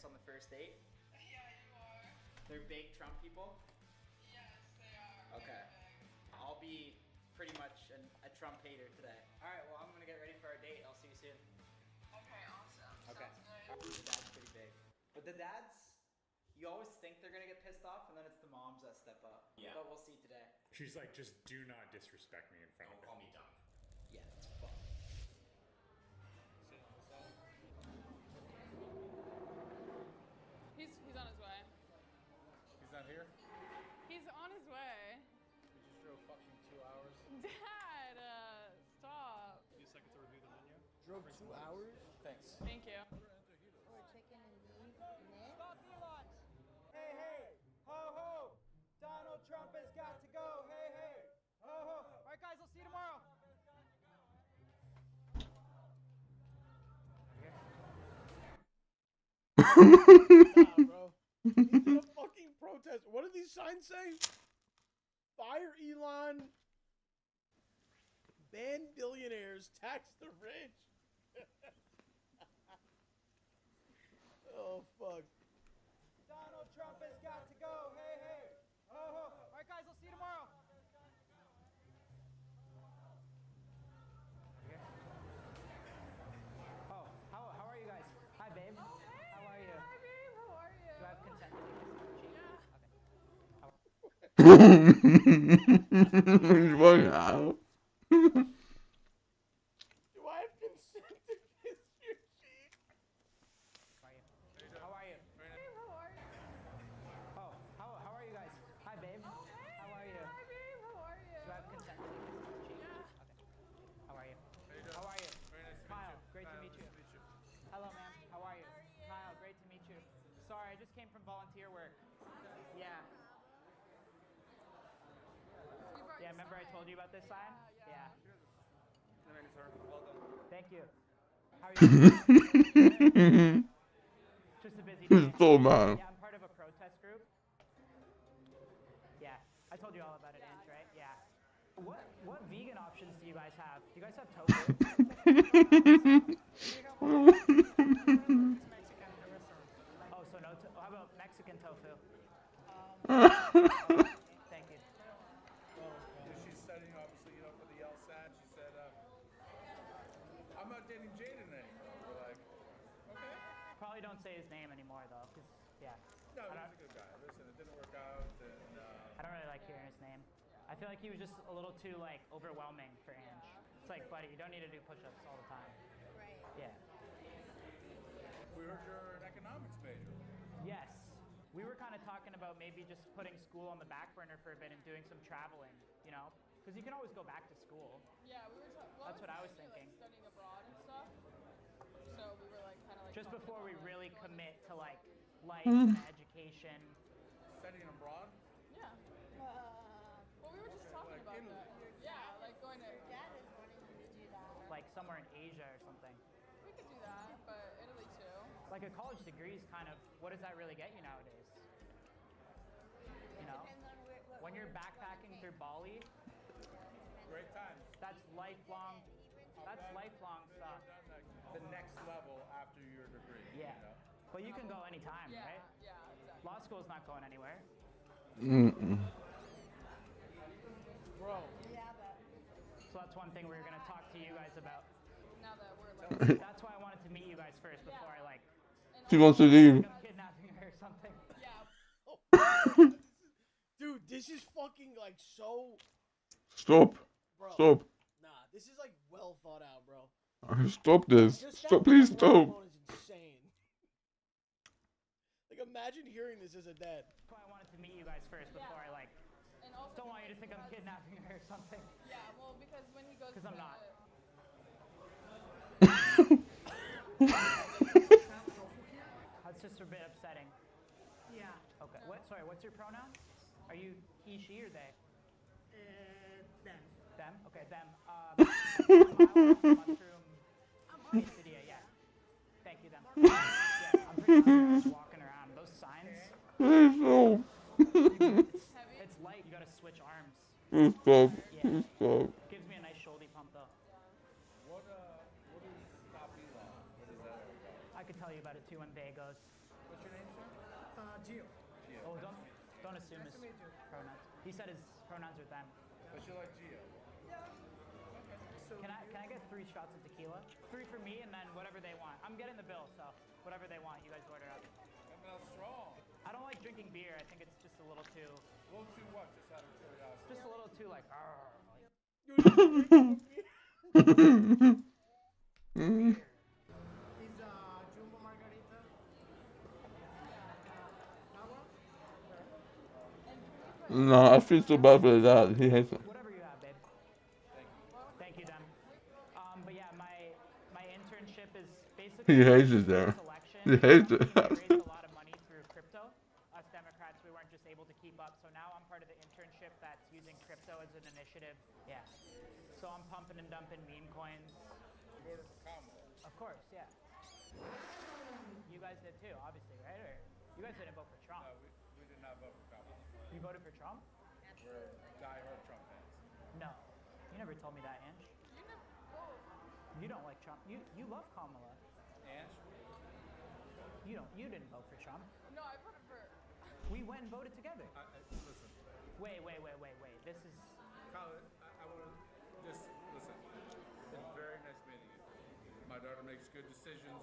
on the first date? Yeah, you are. They're big Trump people? Yes, they are. Okay. I'll be pretty much a Trump hater today. Alright, well, I'm gonna get ready for our date. I'll see you soon. Okay, awesome. Okay. Sounds good. The dad's pretty big. But the dads, you always think they're gonna get pissed off, and then it's the moms that step up. Yeah. But we'll see today. She's like, just do not disrespect me in front of Don't call me dumb. Yeah, that's fun. He's on his way. He's not here? He's on his way. We just drove fucking 2 hours. Dad, stop. Give you a second to review the menu. Drove 2 hours? Thanks. Thank you. Or chicken and beef mix. Hey, hey, ho, ho. Donald Trump has got to go. Hey, hey, ho, ho. All right, guys, I'll see you tomorrow. Nah, bro. He's in a fucking protest. What do these signs say? Fire Elon. Ban billionaires. Tax the rich. Oh, fuck. Donald Trump has got to go. Hey, hey, ho, ho. All right, guys, I'll see you tomorrow. Oh, how are you guys? Hi, babe. How are you? Hi, babe. How are you? Do I have consent to take this cheek? Wow. Do I have consent to kiss your cheek? How are you? Babe, how are you? Oh, how are you guys? Hi, babe. How are you? Hi, babe. How are you? Do I have consent to take this cheek? Okay. How are you? How are you? Very nice to Kyle, meet you. great to meet you. Hello, ma'am. How are you? Kyle, great to meet you. Sorry, I just came from volunteer work. Yeah. Yeah, remember I told you about this sign? Yeah. Thanks, sir. Well done. Thank you. How are you? Just a busy day. So mad. Yeah, I'm part of a protest group. Yeah, I told you all about it, Ange, right? Yeah. What vegan options do you guys have? Do you guys have tofu? Oh, so no. How about Mexican tofu? Thank you. She's studying, obviously, for the LSAT. She said, I'm not dating Jaden anymore. We're like, okay. Probably don't say his name anymore, though, because, yeah. No, he's a good guy. Listen, it didn't work out, and I don't really like hearing his name. I feel like he was just a little too, overwhelming for Ange. It's like, buddy, you don't need to do push-ups all the time. Right. Yeah. we heard you're an economics major. Yes. We were kind of talking about maybe just putting school on the back burner for a bit and doing some traveling, Because you can always go back to school. Yeah, we were That's what I was thinking. Studying abroad and stuff. So we were Just before we really commit to life and education. Studying abroad? Yeah. Well, we were just talking about Italy. that. Yeah, going to. Dad is wanting him to do that. Like somewhere in Asia or something. We could do that, but Italy too. Like a college degree is kind of, what does that really get you nowadays? Depends on what When you're what backpacking you through Bali, Great times. that's lifelong stuff. The next level after your degree. Yeah. But you can go anytime, Yeah, right? yeah, exactly. Law school's not going anywhere. Bro. Yeah, but So that's one thing we were going to talk to you guys about. Now that we're That's why I wanted to meet you guys first before I and She wants to leave. I'm kidnapping her or something. yeah, Dude, this is fucking so. Stop. Bro. Stop. Nah, this is well thought out, bro. Stop this. Just Stop. that Please one stop. alone is insane. Imagine hearing this as a dad. That's why I wanted to meet you guys first before I and also don't want you to think I'm because- kidnapping her or something. Yeah, well, because when he goes 'Cause to I'm not. That's just a bit upsetting. yeah. Okay. Sorry, what's your pronoun? Are you he, she, or they? Them. Them? Okay, them. Mushroom. Quesadilla, yeah. Thank you, them. Yeah, I'm pretty hungry. I was walking around. Those signs, Please stop. heavy. it's light. You gotta switch arms. Please stop. Yeah. Please stop. Gives me a nice shoulder pump, though. What is Stop Elon? What is that all about? I could tell you about it too one day it goes. What's your name, sir? Gio. Gio. Oh, Nice don't assume Nice his to meet you. pronouns. He said his pronouns are them. But you like Gio. So Can I get 3 shots of tequila? 3 for me and then whatever they want. I'm getting the bill, so whatever they want, you guys order up. That smells strong. I don't like drinking beer. I think it's just a little too, A little too what? Just out of curiosity. just a little too like. Argh. Is Jumbo Margarita? That one? No, I feel so bad for the dad. He hates it. Whatever you have, babe. Thank you, Dem. But yeah, my internship is basically He hates it there. selection. He hates it. We raised a lot of money through crypto. Us Democrats, we weren't just able to keep up. So now I'm part of the internship that's using crypto as an initiative. Yeah. So I'm pumping and dumping meme coins. You voted for Kamala. Of course, yeah. You guys did too, obviously, right? Or you guys didn't vote for Trump. No, we did not vote for Kamala. You voted for Trump? We're diehard Trump fans. No. You never told me that, Ange. You don't like Trump. You love Kamala. And You didn't vote for Trump. No, I voted for. We went and voted together. listen, Wait. This is Colin, I want to just listen. It's very nice meeting you. My daughter makes good decisions.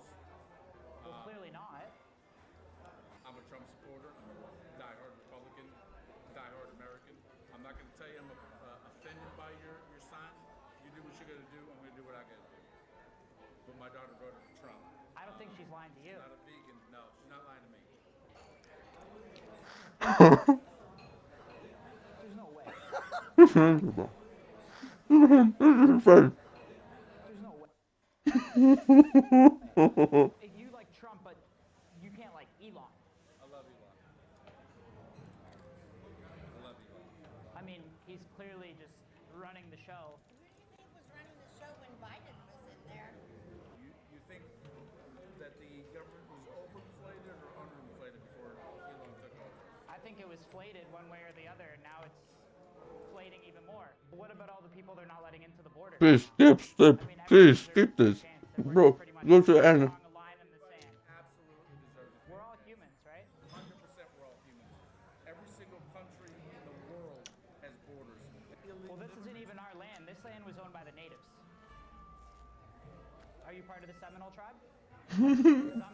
well, clearly not. I'm a Trump supporter, diehard Republican, diehard American. I'm not going to tell you I'm offended by your sign. You do what you're going to do. I'm going to do what I got to do. But my daughter voted for Trump. I don't think she's lying to you. Not a vegan. No, she's not lying to me. There's no way. His hands are back. His face. There's no way. You like Trump, but you can't like Elon. I love Elon. I love Elon. I mean, he's clearly just running the show. Who do you think was running the show when Biden was in there? You think that the government was overinflated or underinflated before Elon took over? I think it was flated one way or the other, and now it's flating even more. What about all the people they're not letting into the border? Please, skip. I mean, Please, everyone skip deserves this. a chance, and we're Bro, just pretty much go to the end. drawing a line in the sand. Absolutely deserves it. We're all humans, right? 100% we're all humans. Every single country in the world has borders. Well, this isn't even our land. This land was owned by the natives. Are you part of the Seminole tribe? 'Cause I'm not.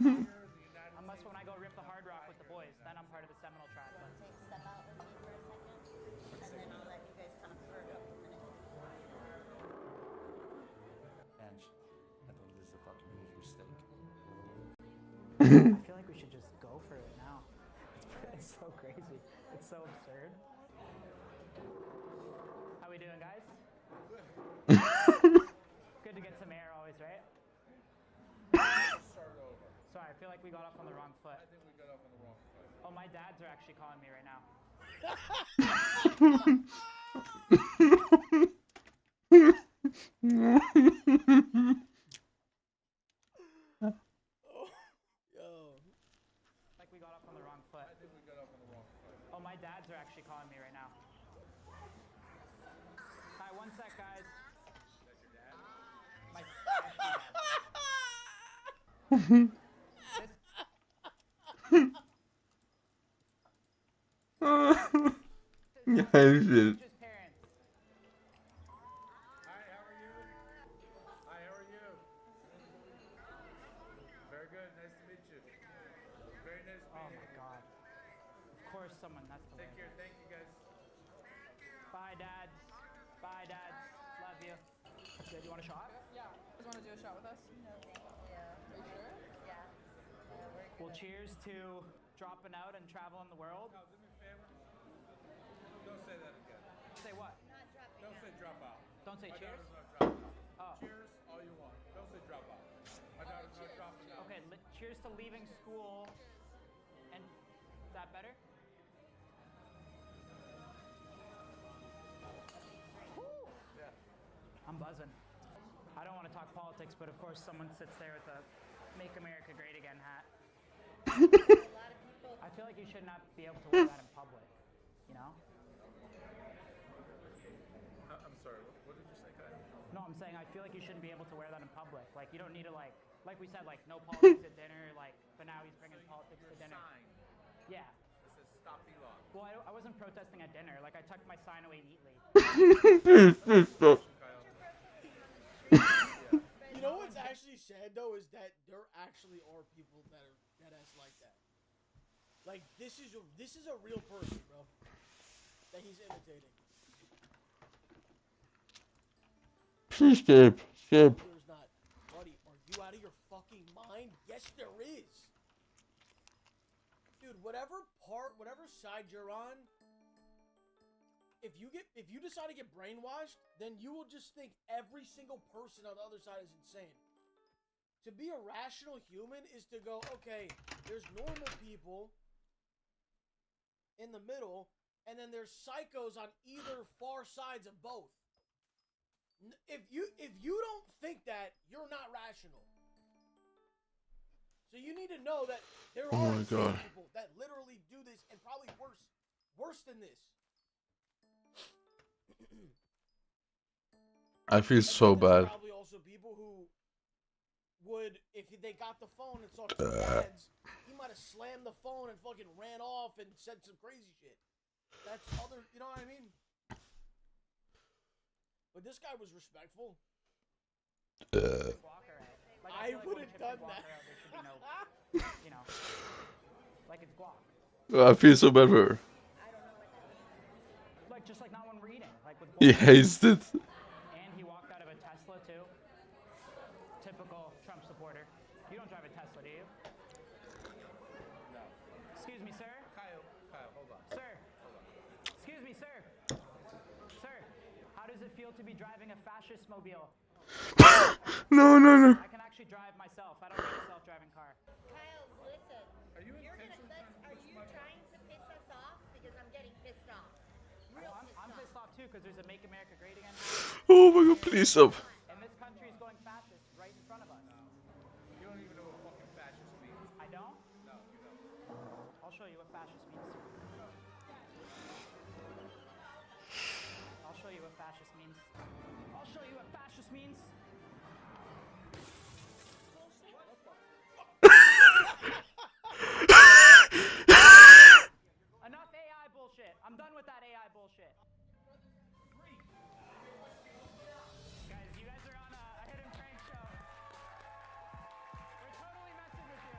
Unless when I go rip the Hard Rock with the boys, then I'm part of the Seminole tribe. But Take a step out with me for a second, and then I'll let you guys talk for a couple minutes. Ange, I think this is a fucking huge mistake. I feel like we should just go for it now. It's so crazy. It's so absurd. How we doing, guys? Good to get some air always, right? Start over. Sorry, I feel like we got off on the wrong foot. I think we got off on the wrong foot. Oh, my dads are actually calling me right now. Yo. Like we got off on the wrong foot. I think we got off on the wrong foot. Oh, my dads are actually calling me right now. Hi, one sec, guys. That's your dad? My actually dad. Yeah, this is. Just parents. Hi, how are you? Hi, how are you? Very good. Nice to meet you. Very nice Oh meeting my you. God. Of course, someone. That's the Take way. care. Thank you, guys. Bye, dads. Bye, dads. Love you. That's good. You want a shot? Yeah. You guys want to do a shot with us? No, thank you. Are you sure? Yeah. We're Well, cheers to dropping out and traveling the world. Now, do me a favor. Don't say that again. Say what? not dropping Don't out. say drop out. Don't say My cheers? daughter's not dropping out. Oh. Cheers, all you want. Don't say drop out. My daughter's not dropping out. Okay, cheers to leaving school. And is that better? Yeah. I'm buzzing. I don't want to talk politics, but of course someone sits there with a Make America Great Again hat. A lot of people. I feel like you should not be able to wear that in public, you know? I'm sorry. What did you say, Kai? No, I'm saying I feel like you shouldn't be able to wear that in public. Like, you don't need to, like like we said, like no politics at dinner, like, but now he's bringing politics to dinner. Sign. Yeah. It says stop Elon. Well, I wasn't protesting at dinner. Like, I tucked my sign away neatly. You know what's actually sad though is that there actually are people that are deadass like that. Like this is a real person, bro. That he's imitating. Please, Skip. Skip. There's not, buddy. Are you out of your fucking mind? Yes, there is. Dude, whatever side you're on, if you decide to get brainwashed, then you will just think every single person on the other side is insane. To be a rational human is to go, okay, there's normal people in the middle, and then there's psychos on either far sides of both. If you don't think that, you're not rational. So you need to know that there are insane people that literally do this, and probably worse than this. I feel so bad. Probably also people who would, if they got the phone and saw two ads, he might have slammed the phone and fucking ran off and said some crazy shit. That's other, you know what I mean? But this guy was respectful. I would have done that. You know, like it's guac. I feel so bad for her. Like just like not when reading, like with. He hates it. And he walked out of a Tesla too. Typical Trump supporter. You don't drive a Tesla, do you? No. Excuse me, sir. Kyle, hold on. Sir. Excuse me, sir. Sir, how does it feel to be driving a fascist mobile? No. I can actually drive myself. I don't need a self-driving car. Kyle, listen. Are you Are you trying to piss us off? Because I'm getting pissed off. I'm pissed off too because there's a Make America Great Again. Oh my god, please stop. And this country is going fastest right in front of us. You don't even know what fucking fascist means. I don't? No, you don't. I'll show you what fascist means. I'll show you what fascist means. I'll show you what fascist means. Enough AI bullshit. I'm done with that AI bullshit. Guys, you guys are on a hidden prank show. We're totally messing with you.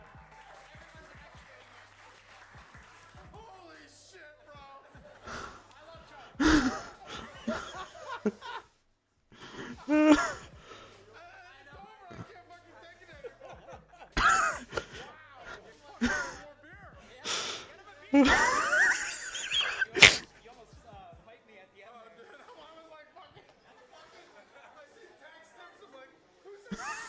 Holy shit, bro! I love Trump. It's over. I can't fucking take it anymore. Wow. More beer. Yeah. Get him a beer. You almost fight me at the end. Oh, dude, I was like fucking. I see tax stamps. I'm like, who says that?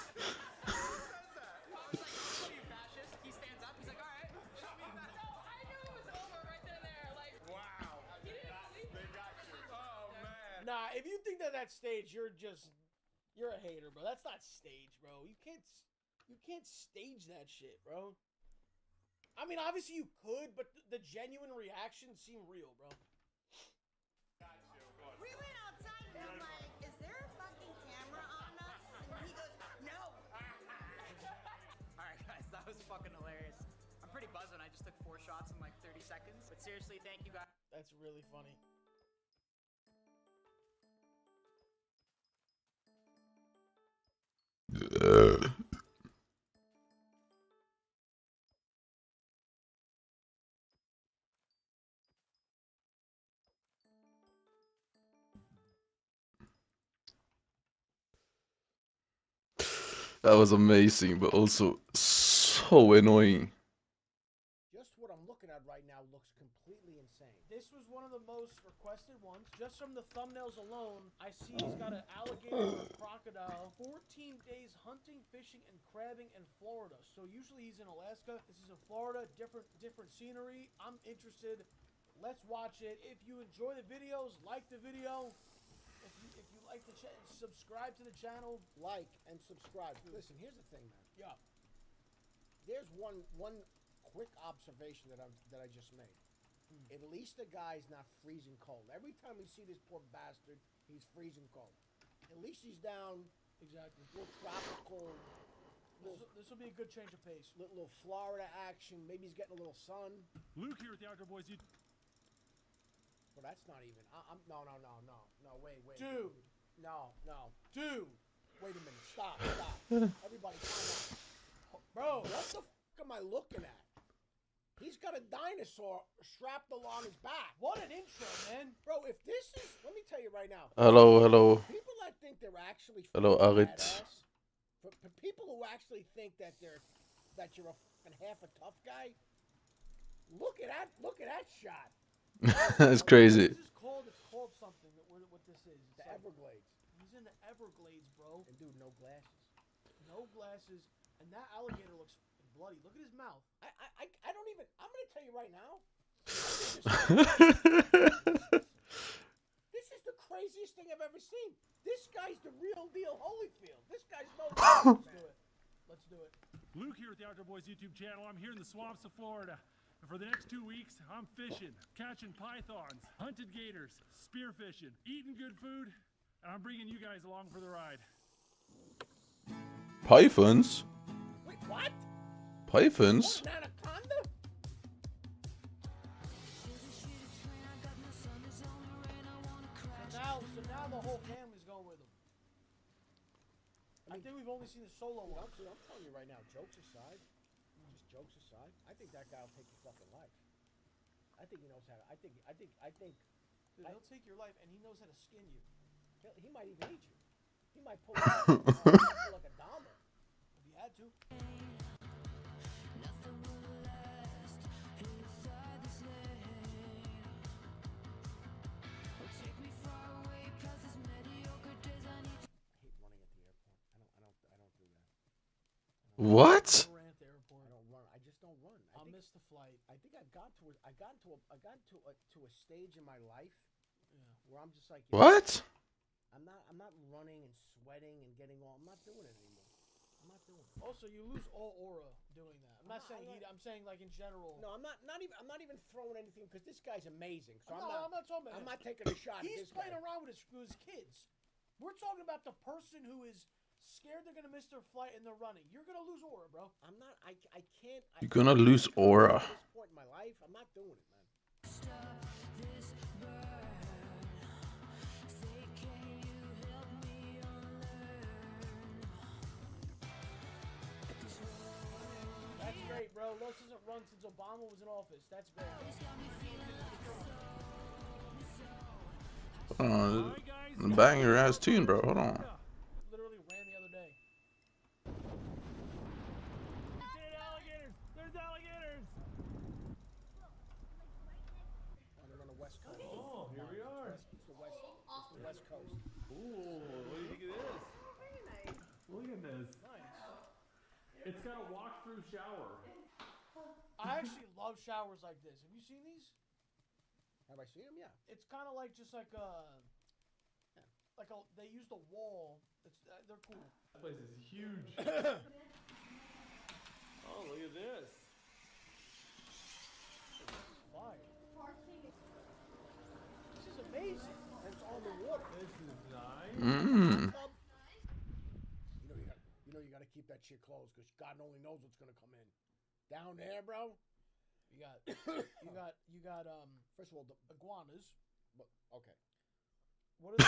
Who says that? I was like, I'll show you fascist. He stands up. He's like, all right, show me that. No, I knew it was over right then and there. Like, Wow. he didn't believe They got you. Oh man. Nah, if you think that's stage, you're a hater, bro. That's not stage, bro. You can't stage that shit, bro. I mean, obviously you could, but the genuine reactions seem real, bro. We went outside and I'm like, is there a fucking camera on us? And he goes, no. Alright guys, that was fucking hilarious. I'm pretty buzzing. I just took 4 shots in like 30 seconds. But seriously, thank you guys. That's really funny. That was amazing, but also so annoying. Just what I'm looking at right now looks completely insane. This was one of the most requested ones. Just from the thumbnails alone, I see he's got an alligator and a crocodile. 14 days hunting, fishing, and crabbing in Florida. So usually he's in Alaska. This is in Florida, different scenery. I'm interested. Let's watch it. If you enjoy the videos, like the video. If you like the channel, subscribe to the channel. Like and subscribe. Listen, here's the thing, man. Yeah. There's one quick observation that I just made. At least the guy's not freezing cold. Every time we see this poor bastard, he's freezing cold. At least he's down Exactly. little tropical This will be a good change of pace. Little Florida action. Maybe he's getting a little sun. Luke here with the Outdoor Boys. Well, that's not even. No. Wait. Dude. No. Dude. Wait a minute. Stop. Everybody, time out. Bro, what the fuck am I looking at? He's got a dinosaur strapped along his back. What an intro, man. Bro, if this is, let me tell you right now. Hello. People that think they're actually Hello, fucking Arit. badass, for people who actually think that you're a fucking half a tough guy, look at that shot. It's crazy. This is called, it's called something. What this is. It's The like, Everglades. He's in the Everglades, bro. And dude, no glasses. No glasses. And that alligator looks bloody. Look at his mouth. I don't even, I'm going to tell you right now. This is the craziest thing I've ever seen. This guy's the real deal Holyfield. This guy's no Let's do it. Luke here with the Outdoor Boys YouTube channel. I'm here in the swamps of Florida. And for the next 2 weeks, I'm fishing, catching pythons, hunted gators, spearfishing, eating good food, and I'm bringing you guys along for the ride. Pythons? Wait, what? Pythons? What, an anaconda? So now the whole family's going with him. I think we've only seen the solo one. I'm telling you right now, jokes aside, I think that guy will take your fucking life. I think he knows how to, I think. Dude, he'll take your life and he knows how to skin you. He might even eat you. He might pull like a Dahmer. If he had to. What? Never ran at the airport. I don't run. I just don't run. I'll miss the flight. I think I got to a stage in my life where I'm just like, you know, What? I'm not running and sweating and getting all. I'm not doing it anymore. I'm not doing it. Also, you lose all aura doing that. I'm saying like in general. No, I'm not even throwing anything because this guy's amazing. So I'm not talking about I'm him. not taking a shot. He's at this playing guy. around with his kids. We're talking about the person who is scared they're gonna miss their flight and they're running. You're gonna lose aura, bro. I'm not. I can't. You're gonna lose aura. At this point in my life, I'm not doing it, man. That's great, bro. Los hasn't run since Obama was in office. That's great. Hold on. Bang your ass tune, bro. Hold on. Literally ran the other day. There's alligators! They're on the West Coast. Oh, here we are. It's the West Coast. Ooh, what do you think of this? Very nice. Look at this. Nice. It's got a walk-through shower. I actually love showers like this. Have you seen these? Have I seen them? Yeah. It's kind of like just like they use the wall. They're cool. That place is huge. Oh, look at this. Fire. This is amazing. And it's on the water. This is nice. Mmm. You got to keep that shit closed because God only knows what's gonna come in. Down there, bro. You got First of all, the iguanas. okay. What is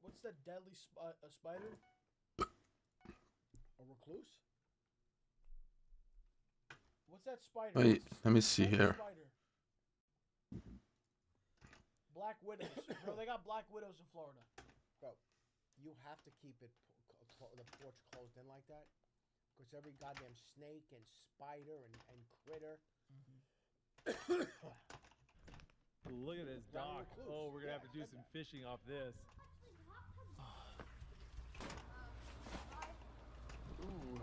what's that deadly spider? A recluse. What's that spider? Wait, let me see here. Spider. Black widows, bro. They got black widows in Florida. Bro, you have to keep it the porch closed in like that, because every goddamn snake and spider and critter. Look at this dock. Oh, we're gonna have to do some fishing off this. Ooh.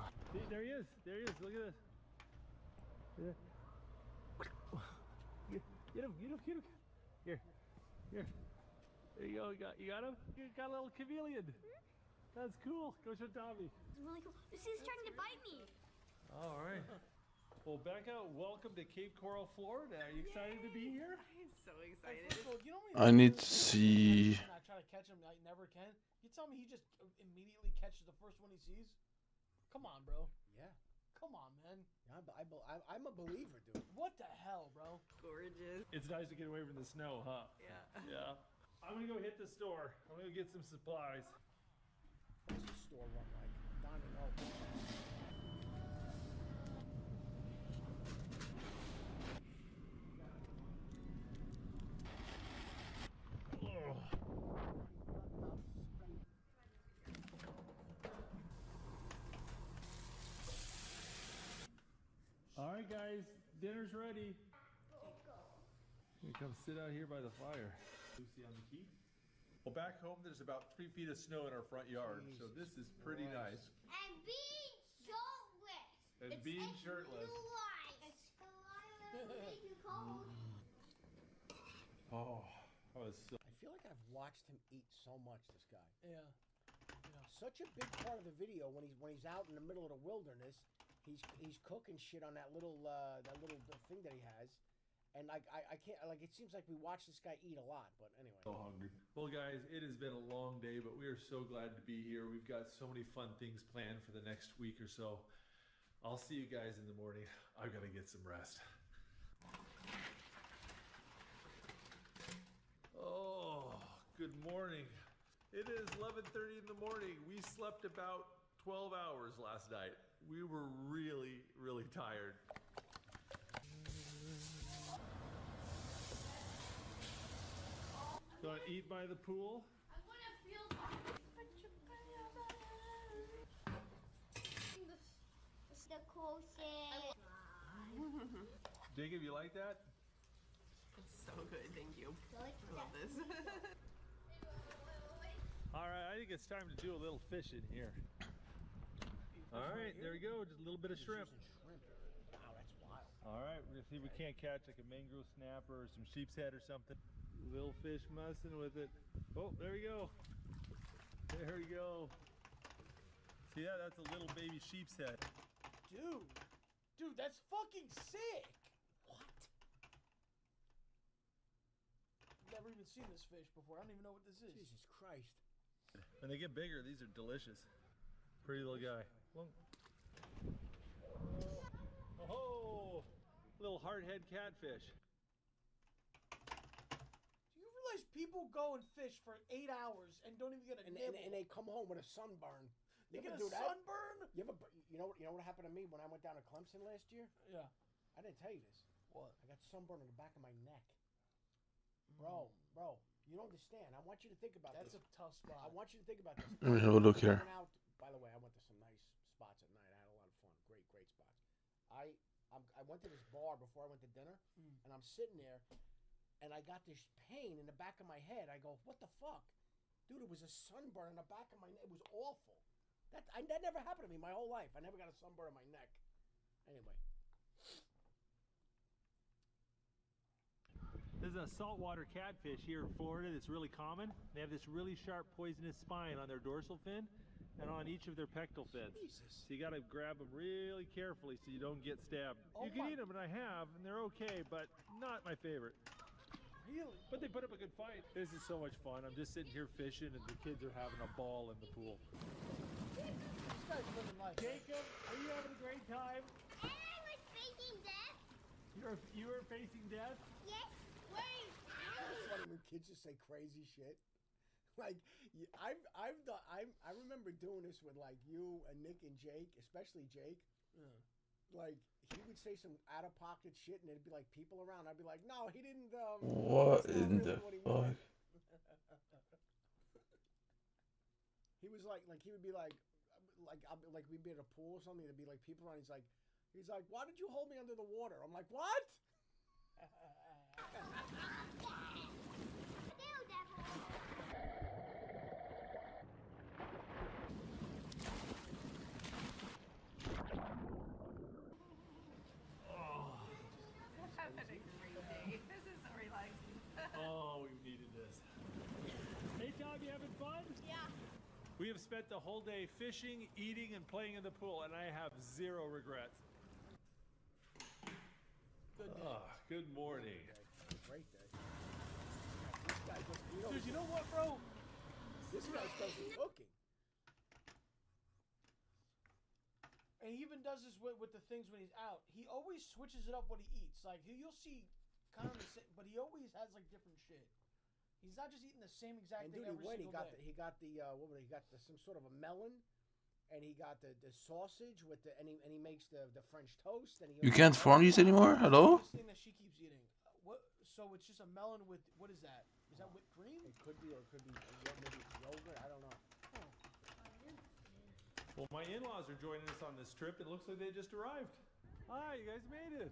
There he is. There he is. Look at this. Yeah. Get him. Here. There you go. You got him? You got a little chameleon. That's cool. Go show Tommy. It's really cool. This is trying to bite me. All right. Well, Becca, welcome to Cape Coral, Florida. Are you excited to be here? I'm so excited. I need to see. I try to catch him. I never can. You tell me he just immediately catches the first one he sees? Come on, bro. Yeah. Come on, man. I'm a believer, dude. What the hell, bro? Gorgeous. It's nice to get away from the snow, huh? Yeah. Yeah. I'm gonna go hit the store. I'm gonna go get some supplies. What's the store run like? Dining out. All right, guys, dinner's ready. You come sit out here by the fire. Lucy on the key. Well, back home, there's about 3 feet of snow in our front yard, so this is pretty nice. And being shirtless. And being shirtless. It's make you cold. Oh, that was so. I feel like I've watched him eat so much. This guy. Yeah. Such a big part of the video when he's out in the middle of the wilderness. He's cooking shit on that little thing that he has, and like I can't, like, it seems like we watch this guy eat a lot, but anyway. So hungry. Well, guys, it has been a long day, but we are so glad to be here. We've got so many fun things planned for the next week or so. I'll see you guys in the morning. I've got to get some rest. Oh, good morning. It is 11:30 in the morning. We slept about 12 hours last night. We were really, really tired. Gonna eat by the pool? I want to feel the closest. Jacob, you like that? It's so good, thank you. I love this. All right, I think it's time to do a little fishing here. All right, there we go. Just a little bit of shrimp. Wow, that's wild. All right, we're gonna see if we can't catch like a mangrove snapper or some sheep's head or something. Little fish messing with it. Oh, there we go. There we go. See that? That's a little baby sheep's head. Dude, that's fucking sick. What? Never even seen this fish before. I don't even know what this is. Jesus Christ. When they get bigger, these are delicious. Pretty little guy. Oh, little hardhead catfish. Do you realize people go and fish for 8 hours and don't even get a nibble? And they come home with a sunburn. They get a do that? sunburn? You know what happened to me when I went down to Clemson last year? Yeah. I didn't tell you this. What? I got sunburn on the back of my neck. Bro, you don't understand. I want you to think about That's this. a tough spot. I want you to think about this. Let me have a look here. By the way, I went to some nice spots at night. I had a lot of fun. Great spots. I went to this bar before I went to dinner, and I'm sitting there, and I got this pain in the back of my head. I go, what the fuck? Dude, it was a sunburn on the back of my neck. It was awful. That never happened to me my whole life. I never got a sunburn on my neck. Anyway. This is a saltwater catfish here in Florida that's really common. They have this really sharp poisonous spine on their dorsal fin and on each of their pectoral fins. Jesus. So you got to grab them really carefully so you don't get stabbed. You can eat them, and I have, and they're okay, but not my favorite. Really? But they put up a good fight. This is so much fun. I'm just sitting here fishing, and the kids are having a ball in the pool. This guy's living life. Jacob, are you having a great time? And I was facing death. You were facing death? Yes. Wait. It's funny when kids just say crazy shit. Like, I remember doing this with like you and Nick and Jake, especially Jake. Like, he would say some out of pocket shit, and there'd be like people around. I'd be like, no, he didn't. What in the fuck? He was like he would be like we'd be at a pool or something. There'd be like people around. He's like, why did you hold me under the water? I'm like, what? I've had a great day. This is so relaxing. Oh, we needed this. Hey, Tom, you having fun? Yeah. We have spent the whole day fishing, eating, and playing in the pool, and I have zero regrets. Good day. Good morning. Great day. This guy just, Dude, you know what, bro? This guy does the cooking. And he even does this with the things when he's out. He always switches it up what he eats. Like you'll see kind of the same, but he always has like different shit. He's not just eating the same exact thing every single day. He got some sort of a melon, and he got the sausage with the and he makes the French toast. And You can't farm these anymore? Hello? This thing that she keeps eating. What? So it's just a melon with what is that? Is that whipped cream? It could be, or it could be maybe it's yogurt. I don't know. Well, my in-laws are joining us on this trip. It looks like they just arrived. Hi, you guys made it.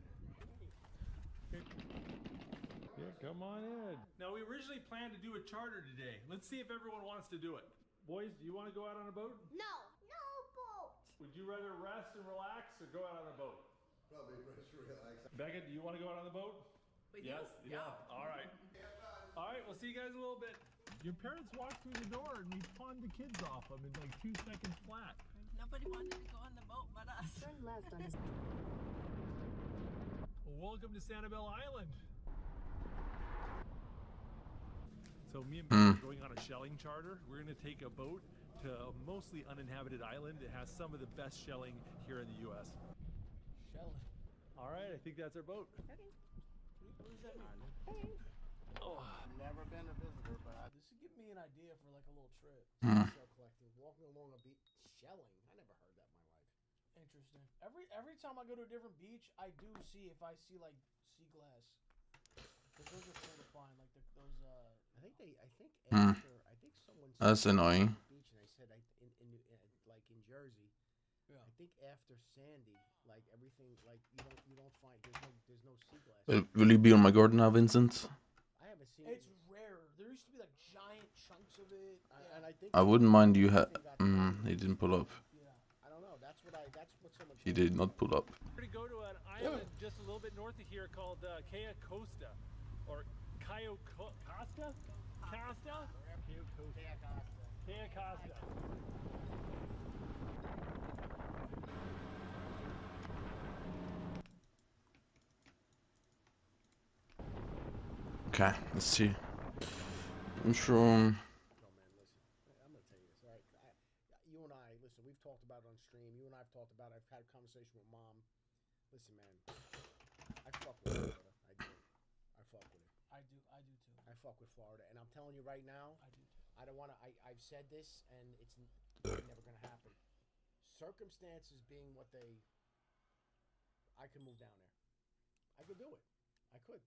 Yeah, come on in. Now, we originally planned to do a charter today. Let's see if everyone wants to do it. Boys, do you want to go out on a boat? No. No boat. Would you rather rest and relax or go out on a boat? Probably rest and relax. Becca, do you want to go out on the boat? Yes? Yeah. All right. All right, we'll see you guys in a little bit. Your parents walked through the door and we pawned the kids off them in like 2 seconds flat. Nobody wanted to go on the boat but us. Turn left on his... Welcome to Sanibel Island. So me and Becca are going on a shelling charter. We're going to take a boat to a mostly uninhabited island. It has some of the best shelling here in the U.S. Shelling. All right, I think that's our boat. Okay. What does that mean? Oh. Never been a visitor, but This would give me an idea for like a little trip. Shell collecting, walking along a beach, shelling. I never heard that in my life. Interesting. Every time I go to a different beach, I do see if I see like sea glass. But those are cool to find, like those. I think someone. That's annoying. Beach, and I said like in Jersey. Yeah. I think after Sandy, like everything, like you don't find there's no sea glass. Will you be on my garden now, Vincent? I haven't seen it. It's rare. There used to be like giant chunks of it. And I think I wouldn't mind you he didn't pull up. Yeah. I don't know. That's what someone. He did not pull up. We're going to go to an island just a little bit north of here called Cayo Costa, or Cayo Costa? Costa? Cayo Costa. Okay, let's see. I'm sure. No, man, listen. I'm gonna tell you this. All right, you and I, listen. We've talked about it on stream. You and I've talked about it. I've had a conversation with Mom. Listen, man. I fuck with Florida. I do. I fuck with it. I do too. I fuck with Florida, and I'm telling you right now. I do too. I don't want to. I've said this, and it's never gonna happen. Circumstances being what they. I could move down there. I could do it. I could.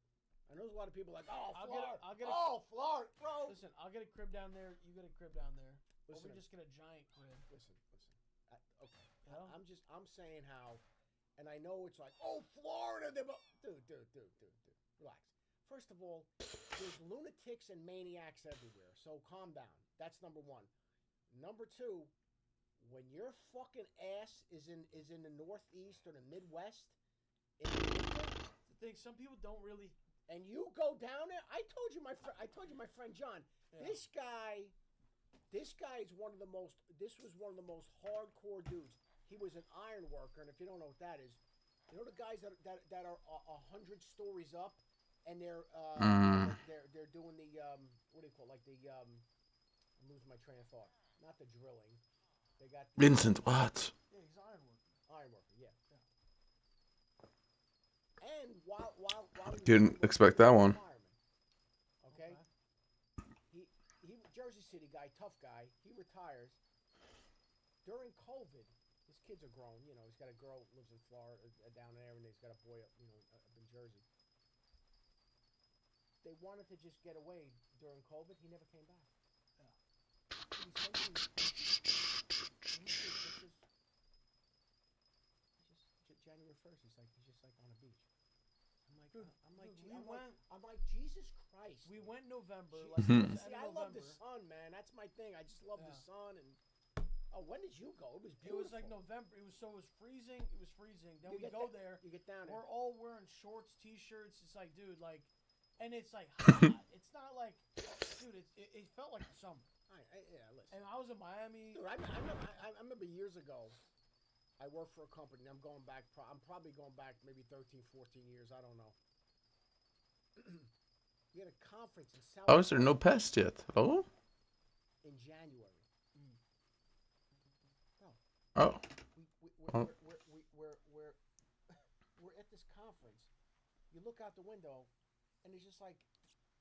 I know there's a lot of people like, oh, Florida. Florida, bro. Listen, I'll get a crib down there. You get a crib down there. Listen, or we just get a giant crib. Listen. Okay. You know? I'm saying how, and I know it's like, oh, Florida. Dude. Relax. First of all, there's lunatics and maniacs everywhere. So calm down. That's number one. Number two, when your fucking ass is in the Northeast or the Midwest, the thing, some people don't really. And you go down there. I told you my friend John. Yeah. This guy is one of the most. This was one of the most hardcore dudes. He was an iron worker, and if you don't know what that is, you know the guys that are 100 stories up, and they're doing the what do you call it? Like the I'm losing my train of thought. Not the drilling. They got Vincent. What? Yeah, he's iron worker. Iron worker. Yeah. And while didn't expect that one. Okay. He Jersey City guy, tough guy. He retires. During COVID, his kids are grown. You know, he's got a girl lives in Florida down there, and he's got a boy up, up in Jersey. They wanted to just get away during COVID. He never came back. Yeah. He sent me pictures. January 1st, he's just like on a beach. I'm like, Jesus Christ. We went November. See, I love the sun, man. That's my thing. I just love the sun. And when did you go? It was beautiful. It was like November. It was freezing. Then we go there. You get down there. We're all wearing shorts, t-shirts. It's like, dude, like, and it's like hot. It's not like, dude. It felt like the summer. Yeah, listen. And I was in Miami. Dude, I remember years ago. I work for a company. I'm going back. I'm probably going back maybe 13, 14 years. I don't know. We had a conference in South. How is there no pest yet? Hello? In January. Oh. this conference, you look out the window, and it's just like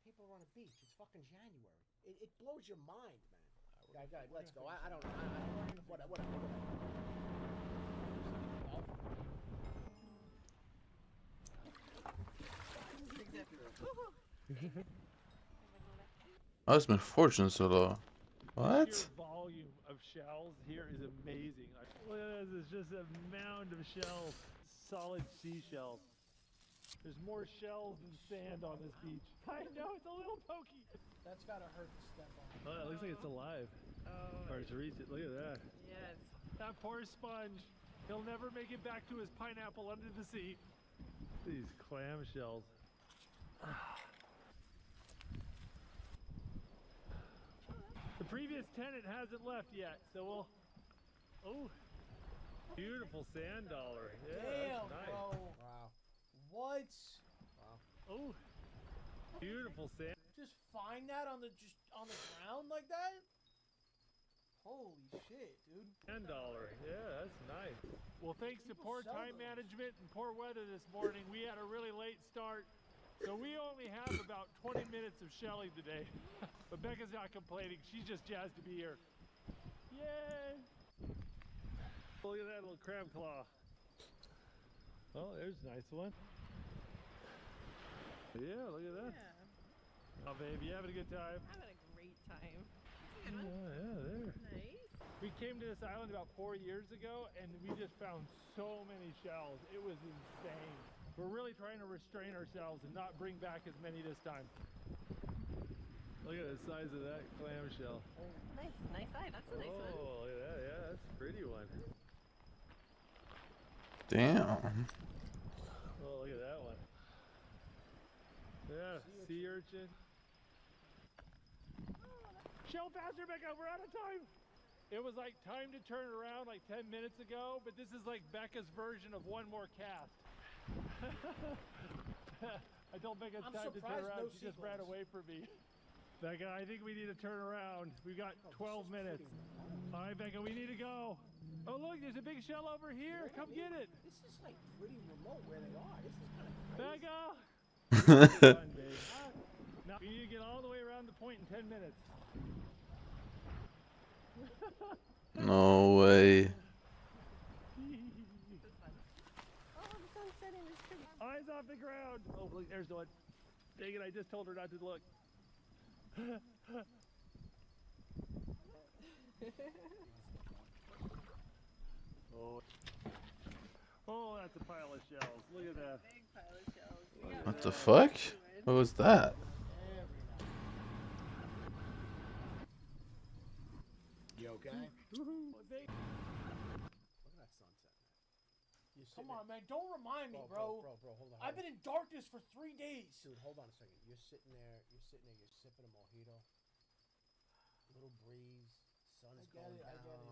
people are on a beach. It's fucking January. It blows your mind, man. Guys, let's go. I don't know. Whatever. Oh, it's been fortune so low. What? The sheer volume of shells here is amazing. Look at this, it's just a mound of shells. Solid seashells. There's more shells than sand on this beach. I know, it's a little pokey. That's gotta hurt to step on. Oh, it looks like it's alive. Oh. Or to reach it. Look at that. Yes. That poor sponge. He'll never make it back to his pineapple under the sea. These clam shells. The previous tenant hasn't left yet, so we'll... Oh, beautiful sand dollar. Yeah, Damn, that's nice. bro. Wow. What? Wow. Oh, beautiful sand. Just find that on the ground like that? Holy shit, dude. $10. Yeah, that's nice. Well, thanks to poor sell time those. management and poor weather this morning, we had a really late start. So we only have about 20 minutes of shelling today. But Becca's not complaining. She's just jazzed to be here. Yay! Look at that little crab claw. Oh, there's a nice one. Yeah, look at that. Yeah. Oh, baby, you having a good time? I'm having a great time. Yeah, there. Nice. We came to this island about 4 years ago, and we just found so many shells. It was insane. We're really trying to restrain ourselves and not bring back as many this time. Look at the size of that clamshell. Nice eye. That's a nice one. Oh, look at that. Yeah, that's a pretty one. Damn. Oh, look at that one. Yeah, sea urchin. Shell faster, Becca, we're out of time. It was like time to turn around like 10 minutes ago, but this is like Becca's version of one more cast. I told Becca it's time to turn around, she just ran away from me. Becca, I think we need to turn around. We've got 12 minutes. All right, Becca, we need to go. Oh, look, there's a big shell over here. Come get it. This is like pretty remote where they are. This is kind of crazy. Becca! Fun, babe. Now, we need to get all the way around the point in 10 minutes. No way. Eyes off the ground. Oh, look, there's one. Dang it, I just told her not to look. Oh, that's a pile of shells. Look at that. Big pile of shells. What the fuck? What was that? You okay? Look at that sunset, man. Come on, man. Don't remind me, bro. Bro, hold on. I've been in darkness for 3 days. Dude, hold on a second. You're sitting there, you're sipping a mojito. Little breeze, sun's going down. I get it.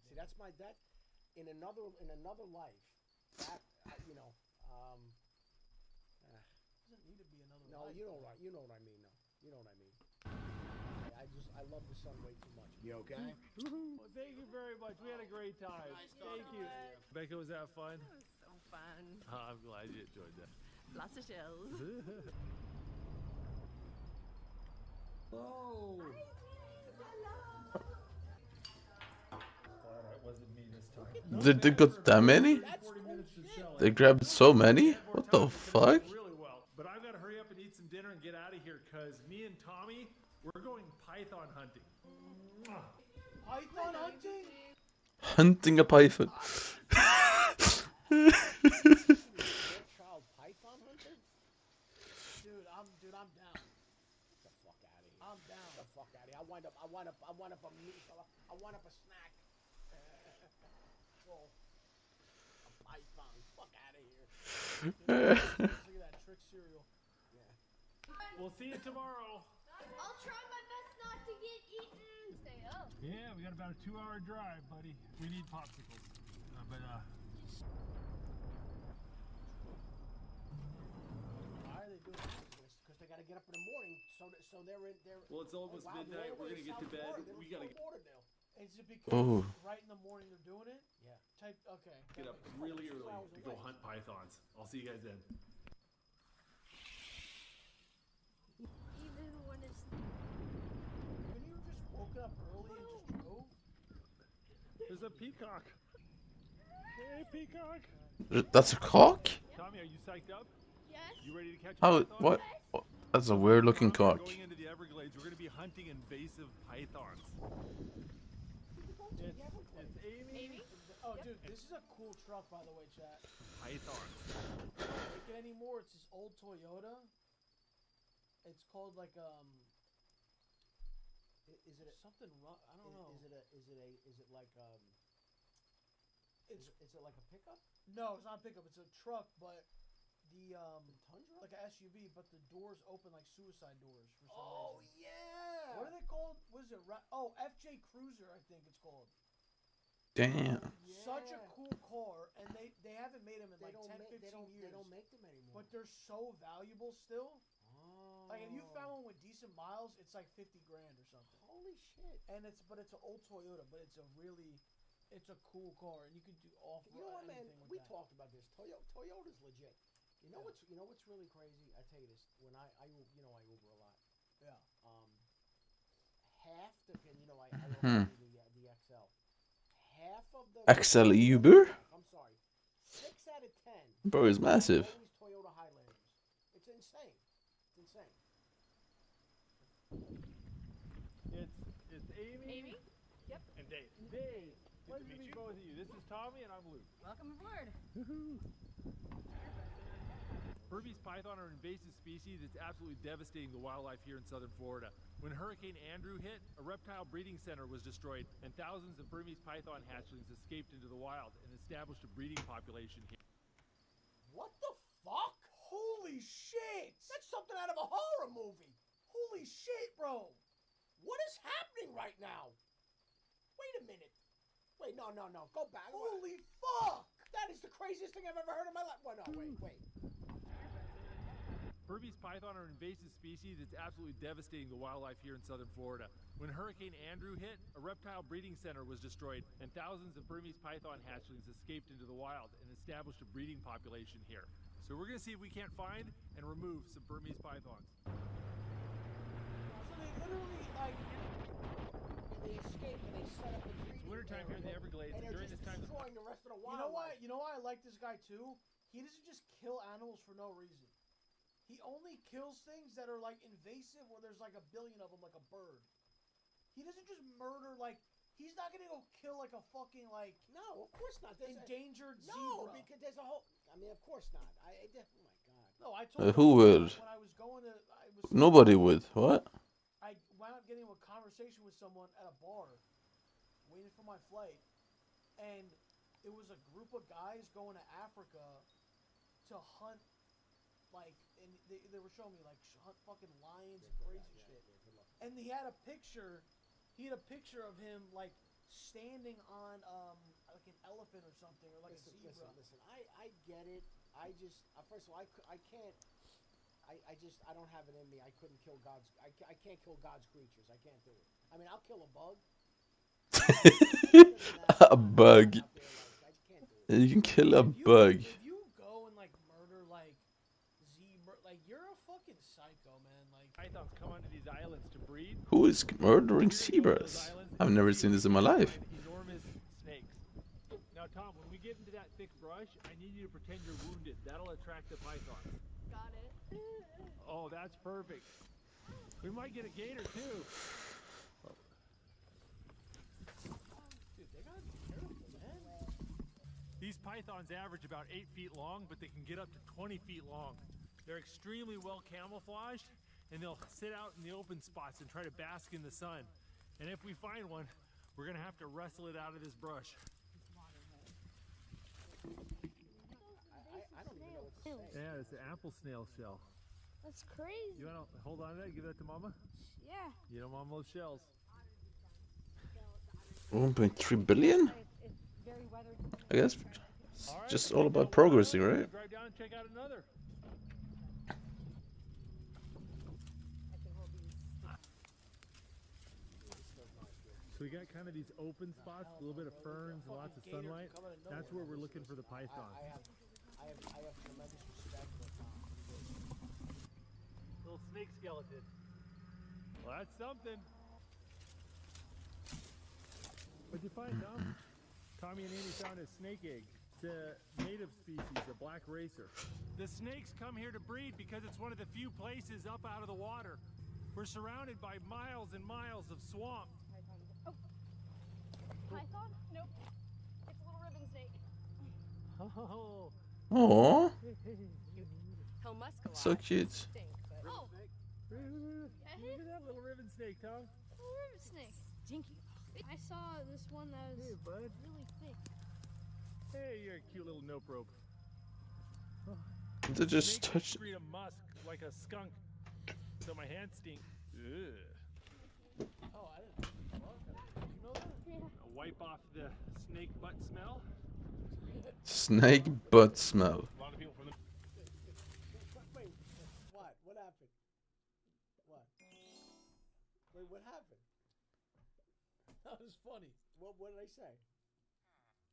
See, that's my in another life. That you know, Doesn't need to be another. no, life, you know right. You know what I mean. No, you know what I mean. I love the sun way too much. You okay? Well, thank you very much. We had a great time. Thank you. Becca, was that fun? That was so fun. Oh, I'm glad you enjoyed that. Lots of shells. Hello. Hi, hello. Alright, wasn't me this time. They got that many? They grabbed so many? What the fuck? Really well. But I've got to hurry up and eat some dinner and get out of here because me and Tommy, we're going python hunting. Python hunting? Hunting a python. Child python hunter? Dude, I'm down. Get the fuck out of here. I'm down. Get the fuck out of here. I wind up a snack. Well, a python. Fuck out of here. Look at that trick cereal. Yeah. We'll see you tomorrow. I'll try my best not to get eaten. Stay up. Yeah, we got about a 2-hour drive, buddy. We need popsicles. Why are they doing this? Because they got to get up in the morning, so they're in there. Well, it's almost midnight. We're gonna get to bed. We gotta. Is it because Oh. right in the morning they're doing it? Yeah. type. Okay. Get up really early to go hunt pythons. I'll see you guys then. Even when it's. When you just woke up early and just drove? There's a peacock. Hey, peacock. That's a cock? Tommy, are you psyched up? Yes. You ready to catch a How? python? What? That's a weird looking cock. Going into the Everglades, we're going to be hunting invasive pythons. It's Amy. Oh, dude, this is a cool truck, by the way, chat. Pythons. They don't make it anymore. It's this old Toyota. It's called like Is it something wrong? I don't know. Is it like Is it like a pickup? No, it's not a pickup. It's a truck, but the Tundra, like an SUV, but the doors open like suicide doors for some reason. Oh yeah. What are they called? What is it? Oh, FJ Cruiser, I think it's called. Damn. Such a cool car, and they haven't made them in like 10, 15 years. They don't make them anymore. But they're so valuable still. Oh. Like if you found one with decent miles, it's like 50 grand or something. Holy shit. And it's an old Toyota, but it's a cool car, and you can do off-road. You know what, man? We that. talked about this. Toyota's legit. You know what's really crazy? I tell you this. When I Uber a lot. Yeah. Half the I the XL. Half of the XL Uber? I'm sorry. 6 out of 10. Bro, is massive. Always Toyota Highlanders. It's insane. It's insane. It's Amy. Yep. And Dave. Dave. Pleasure to meet both of you. This is Tommy and I'm Luke. Welcome aboard. Burmese python are an invasive species that's absolutely devastating the wildlife here in southern Florida. When Hurricane Andrew hit, a reptile breeding center was destroyed and thousands of Burmese python hatchlings escaped into the wild and established a breeding population here. What the fuck? Holy shit! That's something out of a horror movie. Holy shit, bro. What is happening right now? Wait a minute. Wait, no. Go back. Holy fuck! That is the craziest thing I've ever heard in my life. Well, no, wait. Burmese python are an invasive species that's absolutely devastating the wildlife here in southern Florida. When Hurricane Andrew hit, a reptile breeding center was destroyed and thousands of Burmese python hatchlings escaped into the wild and established a breeding population here. So we're going to see if we can't find and remove some Burmese pythons. So they literally They escape and they set up a breeding. It's wintertime here in the Everglades, and during this time, destroying the rest of the You wildlife. know why I like this guy too? He doesn't just kill animals for no reason. He only kills things that are like invasive, where there's like a billion of them, like a bird. He doesn't just murder like. He's not gonna go kill like a fucking like. No, of course not. There's endangered zebra. No, because there's a whole. I mean, of course not. Oh my god. No, I told Who would? When I was going to, Nobody would. What? I wound up getting into a conversation with someone at a bar, waiting for my flight, and it was a group of guys going to Africa to hunt. Like, and they were showing me like hunt fucking lions and crazy shit. And he had a picture. He had a picture of him like standing on like an elephant or something, or like a zebra. Listen. I get it. I just first of all I can't. I don't have it in me. I couldn't kill God's. I can't kill God's creatures. I can't do it. I mean, I'll kill a bug. A bug. I just can't do it. You can kill a bug. If you go and like murder like zebra, like you're a fucking psycho, man. Like pythons come onto these islands to breed. Who is murdering zebras? I've never seen this in my life. Enormous snakes. Now, Tom, when we get into that thick brush, I need you to pretend you're wounded. That'll attract the pythons. Got it. Oh, that's perfect. We might get a gator too. dude, they gotta be careful, man. These pythons average about 8 feet long, but they can get up to 20 feet long. They're extremely well camouflaged, and they'll sit out in the open spots and try to bask in the sun. And if we find one, we're gonna have to wrestle it out of this brush. I don't even know what to say. Yeah, it's an apple snail shell. That's crazy. You wanna hold on to that? Give that to Mama? Yeah. You know Mama loves shells. 1.3 billion? I guess it's just all about progressing, right? Drive down and check out another. So we got kind of these open spots, a little bit of ferns, and lots of sunlight. That's where we're looking for the pythons. I have tremendous respect for Tom. Little snake skeleton. Well, that's something. What'd you find, Tom? Tommy and Amy found a snake egg. It's a native species, a black racer. The snakes come here to breed because it's one of the few places up out of the water. We're surrounded by miles and miles of swamp. Oh. Python? Nope. It's a little ribbon snake. Oh. Aww. He'll muscle So cute. Stink, but... Oh. Look at that little ribbon snake, Tom. Little ribbon snake. Stinky. I saw this one that was really thick. Hey, you're a cute little nope rope. They just touched. Secrete a musk like a skunk, so my hands stink. Ugh. Oh, I didn't. You know that? Yeah. I'll wipe off the snake butt smell. Snake butt smell. A lot of people from the. Wait, what? What happened? What? Wait, what happened? That was funny. What did I say?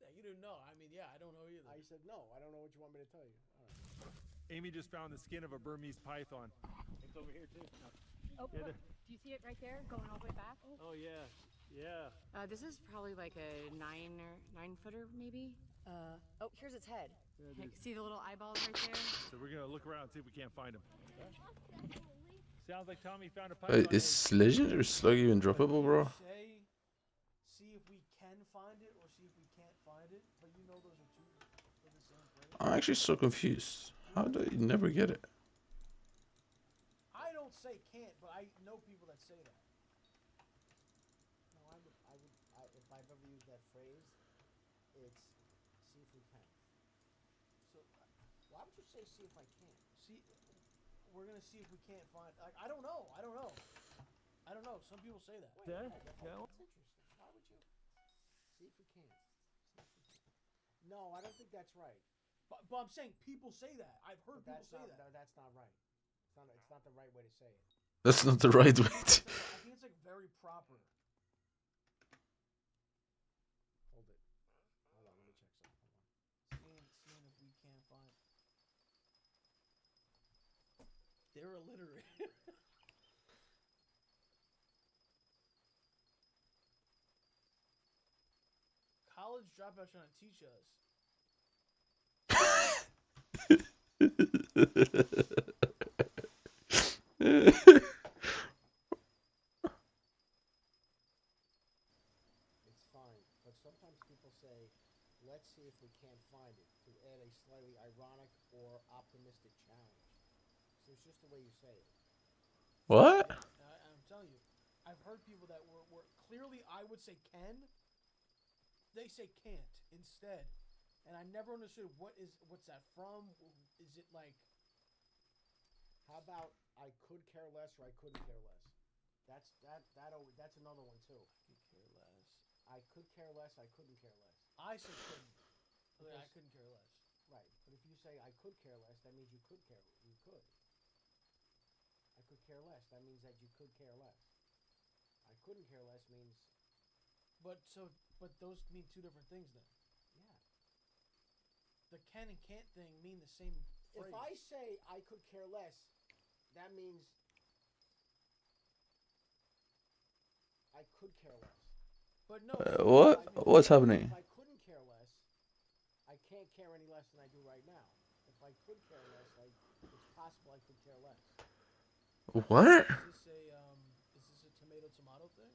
Yeah, you didn't know. I mean, yeah, I don't know either. I said no. I don't know what you want me to tell you. All right. Amy just found the skin of a Burmese python. It's over here too. Oh, Yeah, look. Do you see it right there, going all the way back? Oh yeah, yeah. This is probably like a 9-footer, maybe. Oh, here's its head. Heck, see the little eyeballs right there? So we're gonna look around and see if we can't find him. Sounds like Tommy found a python. Is Legend or Slug even droppable, bro? See if we can find it or see if we can't find it, but you know those are two for the same phrase. I'm actually so confused. How do you never get it? I don't say can't, but I know people that say that. No, if I've ever used that phrase, it's see if we can. So, why would you say see if I can? See, we're gonna see if we can't find. Like, I don't know. I don't know. I don't know. Some people say that. Wait, Yeah? that's interesting. Why would you? See if we can. See if we can. No, I don't think that's right. But I'm saying people say that. I've heard people say that. No, that's not right. It's not the right way to say it. That's not the right way to. I think it's like very proper. Hold it. Hold on, let me check something. Hold on. Seeing if we can't find. They're illiterate. College dropouts trying to teach us. It's fine, but sometimes people say, let's see if we can't find it, to add a slightly ironic or optimistic challenge. So it's just the way you say it. What? I'm telling you, I've heard people that were clearly I would say can. They say can't instead, and I never understood what's that from? Is it like? How about I could care less or I couldn't care less? That's another one too. I could care less. I could care less. I couldn't care less. I said couldn't. I couldn't care less. Right, but if you say I could care less, that means you could care. You could. I could care less. That means that you could care less. I couldn't care less means. But those mean two different things then. Yeah. The can and can't thing mean the same phrase. If I say I could care less, that means I could care less. But no. What? What's happening? If I couldn't care less, I can't care any less than I do right now. If I could care less, it's possible I could care less. What? Is this a tomato thing?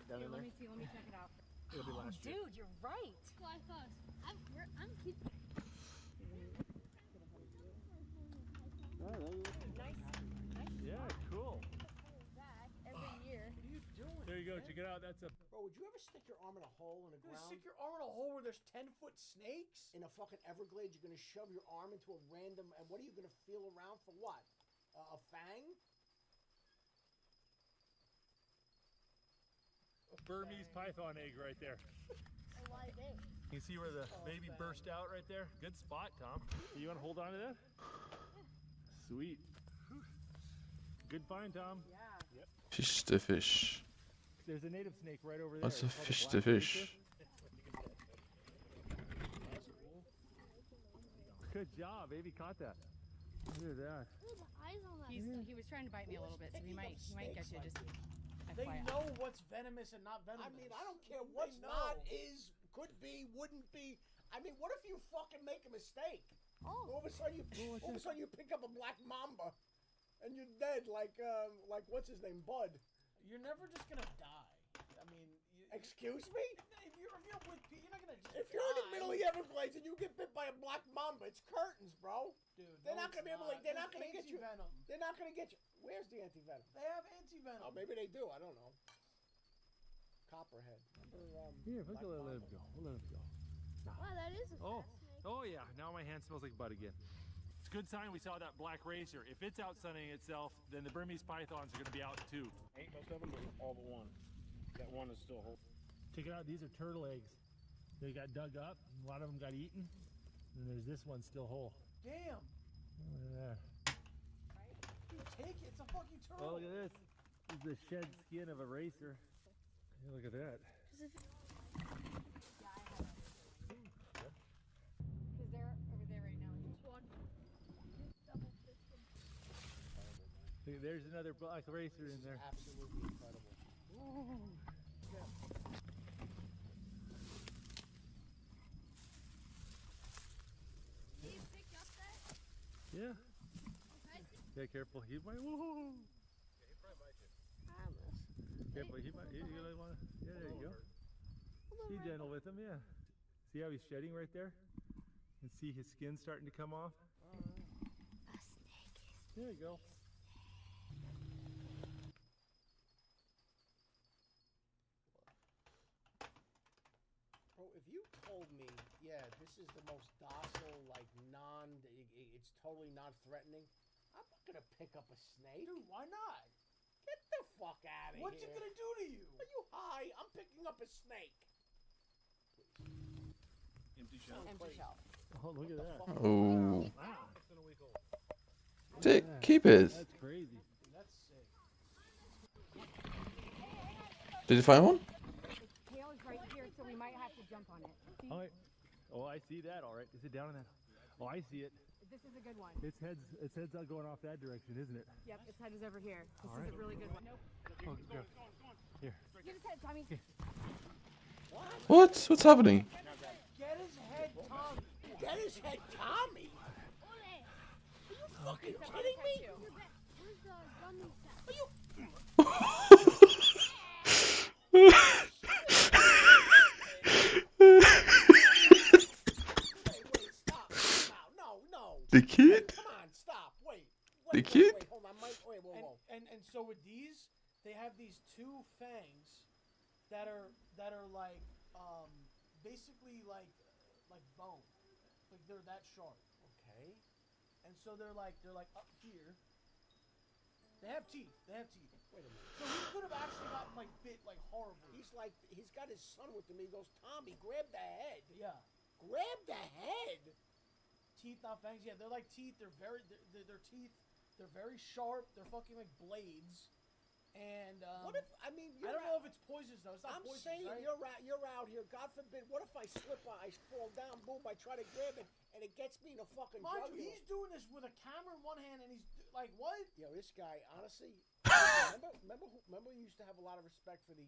Here, let me see. Let me check it out. It'll be last year. Dude, you're right. Fly fast. I'm keeping. Nice. Yeah, cool. Back every year. What are you doing? There you go. man? Check it out. That's a. Bro, would you ever stick your arm in a hole in the You're gonna ground? stick your arm in a hole where there's 10-foot snakes? In a fucking Everglades, you're gonna shove your arm into a random, and what are you gonna feel around for? What? A fang? A Burmese python egg right there. A live egg. You see where the baby burst out right there? Good spot, Tom. You want to hold on to that? Sweet. Whew. Good find, Tom. Yeah. Yep. Fish to fish. There's a native snake right over there. What's a It's called fish black to fish? racer. Good job, baby. Caught that. Look at that. Ooh, the eyes on that. He was trying to bite me a little bit, so he might get you. Just They FYI. know what's venomous and not venomous. I mean, I don't care what's not, is, could be, wouldn't be. I mean, what if you fucking make a mistake? Oh. All of a sudden you pick up a black mamba, and you're dead. Like what's his name, Bud? You're never just gonna die. I mean, excuse me? If you're with people, you're not gonna just. If you're in the middle of the Everglades and you get bit by a black mamba, it's curtains, bro. Dude, they're not gonna be able to. They're not gonna get you. Venom. They're not gonna get you. Where's the anti-venom? They have anti-venom. Oh, maybe they do. I don't know. Copperhead. Here, we'll let him go. We'll let him go. Wow, that is a fast snake. Oh yeah. Now my hand smells like bud again. It's a good sign we saw that black racer. If it's out sunning itself, then the Burmese pythons are going to be out too. Ain't most of them, but all but one. That one is still whole. Check it out. These are turtle eggs. They got dug up. A lot of them got eaten. And there's this one still whole. Damn. Look at that. Dude, take it. It's a fucking turtle. Oh, look at this. This is the shed skin of a racer. Hey, look at that. Because they're over there right now. Just one. Double fisted. Look, there's another black racer in there. Absolutely incredible. Ooh. Did you pick up that? Yeah. Okay. Yeah, careful. He might. Whoa. Yeah, he probably might you. Careful. He might. You really want to. Yeah, there you go. Be gentle with him. Yeah. See how he's shedding right there? And see his skin starting to come off? A snake is. There you go. Bro, if you told me, yeah, this is the most docile, like it's totally not threatening, I'm not gonna pick up a snake. Dude, why not? Get the fuck out of here. What's it gonna do to you? Are you high? I'm picking up a snake. Empty shell. Empty shell. Oh, look at that. Oh. Wow. Keep it. That's crazy. That's sick. Did you find one? Its tail is right here, so we might have to jump on it. See? Oh, I see that. All right. Is it down in that? Oh, I see it. This is a good one. Its head's going off that direction, isn't it? Yep, its head is over here. This All is right. a really good one. Nope. Oh, go. Here. Get his head, Tommy. What? What's happening? Get his head, Tommy. Get his head, Tommy. Ole. Are you fucking Step on kidding his me? head, too. Where's the gummy set? Are you? Wait, stop. No. The kid? Come on, stop. Wait. The kid? Wait, hold on. Wait, whoa. And so with these, they have these two fangs that are like basically like bone. Like they're that sharp. Okay. And so they're like up here. They have teeth. Wait a minute. So he could have actually gotten like bit like horribly. He's got his son with him. He goes, Tommy, grab the head. Yeah. Grab the head. Teeth, not fangs. Yeah, they're like teeth. They're teeth. They're very sharp. They're fucking like blades. And what if I don't know if it's poisonous though. It's not I'm poisonous, saying right? you're out here. God forbid. What if I slip? I fall down. Boom! I try to grab it, and it gets me in a fucking. Mind you, he's doing this with a camera in one hand, and he's like, what? Yo, this guy, honestly. remember, we used to have a lot of respect for the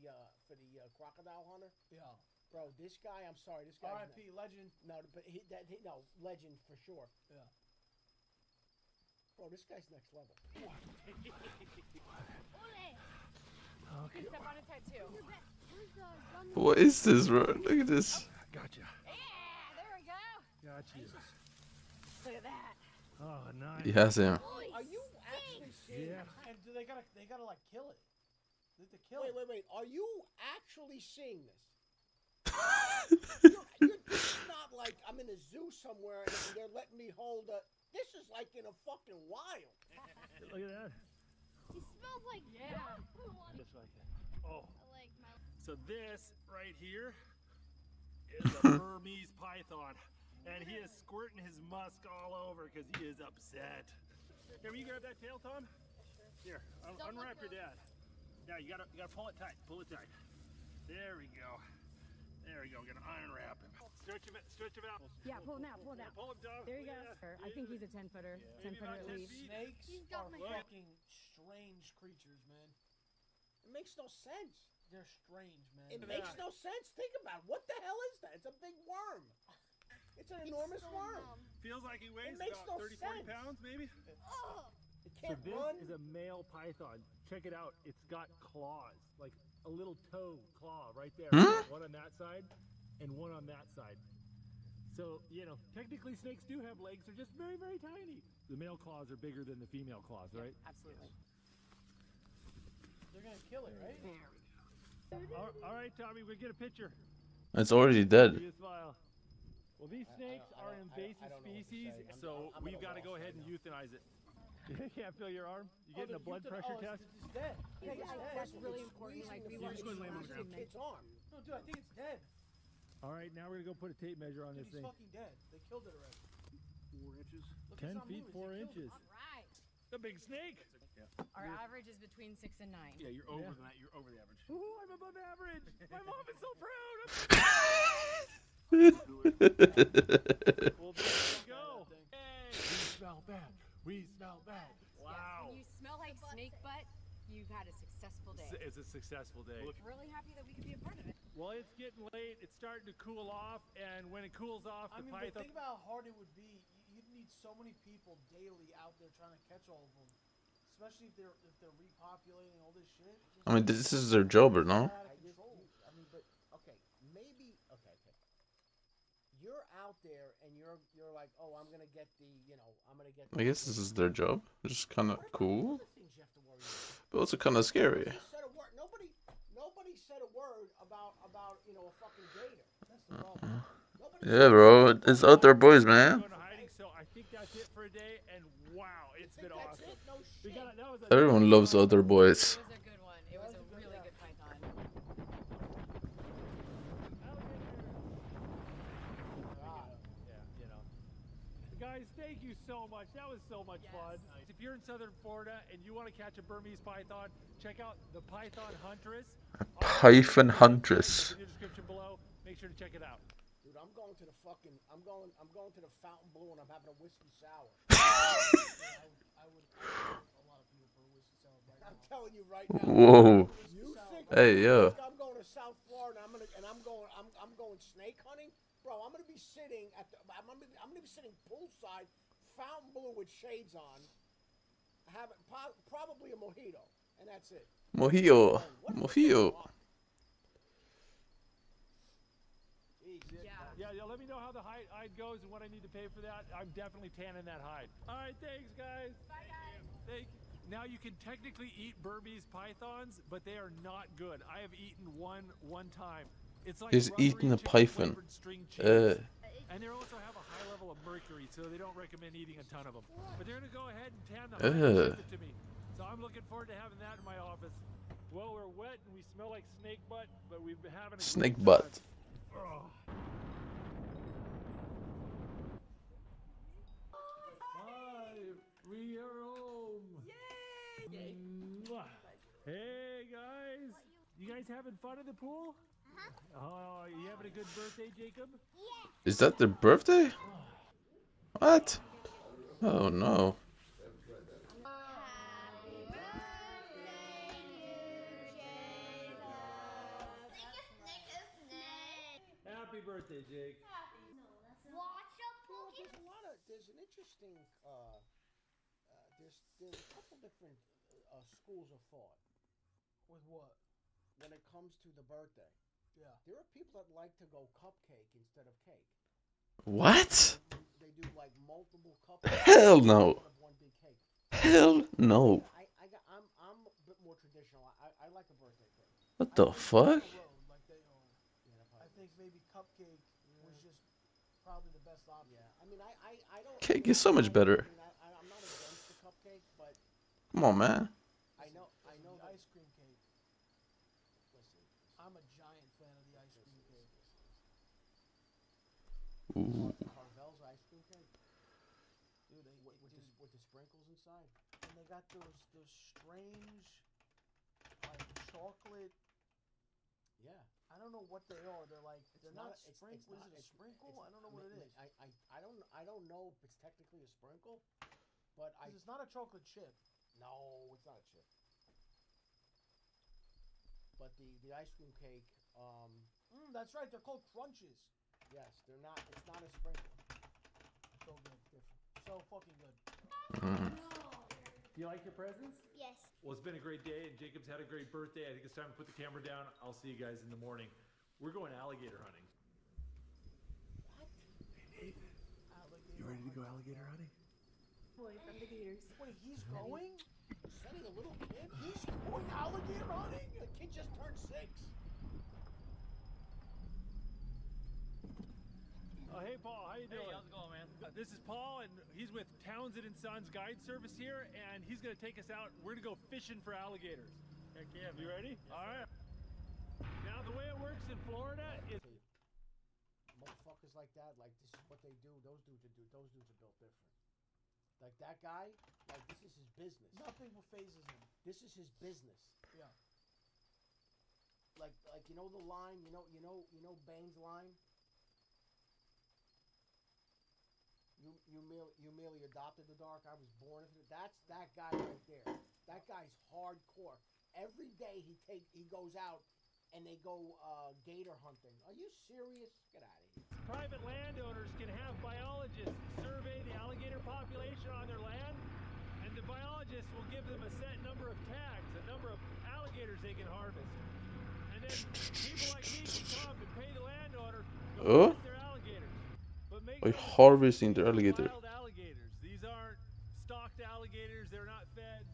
crocodile hunter. Yeah. Bro, this guy. I'm sorry. This guy. R.I.P. Legend. No, but no legend for sure. Yeah. Bro, this guy's next level. Ole. Okay. Step on his head, too. Where's the gummy? What is this, bro? Look at this. Gotcha. Yeah, there we go. Gotcha. Look at that. Oh, nice. He has him. Are you actually seeing? Yeah. And do they gotta like kill it? They have to kill it. Wait. Are you actually seeing this? This is not like I'm in a zoo somewhere and they're letting me hold a. This is like in a fucking wild. Look at that. He smells like Just like that. Oh. like my. So this right here is a Burmese python. And he is squirting his musk all over because he is upset. Here, will you grab that tail, Tom? Here, unwrap your dad. Yeah, you gotta pull it tight. Pull it tight. There we go. There we go. We're gonna iron wrap him. Stretch him out. Yeah, pull him out. Pull him down. There you go. Yeah. I think he's a 10-footer. Yeah. 10-footer at least. Snakes got are my fucking strange creatures, man. It makes no sense. They're strange, man. It makes no sense. Think about it. What the hell is that? It's a big worm. It's an enormous worm. Feels like he weighs makes about no 30, 40 sense. pounds, maybe. It So can't this run. is a male python. Check it out. It's got claws, like a little toe claw right there. One on that side and one on that side. So, you know, technically snakes do have legs. They're just very, very tiny. The male claws are bigger than the female claws, right? Absolutely. They're gonna kill it, right? There we go. All right, Tommy, we'll get a picture. It's already dead. Give me a smile. Well, these snakes are an invasive species, so we've got to go ahead and euthanize it. You can't feel your arm? You getting a blood pressure test? It's dead. Yeah, that's really important. Like, we want just go and lay him on the ground. Kid's arm. No, dude, I think it's dead. All right, now we're going to go put a tape measure on Dude, this he's thing. fucking dead. They killed it already. 4 inches. Look, 10 it's not feet, moving. 4 They killed inches. it. Right. The big snake. Our average is between 6 and 9. Yeah, you're over that. You're over the average. Ooh, I'm above average. My mom is so proud. Well, there you go. Hey, we smell bad. We smell bad. Wow. When you smell like snake butt, you've had a successful day. It's a successful day. Really happy that we could be a part of it. Well, it's getting late. It's starting to cool off, and when it cools off, I the mean, but python. think about how hard it would be. You'd need so many people daily out there trying to catch all of them, especially if they're repopulating all this shit. I mean, this is their job, or no? I mean, but okay, maybe okay. You're out there and you're like, oh, I'm gonna get the, I'm gonna get. I guess this is their job, which is kind of cool, Other things you have to worry about. but also kind of scary. Nobody said a word about a fucking gator. That's the problem. Yeah, bro, it's out there, boys, man. Going to hiding, so I think that's it for a day, and wow, it's been awesome. No shit. That was Everyone loves other boys. It was a good one. It was a really good python. Yeah, you know. Guys, thank you so much. That was so much fun. If you're in southern Florida and you want to catch a Burmese python, check out the Python Huntress. Python Huntress. In the description below. Make sure to check it out. Dude, I'm going to the Fountain Blue and I'm having a whiskey sour. I would a lot of people for a whiskey sour right now. I'm telling you right now. Whoa. You think Hey, yo. I'm going to South Florida and I'm going snake hunting? Bro, I'm gonna be sitting I'm gonna be sitting poolside, Fountain Blue with shades on, having probably a mojito, and that's it. Mojito. Yeah, let me know how the hide goes and what I need to pay for that. I'm definitely tanning that hide. All right, thanks, guys. Bye, guys. Thank you. Now, you can technically eat Burmese pythons, but they are not good. I have eaten one time. It's like He's eating a python. And they also have a high level of mercury, so they don't recommend eating a ton of them. But they're going to go ahead and tan the hide and ship it to me. So I'm looking forward to having that in my office. Well, we're wet and we smell like snake butt, but we've been having a Snake great butt. time. Oh. Hi, we are home. Yay! Hey guys, you guys having fun in the pool? Oh, you having a good birthday, Jacob? Is that their birthday? What? Oh no. Happy birthday, Jake. There's an interesting there's a couple different schools of thought. With what? When it comes to the birthday. Yeah. There are people that like to go cupcake instead of cake. What? They do like multiple cupcakes. Hell no. Instead of one big cake. Hell no. I'm a bit more traditional. I like a birthday cake. What the fuck? Like they are. I think maybe cupcake was just probably the best option. Yeah. I mean, I don't. Cake is so much better. I'm not against the cupcake, but Come on, man. I know the that ice cream cake. Listen. I'm a giant fan of the ice cream cake. Ooh. Carvel's ice cream cake. Dude, with the sprinkles inside. and they got those strange like chocolate. Yeah. I don't know what they are. They're like they're not It's sprinkle. not- Is it a it's- sprinkle? it's- I don't know what it is. I don't know if it's technically a sprinkle, but 'Cause it's not a chocolate chip. No, it's not a chip. But the ice cream cake, That's right. They're called crunches. yes, they're not. It's not a sprinkle. So good, different. So fucking good. You like your presents? Yes. Well, it's been a great day, and Jacob's had a great birthday. I think it's time to put the camera down. I'll see you guys in the morning. We're going alligator hunting. Alligator. You ready to go alligator hunting? Boy from the gators. Wait, he's going? Sending a little kid? He's going alligator hunting? The kid just turned 6. Oh, hey, Paul. How you doing? Hey, how's it going, man? This is Paul, and he's with Townsend and Sons Guide Service here, and he's going to take us out. We're going to go fishing for alligators. Heck yeah, man. You ready? All right. Now, the way it works in Florida is... Motherfuckers like that, like this is what they do. Those dudes are built different. Like that guy, like this is his business. Nothing phases him. This is his business. Yeah. Like you know the line, you know Bane's line. You merely adopted the dark. I was born into it. That's that guy right there. That guy's hardcore. Every day he goes out and they go gator hunting. Are you serious? Get out of here. Private landowners can have biologists survey the alligator population on their land, and the biologists will give them a set number of tags, a number of alligators they can harvest. And then people like me can come and pay the landowner to harvest their alligators. But make By no mistake, harvesting the these are alligator. wild alligators. These aren't stocked alligators. They're not fed.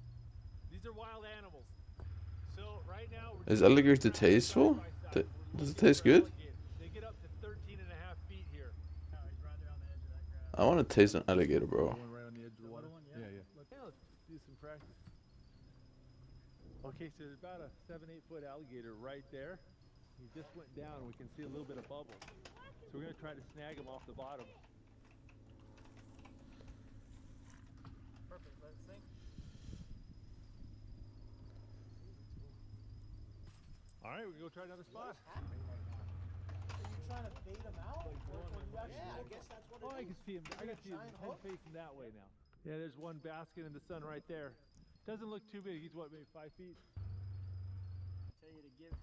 These are wild animals. So right now we're Is alligator tasteful? Does it taste good? They get up to 13 and a half feet here. I want to taste an alligator, bro. One right on the edge of the water. Yeah. Let's do some practice. Okay, so there's about a 7-8 foot alligator right there. He just went down, and we can see a little bit of bubbles. So we're gonna try to snag him off the bottom. Perfect, let it sink. All right, we can go try another spot. What's happening right now? Are you trying to bait him out? Or you actually Yeah, I guess that's what it Oh, I is. can see him. I it can a see him. giant He's hook? facing that way now. Yeah, there's one basket in the sun right there. Doesn't look too big. He's what, maybe 5 feet? Tell you to give,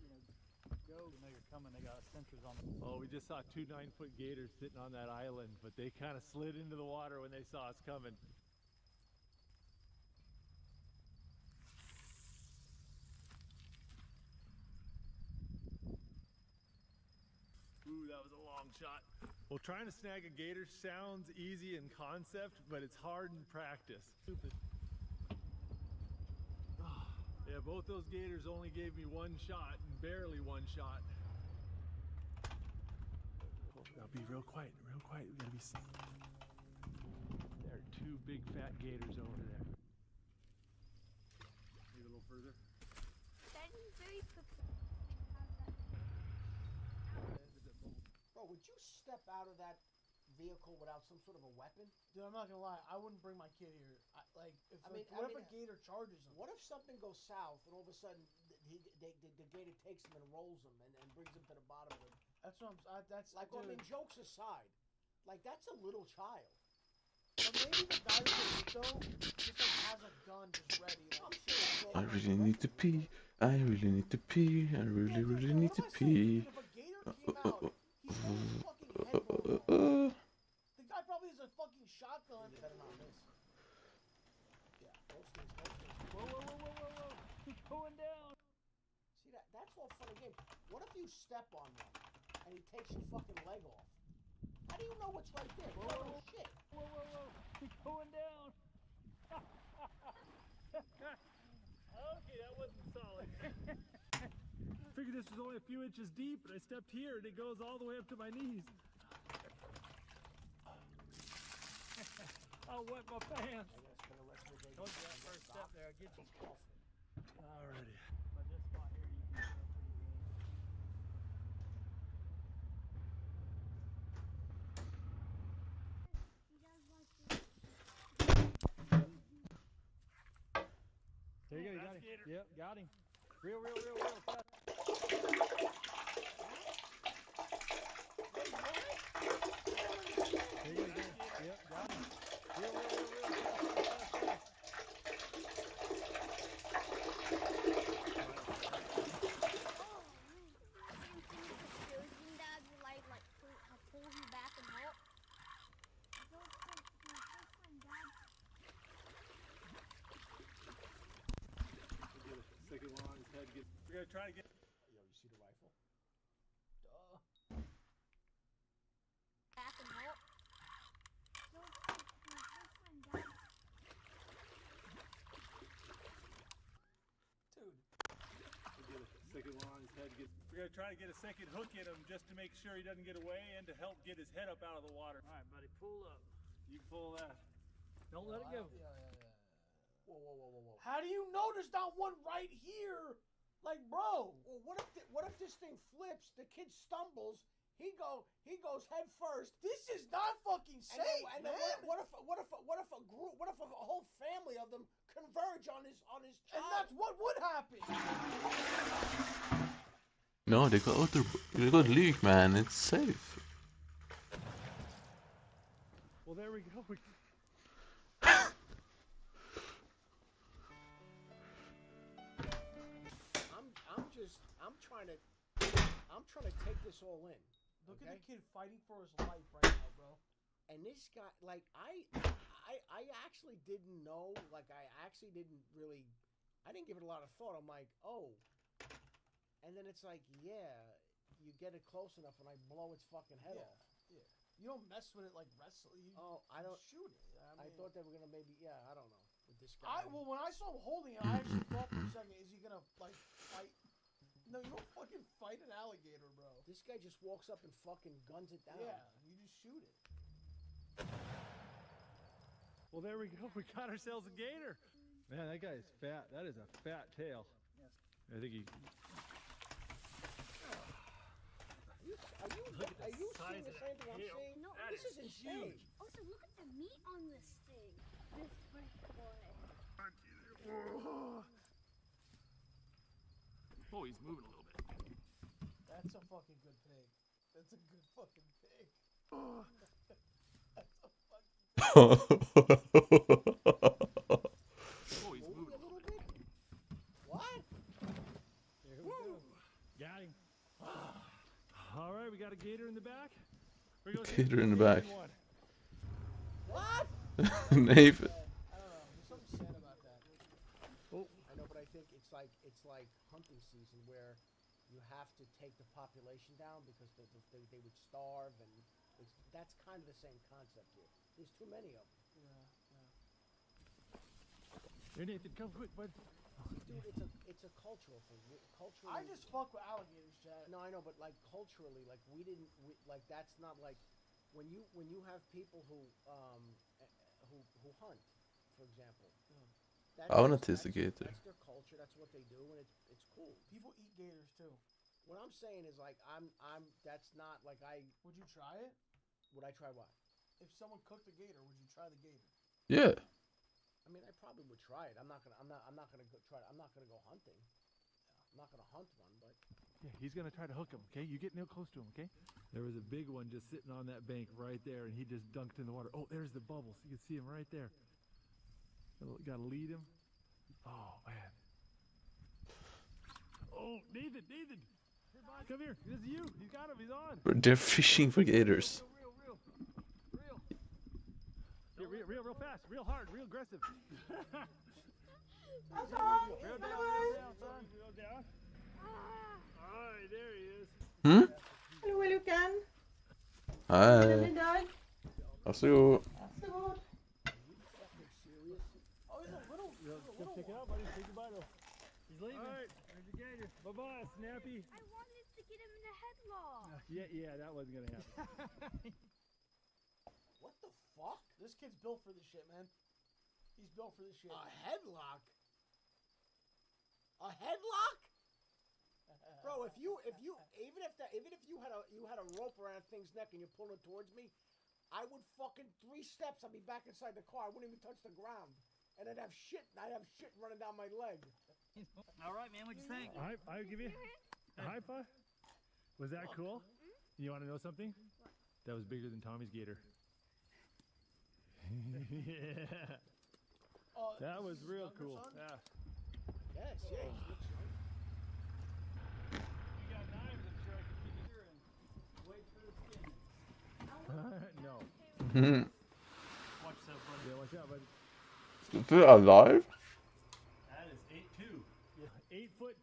go. You know you're coming. They got sensors on them. Oh, we just saw 2 9-foot gators sitting on that island, but they kind of slid into the water when they saw us coming. Ooh, that was a long shot. Well, trying to snag a gator sounds easy in concept, but it's hard in practice. Stupid. Yeah, both those gators only gave me 1 shot, and barely 1 shot. Now be real quiet, we gotta be safe. There are 2 big fat gators over there. Maybe a little further. That is very Bro, would you step out of that vehicle without some sort of a weapon? Dude, I'm not gonna lie. I wouldn't bring my kid here. What if a gator charges him? What if something goes south and all of a sudden the gator takes him and rolls him and brings him to the bottom of it? That's what I'm. That's Like, dude. I mean, jokes aside, like that's a little child. But maybe the guy with the though just like has a gun just ready. Like, I'm sure he's I all really need to pee. I really need to pee. I really need to pee. If a gator came out, he's got his fucking head blown off. The guy probably has a fucking shotgun. better not miss. Yeah, those things. Whoa. Keep going down. See that's all fun and games. What if you step on one and he takes your fucking leg off? How do you know what's right there? Whoa, shit. Whoa. Keep going down. Okay, that wasn't solid. Figured this was only a few inches deep, but I stepped here and it goes all the way up to my knees. I'll wet my pants. Told you that first step there, I'll get you. Alrighty. But this spot here, you can go pretty good. There you go, Yep, got him. Reel, reel, reel, reel. Fast. There you go. Yep, got him. Reel, reel, reel, reel. Fast, fast, fast, fast. Dad will like pull you back and help. Second one on his head gets. We're gonna try to get. Yo, you see the rifle? Back and help. Dude. Second one on his head gets. We're gonna try to get a second hook in him just to make sure he doesn't get away and to help get his head up out of the water. All right, buddy, pull up. You pull that. Don't let it go. Whoa, whoa, whoa, whoa, whoa. How do you know there's not one right here? Like, bro. Well, what if this thing flips? The kid stumbles. He goes head first. This is not fucking safe, and then man. what if a group? What if a whole family of them converge on his child? And that's what would happen. No, they got Luke, man. It's safe. Well, there we go. I'm trying to take this all in. Look at the kid fighting for his life right now, bro. And this guy, like, I actually didn't know. Like, I didn't give it a lot of thought. I'm like, oh. And then it's like, yeah, you get it close enough and I blow its fucking head off. Yeah. You don't mess with it like wrestling. I don't shoot it. I thought they were gonna maybe, I don't know. With this guy. Well, when I saw him holding it, I actually thought for a second, is he gonna like fight? No, you don't fucking fight an alligator, bro. This guy just walks up and fucking guns it down. Yeah, you just shoot it. Well, there we go. We got ourselves a gator. Man, that guy is fat. That is a fat tail. Yes. I think he. Are you seeing the same thing I'm seeing? No, this is insane. Also, look at the meat on this thing. This big boy. Oh, he's moving a little bit. That's a fucking good pig. That's a good fucking pig. That's a fucking. Oh, he's moving a little bit. What? There we go. Got him. All right, we got a gator in the back. Gator in the back. What? Nathan. I don't know. There's something sad about that. Oh, I know, but I think it's like hunting season where you have to take the population down because they would starve, and that's kind of the same concept here. There's too many of them. Here, Nathan, come quick, bud. Dude, it's a cultural thing. Culturally, I just fuck with alligators, Chad. No, I know, but like culturally, like like that's not like when you have people who hunt, for example. I wanna taste the gator. That's their culture. That's what they do, and it's cool. People eat gators too. What I'm saying is like that's not like I. Would you try it? Would I try what? If someone cooked a gator, would you try the gator? Yeah. I mean, I probably would try it. I'm not gonna go try it. I'm not gonna go hunting. I'm not gonna hunt one, but. Yeah, he's gonna try to hook him. Okay, you get real close to him. Okay. There was a big one just sitting on that bank right there, and he just dunked in the water. Oh, there's the bubbles. You can see him right there. Gotta lead him. Oh man. Oh, Nathan, come here. This is you. He's got him. He's on. They're fishing for gators. Real fast, real hard, real aggressive. Real down, son. Real down. Alright, there he is. Hello, Lucan. Hi. Dag. Varsågod. Varsågod. Oh, he's a little. Come check it out, buddy. Say goodbye to him. He's leaving. Alright, there's your gator. Bye-bye, Snappy. I wanted to get him in a headlock. Yeah, that wasn't gonna happen. What the fuck? This kid's built for this shit, man. He's built for this shit. A headlock? A headlock? Bro, if you even if you had a rope around that thing's neck and you're pulling it towards me, I would fucking 3 steps. I'd be back inside the car. I wouldn't even touch the ground, and I'd have shit running down my leg. All right, man. What'd you think? I give you a high five. Was that cool? You want to know something? That was bigger than Tommy's gator. Yeah. That was real cool. Yeah. Yes, yes. You got knives, I'm sure I can keep it here and wait for the skin. No. Watch so funny. Yeah, watch out, buddy. Is it alive? That is 8'2". Yeah.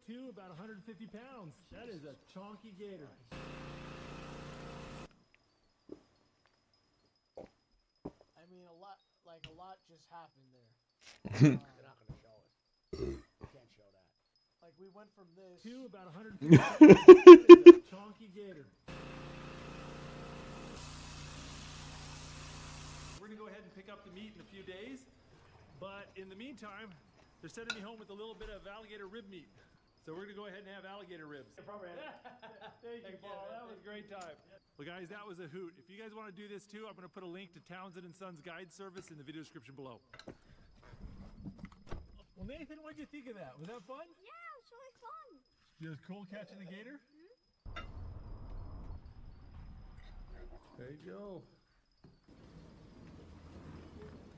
8'2", about 150 pounds. That is a chonky gator. I mean, a lot just happened there. You're not gonna show it. You can't show that. Like we went from this to about 150 pounds. That is a chonky gator. We're gonna go ahead and pick up the meat in a few days, but in the meantime, they're sending me home with a little bit of alligator rib meat. So we're gonna go ahead and have alligator ribs. Thank you, Paul. That was a great time. Well, guys, that was a hoot. If you guys want to do this too, I'm gonna put a link to Townsend & Sons Guide Service in the video description below. Well, Nathan, what'd you think of that? Was that fun? Yeah, it was really fun. It was cool catching the gator? There you go.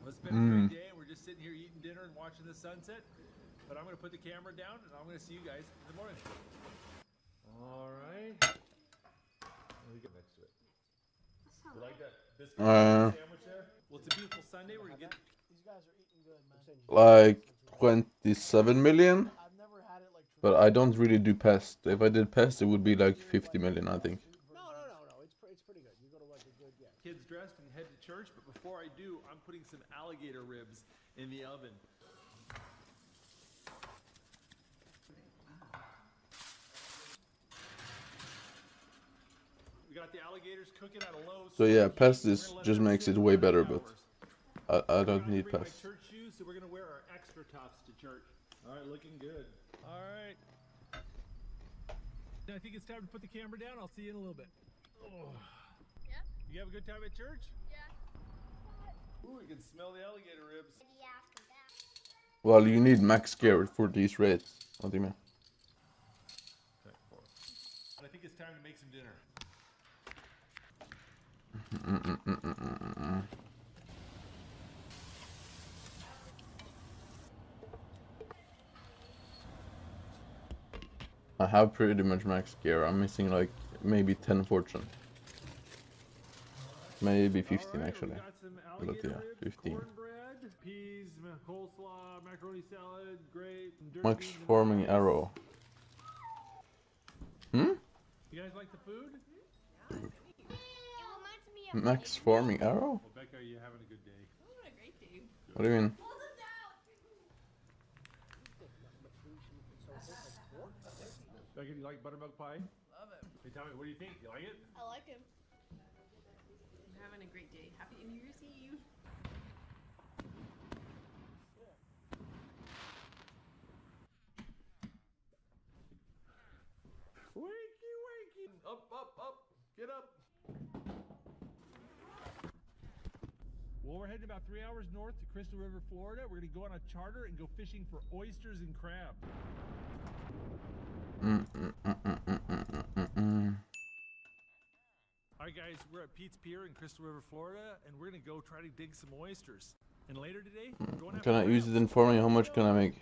Well, it's been a great day, and we're just sitting here eating dinner and watching the sunset. But I'm going to put the camera down, and I'm going to see you guys in the morning. All right. Let me get next to it. You like that biscuit sandwich there? Well, it's a beautiful Sunday. We're going to get... These guys are eating good, man. Like 27 million? I've never had it like. But I don't really do pest. If I did pest, it would be like 50 million, I think. No. It's pretty good. You go to like a good Kids dressed and head to church, but before I do, I'm putting some alligator ribs in the oven. We got the alligators cooking at a low. So yeah, pest just makes it way better, but I don't need My pest. church shoes, so we're gonna wear our extra tops to church. All right, looking good. All right. I think it's time to put the camera down. I'll see you in a little bit. Oh. Yeah? You have a good time at church? Yeah. Ooh, you can smell the alligator ribs. Well, you need max gear for these rates. What do you mean? I think it's time to make some dinner. I have pretty much max gear. I'm missing like maybe 10 fortune. Maybe 15 actually. But yeah, 15. Cornbread, peas, coleslaw, macaroni salad, grape, Max forming arrow. Hmm? You guys like the food? Max forming arrow? Well, Becca, are you having a good day? I'm having a great day. What do you mean? Becca, do you like buttermilk pie? Love it. Hey, tell me, what do you think? You like it? I like him. I'm having a great day. Happy New Year's Eve. Wakey, wakey! Up, up, up! Get up! Well, we're heading about 3 hours north to Crystal River, Florida. We're going to go on a charter and go fishing for oysters and crab. Alright guys, we're at Pete's Pier in Crystal River, Florida, and we're going to go try to dig some oysters. And later today, we're going Can I use it in farming? How much can I make?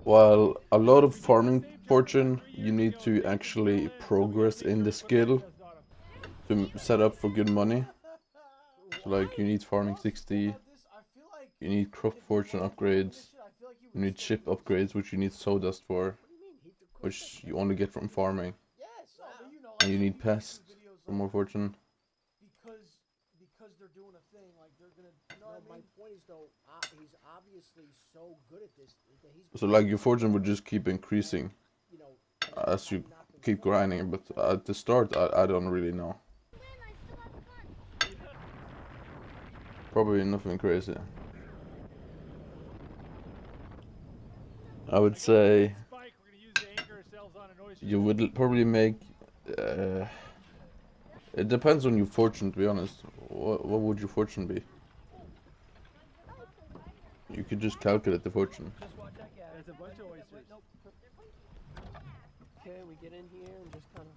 Well, a lot of farming fortune, you need to actually progress in the skill to set up for good money. So like you need farming 60, you need crop fortune upgrades, you need ship upgrades, which you need sawdust for, which you only get from farming. And you need pest for more fortune. Because they're doing a thing, like they're gonna. My point is though, he's obviously so good at this that he's. So like your fortune would just keep increasing as you keep grinding, but at the start I don't really know. Probably nothing crazy. I would say you would probably make. It depends on your fortune, to be honest. What would your fortune be? You could just calculate the fortune. That's a bunch of oysters. Wait, nope. Okay, we get in here and just kind of.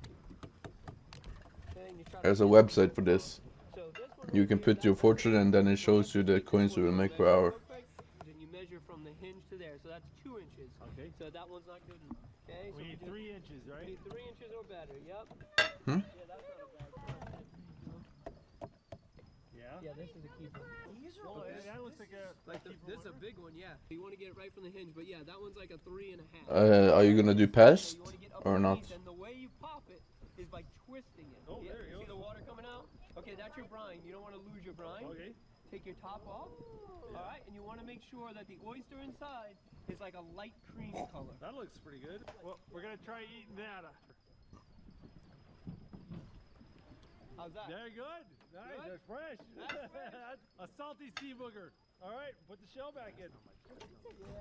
Okay, and you try to There's a fit website for this. So this one You right can here, put your that's fortune and then it shows you the coins you will make per hour. then you measure from the hinge to there, so that's 2 inches. Okay. So that one's not good. Okay. We need 3 inches, right? We need 3 inches or better. Yep. Hmm? Yeah, that's not a bad size. Yeah. Yeah, this is a keeper. These are Okay, that looks like a This is a big one, yeah. You want to get it right from the hinge, but yeah, that one's like a 3.5. Are you gonna do past You want to get up or not? underneath, and the way you pop it is by twisting it. Oh, there you go. See the water coming out? Okay, that's your brine. You don't want to lose your brine. Okay. Take your top off. All right, and you want to make sure that the oyster inside is like a light cream color. That looks pretty good. Well, we're gonna try eating that. How's that? Very good. Nice. Good? That's fresh. That's fresh. A salty sea booger. All right, put the shell back in. Yeah,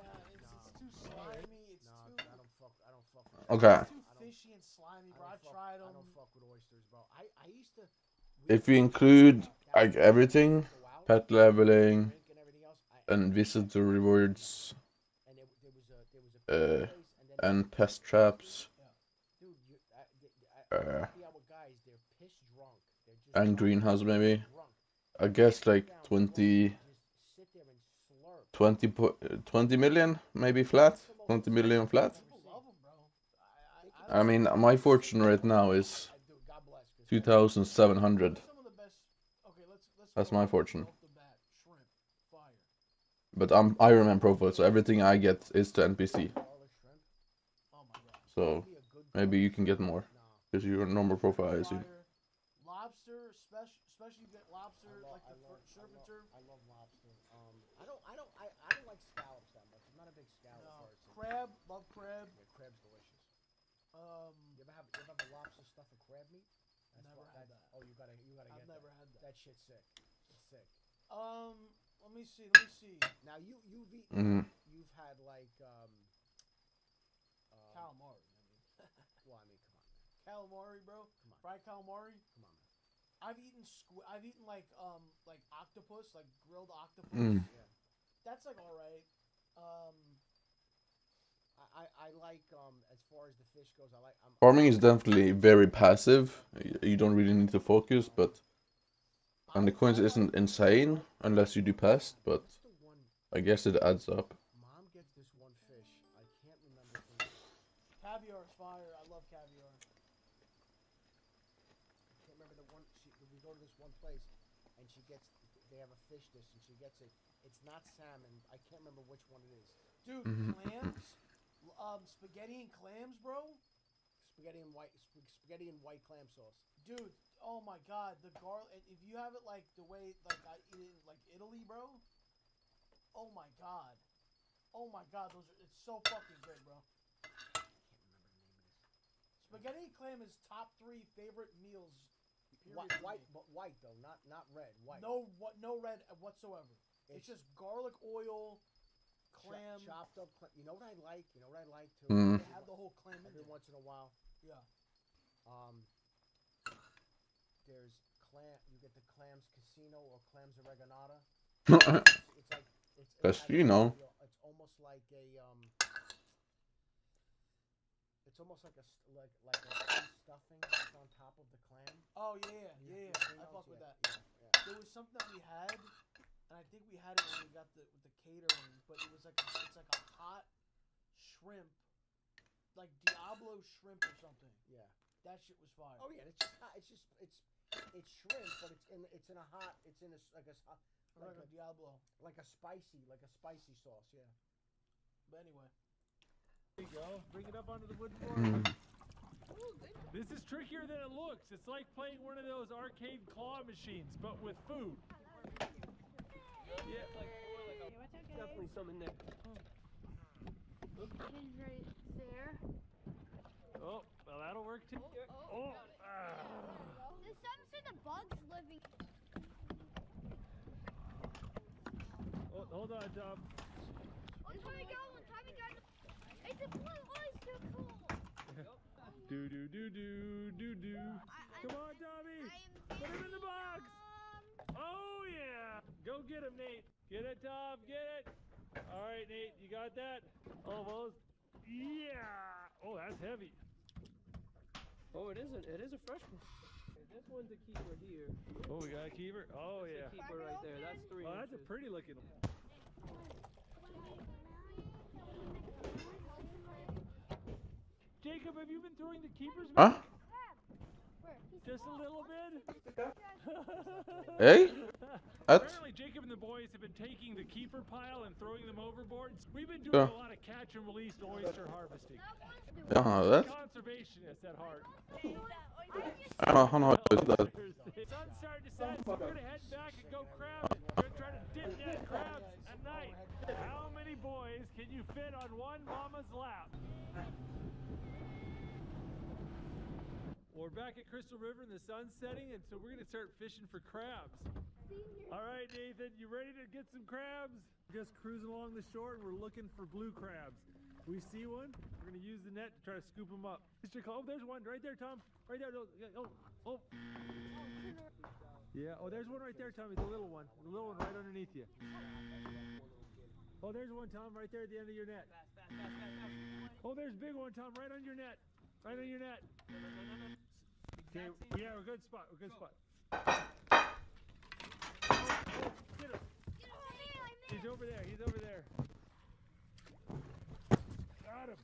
it's too slimy. It's too. I don't fuck with Okay. It's too fishy and slimy, bro. I've tried them. I don't fuck with oysters, bro. I used to. If you include like everything, pet leveling, and visitor rewards, and pest traps, and greenhouse maybe, I guess like 20 million maybe flat, 20 million flat. I mean, my fortune right now is 2,700. That's my fortune. But I'm Ironman profile, so everything I get is to NPC. So maybe you can get more because you're a normal profile, I assume. Lobster, especially you get lobster like the surf and turf. I love lobster. I don't like scallops that much. I'm not a big scallop person. Crab, love crab. Yeah, crab's delicious. You ever have a lobster stuffed with crab meat? Never had that. Oh, you gotta get that. I've never had that. That shit's sick. It's sick. Let me see. Now you've eaten. You've had like calamari. Well, I mean, come on. Calamari, bro. Come on. Fried calamari. Come on, man. I've eaten like octopus, like grilled octopus. Yeah. That's like all right. I like as far as the fish goes. Farming is definitely very passive. You don't really need to focus, but and the coins isn't insane unless you do pest, but I guess it adds up. Mom gets this one fish. I can't remember. Caviar is fire. I love caviar. I can't remember the one. We go to this one place, and they have a fish dish, and she gets it. It's not salmon. I can't remember which one it is. Dude, clams, spaghetti and clams, bro. Spaghetti and white clam sauce. Dude, oh my god, the garlic. If you have it like the way like I eat it in like Italy, bro. Oh my god, it's so fucking good, bro. Spaghetti and clam is top 3 favorite meals. White, but white though, not red. White. No red whatsoever. It's just garlic oil, clam, chopped up. You know what I like? You know what I like too? Mm. They have the whole clam in every there. once in a while. Yeah. There's clam. You get the clams casino or clams oreganata. It's like Because you know. It's almost like a It's almost like a stuffing that's on top of the clam. Oh yeah. I fuck with that. Yeah. There was something that we had, and I think we had it when we got with the catering, but it was like it's like a hot shrimp, like Diablo shrimp or something. Yeah. That shit was fire. Oh yeah, it's just hot. It's shrimp, but it's in a hot. It's in a like a Diablo, like a spicy sauce. Yeah. But anyway. There you go. Bring it up onto the wooden board. This is trickier than it looks. It's like playing one of those arcade claw machines, but with food. Yeah, definitely some in there. It is right there. Oh, well that'll work too. Oh. There's some bugs living. Oh, hold on, Tom. This way we go. It's a blue oyster pool. Do. Come on, Tommy. Put him in the box. Oh yeah. Go get him, Nate. Get it, Tom. Get it. All right, Nate, you got that? Almost. Yeah. Oh, that's heavy. Oh, it is a fresh one. This one's a keeper here. Oh, we got a keeper? Oh, That's yeah. a keeper right there. That's 3 Oh, inches. that's a pretty looking one. Jacob, have you been throwing the keepers? Huh? Just a little bit? Hey? That's... Apparently Jacob and the boys have been taking the keeper pile and throwing them overboard. We've been doing a lot of catch and release oyster harvesting. Ja, det. Conservationists at heart. Ja, han har ju det där. Sun's starting to set, so we're gonna head back and go crabbing. We're gonna try to dip net crabs at night. How many boys can you fit on one mama's lap? We're back at Crystal River and the sun's setting, and so we're gonna start fishing for crabs. All right, Nathan, you ready to get some crabs? We're just cruising along the shore and we're looking for blue crabs. We see one, we're gonna use the net to try to scoop them up. Oh, there's one right there, Tom. Right there. Oh. Yeah, oh, there's one right there, Tom. It's a little one. The little one right underneath you. Oh, there's one, Tom, right there at the end of your net. Oh, there's a big one, Tom, right on your net. Right on your net. Okay, yeah, we're good spot. We're good spot. Oh, get him. He's over there. He's over there. Got him.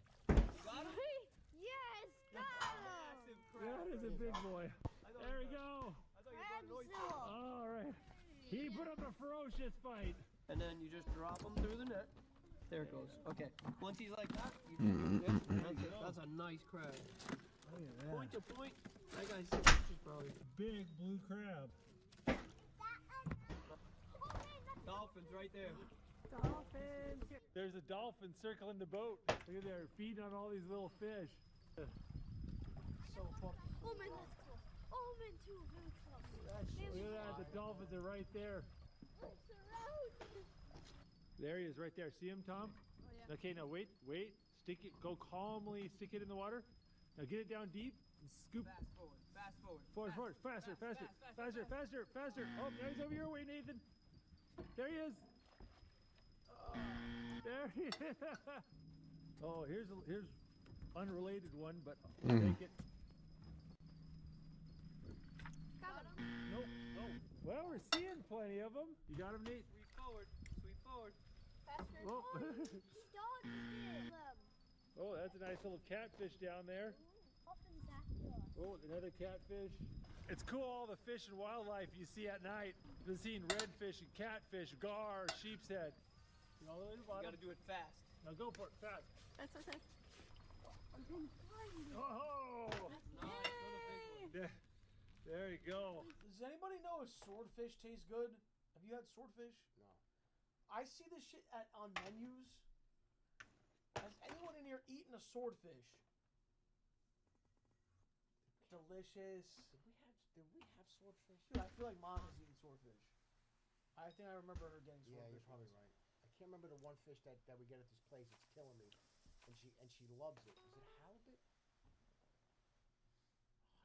Got him? Yes, got him. That is a big boy. There we go. All right. He put up a ferocious fight. And then you just drop them through the net. There it goes. Okay. Once he's like that, you that's a nice crab. Look at that. Point to point. That guy's 6 inches probably. Big blue crab. Dolphins right there. Dolphins. There's a dolphin circling the boat. Look at there, feeding on all these little fish. So fucking Oh man, that's close. Oh man, too really close. Look at that, the dolphins are right there. There he is, right there. See him, Tom? Oh, yeah. Okay, now wait. Stick it. Go calmly. Stick it in the water. Now get it down deep and scoop. Fast forward. Forward. Faster. Oh, now he's over your way, Nathan. There he is. There he is. Oh, here's unrelated one, but I'll take it. Got him. Nope. Well, we're seeing plenty of them. You got him, Nate? Sweep forward. Faster. Whoa. Oh, he dodged them. Oh, that's a nice little catfish down there. Oh, another catfish. It's cool, all the fish and wildlife you see at night. Been seeing redfish and catfish, gar, sheep's head. You know, you gotta do it fast. Now go for it, fast. That's okay. Oh! Nice. There you go. Does anybody know if swordfish tastes good? Have you had swordfish? No. I see this shit on menus. Has anyone in here eaten a swordfish? Delicious. Did we have swordfish? Dude, I feel like Mom has eaten swordfish. I think I remember her getting swordfish. Yeah, you're probably right. I can't remember the one fish that we get at this place. It's killing me, and she loves it. Is it halibut? Oh,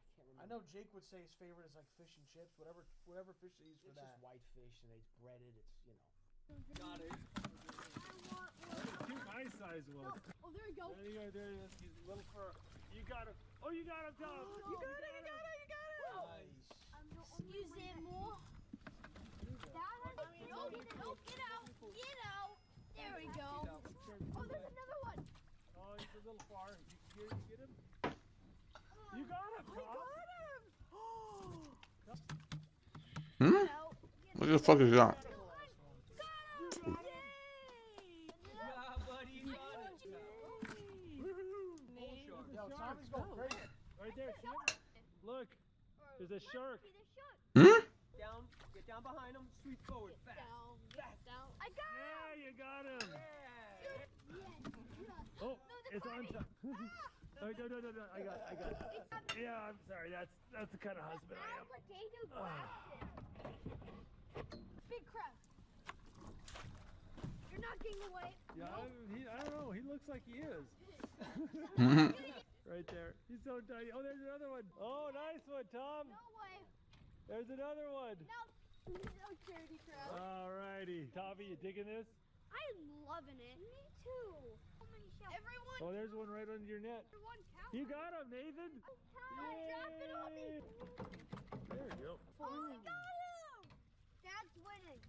I can't remember. I know Jake would say his favorite is like fish and chips, whatever fish they use for It's that. just white fish and it's breaded. It's Got it. Two nice-sized ones. Oh, there you go. There you go. He's a little fur. You got him. Oh, you got him, Tom. You got it. Nice. Excuse me more. Get out. There we go. Oh, there's another one. Oh, he's a little far. You get him? You got him, Tom. What the fuck is that? Tommy's going crazy. Right there, see him? Look, there's a shark. Get down behind him, sweep forward, fast. Down. I got him. Yeah, you got him. Yeah. Oh, it's on top. No, I got it. Yeah, I'm sorry. That's the kind of husband I am. Big crab. You're not getting away. Yeah, I don't know. He looks like he is. Right there. He's so tiny. Oh, there's another one. Oh, nice one, Tom. No way. There's another one. No charity crab. All righty. Tommy, you digging this? I'm loving it. Me too. Everyone. Oh, there's one right under your net. Everyone count. You got him, Nathan. Drop it on me. There you go. Oh, I got him. Dad's winning.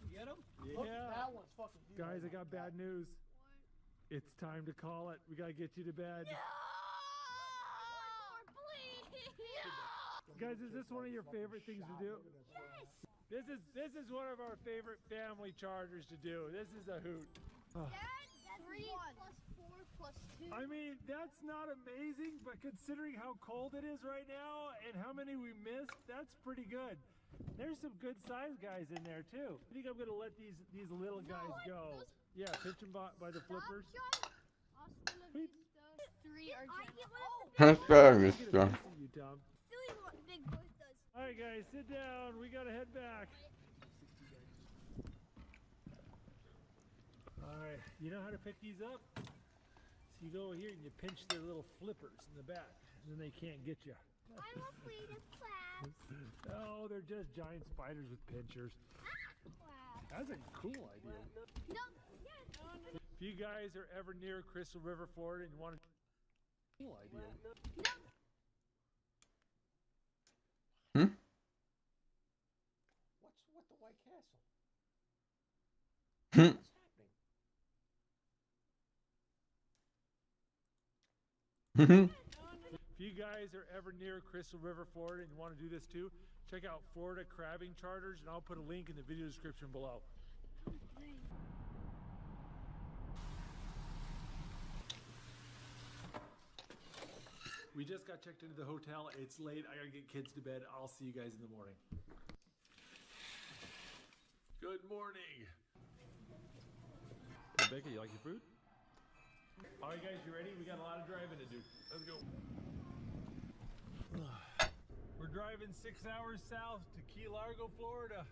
You get him? Look, Yeah. that one's fucking beautiful. Guys, I got bad news. It's time to call it. We gotta get you to bed. No! Please. No! Guys, is this one of your favorite things to do? Yes. This is one of our favorite family charters to do. This is a hoot. Oh. Dad, 3 plus 4 plus 2. I mean, that's not amazing, but considering how cold it is right now and how many we missed, that's pretty good. There's some good sized guys in there too. I think I'm gonna let these little guys go. Yeah, pitch them by the flippers. 3 are That's bad, You, Tom. big boys does. All right, guys, sit down. We gotta head back. All right, you know how to pick these up? So you go over here and you pinch their little flippers in the back, and then they can't get you. I'm afraid of crabs. Oh, they're just giant spiders with pinchers. That's a cool idea. No. If you guys are ever near Crystal River, Florida, and you want to... Cool idea. What's with the White Castle? What's happening? If you guys are ever near Crystal River, Florida, and you want to do this too, check out Florida Crabbing Charters, and I'll put a link in the video description below. We just got checked into the hotel. It's late. I gotta get kids to bed. I'll see you guys in the morning. Good morning. Hey, Becca, you like your food? All right, guys, you ready? We got a lot of driving to do. Let's go. We're driving 6 hours south to Key Largo, Florida.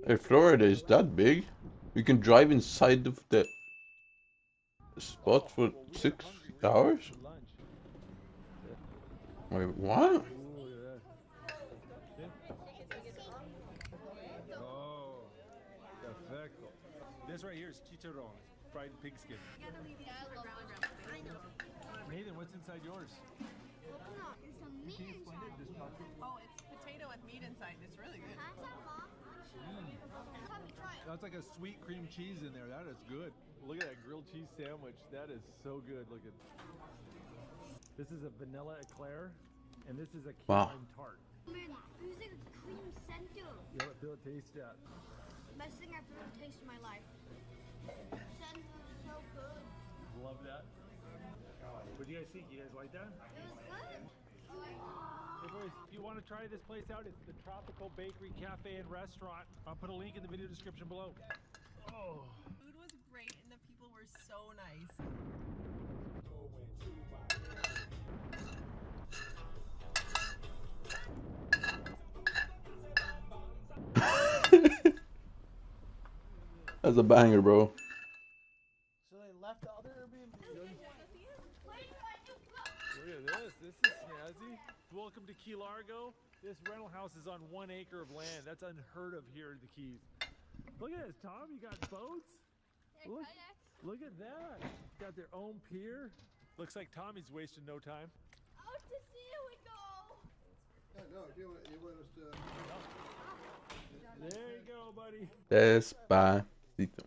Hey, Florida is that big? You can drive inside of the spot for 6 hours? Wait, what? Oh, perfecto. This right here is chicharrón, fried pig skin. Nathan, what's inside yours? There's some meat inside. Oh, it's potato with meat inside. It's really good. That's like a sweet cream cheese in there. That is good. Look at that grilled cheese sandwich. That is so good looking. This is a vanilla eclair, and this is a key lime tart. Man, there's like a cream center. Yeah, what feel it taste at? Best thing I've ever tasted in my life. Center is so good. Love that. What do you guys think? You guys like that? It was good. Hey boys, if you want to try this place out, it's the Tropical Bakery Cafe and Restaurant. I'll put a link in the video description below. Oh. Food was great and the people were so nice. That's a banger, bro. So they left the other Airbnb. Look at this. This is snazzy. Welcome to Key Largo. This rental house is on 1 acre of land. That's unheard of here in the Keys. Look at this, Tom. You got boats? Look at that. Got their own pier. Looks like Tommy's wasting no time. Out to sea we go. No, you want us to... There you go, buddy. Despacito.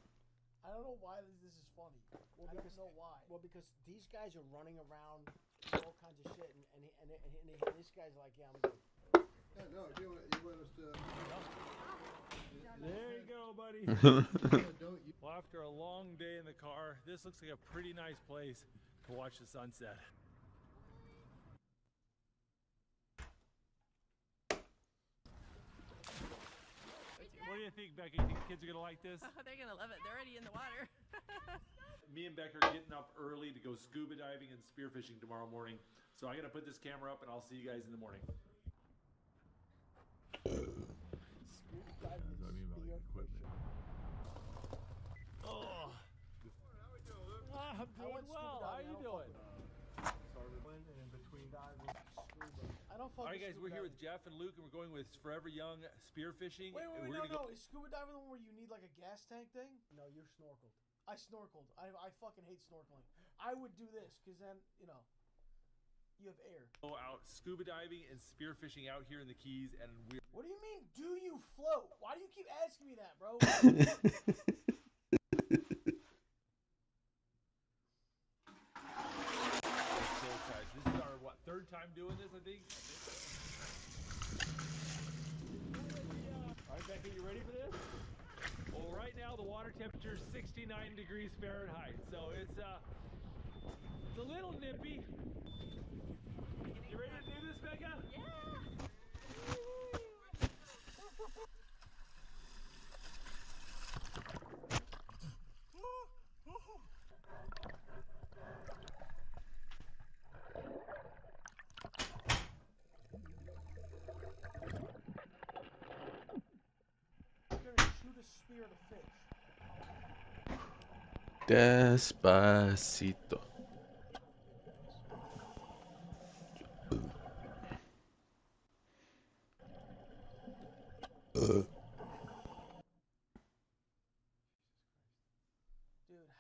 I don't know why this is funny. Well, I don't know why. Well, because these guys are running around all kinds of shit, and this guy's like, yeah, I'm good. No, you want us to... There you go, buddy. Well, after a long day in the car, this looks like a pretty nice place to watch the sunset. What do you think, Becca? You think the kids are going to like this? They're going to love it. They're already in the water. Me and Becca are getting up early to go scuba diving and spearfishing tomorrow morning. So I got to put this camera up and I'll see you guys in the morning. Oh. I'm doing well. How are you doing? I don't fuck. All right, guys, scuba we're here diving. with Jeff and Luke, and we're going with Forever Young spearfishing. Wait, and we're no, gonna no. Is scuba diving the one where you need like a gas tank thing? No, you're snorkeled. I snorkeled. I fucking hate snorkeling. I would do this because then, you know, you have air. Go out scuba diving and spearfishing out here in the Keys, and we're. What do you mean, do you float? Why do you keep asking me that, bro? So excited. This is our, what, third time doing this, I think? All right, Becca, you ready for this? Well, right now the water temperature is 69 degrees Fahrenheit, so it's a little nippy. You ready to do this, Becca? Yeah! You're gonna shoot a spear at a fish. Despacito. Dude,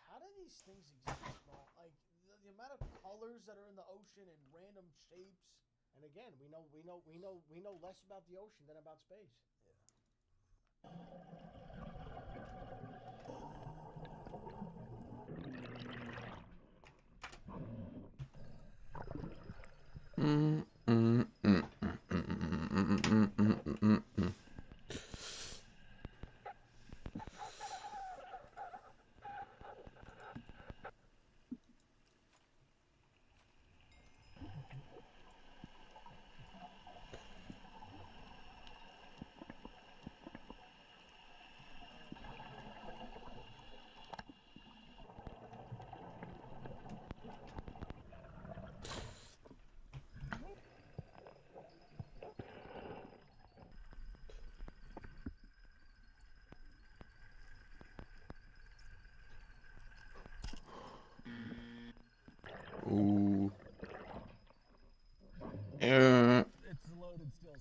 how do these things exist, bro? Like the amount of colors that are in the ocean and random shapes. And again, we know less about the ocean than about space. Ooh. It's loaded still.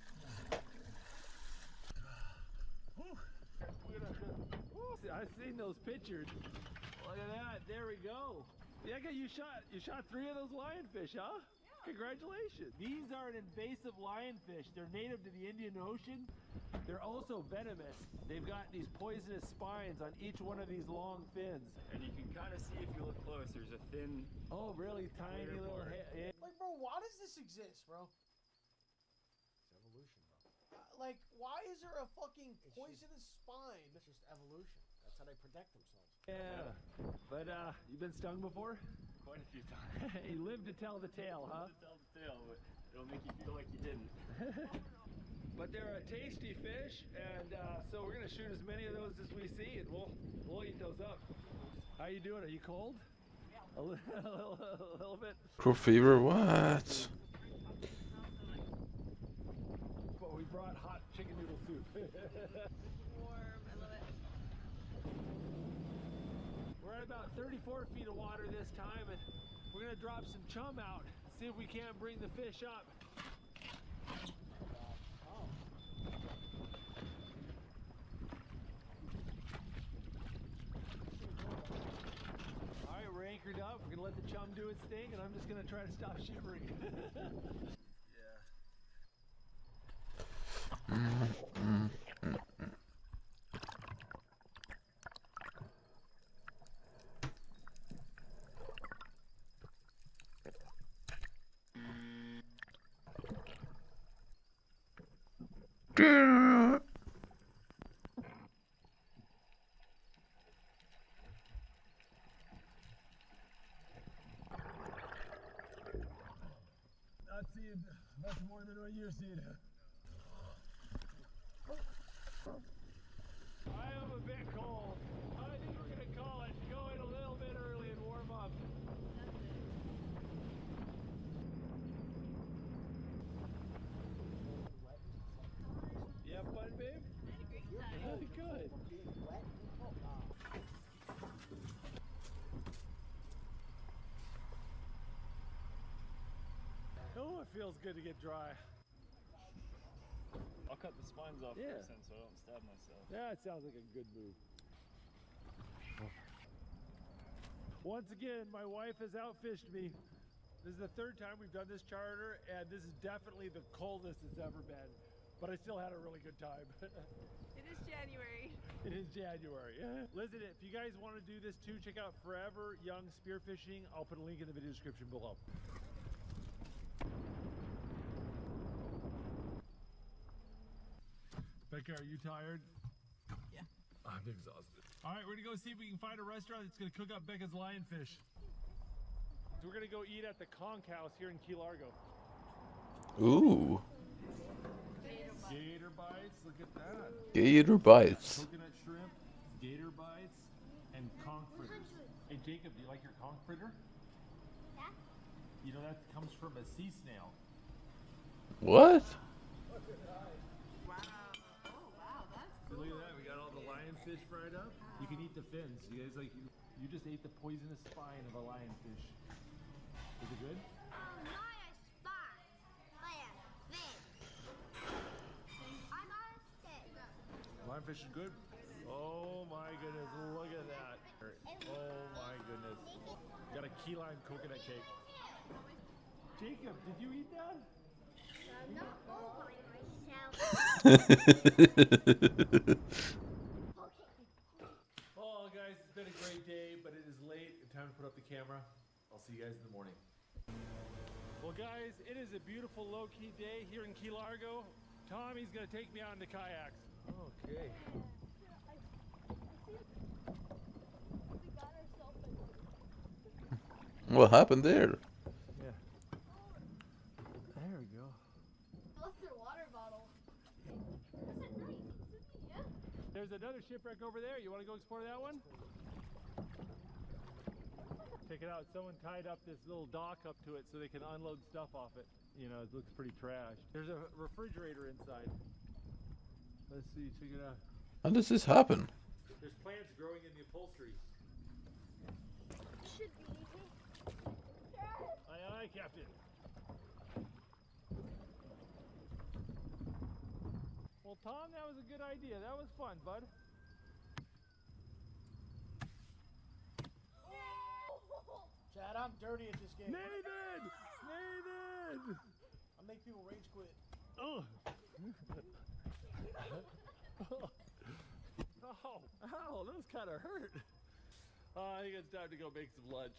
I've seen those pictures. Look at that. There we go. Yeah, you shot 3 of those lionfish, huh? Yeah. Congratulations. These are an invasive lionfish. They're native to the Indian Ocean. They're also venomous. They've got these poisonous spines on each one of these long fins. And you can kind of see if you look close, there's a thin... Oh, really tiny little head. Like, bro, why does this exist, bro? It's evolution, bro. Like, why is there a fucking poisonous spine? It's just evolution. That's how they protect themselves. Yeah. But, you been stung before? Quite a few times. You live to tell the tale, huh? To tell the tale, but it'll make you feel like you didn't. But they're a tasty fish, and so we're gonna shoot as many of those as we see, and we'll eat those up. How you doing? Are you cold? Yeah. A little bit. Crow fever, what? But we brought hot chicken noodle soup. Warm, I love it. We're at about 34 feet of water this time, and we're gonna drop some chum out, see if we can't bring the fish up. Anchored up. We're gonna let the chum do its thing, and I'm just gonna try to stop shivering. Yeah. Not seeing much more than what you're seeing. I am a bit cold. I think we're gonna call it. Go in a little bit early and warm up. You have fun, babe? I had a great time. Good. Oh, it feels good to get dry. I'll cut the spines off Yeah. first then so I don't stab myself. That sounds like a good move. Once again, my wife has outfished me. This is the third time we've done this charter, and this is definitely the coldest it's ever been. But I still had a really good time. It is January. It is January. Listen, if you guys want to do this too, check out Forever Young Spearfishing. I'll put a link in the video description below. Becca, are you tired? Yeah. I'm exhausted. All right, we're gonna go see if we can find a restaurant that's gonna cook up Becca's lionfish. So we're gonna go eat at the Conch House here in Key Largo. Ooh. Gator bites, look at that. Gator bites. Coconut shrimp, gator bites, and conch fritters. Hey Jacob, do you like your conch fritter? Yeah. You know that comes from a sea snail. What? Wow. Oh wow, that's So cool. look at that, we got all the lionfish fried up. You can eat the fins. You guys like, you just ate the poisonous spine of a lionfish. Is it good? Not a spine, but a fin. I'm not a fin. Lionfish is good. Oh my goodness, look at that. Oh my goodness. Got a key lime coconut cake. Jacob, did you eat that? I'm not all by myself. Oh guys, it's been a great day, but it is late. Time to put up the camera. I'll see you guys in the morning. Well guys, it is a beautiful low-key day here in Key Largo. Tommy's gonna take me out in the kayaks. Okay. What happened there? Yeah. There we go. Left their water bottle. That's at night. Yeah. There's another shipwreck over there. You want to go explore that one? Check it out. Someone tied up this little dock up to it so they can unload stuff off it. You know, it looks pretty trash. There's a refrigerator inside. Let's see. Check it out. How does this happen? There's plants growing in the upholstery. Should be easy. Aye, aye, Captain. Well, Tom, that was a good idea. That was fun, bud. Chad, I'm dirty at this game. Nathan! Nathan! I make people rage quit. Oh! Oh, ow, those kind of hurt. I think it's time to go make some lunch.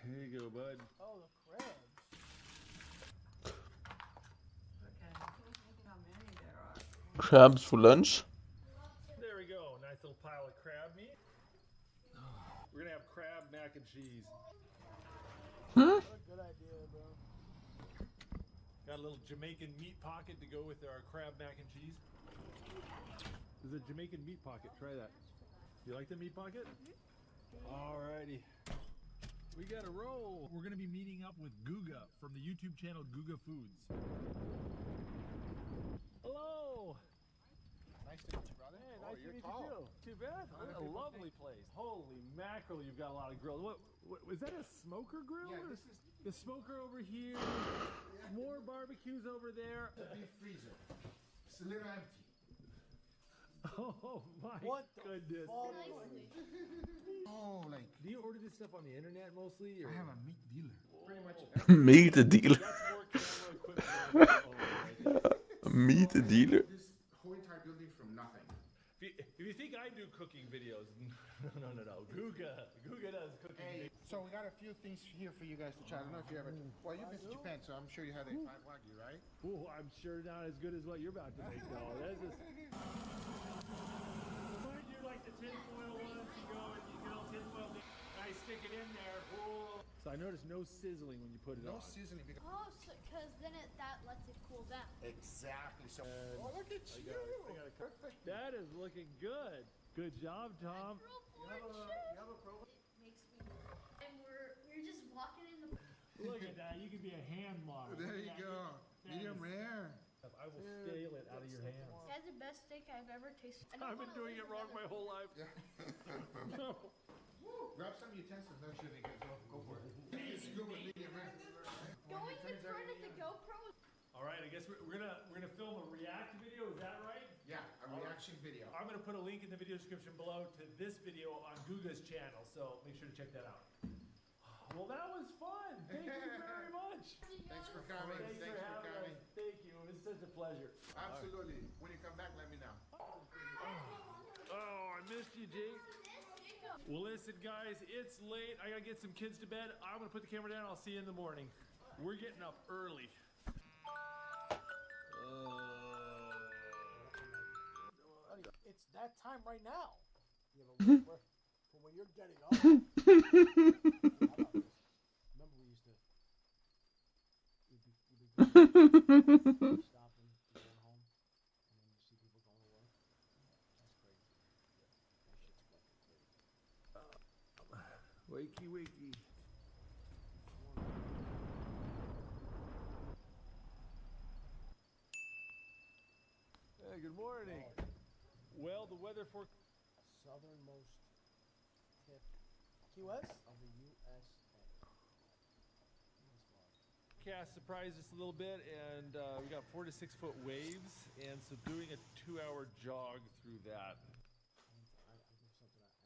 Here you go, bud. Oh, the crabs. Crabs for lunch? There we go. Nice little pile of crab meat. We're gonna have crab mac and cheese. Hmm? What a good idea, bro. Got a little Jamaican meat pocket to go with our crab mac and cheese. There's a Jamaican meat pocket. Try that. You like the meat pocket? Alrighty. We gotta roll. We're gonna be meeting up with Guga from the YouTube channel Guga Foods. Hello. Nice to meet you, brother. Hey, Oh, nice to you're meet tall. you too. Too bad. What a lovely place. Holy mackerel, you've got a lot of grills. What was that, a smoker grill? Yeah, or this is the smoker over here. More barbecues over there. the beef freezer. It's a little empty. Oh my What the goodness. Oh, like Do you order this stuff on the internet mostly? Or? I have a meat dealer. Pretty much. Meat dealer. That's more camera equipment. Meat dealer. This whole entire building from nothing. If you think I do cooking videos, no. Guga does cooking Hey, videos. so we got a few things here for you guys to try. I don't know if you ever. Well, you've been to Japan, so I'm sure you had a 5 wagyu, right? Ooh, I'm sure not as good as what you're about to make, though. That's just... Mind you, like the tinfoil ones, you go and you get all tinfoil, and I stick it in there. Ooh. So I noticed no sizzling when you put it No on. seasoning. Because Oh, because then that lets it cool down. exactly. So. Oh, look at you. I got a perfect. That is looking good. Good job, Tom. You have a program? It makes me. And we're just walking in the. Look at that. You can be a hand model. There you go. Medium rare. I will scale it out of your hands. That's the best steak I've ever tasted. I've been doing it wrong my whole life. Yeah. No. Grab some utensils. Actually, guys. Go for it. It's good with medium rare. guess we're gonna film a react video. Is that right? Yeah, a reaction video. I'm gonna put a link in the video description below to this video on Guga's channel, so make sure to check that out. Well, that was fun. Thank you very much. Thanks for coming. Thanks for coming. Thank you. It was such a pleasure. Absolutely. When you come back, let me know. Oh, I missed you, Jake. Well, listen, guys, it's late. I gotta get some kids to bed. I'm gonna put the camera down. I'll see you in the morning. We're getting up early. It's that time right now. Yeah, but when you're getting up. Remember we used to. Stopping, going home, and then you see people going to work. That's crazy. That shit's fucking crazy. Wakey, wakey. Hey, good morning. Well, the weather for southernmost tip Key West of the USA. Forecast surprised us a little bit, and we got 4 to 6 foot waves, and so doing a 2-hour jog through that. I did something I didn't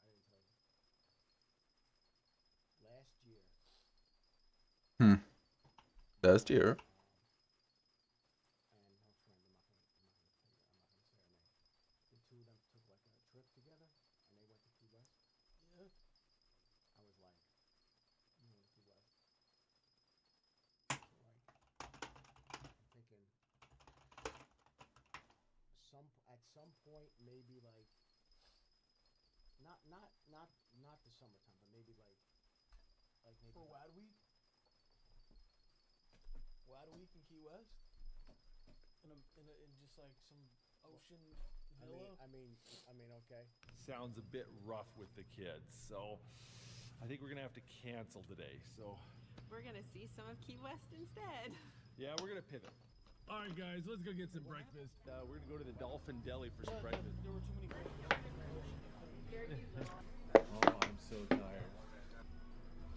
tell you. Last year. Last year. And her friend, I'm not gonna say her name. The two of them took like a trip together, and they went to Key West. Yeah. I was like, you know, Key West. So like, I'm thinking, at some point, maybe like, not the summertime, but maybe like maybe for Wad Week. Wad Week in Key West. In just like some ocean villa. I mean, okay. Sounds a bit rough with the kids, so I think we're gonna have to cancel today. So we're gonna see some of Key West instead. Yeah, we're gonna pivot. All right, guys, let's go get some breakfast. We're gonna go to the Dolphin Deli for some breakfast. There were too many Oh, I'm so tired.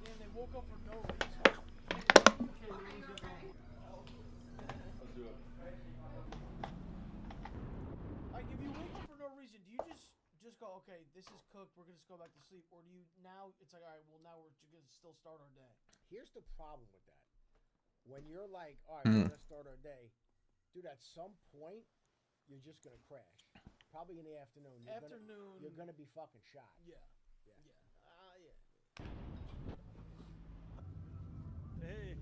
Man, they woke up for no reason. Let's do it. Like, if you wake up for no reason, do you just go, okay, this is cooked, we're gonna just go back to sleep, or do you now? It's like, all right, well now we're gonna still start our day. Here's the problem with that. When you're like, all right, we're gonna start our day, dude. At some point, you're just gonna crash. Probably in the afternoon. You're gonna be fucking shot. Yeah. Hey,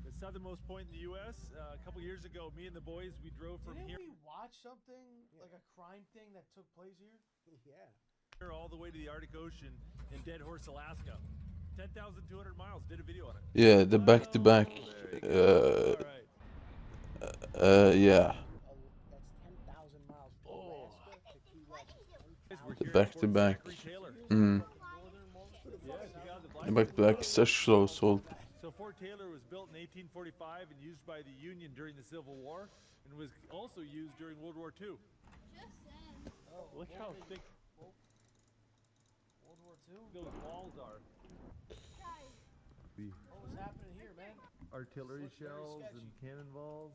the southernmost point in the U.S. A couple years ago, me and the boys, we drove from here. Didn't we watch something like a crime thing that took place here? Yeah. All the way to the Arctic Ocean in Dead Horse, Alaska. 10,200 miles. Did a video on it. Yeah, the back-to-back. Yeah. That's 10,000 miles from Alaska to Key West. The back-to-back. The back-to-back is such slow sold. So Fort Taylor was built in 1845 and used by the Union during the Civil War, and was also used during World War II. Look how thick World War II? those walls are. What was happening here, man? Artillery shells and cannonballs.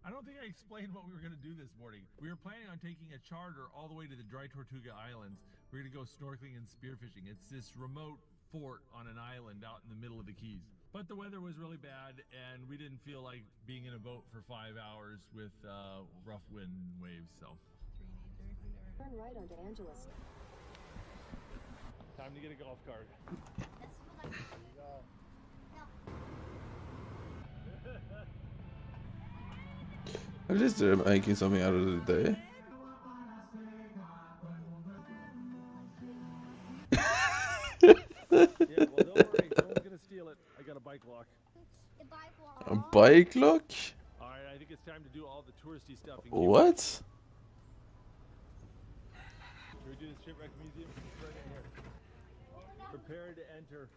I don't think I explained what we were going to do this morning. We were planning on taking a charter all the way to the Dry Tortuga Islands. We're going to go snorkeling and spearfishing. It's this remote fort on an island out in the middle of the Keys. But the weather was really bad, and we didn't feel like being in a boat for 5 hours with rough wind and waves, so. Turn right onto Angeles. Time to get a golf cart. At least they're making something out of the day. Yeah, well, don't worry. No one's gonna steal it. I got a bike lock. A bike lock? Alright, I think it's time to do all the touristy stuff. What? Should we do the Shipwreck Museum? Right in here. Prepare to enter.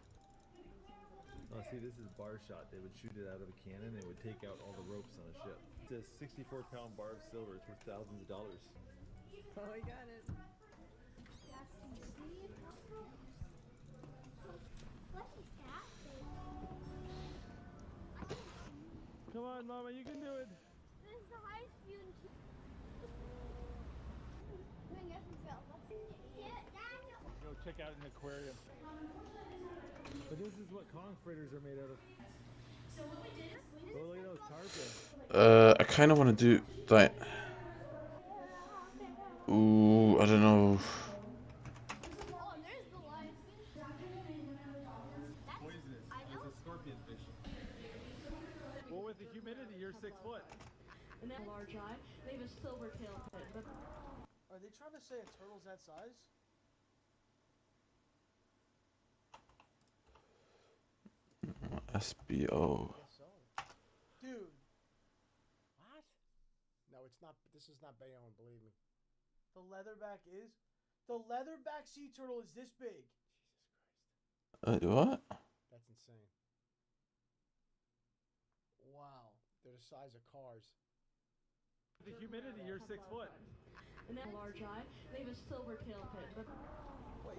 Oh, see, this is bar shot. They would shoot it out of a cannon and it would take out all the ropes on a ship. It's a 64-pound bar of silver. It's worth thousands of dollars. Oh, I got it. Come on, Mama, you can do it. This is the highest view in Go check out an aquarium. But this is what conch fritters are made out of. So what we did is Oh, look at those tarpon. I kind of want to do that. Ooh, I don't know. Oh, there's the lionfish. Poisonous. It's a scorpion fish. Well, with the humidity, you're 6 foot. And then large eye, they have a silver tail pit. But Are they trying to say a turtle's that size? SBO. So. Dude. What? No, it's not. This is not Bayonne, believe me. The leatherback is? The leatherback sea turtle is this big. What? That's insane. Wow. They're the size of cars. With the humidity, you're 6 foot. and then large eye, they have a silver tail pit. But wait,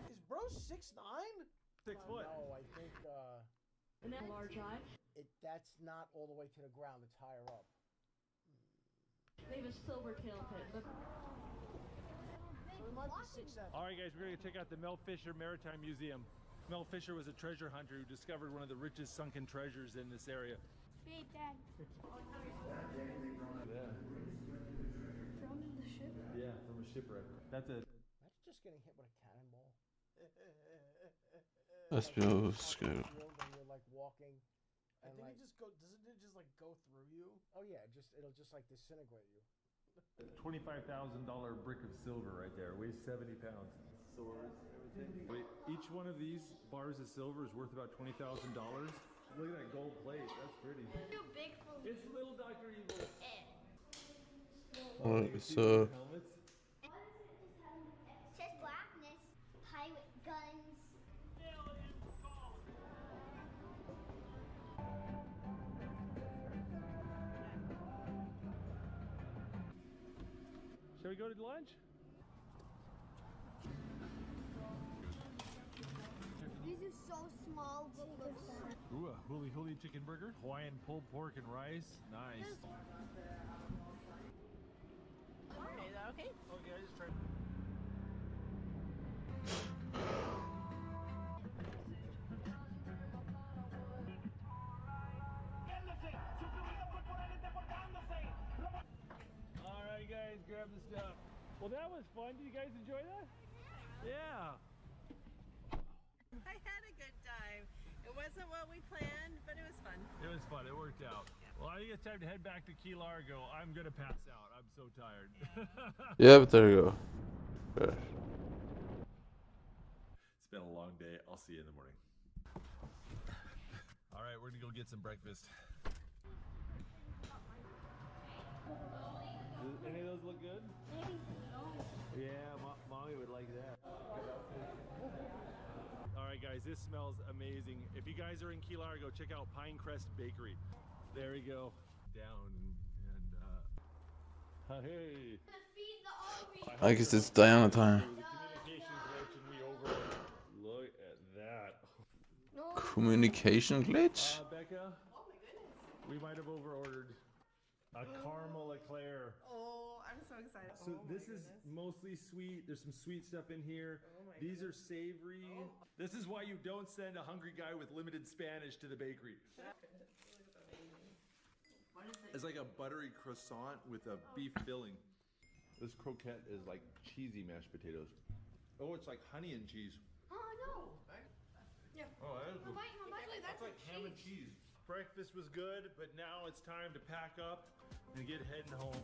is bro 6'9"? 6 foot. No, I think and then large eye. That's not all the way to the ground. It's higher up. They have a silver tail pit. But All right, guys, we're going to check out the Mel Fisher Maritime Museum. Mel Fisher was a treasure hunter who discovered one of the richest sunken treasures in this area. Big Dad. Yeah. From the ship? Yeah, from a shipwreck. That's it. Imagine just getting hit with a cannonball. SBO scale. When you're like walking, I and think like it just go. Doesn't it just like go through you? oh yeah, it'll just like disintegrate you. $25,000 brick of silver right there. Weighs 70 pounds. Swords, everything. Wait, each one of these bars of silver is worth about $20,000. Look at that gold plate. That's pretty. Too big for me. It's little Dr. Evil. So Helmets. It says blackness, pirate guns. Shall we go to lunch? These are so small, but look so. Ooh, a huli huli chicken burger. Hawaiian pulled pork and rice. Nice. Okay, is that okay? Okay, I just tried. All right, guys, grab the stuff. Well, that was fun. Did you guys enjoy that? Yeah. I had a good time. It wasn't what we planned, but it was fun. It was fun. It worked out. Well, I think it's time to head back to Key Largo. I'm gonna pass out. I'm so tired. yeah, but there you go. Okay. It's been a long day. I'll see you in the morning. All right, we're gonna go get some breakfast. Does any of those look good? Maybe. Yeah, mommy would like that. All right, guys, this smells amazing. If you guys are in Key Largo, check out Pinecrest Bakery. There we go. Down and hey. I guess it's Diana time. Communication glitch and we overloaded. Look at that. Communication glitch? Becca? Oh my goodness. We might have overordered a caramel eclair. Oh, I'm so excited. So this is mostly sweet. There's some sweet stuff in here. These are savory. This is why you don't send a hungry guy with limited Spanish to the bakery. It's like a buttery croissant with a beef filling. This croquette is like cheesy mashed potatoes. Oh, it's like honey and cheese. Oh no. Yeah. Oh, that is good. Actually, that's like ham and cheese. Breakfast was good, but now it's time to pack up and get heading home.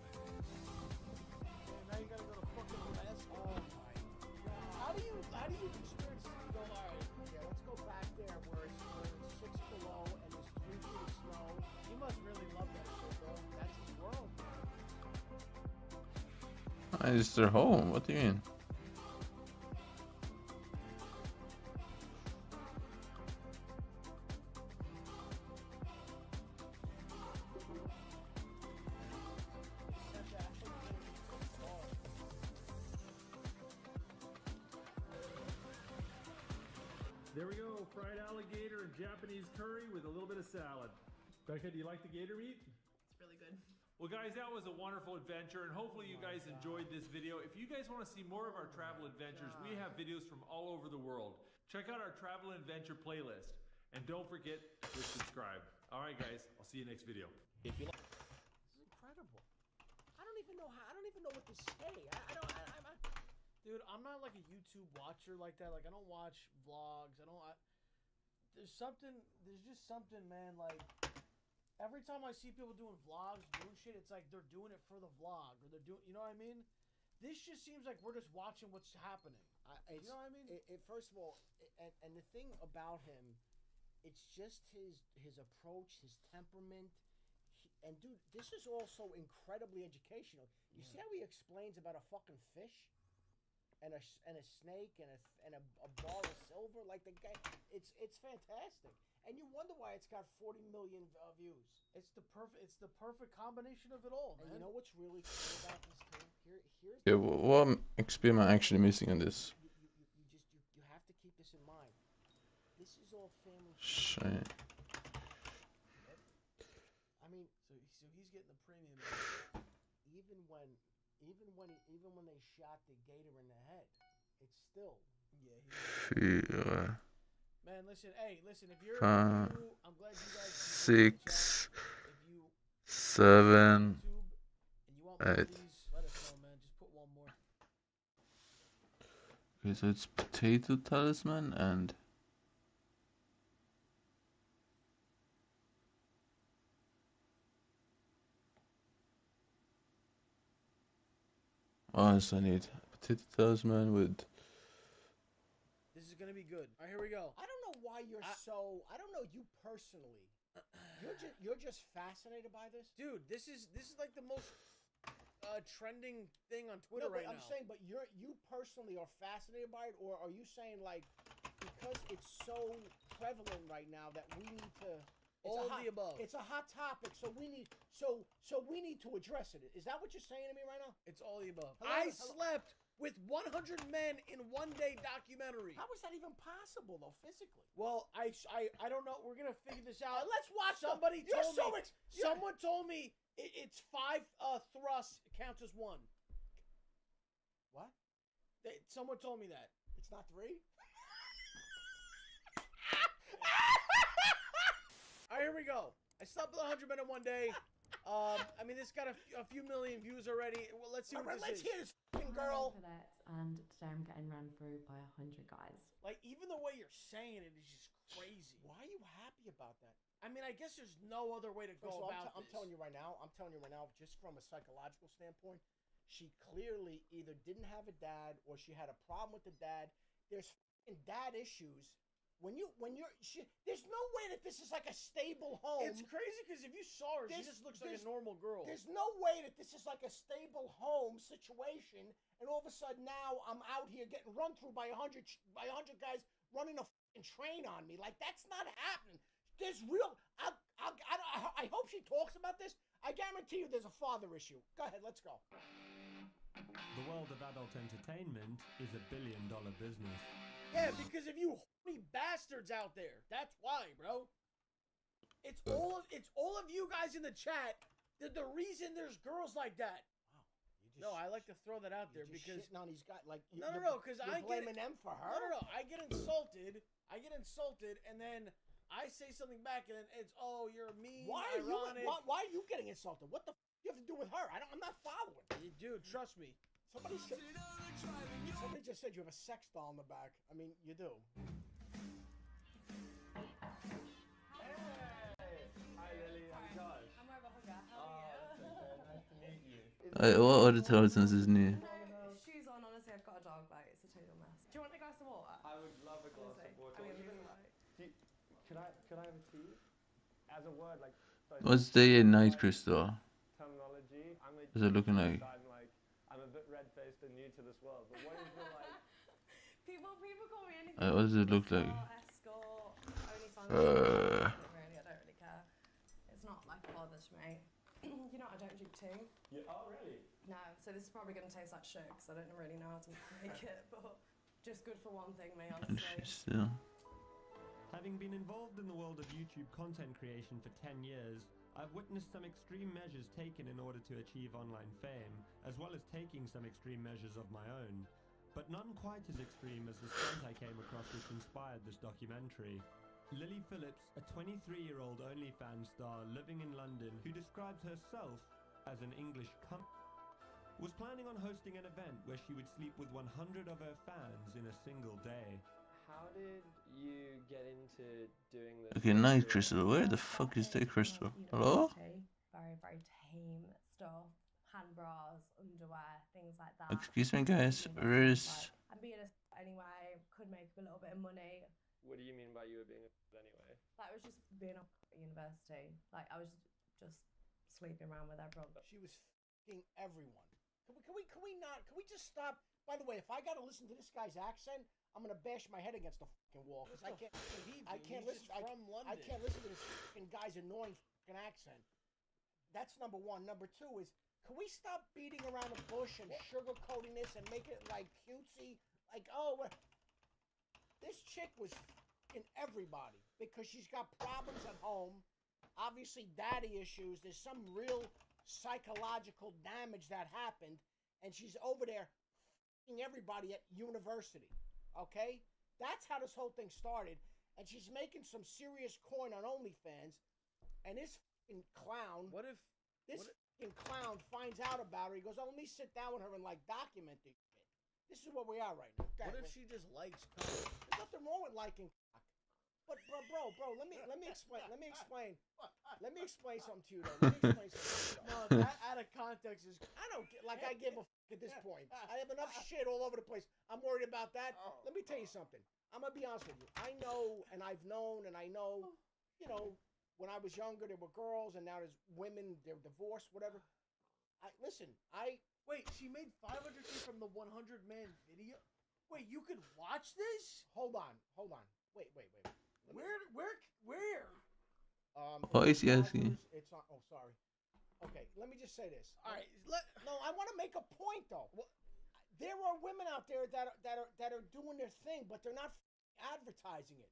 Now you gotta go to fucking Alaska. Oh my god. How do you experience go, alright, yeah, let's go back there where it's 6 below and there's 3 feet of snow. He must really love that shit, bro. That's his world. It's their home. What do you mean? There we go, fried alligator and Japanese curry with a little bit of salad. Becca, do you like the gator meat? It's really good. Well guys, that was a wonderful adventure and hopefully you guys enjoyed this video. If you guys want to see more of our travel adventures, we have videos from all over the world. Check out our travel and adventure playlist. And don't forget to click subscribe. Alright guys, I'll see you next video. If you like, this is incredible. I don't even know what to say. Dude, I'm not like a YouTube watcher like that. Like I don't watch vlogs. There's just something, man, like every time I see people doing vlogs, doing shit, it's like they're doing it for the vlog or they're doing, you know what I mean? This just seems like we're just watching what's happening. You know what I mean? First of all, and the thing about him, it's just his approach, his temperament. And dude, this is also incredibly educational. You see how he explains about a fucking fish? And a snake and a ball of silver, like the guy, it's fantastic, and you wonder why it's got 40 million views. It's the perfect combination of it all, man. And you know what's really cool about this too? Here's Yeah, what XP am I actually missing on this? You have to keep this in mind. This is all family. Shit. I mean, so he's getting the premium. Even when they shot the gator in the head, it's still Man, listen, if you're Five, I'm glad you guys 6, 7, 8. let us know, man. Just put one more. Okay, so it's potato talisman and oh, so I need potato talisman with. This is gonna be good. All right, here we go. I don't know why you're I don't know you personally. You're just fascinated by this, dude. This is like the most trending thing on Twitter right now. I'm saying, but you personally are fascinated by it, or are you saying like because it's so prevalent right now that we need to? All of the above. It's a hot topic, so we need to address it. Is that what you're saying to me right now? It's all the above. I slept with 100 men in one day documentary. How is that even possible though, physically? Well, I don't know. We're gonna figure this out. Let's watch. Someone told me it's 5 thrusts counts as 1. What? Someone told me that. It's not 3. All right, here we go. I slept with 100 men in one day. I mean, this got a few million views already. Well, let's see what this is. Let's hear this fucking girl. And today I'm getting run through by 100 guys. Like, even the way you're saying it is just crazy. Why are you happy about that? I mean, I guess there's no other way to go about this. I'm telling you right now, just from a psychological standpoint, she clearly either didn't have a dad or she had a problem with the dad. There's fucking dad issues. There's no way that this is like a stable home. It's crazy because if you saw her, she just looks like a normal girl. There's no way that this is like a stable home situation, and all of a sudden now I'm out here getting run through by 100 guys running a fucking train on me. Like that's not happening. There's real. I hope she talks about this. I guarantee you, there's a father issue. Go ahead, let's go. The world of adult entertainment is $1 billion business. Yeah, because of you horny bastards out there. That's why, bro. It's all of you guys in the chat. The reason there's girls like that. Wow. No, I like to throw that out there because shitting on these guys like no, because I blaming them for her. No, I get insulted. And then I say something back, and then it's you're mean. Why are you getting insulted? What the you have to do with her? I'm not following. Dude, trust me. Somebody just said you have a sex doll in the back. I mean, you do. Hey! Hi Lily, I'm Josh. I'm over Hugger. How are you? Nice to meet you. What other talismans is new? Shoes on, honestly, I've got a dog bite. It's a total mess. Do you want a glass of water? I would love a glass of water. Could I have a tea? As a word, like... What's day and night crystal? Terminology. What's it looking like? I'm a bit red-faced and new to this world, but what is the like... People call me anything. What does it look like? Escort, OnlyFans. I don't really care. It's not like bothers me. You know, I don't drink tea. Yeah, oh, really? No, so this is probably going to taste like shit because I don't really know how to make it, but just good for one thing, me, honestly. Still. Having been involved in the world of YouTube content creation for 10 years, I've witnessed some extreme measures taken in order to achieve online fame, as well as taking some extreme measures of my own. But none quite as extreme as the stunt I came across which inspired this documentary. Lily Phillips, a 23-year-old OnlyFans star living in London who describes herself as an English was planning on hosting an event where she would sleep with 100 of her fans in a single day. How did you get into doing this? Okay, Night Crystal. Where the fuck is Day Crystal? Hello? Very, very tame stuff. Hand bras, underwear, things like that. Excuse me, guys. Where is... I'm being a anyway, could make a little bit of money. What do you mean by you were being a anyway? That was just being up at university. Like, I was just sleeping around with everyone. She was f***ing everyone. Can we just stop? By the way, if I gotta listen to this guy's accent, I'm gonna bash my head against the fucking wall because I can't listen to this fucking guy's annoying fucking accent. That's number one. Number two is, can we stop beating around the bush and sugarcoating this and make it like cutesy? Like, oh, this chick was fucking everybody because she's got problems at home, obviously daddy issues. There's some real psychological damage that happened, and she's over there f***ing everybody at university. Okay, that's how this whole thing started, and she's making some serious coin on OnlyFans. And this f***ing clown, fucking clown finds out about her. He goes, "Oh, let me sit down with her and like document this shit." This is where we are right now. What if she just likes cock? There's nothing wrong with liking cock. But bro, let me explain something to you though. No, that out of context is. I don't get, like, I give a fuck at this point. I have enough shit all over the place. I'm worried about that. Let me tell you something. I'm gonna be honest with you. I know, and I've known, and I know, you know, when I was younger there were girls, and now there's women. They're divorced, whatever. Wait, she made 500K from the 100-man video. Wait, you could watch this? Hold on. Wait. Where? Oh, I see. It's on. Oh, sorry. Okay, let me just say this. All right, no, I want to make a point though. There are women out there that are doing their thing, but they're not advertising it.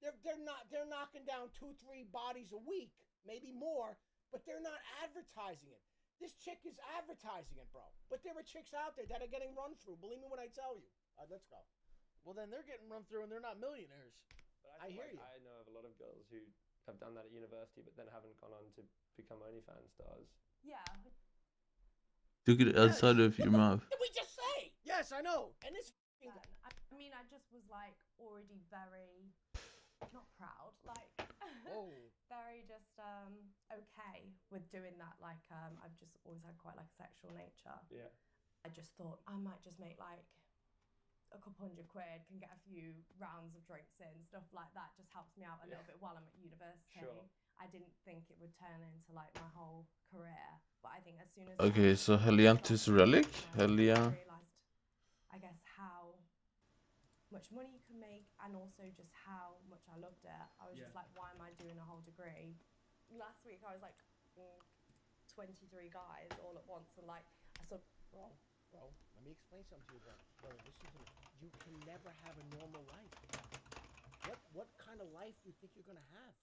They're knocking down 2-3 bodies a week, maybe more, but they're not advertising it. This chick is advertising it, bro. But there are chicks out there that are getting run through. Believe me when I tell you. Let's go. Well, then they're getting run through, and they're not millionaires. But I hear you. I know of a lot of girls who have done that at university, but then haven't gone on to become OnlyFans stars. Yeah. Took it outside of your mouth. What did we just say? Yes, I know. And this. I mean, I just was like already very not proud, like very just okay with doing that. Like I've just always had quite like a sexual nature. Yeah. I just thought I might just make like a couple £100, can get a few rounds of drinks in, stuff like that. Just helps me out a little bit while I'm at university. Sure. I didn't think it would turn into like my whole career, but I think as soon as Okay, so Helianthus Relic? Helia. realised, I guess, how much money you can make and also just how much I loved it. I was just like, why am I doing a whole degree? Last week I was like 23 guys all at once, and like I saw. Bro, let me explain something to you, bro. Bro, listen to me. You can never have a normal life. What kind of life do you think you're gonna have?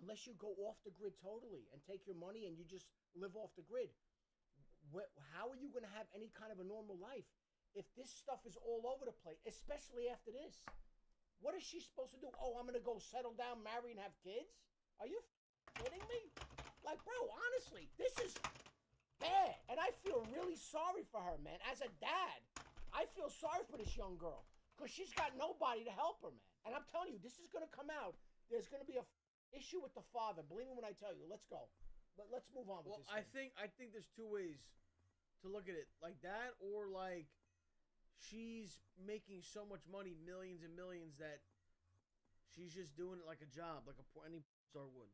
Unless you go off the grid totally and take your money and you just live off the grid. How are you gonna have any kind of a normal life if this stuff is all over the place, especially after this? What is she supposed to do? Oh, I'm gonna go settle down, marry, and have kids? Are you kidding me? Like, bro, honestly, this is bad. And I feel really sorry for her, man. As a dad, I feel sorry for this young girl because she's got nobody to help her, man. And I'm telling you, this is gonna come out. There's gonna be a issue with the father. Believe me when I tell you. Let's go. Let's move on with this. I think there's two ways to look at it, like that, or like she's making so much money, millions and millions, that she's just doing it like a job, like any star would.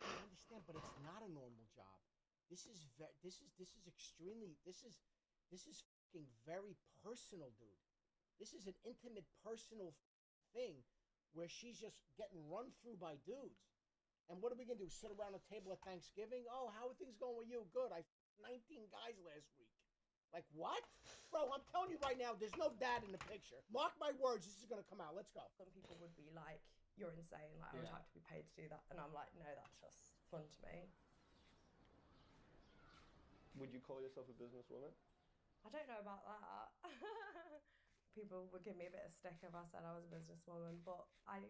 I understand, but it's not a normal job. This is extremely. This is fucking very personal, dude. This is an intimate, personal thing where she's just getting run through by dudes. And what are we gonna do? Sit around a table at Thanksgiving? Oh, how are things going with you? Good. I 19 guys last week. Like, what? Bro, I'm telling you right now, there's no dad in the picture. Mark my words, this is gonna come out. Let's go. Some people would be like, you're insane, like I would have to be paid to do that. And I'm like, no, that's just fun to me. Would you call yourself a businesswoman? I don't know about that. People would give me a bit of stick if I said I was a businesswoman, but I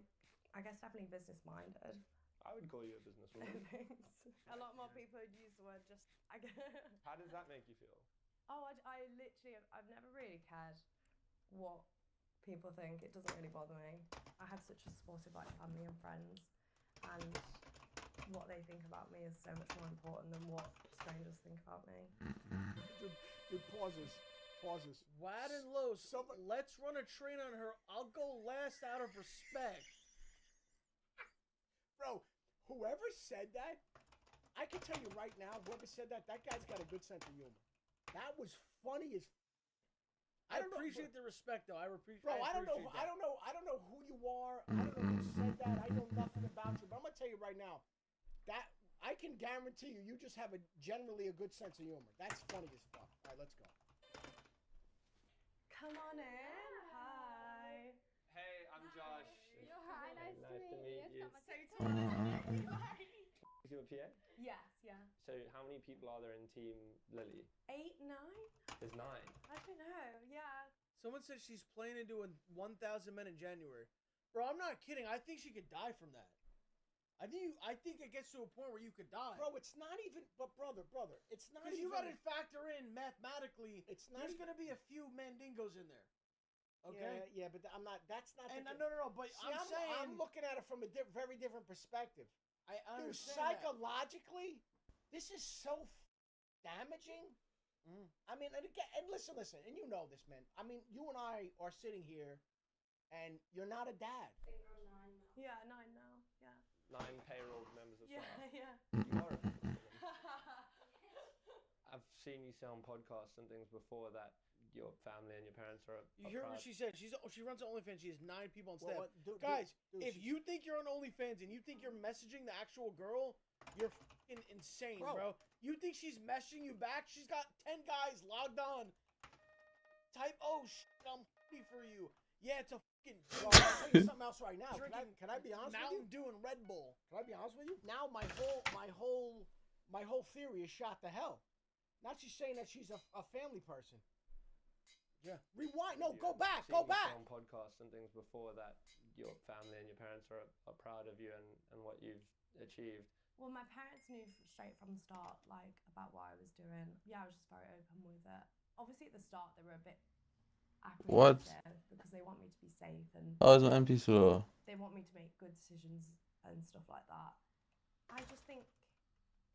guess definitely business-minded. I would call you a businesswoman. Thanks. A lot more people would use the word just, I guess. How does that make you feel? Oh, I literally, I've never really cared what people think. It doesn't really bother me. I have such a supportive like family and friends, and what they think about me is so much more important than what strangers think about me. Dude, pauses. Wad and Low, let's run a train on her. I'll go last out of respect. Bro, whoever said that, I can tell you right now, whoever said that, that guy's got a good sense of humor. That was funny as. I appreciate the respect, though. I don't know who you are. I don't know who said that. I know nothing about you. But I'm gonna tell you right now, that I can guarantee you, you just have generally a good sense of humor. That's funny as fuck. All right, let's go. Come on in. Hi. Hey, I'm Josh. Hi, nice to meet you. Is you a PA? Yes, yeah. So how many people are there in Team Lily? 8, 9? There's 9. I don't know, yeah. Someone said she's planning to do 1,000 men in January. Bro, I'm not kidding. I think she could die from that. I think it gets to a point where you could die. Bro, it's not even. But brother, it's not. Because you got to factor in mathematically. It's not. There's gonna be a few Mandingos in there. Okay. Yeah, but I'm not. That's not. And no. But see, I'm looking at it from a very different perspective. I understand. Dude, psychologically, this is so damaging. I mean, and again, and listen, and you know this, man. I mean, you and I are sitting here, and you're not a dad. Yeah, 9 now. Yeah. 9 payroll members of staff. Yeah. You are a businesswoman. I've seen you say on podcasts and things before that your family and your parents are. You hear what she said? She runs an OnlyFans. She has 9 people on staff. Well, Guys, if you think you're on OnlyFans and you think you're messaging the actual girl, you're fucking insane, bro. You think she's messaging you back? She's got 10 guys logged on. Type, oh shit, I'm f***ing for you. Yeah, it's a fucking. Well, I'll tell you something else right now. Can I be honest Mountain with you? Dew and Red Bull. Can I be honest with you? Now my whole theory is shot to hell. Now she's saying that she's a family person. Yeah. Rewind. No, go back. Go back. On podcasts and things before that your family and your parents are proud of you and what you've achieved. Well, my parents knew straight from the start, like, about what I was doing. Yeah, I was just very open with it. Obviously, at the start, they were a bit apprehensive because they want me to be safe and som MP så. They want me to make good decisions and stuff like that. I just think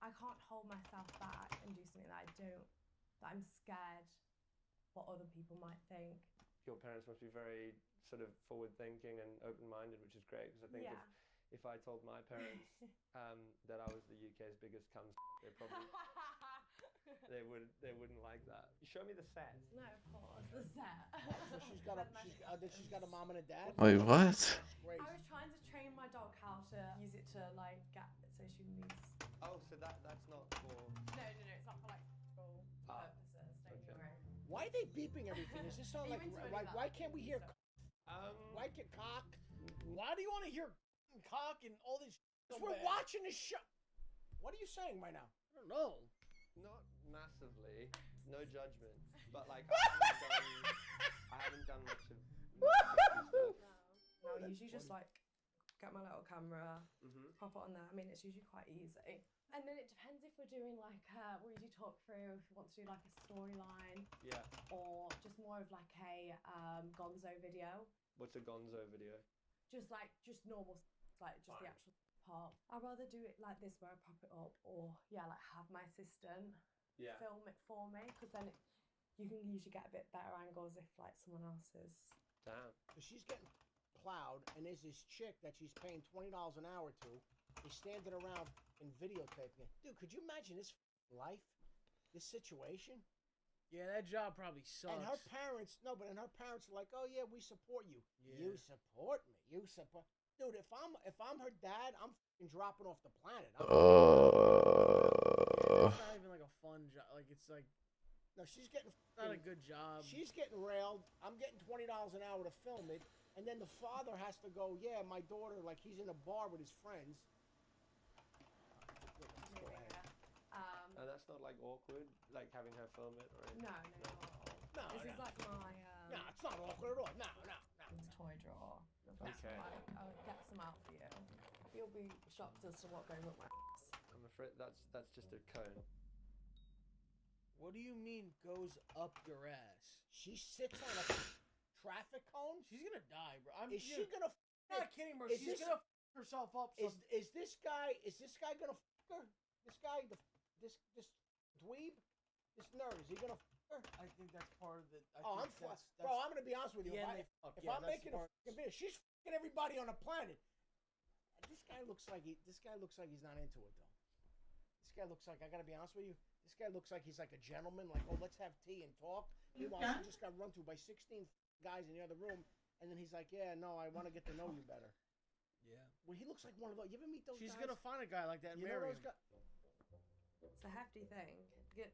I can't hold myself back and do something that I don't, that I'm scared what other people might think. Your parents must be very sort of forward-thinking and open-minded, which is great, because I think if I told my parents that I was the UK's biggest cunt, they probably they wouldn't like that. Show me the set. No, of course, the set. So she's got a mom and a dad. Wait, what? I was trying to train my dog how to use it to like get so she needs. Oh, so that's not for. No, it's not for like purposes. Don't worry. Why are they beeping everything? Is this sound like why can't we hear? Why can't cock? Why do you want to hear cock and all this? We're watching this show. What are you saying right now? I don't know. Not massively, no judgment, but like I haven't done much of stuff. No, I usually just like get my little camera, pop it on there. I mean, it's usually quite easy. And then it depends if we're doing like we usually talk through if we want to do like a storyline, or just more of like a gonzo video. What's a gonzo video? Just normal, like just the actual part. I'd rather do it like this where I pop it up, or like have my assistant film it for me, because then you can usually get a bit better angles if like someone else is. Damn. So she's getting plowed, and there's this chick that she's paying $20 an hour to. He's standing around and videotaping it. Dude, could you imagine this life, this situation? Yeah, that job probably sucks. And her parents, are like, oh yeah, we support you. Yeah. You support me. You support. Dude, if I'm her dad, I'm fucking dropping off the planet. Yeah, it's not even like a fun job. Like it's like. No, she's getting not a good job. She's getting railed. I'm getting $20 an hour to film it, and then the father has to go. Yeah, my daughter, like he's in a bar with his friends. That's not like awkward, like having her film it, or anything. No, No, this is like my. No, it's not awkward at all. No. It's toy drawer. Okay. Like, I'll get some out for you. You'll be shocked as to what goes up my ass. I'm afraid that's just a cone. What do you mean goes up your ass? She sits on a traffic cone. She's gonna die, bro. Is she gonna? I'm not kidding, bro. She's gonna f herself up. Is this guy gonna f her? This guy, this dweeb, this nerd, is he gonna f her? I think that's part of it. I'm bro. I'm gonna be honest with you. If I'm making a fucking video, she's fucking everybody on the planet. This guy looks like he's not into it though. This guy looks like, I gotta be honest with you. This guy looks like he's like a gentleman. Like, oh, let's have tea and talk. Meanwhile, she just got run through by 16 guys in the other room, and then he's like, yeah, no, I want to get to know you better. Yeah. Well, he looks like one of those. You ever meet those guys? She's gonna find a guy like that and You know marry those him. It's a hefty thing.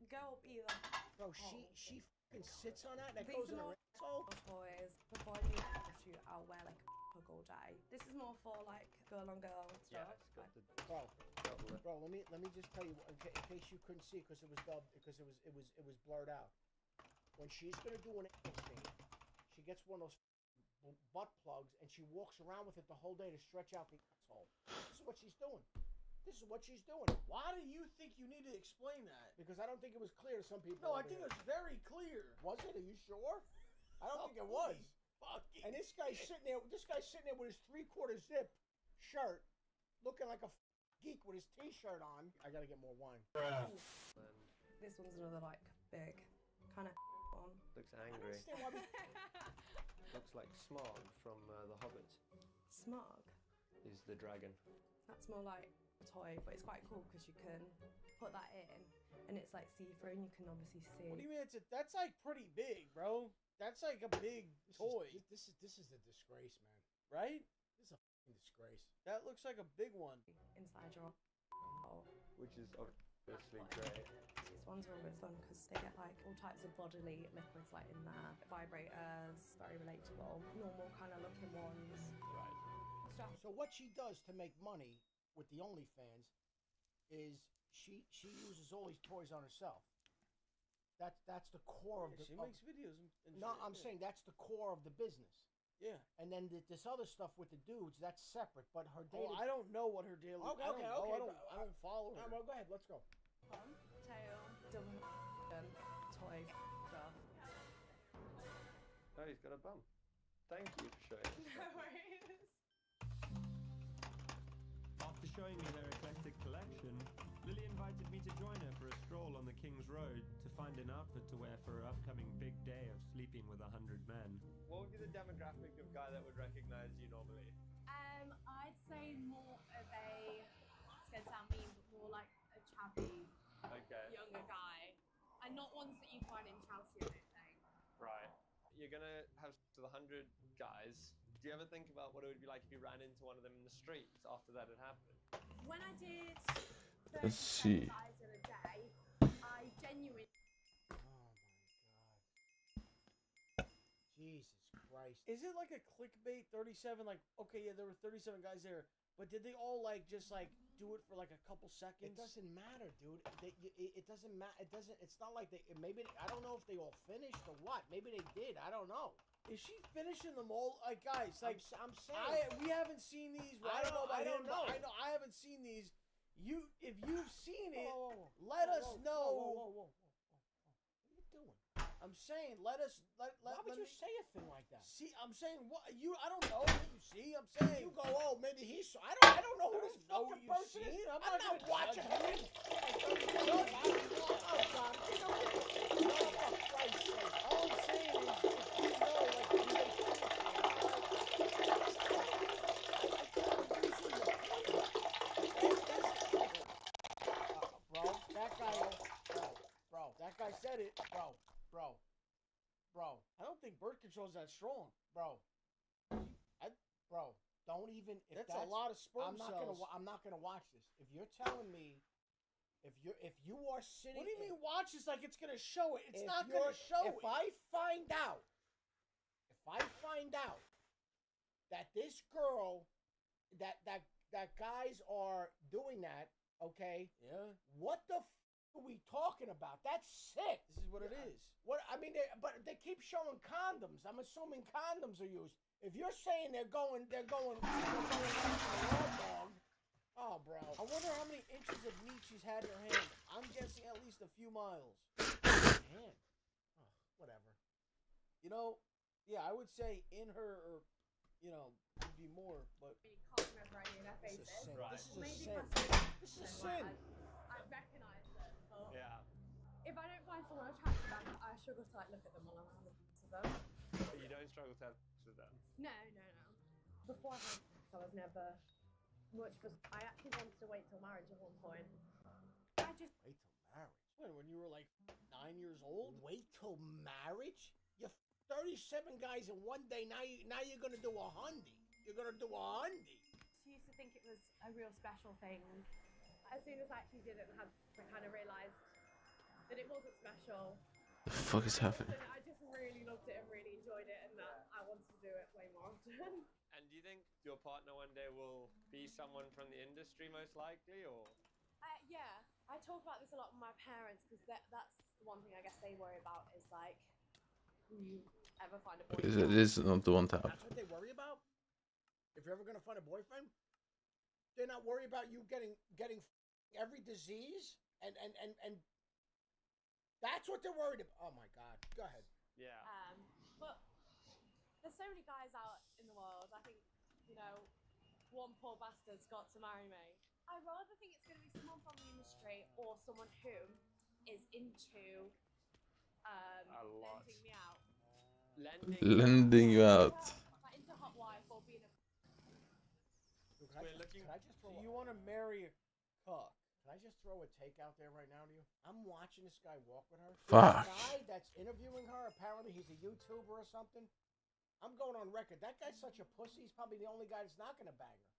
Go up either. Bro, she fucking sits on that. That These goes in are her more asshole. toys. Before I do a shoot, I'll wear like a hug all day. This is more for like girl on girl stuff. Bro, let me just tell you in case you couldn't see because it was dubbed because it was blurred out. When she's gonna do an anal scene, she gets one of those butt plugs and she walks around with it the whole day to stretch out the asshole. This is what she's doing. This is what she's doing. Why do you think you need to explain that? Because I don't think it was clear to some people. No, I think it was very clear. Was it? Are you sure? I don't think it was. And this guy's sitting there with his 3/4 zip shirt, looking like a geek with his t-shirt on. I gotta get more wine. This one's another like big kind of one. Looks angry. Looks like Smog from The Hobbit. Smog is the dragon. That's more like a toy, but it's quite cool because you can put that in, and it's like see-through, and you can obviously see. What do you mean? That's like pretty big, bro. That's like a big toy. This is a disgrace, man. Right? This is a fucking disgrace. That looks like a big one. Inside your which is obviously great. These ones are always fun because they get like all types of bodily liquids like in there. Vibrators, very relatable. Normal kind of looking ones. Right. So what she does to make money with the OnlyFans is she uses all these toys on herself. That's the core of the. She makes videos. And no, shit, I'm saying that's the core of the business. Yeah. And then this other stuff with the dudes, that's separate. But her daily. I don't know what her daily. Okay. I don't follow her. Well, go ahead. Let's go. Tail, toy stuff. Oh, he's got a bum. Thank you for showing us. No worries. After showing me their eclectic collection, Lily invited me to join her for a stroll on the King's Road to find an outfit to wear for her upcoming big day of sleeping with 100 men. What would be the demographic of guy that would recognize you normally? I'd say more of a, it's gonna sound mean, but more like a chubby, younger guy. And not ones that you find in Chelsea or anything. Right. You're gonna have to the 100 guys. Do you ever think about what it would be like if you ran into one of them in the streets after that had happened? When I did Let's see. guys in a day, I genuinely... Jesus Christ. Is it like a clickbait 37? Like, okay, yeah, there were 37 guys there, but did they all like just like do it for like a couple seconds? It doesn't matter, dude. It doesn't matter. It doesn't. It's not like they. Maybe I don't know if they all finished or what. Maybe they did. I don't know. Is she finishing them all? Like, guys, like I'm saying. We haven't seen these. Well, I don't know about him, but I know I haven't seen these. If you've seen it, let us know. Whoa. What are you doing? I'm saying, let us. Why would you say a thing like that? See, I'm saying what you. I don't know what you see. I'm saying you go. Oh, maybe he's. I don't know who this fucking person is. I'm not watching him. Oh God! For Christ's sake! All I'm saying is, if you know, like, when they Bro, that guy said it, bro. I don't think birth control's that strong, bro. Don't even. If that's a lot of sperm cells. I'm not gonna watch this. If you're telling me you are sitting. What do you mean watch is like it's gonna show it? It's not gonna show it. If I find out that this girl, that guys are doing that, okay? Yeah. What the are we talking about? That's sick. This is what it is. What I mean, but they keep showing condoms. I'm assuming condoms are used. If you're saying they're going after the raw dog. Oh, bro. I wonder how many inches of meat she's had in her hand. I'm guessing at least a few miles. Man. Oh, whatever. You know, yeah, I would say in her, or, you know, would be more, but... This is a sin. Right. This is a sin. This is a sin. I recognise them, but Yeah. if I don't find someone attractive, I struggle to like look at them while I'm having sex with them. But you don't struggle to have sex with them. No. Before I had sex, I was never much for. I actually wanted to wait till marriage at one point. I just wait till marriage. When you were like 9 years old? Wait till marriage? You're 37 guys in one day. Now you're gonna do a hundy. You're gonna do a hundy. She used to think it was a real special thing. As soon as I actually did it, I kind of realised that it wasn't special. The fuck is happening? I just really loved it and really enjoyed it, and that I wanted to do it way more often. And do you think your partner one day will be someone from the industry, most likely, or? Yeah, I talk about this a lot with my parents because that's the one thing I guess they worry about is like, will you ever find a boyfriend? It is not the one to have. That's what they worry about. If you're ever gonna find a boyfriend, they're not worried about you getting every disease and that's what they're worried about. Oh my God, go ahead. Yeah. But there's so many guys out in the world. I think, you know, one poor bastard's got to marry me. I rather think it's going to be someone from the industry or someone who is into lending me out. Lending you out. Like into hot wife or being a. So you want to marry a cock? Can I just throw a take out there right now to you? I'm watching this guy walk with her. Fuck. This guy that's interviewing her, apparently he's a YouTuber or something. I'm going on record. That guy's such a pussy. He's probably the only guy that's not going to bang her.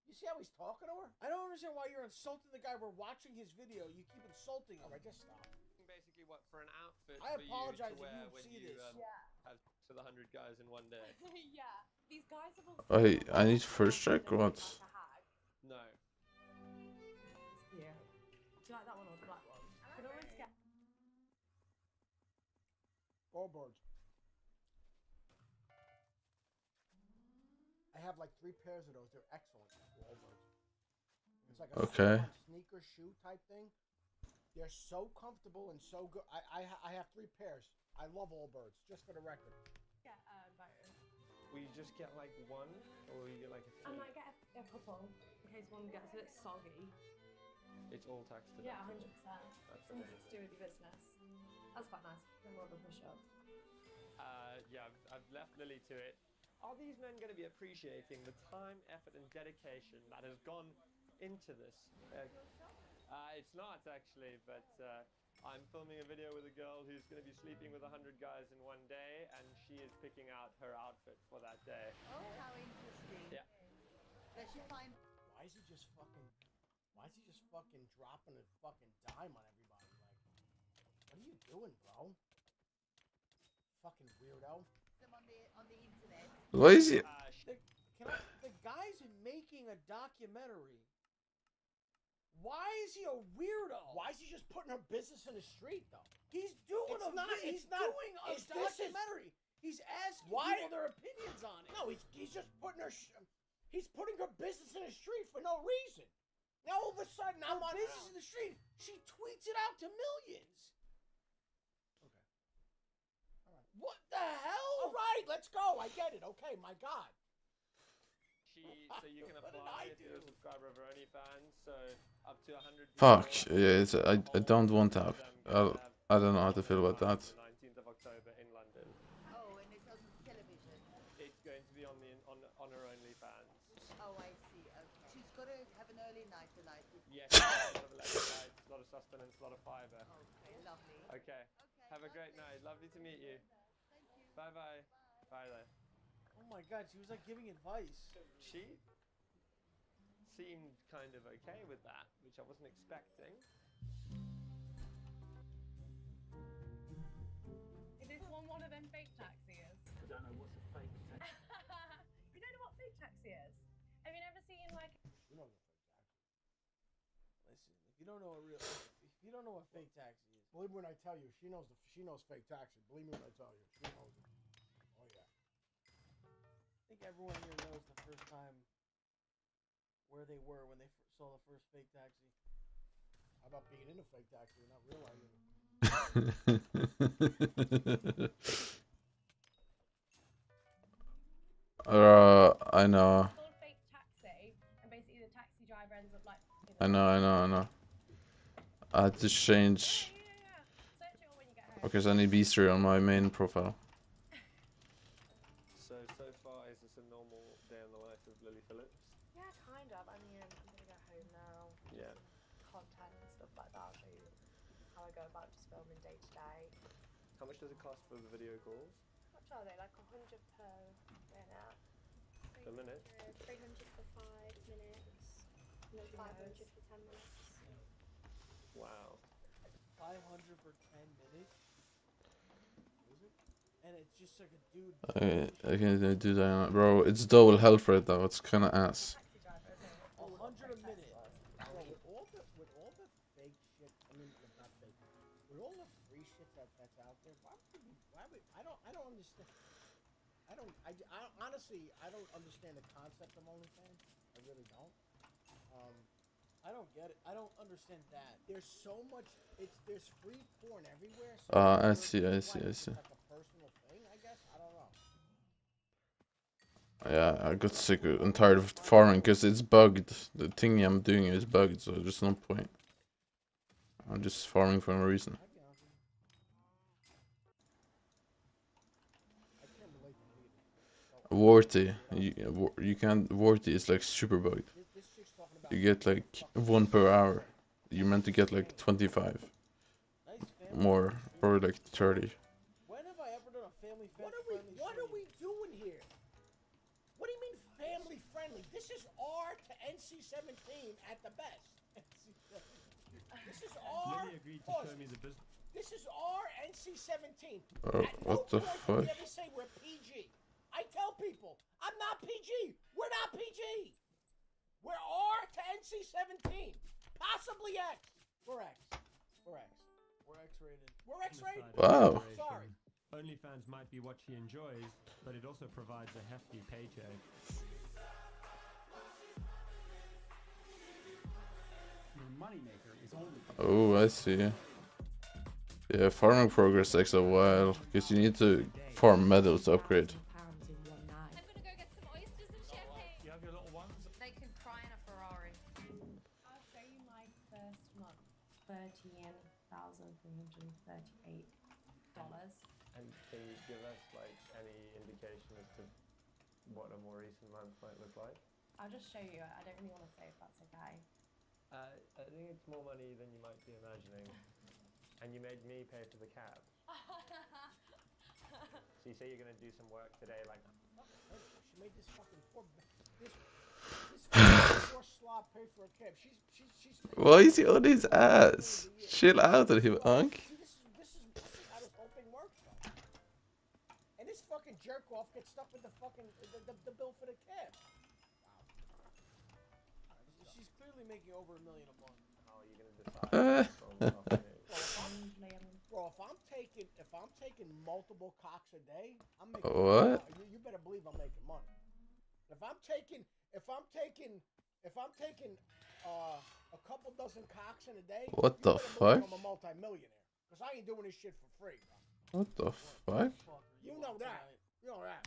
You see how he's talking to her? I don't understand why you're insulting the guy. We're watching his video. You keep insulting him. All right, just stop. Basically, what for an outfit? I for apologize you to if wear you when see you, this. have to the 100 guys in one day. Yeah, these guys have all. I need first check or what? No. Yeah. Do you like that one or the black one? I could always get. Ballboards. I have like 3 pairs of those. They're excellent. Ballboards. It's like a sneaker shoe type thing. They're so comfortable and so good. I have 3 pairs. I love Allbirds, just for the record. Yeah, both. Will you just get like one, or will you get like a I few? might get a couple in case one gets a bit soggy. It's all tax deductible. Yeah, 100%. That's Something amazing. to do with your business. That's quite nice. Then more of a push up. Yeah, I've left Lily to it. Are these men going to be appreciating the time, effort, and dedication that has gone into this? It's not actually, but I'm filming a video with a girl who's going to be sleeping with 100 guys in one day, and she is picking out her outfit for that day. Oh, how interesting. Yeah. Does she find... Why is he just fucking dropping a fucking dime on everybody? Like, what are you doing, bro? Fucking weirdo. Them on the internet. Why is he? The guy's making a documentary. Why is he a weirdo? Why is he just putting her business in the street, though? He's doing It's not- he's it's not- doing a it's- this is- documentary. He's asking Why- people their opinions on it. No, he's just putting her. He's putting her business in the street for no reason. Now all of a sudden I'm on business in the street. She tweets it out to millions. Okay. All right. What the hell? All right, let's go. I get it. Okay, my God. So you can apply if you're a subscriber of her OnlyFans. So up to 100. Fuck. Yeah, I don't want to have. I don't know how to feel about that. 19th of October in London. Oh, and it's on television. It's going to be on her OnlyFans. Oh, I see. Okay. She's got to have an early night tonight. Yes, a lot of electrolytes, a lot of sustenance, a lot of fiber. Okay, lovely. Okay. Have a great night. Lovely to meet you. Thank you. Bye bye. Bye then. Oh my God, she was like giving advice. She seemed kind of okay with that, which I wasn't expecting. you don't know what real, if you don't know what fake taxi is, Believe me when I tell you, she knows fake taxi. Believe me when I tell you, she knows it. Oh yeah. I think everyone here knows the first time where they were when they saw the first fake taxi. How about being in a fake taxi and not realizing it? I know. It's called fake taxi, and basically the taxi driver ends up like. I know. I had to change. Search it all when you get home. Okay, so I need BESTIARY on my main profile. So far, is this a normal day in the life of Lily Phillips? Yeah, kind of. I mean, I'm gonna get home now. Yeah. Content and stuff like that. I'll show you how I go about just filming day to day. How much does it cost for the video calls? How much are they? Like 100 per minute. Per minute? 300 for 5 minutes. No, 500 for 10 minutes. Wow. 500 for 10 minutes? Is it? And it's just like a dude. I can't do that, bro. It's double health right now. It's kind of ass. 100 a minute. Bro, with all the fake shit, I mean, not fake, with all the free shit that's out there, why would I don't understand. I honestly, I don't understand the concept of OnlyFans. I really don't. I don't get it. I don't understand that. There's so much. There's free porn everywhere. So I see. It's like a personal thing, I guess. I don't know. Yeah, I got sick and tired of farming because it's bugged. The thing I'm doing is bugged, so there's no point. I'm just farming for no reason. Warty, you can't. Warty is like super bugged. You get like 1 per hour. You're meant to get like 25 more, or like 30. When have I ever done a family friendly What are we doing here? What do you mean family friendly? This is R to NC-17 at the best. This is R. Lily agreed to show me the business. This is R NC-17. What the fuck? We ever say we're PG. I tell people, I'm not PG. We're not PG. We're R to NC-17. Possibly X. We're X. We're X. We're X-rated. We're X-rated. Wow. Sorry. OnlyFans might be what she enjoys, but it also provides a hefty paycheck. Your moneymaker is only. Oh, I see. Yeah, farming progress takes a while because you need to farm medals to upgrade. You have your little ones? They can cry in a Ferrari. I'll show you my first month. $13,338. And can you give us like any indication as to what a more recent month might look like? I'll just show you. I don't really want to say if that's okay. I think it's more money than you might be imagining. And you made me pay for the cab. So you say you're going to do some work today, like... She made this fucking poor slob pay for a cab. She's Why is he on his ass? Chill out on him, Unc. This is how this whole thing works, though. And this fucking jerk off gets stuck with the fucking the bill for the cab. Wow. She's clearly making over $1 million a month. How are you gonna decide? Bro, if I'm taking multiple cocks a day, I'm making What? You better believe I'm making money. If I'm taking a couple dozen cocks in a day, What the fuck? I'm a multi-millionaire. Because I ain't doing this shit for free, bro. What the fuck? You know that. You know that.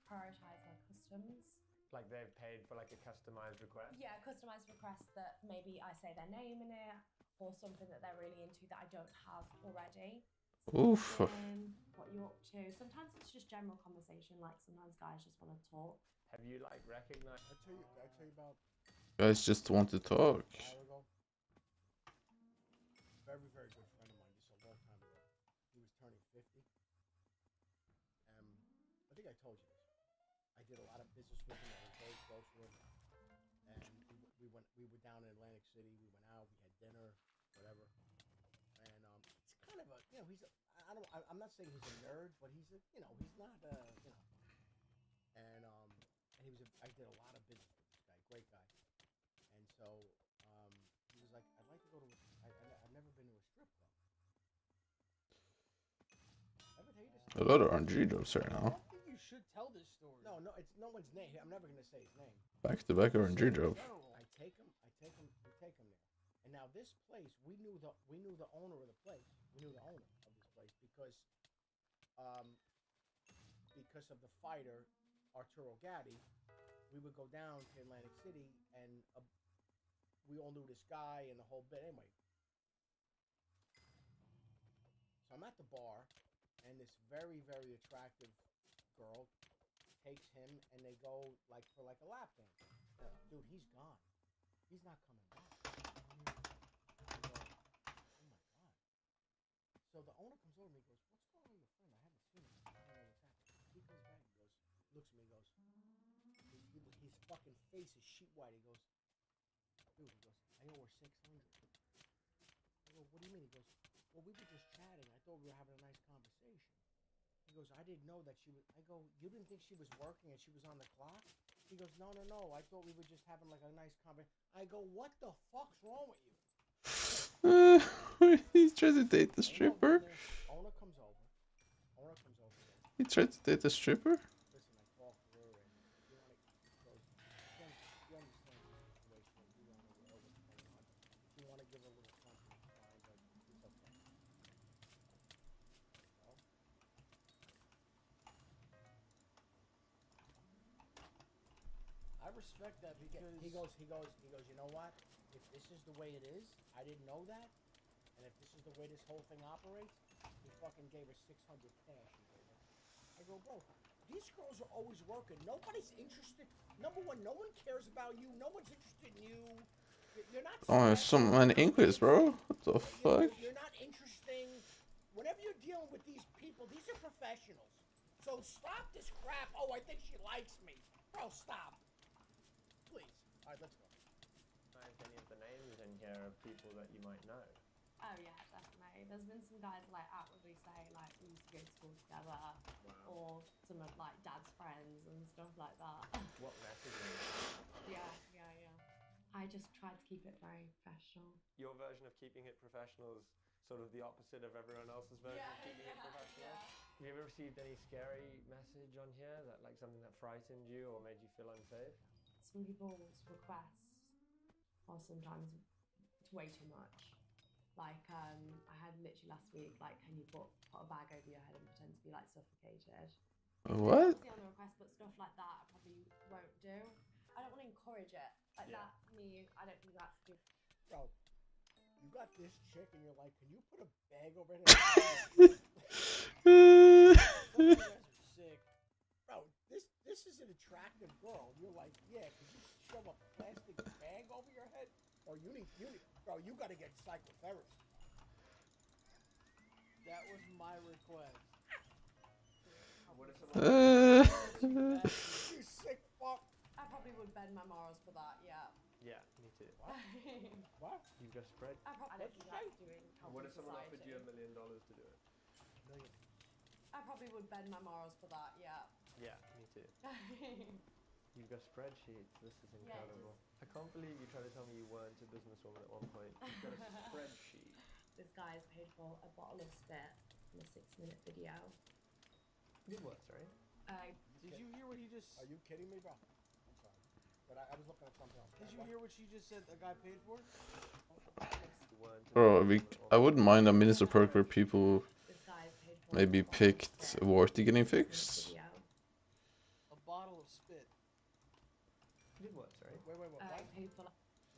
Prioritize my customs. Like they've paid for like a customized request? Yeah, customized requests that maybe I say their name in it or something that they're really into that I don't have already. Oof. What you're up to. Sometimes it's just general conversation, like sometimes guys just want to talk. Have you like recognized? I tell you about Guys just want to talk. a while ago. Very, very good friend of mine, just a long time ago. He was turning 50. I think I told you this. I did a lot of business with him. I was very close with him. And we were down in Atlantic City. We went out. We had dinner, whatever. And it's kind of a, I'm not saying he's a nerd, but he's he's not, And I did a lot of business with this guy, great guy. And so he was like, I A lot of RNG drops right now. I think you should tell this story. No, it's no one's name. I'm never gonna say his name. Back to back RNG drop. We take him there. And now this place, we knew the owner of the place. We knew the owner of this place because of the fighter Arturo Gatti. We would go down to Atlantic City, and we all knew this guy and the whole bit. Anyway, so I'm at the bar, and this very, very attractive girl takes him, and they go for a lap dance. Dude, he's gone. He's not coming back. I go, oh my god. So the owner comes over to me and goes, what's going on with your friend? I haven't seen him. I don't know what's happening. He comes back and goes, looks at me and goes, his fucking face is sheet white. He goes, dude, he goes, I owe her 600. I go, what do you mean? He goes, well, we were just chatting. I thought we were having a nice conversation. He goes, I didn't know that she was... I go, you didn't think she was working and she was on the clock? He goes, no. I thought we were just having like a nice conversation. I go, what the fuck's wrong with you? He's trying to date the stripper. Owner comes over. He tried to date the stripper? Listen, I talked to her, and you want to... You understand the situation. You aren't aware of what's going on. If you want to give her a little something, it's fine, but it's okay. Well, I respect that because he goes, you know what? If this is the way it is, I didn't know that. And if this is the way this whole thing operates, he fucking gave her 600 cash. He gave her. I go, bro, these girls are always working. Nobody's interested. Number one, no one cares about you. No one's interested in you. You're not. Oh, some many inquiries, bro. What the fuck? You're not interesting. Whenever you're dealing with these people, these are professionals. So stop this crap. Oh, I think she likes me. Bro, stop. Please. All right, let's go. Any of the names in here of people that you might know? Oh yeah, definitely. There's been some guys like outwardly say like we used to go to school together, or some of like dad's friends and stuff like that. What messaging? Yeah. I just tried to keep it very professional. Your version of keeping it professional is sort of the opposite of everyone else's version of keeping it professional. Have you ever received any scary message on here that like something that frightened you or made you feel unsafe? Some people's requests are sometimes way too much. Like I had literally last week, like, can you put a bag over your head and pretend to be like suffocated? What? Obviously on the request, but stuff like that I probably won't do. I don't want to encourage it. Like that, me, I don't think that's good. Bro, you got this chick and you're like, can you put a bag over her? You guys are sick. Bro, this is an attractive girl. You're like, yeah, could you shove a plastic bag over your head? Or you need, bro, you gotta get psychotherapy. that was my request. What if someone... You sick fuck. I probably would bend my morals for that, yeah. Yeah, me too. What? You got spread. I don't think that's doing What if someone society. offered you $1 million to do it? I probably would bend my morals for that, yeah. Yeah, me too. You've got spreadsheets. This is incredible. I can't believe you tried to tell me you weren't a businesswoman at one point. You've got a spreadsheet. This guy has paid for a bottle of spit in a 6-minute video. Good work, sorry. Did you hear what he just... Are you kidding me, bro? I'm sorry. But I was looking at something else. Did you hear what she just said a guy paid for? Bro, I wouldn't mind a minister perk where people maybe picked a warranty getting fixed. A bottle of spit. Good work, sorry. Wait. I paid for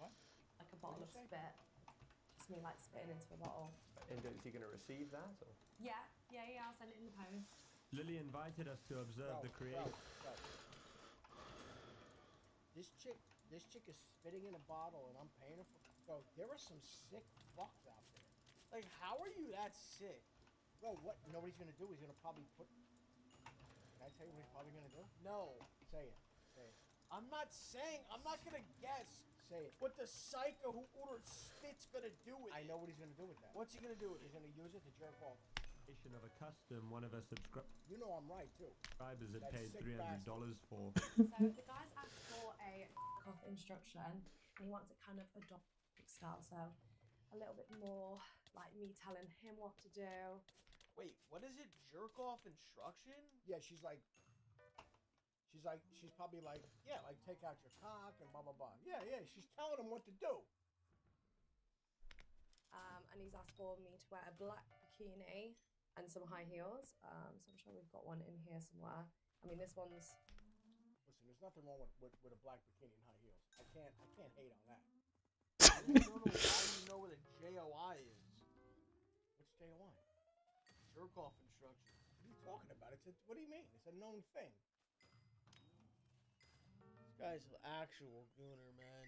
what? Like a bottle of spit. Just me like spitting into a bottle. And is he going to receive that? Or? Yeah, I'll send it in the post. Lily invited us to observe the creation. This chick is spitting in a bottle and I'm paying her for... Bro, there are some sick fucks out there. Like, how are you that sick? Bro, what? You know what he's gonna do? He's gonna probably put... Can I tell you what he's probably gonna do? No. Say it. I'm not saying... I'm not gonna guess. Say it. What the psycho who ordered spit's gonna do with it. I know what he's gonna do with that. What's he gonna do with it? He's gonna use it to jerk off. Of a custom, one of us You know I'm right too. subscribers had paid $300 for. So the guy's asked for a off instruction and he wants it kind of adopted style, so a little bit more like me telling him what to do, Wait, what is it? Jerk off instruction? Yeah, she's probably like, yeah, like take out your cock and blah blah blah. Yeah, she's telling him what to do. And he's asked for me to wear a black bikini and some high heels. So I'm sure we've got one in here somewhere. I mean, this one's. Listen, there's nothing wrong with a black bikini and high heels. I can't hate on that. I don't know why you know what a JOI is. What's JOI? Jerk off instruction. What are you talking about? What do you mean? It's a known thing. This guy's an actual gooner, man.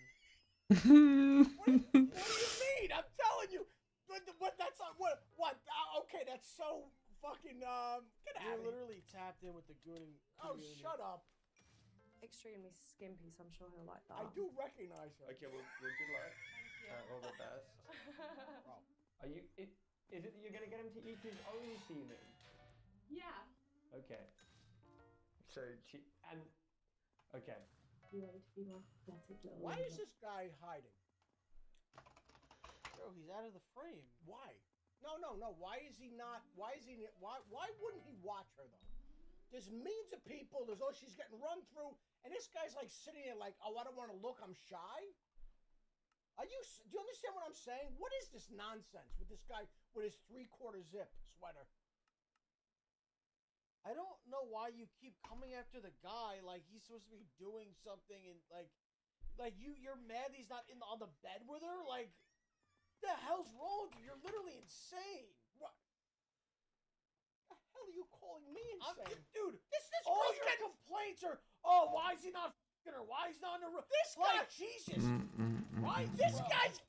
What do you mean? I'm telling you. But that's not what? Okay, that's so fucking. Get out of here. You're literally tapped in with the gooning. Oh, shut up. Extremely skimpy, so I'm sure he'll like that. I do recognize her. Okay, well good luck. All the best. Are you? Is it that you're gonna get him to eat his own semen? Yeah. Okay. So okay. You ready to be my pathetic little Why loser? is this guy hiding? Bro, he's out of the frame. Why? No. Why is he not? Why wouldn't he watch her though? There's millions of people. There's she's getting run through, and this guy's like sitting there like, oh, I don't want to look. I'm shy. Do you understand what I'm saying? What is this nonsense with this guy with his 3/4 zip sweater? I don't know why you keep coming after the guy like he's supposed to be doing something and like you're mad he's not on the bed with her. Like, what the hell's wrong with you? You're literally insane. What? The hell are you calling me insane? Dude, this all girl's your getting. complaints are, oh, why is he not f***ing her? Why is he not in the room? This guy, Jesus, right? This guy's,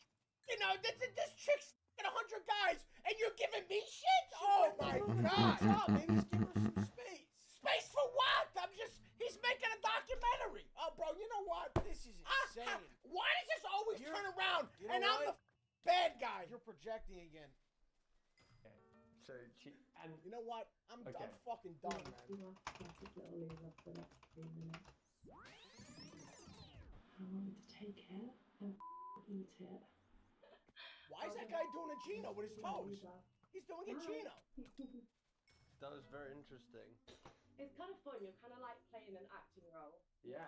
this chick's f***ing 100 guys, and you're giving me shit? Oh my God! Maybe just give her some space. Space for what? He's making a documentary. Oh, bro, you know what? This is insane. Why does this always turn around you know and I'm the bad guy? You're projecting again. Okay. So you know what? I'm fucking done, man. You are pathetic little loser for the next 3 minutes. I want you to take it and eat it. Why is that guy doing a Gino with his toes? He's doing a Gino. That was very interesting. It's kind of fun. You're kind of like playing an acting role. Yeah.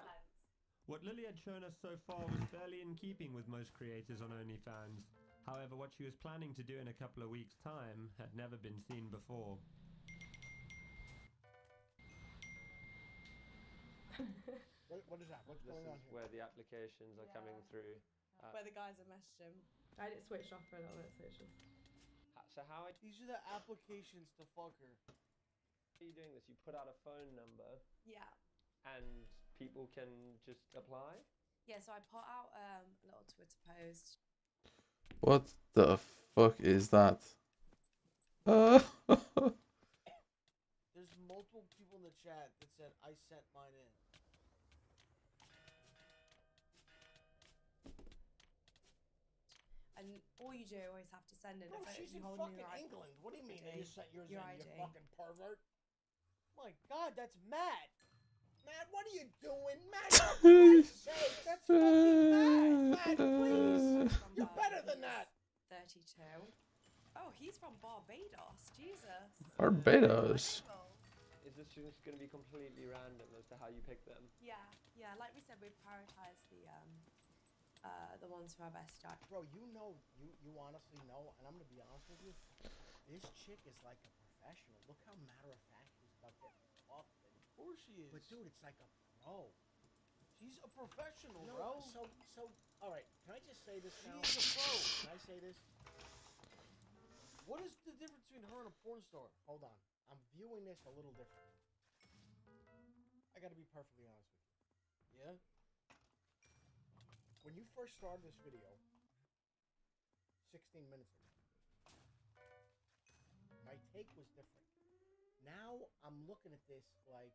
What Lily had shown us so far was fairly in keeping with most creators on OnlyFans. However, what she was planning to do in a couple of weeks' time had never been seen before. What is that? What's going on This is here? where the applications are coming through. Where the guys have messaged him. I had it switched off for a little bit. So how are These are the applications to fuck her. you doing this? You put out a phone number. Yeah. And people can just apply? Yeah, so I put out a little Twitter post. What the fuck is that? There's multiple people in the chat that said, I sent mine in. And all you do always have to send in Bro, a she's in your fucking new England. What do you mean? You sent yours your in, ID. you fucking pervert? My God, that's Matt. Matt, what are you doing? Matt, for Christ's sake, that's fucking Matt. Matt, please. You're better than that. 32. Oh, he's from Barbados. Jesus. Barbados. Is this just going to be completely random as to how you pick them? Yeah. Like we said, we've prioritized the ones who are best at. Bro, you honestly know, and I'm gonna be honest with you, this chick is like a professional. Look how matter of fact she's about getting fucked. Of course she is. But dude, it's like a pro. She's a professional, No, bro. So, all right. Can I just say this now? She's a pro. Can I say this? What is the difference between her and a porn star? Hold on. I'm viewing this a little differently. I gotta be perfectly honest with you. Yeah? When you first started this video, 16 minutes ago, my take was different. Now I'm looking at this like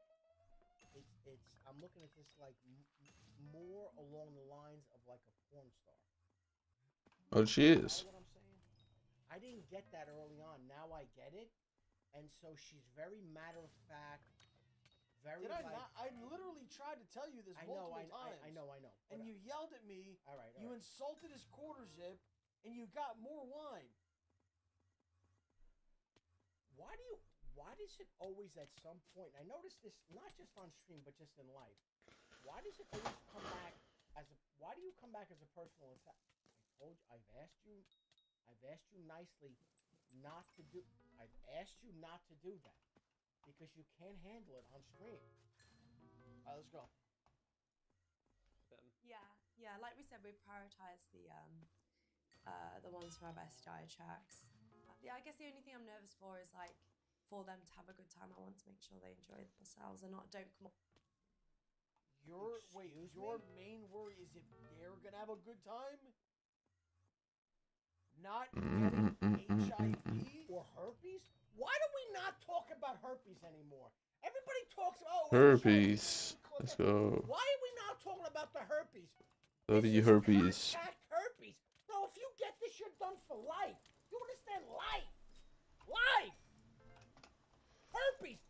I'm looking at this like more along the lines of like a porn star. Oh, she is. You know what I'm saying? I didn't get that early on. Now I get it, and so she's very matter of fact. Very. Did I not? I literally tried to tell you this multiple times. I know. And you yelled at me. All right. You insulted his quarter zip, and you got more wine. Why do you does it always at some point, I noticed this not just on stream, but just in life, why does it always come back as a, why do you come back as a personal attack? I've asked you nicely not to do, I've asked you not to do that because you can't handle it on stream. All right, let's go. Yeah, like we said, we prioritize the ones who are bestiary tracks. Yeah, I guess the only thing I'm nervous for is like for them to have a good time. I want to make sure they enjoy themselves and don't come up. Your main worry is if they're gonna have a good time, not getting HIV or herpes. Why do we not talk about herpes anymore? Everybody talks about Herpes. Let's go. Why are we not talking about the herpes? Herpes. Herpes. Bro, if you get this, you're done for life. You understand life? Life. Herpes.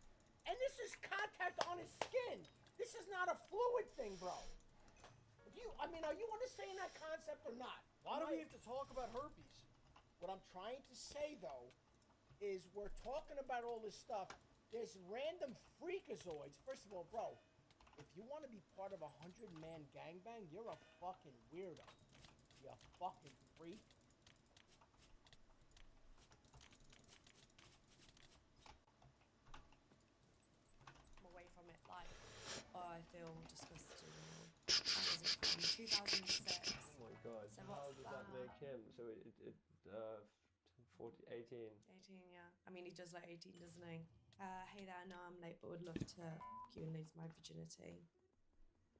And this is contact on his skin. This is not a fluid thing, bro. Are you understanding that concept or not? Why do we have to talk about herpes? What I'm trying to say, though, is we're talking about all this stuff. There's random freakazoids. First of all, bro, if you want to be part of a 100-man gangbang, you're a fucking weirdo. You fucking freak. Away from it, like, I feel disgusted. That was in 2006. Oh my god. So how what's does that make him? So 18. 18, yeah. I mean, he does like 18, doesn't he? Hey there, no, I'm late, but would love to you and lose my virginity.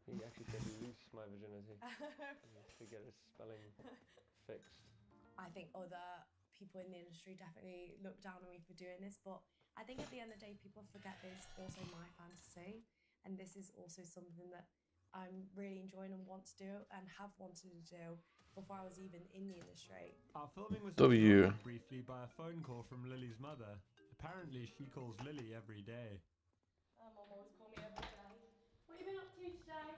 He actually said lose my virginity. To get his spelling fixed. I think other people in the industry definitely look down on me for doing this, but I think at the end of the day, people forget this is also my fantasy, and this is also something that I'm really enjoying and want to do and have wanted to do before I was even in the industry. Our filming was W. interrupted briefly by a phone call from Lily's mother. Apparently, she calls Lily every day. Mum always call me every day. What have you been up to today?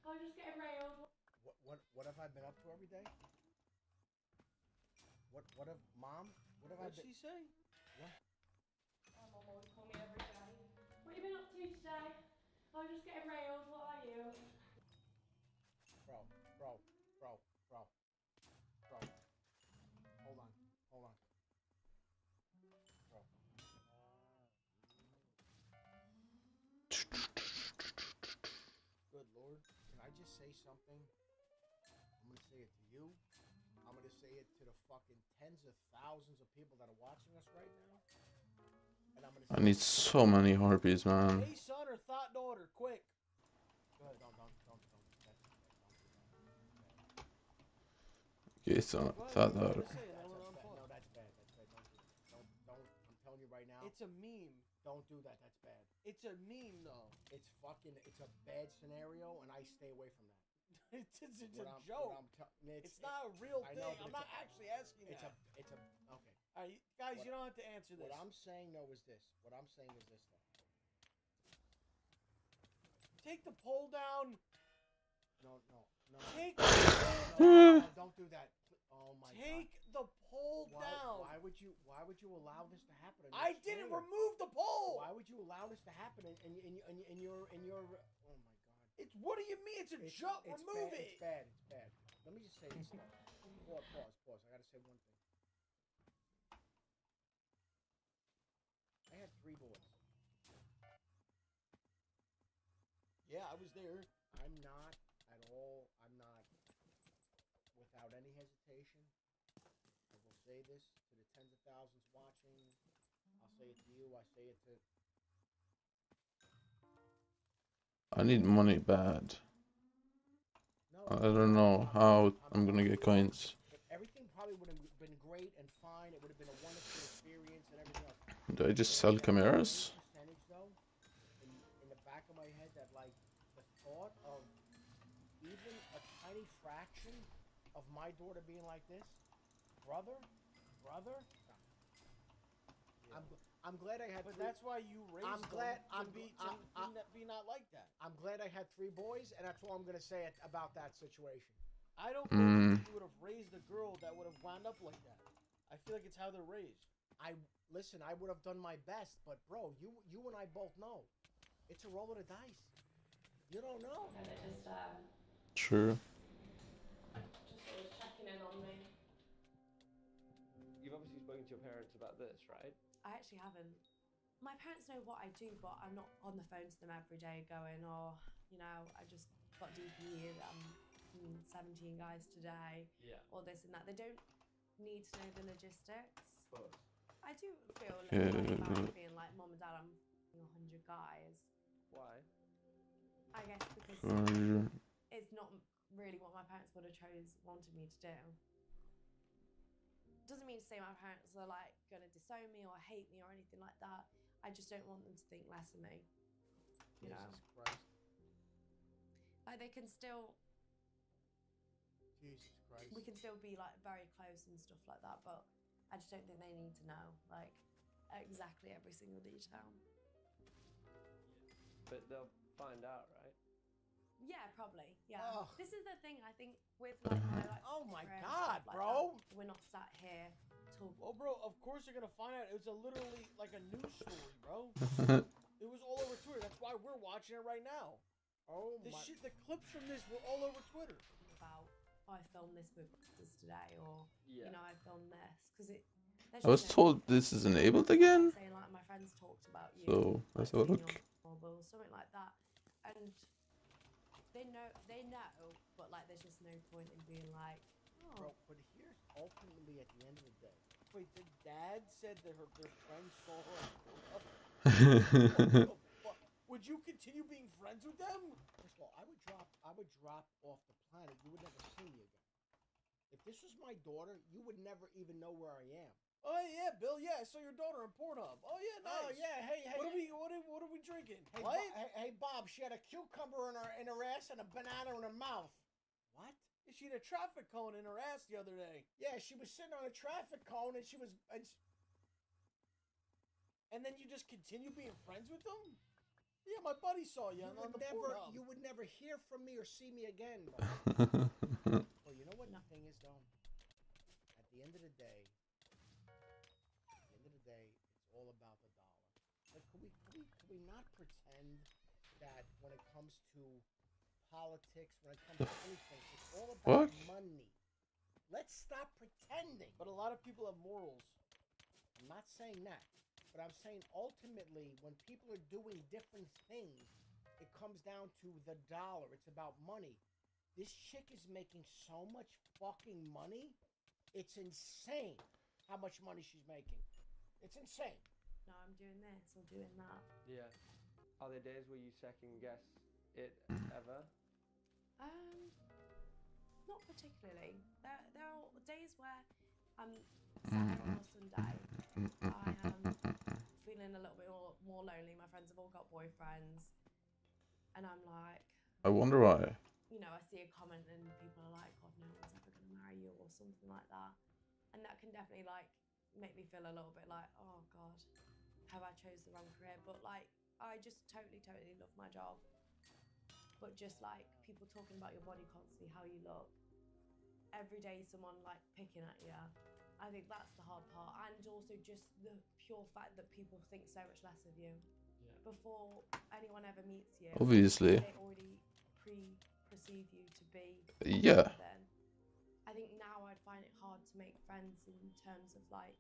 I was just getting railed. What have I been up to every day? What have Mom? What have I been? What'd she say? What? Mum always call me every day. What have you been up to today? I was just getting railed. What are you? Bro. Hold on. Bro. Good Lord. Can I just say something? I'm gonna say it to you. I'm gonna say it to the fucking tens of thousands of people that are watching us right now. And I'm gonna say I need so many harpies, man. Hey son or thought daughter, quick. Good, don't. Okay, so thought daughter. No, that's bad. Don't. I'm telling you right now. It's a meme. Don't do that. That's bad. It's a meme, though. It's a bad scenario, and I stay away from that. It's a joke. It's not a real thing. I'm not actually asking that. Okay. All right, guys, you don't have to answer this. What I'm saying, though, is this. Though. Take the poll down. No. Take the poll down. Don't do that. Oh my God. Take the poll down. Why would you allow this to happen? I didn't remove the poll. Why would you allow this to happen in your? Oh my God. It's what do you mean? It's a joke. Remove it. It's bad. Let me just say this. Pause. I gotta say one thing. I had 3 boys. Yeah, I was there. I'm not without any hesitation. I will say this to the tens of thousands watching. I'll say it to you. I say it to. I need money bad. I don't know how I'm gonna get coins. Everything probably would have been great and fine. It would have been a wonderful experience and everything else. Do I just sell chimeras? Percentage though, in the back of my head, that like the thought of even a tiny fraction of my daughter being like this, brother. I'm glad I had. But that's why you raised them to be not like that. I'm glad I had 3 boys, and that's all I'm gonna say about that situation. I don't know if you would have raised a girl that would have wound up like that. I feel like it's how they're raised. listen. I would have done my best, but bro, you and I both know, it's a roll of the dice. You don't know. And they're just True. just always checking in on me. You've obviously spoken to your parents about this, right? I actually haven't. My parents know what I do, but I'm not on the phone to them every day going, oh, you know, I just got DP, 17 guys today, or this and that. They don't need to know the logistics. Of course. I do feel a little bit embarrassed being like, Mom and Dad, I'm 100 guys. Why? I guess because it's not really what my parents would have wanted me to do. Doesn't mean to say my parents are like going to disown me or hate me or anything like that. I just don't want them to think less of me. You know? Christ. Like they can still. Jesus Christ. We can still be like very close and stuff like that, but I just don't think they need to know like exactly every single detail. But they'll find out, right? Yeah, probably. Yeah. Ugh. This is the thing I think with like my like. Oh my friends, God, stuff like bro. that, we're not sat here talking. Well, bro, of course you're gonna find out. It was literally like a news story, bro. It was all over Twitter. That's why we're watching it right now. Oh the my. shit, the clips from this were all over Twitter. About I filmed this with brothers today, or you know I filmed this because it. I was told this is enabled again. Saying like my friends talked about you. So let's have a look. Or something like that, and they know, but like there's just no point in being like, oh. Bro, but here's ultimately at the end of the day. Wait, the dad said that their friends saw her. Would you continue being friends with them? First of all, I would drop off the planet. You would never see me again. If this was my daughter, you would never even know where I am. Oh yeah, Bill. Yeah, I saw your daughter on Pornhub. Oh yeah, nice. Oh yeah, hey. What are we drinking? Hey, what? Hey, Bob. She had a cucumber in her ass and a banana in her mouth. What? She had a traffic cone in her ass the other day. Yeah, she was sitting on a traffic cone and she was. And then you just continue being friends with them? Yeah, my buddy saw you on the Pornhub. You would never hear from me or see me again. Well, you know what the thing is, though. At the end of the day, it's all about the dollar. Like, could we not pretend that when it comes to politics, when it comes to anything, it's all about money. Let's stop pretending. But a lot of people have morals. I'm not saying that. But I'm saying ultimately, when people are doing different things, it comes down to the dollar. It's about money. This chick is making so much fucking money. It's insane how much money she's making. It's insane. No, I'm doing this or doing that. Yeah. Are there days where you second guess it ever? Not particularly. There are days where I'm sat on a Sunday. I am feeling a little bit more lonely. My friends have all got boyfriends, and I'm like. I wonder why. You know, I see a comment and people are like, God, no one's ever going to marry you or something like that. And that can definitely like make me feel a little bit like, oh God, have I chose the wrong career? But like, I just totally love my job. But just like people talking about your body constantly, how you look, every day someone like picking at you. I think that's the hard part. And also just the pure fact that people think so much less of you. Yeah. Before anyone ever meets you. Obviously. They already perceive you to be yeah. Then I think now I'd find it hard to make friends in terms of like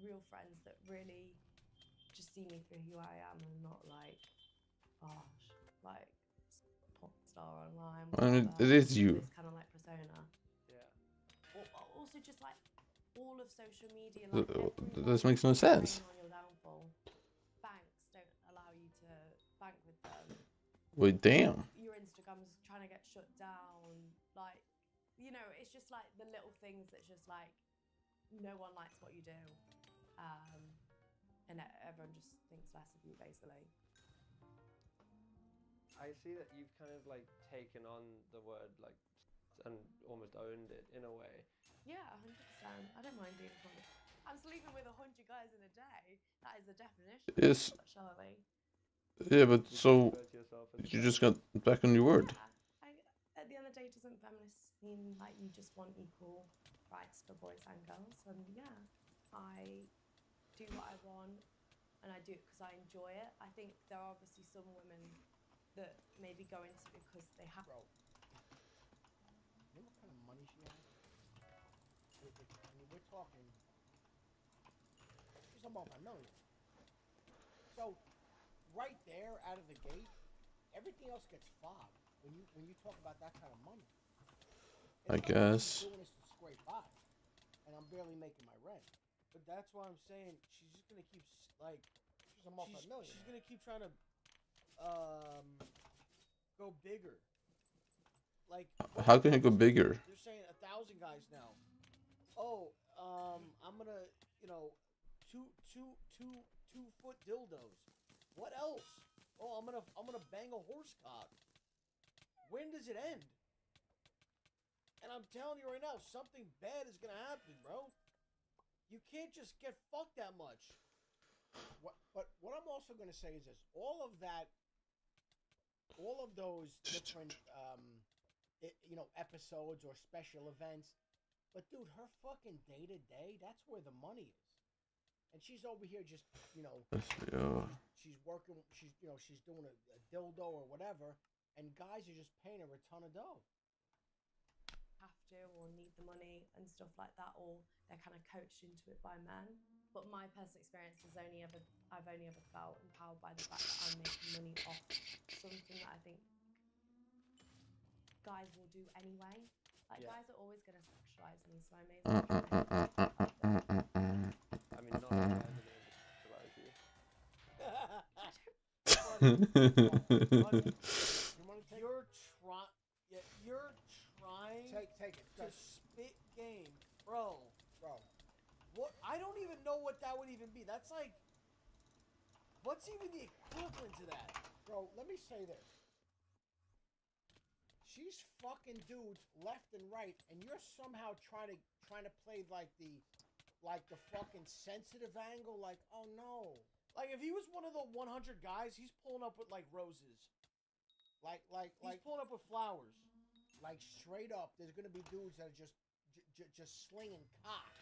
real friends that really just see me for who I am and not like like pop star online. I mean, it is you. This kind of like persona. Yeah. Also just like all of social media. Like this makes no sense. On your downfall. Banks don't allow you to bank with them. Wait, damn. Your Instagram's trying to get shut down. Like, you know, it's just like the little things that's just like no one likes what you do. And everyone just thinks less of you, basically. I see that you've kind of like taken on the word like and almost owned it in a way. Yeah, 100%. I don't mind being funny. I'm sleeping with 100 guys in a day. That is the definition. Yes. Surely. Yeah, but so you just got back on your word. Yeah. At the end of the day, doesn't feminists mean like you just want equal rights for boys and girls? And yeah, I do what I want and I do it because I enjoy it. I think there are obviously some women that maybe go into it because they have. Bro, you know what kind of money she has? I mean, we're talking. She's a multi-millionaire. So, right there, out of the gate, everything else gets fobbed when you talk about that kind of money. I guess. I'm doing this to scrape by, and I'm barely making my rent. But that's why I'm saying she's just gonna keep like. She's a multi-millionaire. She's gonna keep trying to go bigger. Like. How can you go bigger? You're saying 1,000 guys now. Oh, I'm gonna, you know, two foot dildos. What else? Oh, I'm gonna bang a horse cock. When does it end? And I'm telling you right now, something bad is gonna happen, bro. You can't just get fucked that much. But what I'm also gonna say is this: all of those different, episodes or special events. But dude, her fucking day to day, that's where the money is. And she's over here just, she's working, she's doing a dildo or whatever, and guys are just paying her a ton of dough. Have to or need the money and stuff like that, or they're kind of coached into it by men. But my personal experience is I've only ever felt empowered by the fact that I'm making money off something that I think guys will do anyway. Like guys are always going to sexualize me, so I may as well. I mean, not all guys are going to sexualize you. You're trying take it. To spit game, bro. What? I don't even know what that would even be. That's like, what's even the equivalent to that, bro? Let me say this. She's fucking dudes left and right, and you're somehow trying to play like the fucking sensitive angle. Like, oh no. Like if he was one of the 100 guys, he's pulling up with like roses. Like he's pulling up with flowers. Like straight up, there's gonna be dudes that are just slinging cock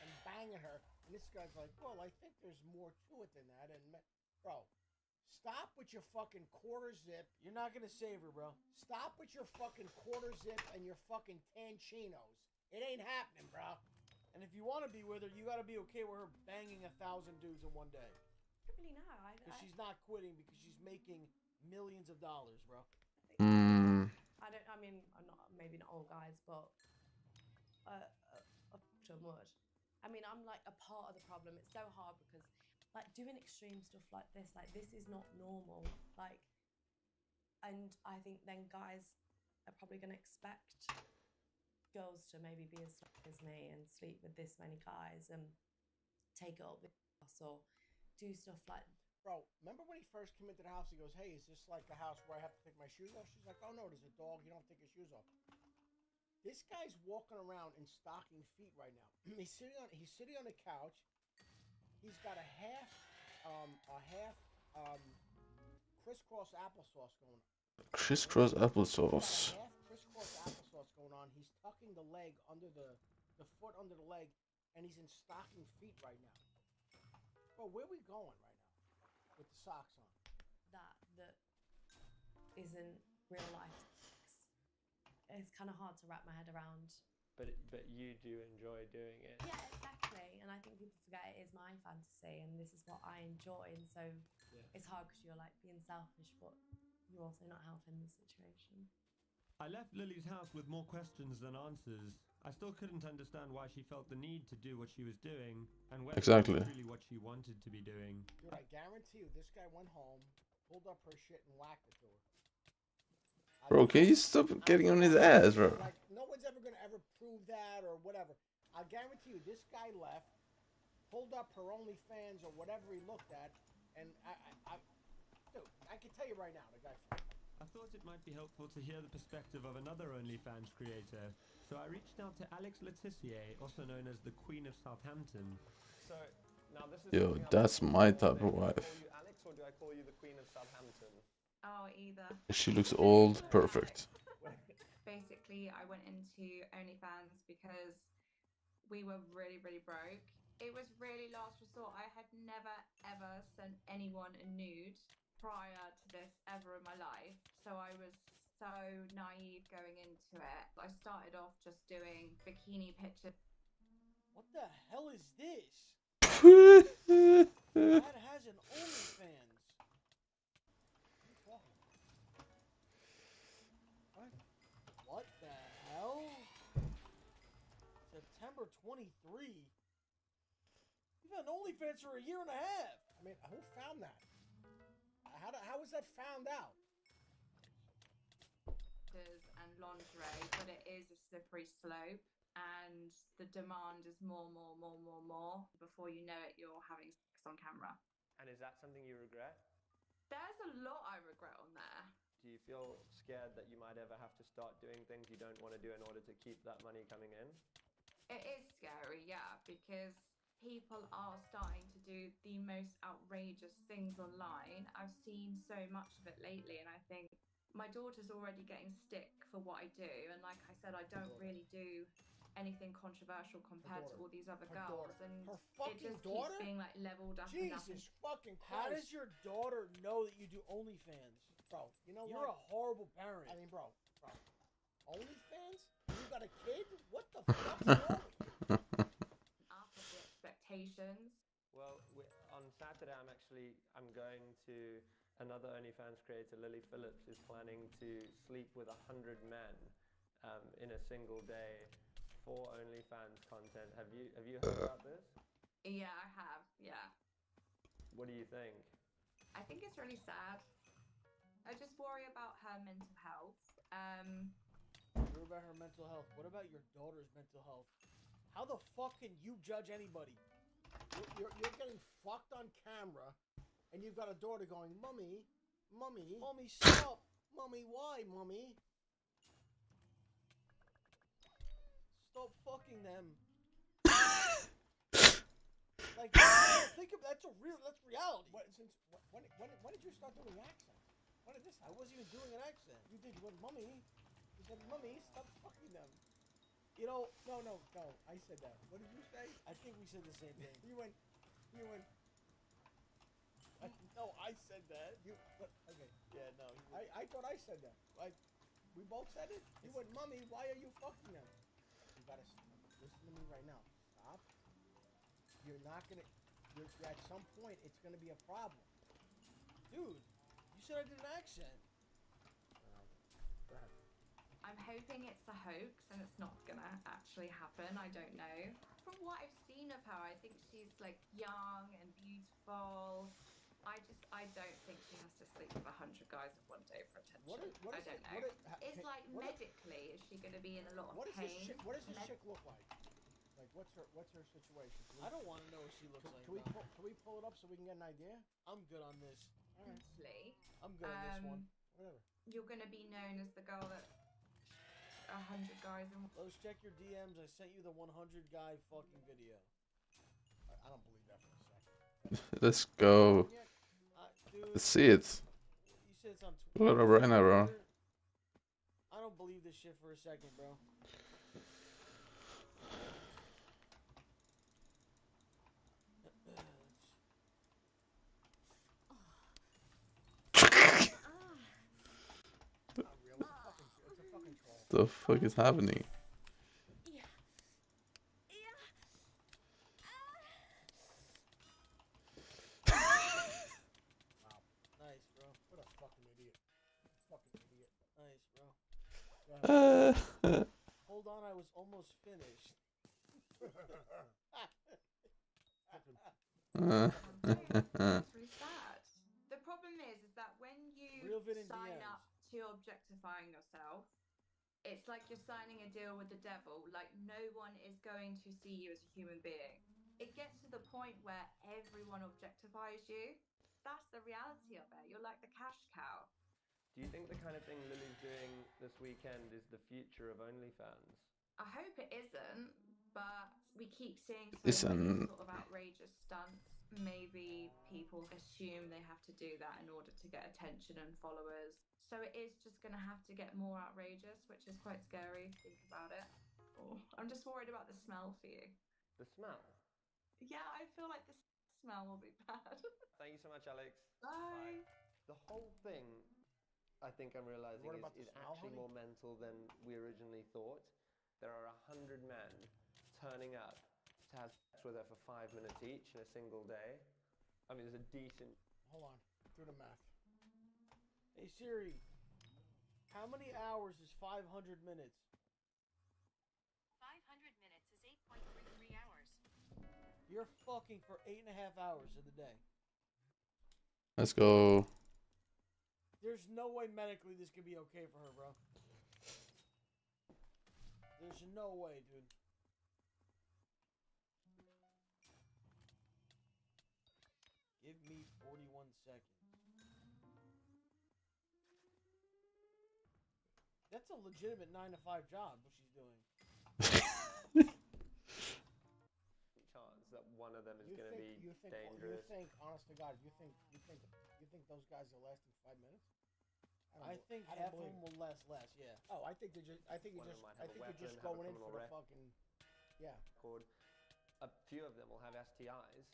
and banging her, and this guy's like, well, I think there's more to it than that. And bro. Stop with your fucking quarter zip. You're not gonna save her, bro. Stop with your fucking quarter zip and your fucking tanchinos. It ain't happening, bro. And if you want to be with her, you gotta be okay with her banging 1,000 dudes in one day. I don't really know. Because she's not quitting because she's making millions of dollars, bro. I mean, maybe not all guys, but up would. I mean, I'm like a part of the problem. It's so hard because. Like doing extreme stuff like this is not normal. Like, and I think then guys are probably going to expect girls to maybe be as slow as me and sleep with this many guys and take it up with us or do stuff like. Bro, remember when he first came into the house? He goes, "Hey, is this like the house where I have to take my shoes off?" She's like, "Oh no, there's a dog. You don't take your shoes off." This guy's walking around in stocking feet right now. He's sitting on the couch. He's got a half crisscross applesauce going on. Crisscross applesauce. Half crisscross applesauce going on. He's tucking the leg under the foot under the leg, and he's in stocking feet right now. Bro, where are we going right now with the socks on? That isn't real life sex. It's kind of hard to wrap my head around. But you do enjoy doing it. Yeah, exactly. And I think people forget it is my fantasy and this is what I enjoy. And so it's hard because you're like being selfish, but you're also not helping the situation. I left Lily's house with more questions than answers. I still couldn't understand why she felt the need to do what she was doing and whether it was really what she wanted to be doing. Dude, I guarantee you this guy went home, pulled up her shit and whacked it to her. Bro, can you stop getting on his ass, bro? Like, no one's ever gonna ever prove that or whatever. I guarantee you, this guy left, pulled up her OnlyFans or whatever he looked at, and dude, I can tell you right now, the guy. I thought it might be helpful to hear the perspective of another OnlyFans creator, so I reached out to Alex Letizier, also known as the Queen of Southampton. So now this is. Yo, that's my type of wife. Do I call you Alex or do I call you the Queen of Southampton? Oh, either. She looks old, perfect. Basically, I went into OnlyFans because we were really, really broke It was really last resort. I had never ever sent anyone a nude prior to this ever in my life. So I was so naive going into it. I started off just doing bikini pictures. What the hell is this? That has an OnlyFans. What are you talking about? What the hell? September 23. You've had an OnlyFans for a year and a half. I mean, who found that? How was that found out? And lingerie, but it is a slippery slope, and the demand is more. Before you know it, you're having sex on camera. And is that something you regret? There's a lot I regret on there. Do you feel scared that you might ever have to start doing things you don't want to do in order to keep that money coming in? It is scary, yeah, because people are starting to do the most outrageous things online. I've seen so much of it lately, and I think my daughter's already getting stick for what I do, and like I said, I don't really do anything controversial compared to all these other girls, and it just keeps being like leveled up. Jesus fucking Christ! How does your daughter know that you do OnlyFans? Bro, you know You're what? a horrible parent. I mean, bro. OnlyFans? You got a kid? What the fuck's wrong with you? Up of the expectations. Well, on Saturday, I'm going to another OnlyFans creator, Lily Phillips, is planning to sleep with 100 men in a single day for OnlyFans content. Have you heard about this? Yeah, I have. Yeah. What do you think? I think it's really sad. I just worry about her mental health. Worry about her mental health. What about your daughter's mental health? How the fuck can you judge anybody? You're getting fucked on camera, and you've got a daughter going, Mommy, stop. Mommy, why, Mommy? Stop fucking them. Like, think of that's reality. When did you start doing accents? When did this happen? I wasn't even doing an accent. You did. You went, Mommy. You said, Mommy, stop fucking them. You know, no, I said that. What did you say? I think we said the same thing. You went. No, I said that. Okay. Yeah, no. I thought I said that. We both said it? You went, Mommy, why are you fucking them? You gotta listen to me right now. Stop. You're not gonna. At some point, it's gonna be a problem. Dude, you said I did an accent. Go ahead. I'm hoping it's a hoax and it's not gonna actually happen. I don't know. From what I've seen of her, I think she's like young and beautiful. I don't think she has to sleep with 100 guys in one day for attention. I don't know. Medically, is she going to be in a lot of pain? What does this chick look like? Like, what's her situation? I don't want to know what she looks like. Can we pull it up so we can get an idea? I'm good on this. Mentally, I'm good on this one. Whatever. You're going to be known as the girl that 100 guys in. Let's check your DMs. I sent you the 100 guy fucking video. I don't believe that for a second. Let's go. Let's see it. You said it's on Pull it up right now, bro. I don't believe this shit for a second, bro. The fuck is happening? Nice, bro. What a fucking idiot. Nice, bro. Hold on, I was almost finished. It's really sad. The problem is that when you sign up to objectifying yourself, it's like you're signing a deal with the devil. Like, no one is going to see you as a human being. It gets to the point where everyone objectifies you. That's the reality of it. You're like the cash cow. Do you think the kind of thing Lily's doing this weekend is the future of OnlyFans? I hope it isn't, but we keep seeing so many sort of outrageous stunts. Maybe people assume they have to do that in order to get attention and followers. So it is just going to have to get more outrageous, which is quite scary. Think about it. Oh, I'm just worried about the smell for you. The smell? Yeah, I feel like the smell will be bad. Thank you so much, Alex. Bye. The whole thing, I think I'm realizing, What about the is smell, actually honey? more mental than we originally thought. There are 100 men turning up to have sex with her for 5 minutes each in a single day. I mean, there's a decent... Hold on. Do the math. Hey Siri, how many hours is 500 minutes? 500 minutes is 8.33 hours. You're fucking for 8.5 hours of the day. Let's go. There's no way medically this could be okay for her, bro. There's no way, dude. Give me 41 seconds. That's a legitimate 9-to-5 job, what she's doing. chance that one of them is going to be dangerous. You think, honest to God, you think those guys are lasting 5 minutes? I think half of them will last less. Yeah. Oh, I think you're just going in for the fucking, yeah. A few of them will have STIs.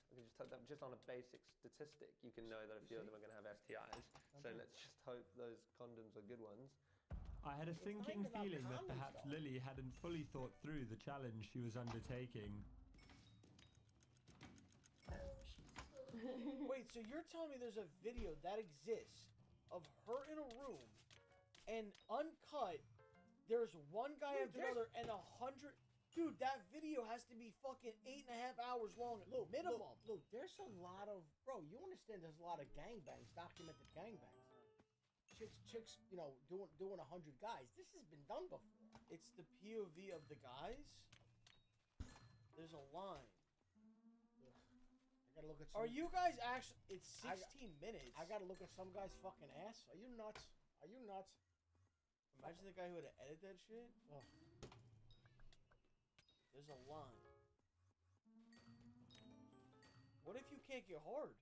Just on a basic statistic, you can know that a few of them are going to have STIs. So let's just hope those condoms are good ones. I had a sinking feeling that perhaps Lily hadn't fully thought through the challenge she was undertaking. Wait, so you're telling me there's a video that exists of her in a room and uncut, there's one guy after another and 100... Dude, that video has to be fucking 8.5 hours long, minimum. Luke, there's a lot of... Bro, you understand there's a lot of gangbangs, documented gangbangs. Chicks, you know, doing 100 guys. This has been done before. It's the POV of the guys. There's a line. I gotta look at some... Are you guys actually... It's 16 minutes. I gotta look at some guy's fucking ass. Are you nuts? Are you nuts? Imagine the guy who had to edit that shit. Oh. There's a line. What if you can't get hard?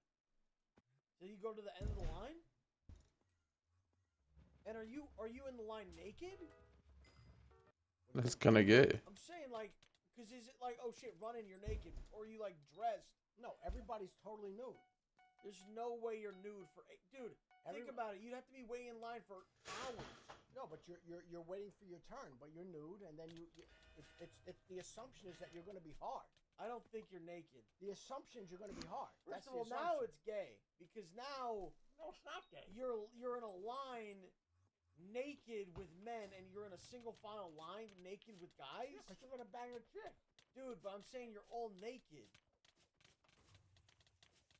So you go to the end of the line? And are you in the line naked? That's kind of gay. I'm saying, like, because is it like, oh shit, running, you're naked? Or are you, like, dressed? No, everybody's totally nude. There's no way you're nude for... Dude, think about it. You'd have to be waiting in line for hours. No, but you're waiting for your turn, but you're nude, and then it's the assumption is that you're going to be hard. I don't think you're naked. The assumption is you're going to be hard. First of all, now it's gay because now no, it's not gay. You're in a line naked with men, and you're in a single file line naked with guys. Yeah, but you're going to bang a chick, dude. But I'm saying you're all naked.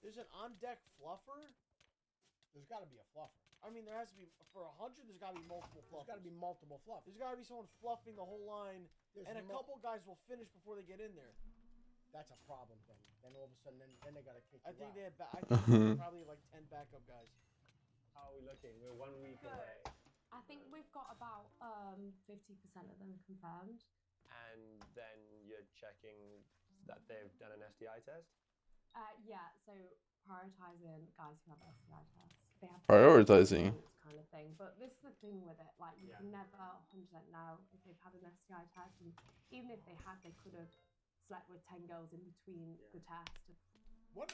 There's an on deck fluffer. There's got to be a fluffer. I mean, there has to be, for 100, there's got to be multiple fluffers. There's got to be multiple fluffers. There's got to be someone fluffing the whole line, and a couple guys will finish before they get in there. That's a problem, then. Then all of a sudden, then they got to kick you out. I think they had probably like 10 backup guys. How are we looking? We're 1 week away. I think we've got about 50% of them confirmed. And then you're checking that they've done an STI test? Yeah, so prioritizing guys who have STI tests. They have Prioritizing. Kind of thing. But this is the thing with it, like you can never 100% know if they've had an STI test, and even if they had, they could have slept with 10 girls in between the test. What?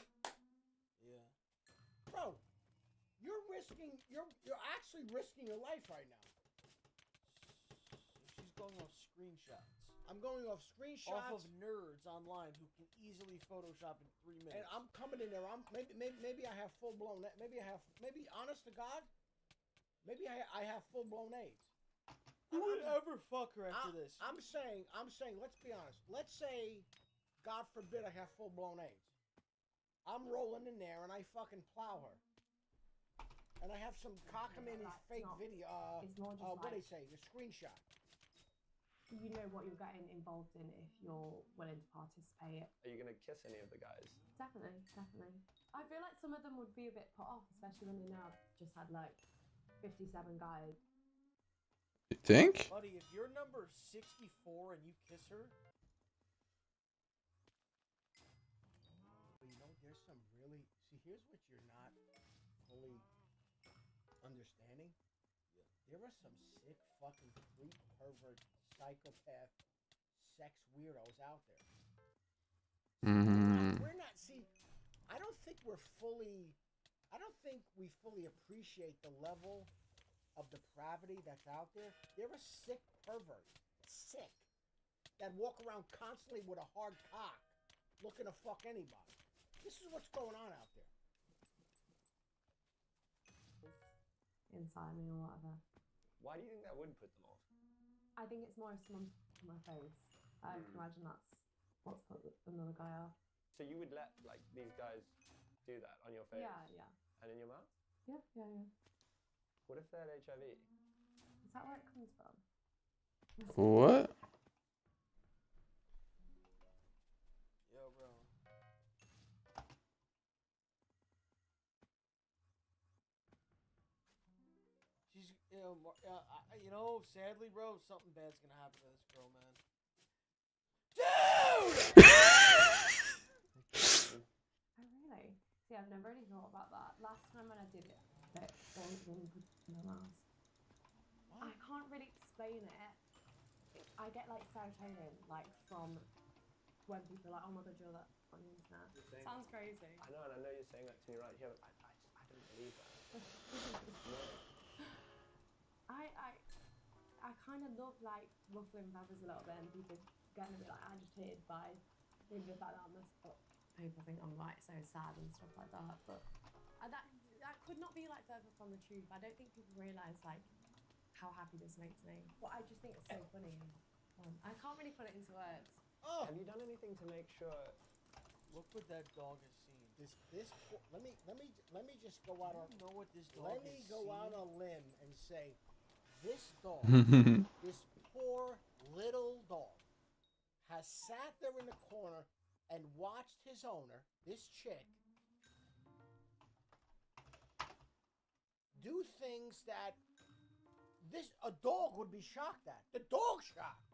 Yeah. Bro, you're actually risking your life right now. She's going off screenshots. I'm going off screenshots off of nerds online who can easily Photoshop in 3 minutes. And I'm coming in there. Maybe I have full blown. Maybe honest to God, maybe I have full blown AIDS. Who would ever fuck her after this? I'm saying. Let's be honest. Let's say, God forbid, I have full blown AIDS. I'm rolling in there and I fucking plow her. And I have some cockamamie fake video. It's more just what do they say? A screenshot. You know what you're getting involved in if you're willing to participate. Are you going to kiss any of the guys? Definitely. I feel like some of them would be a bit put off, especially when they know I've just had like 57 guys. You think? Buddy, if you're number 64 and you kiss her... You know, there's some really... See, here's what you're not fully understanding. There are some sick fucking freak pervert psychopath sex weirdos out there. Mm-hmm. we're not. See, I don't think we fully appreciate the level of depravity that's out there. There are sick perverts, that walk around constantly with a hard cock, looking to fuck anybody. This is what's going on out there. Inside me or whatever. Why do you think that would put them off? I think it's more if someone's to my face. I can imagine that's what's put another guy off. So you would let like these guys do that on your face? Yeah. And in your mouth? Yeah. What if they had HIV? Is that where it comes from? What? Yo, bro. She's, you know, sadly, bro, something bad's gonna happen to this girl, man. Dude! Oh, really? See, I've never really thought about that. Last time when I did it, that one put in my mouth. I can't really explain it. I get like serotonin, like from when people are like, oh my god, you're that on the internet. Sounds crazy. I know, and I know you're saying that to me right here, but I don't believe that. I kind of love like ruffling feathers a little bit, and people getting a bit like agitated by maybe the fact that I'm people think I'm like so sad and stuff like that, but that could not be like further from the truth. I don't think people realise like how happy this makes me. But I just think it's so funny. I can't really put it into words. Oh, have you done anything to make sure? Look what that dog has seen. Let me just go out on. Know what this dog Let me go out on a limb and say, this dog, this poor little dog, has sat there in the corner and watched his owner, this chick, do things that a dog would be shocked at. The dog's shocked.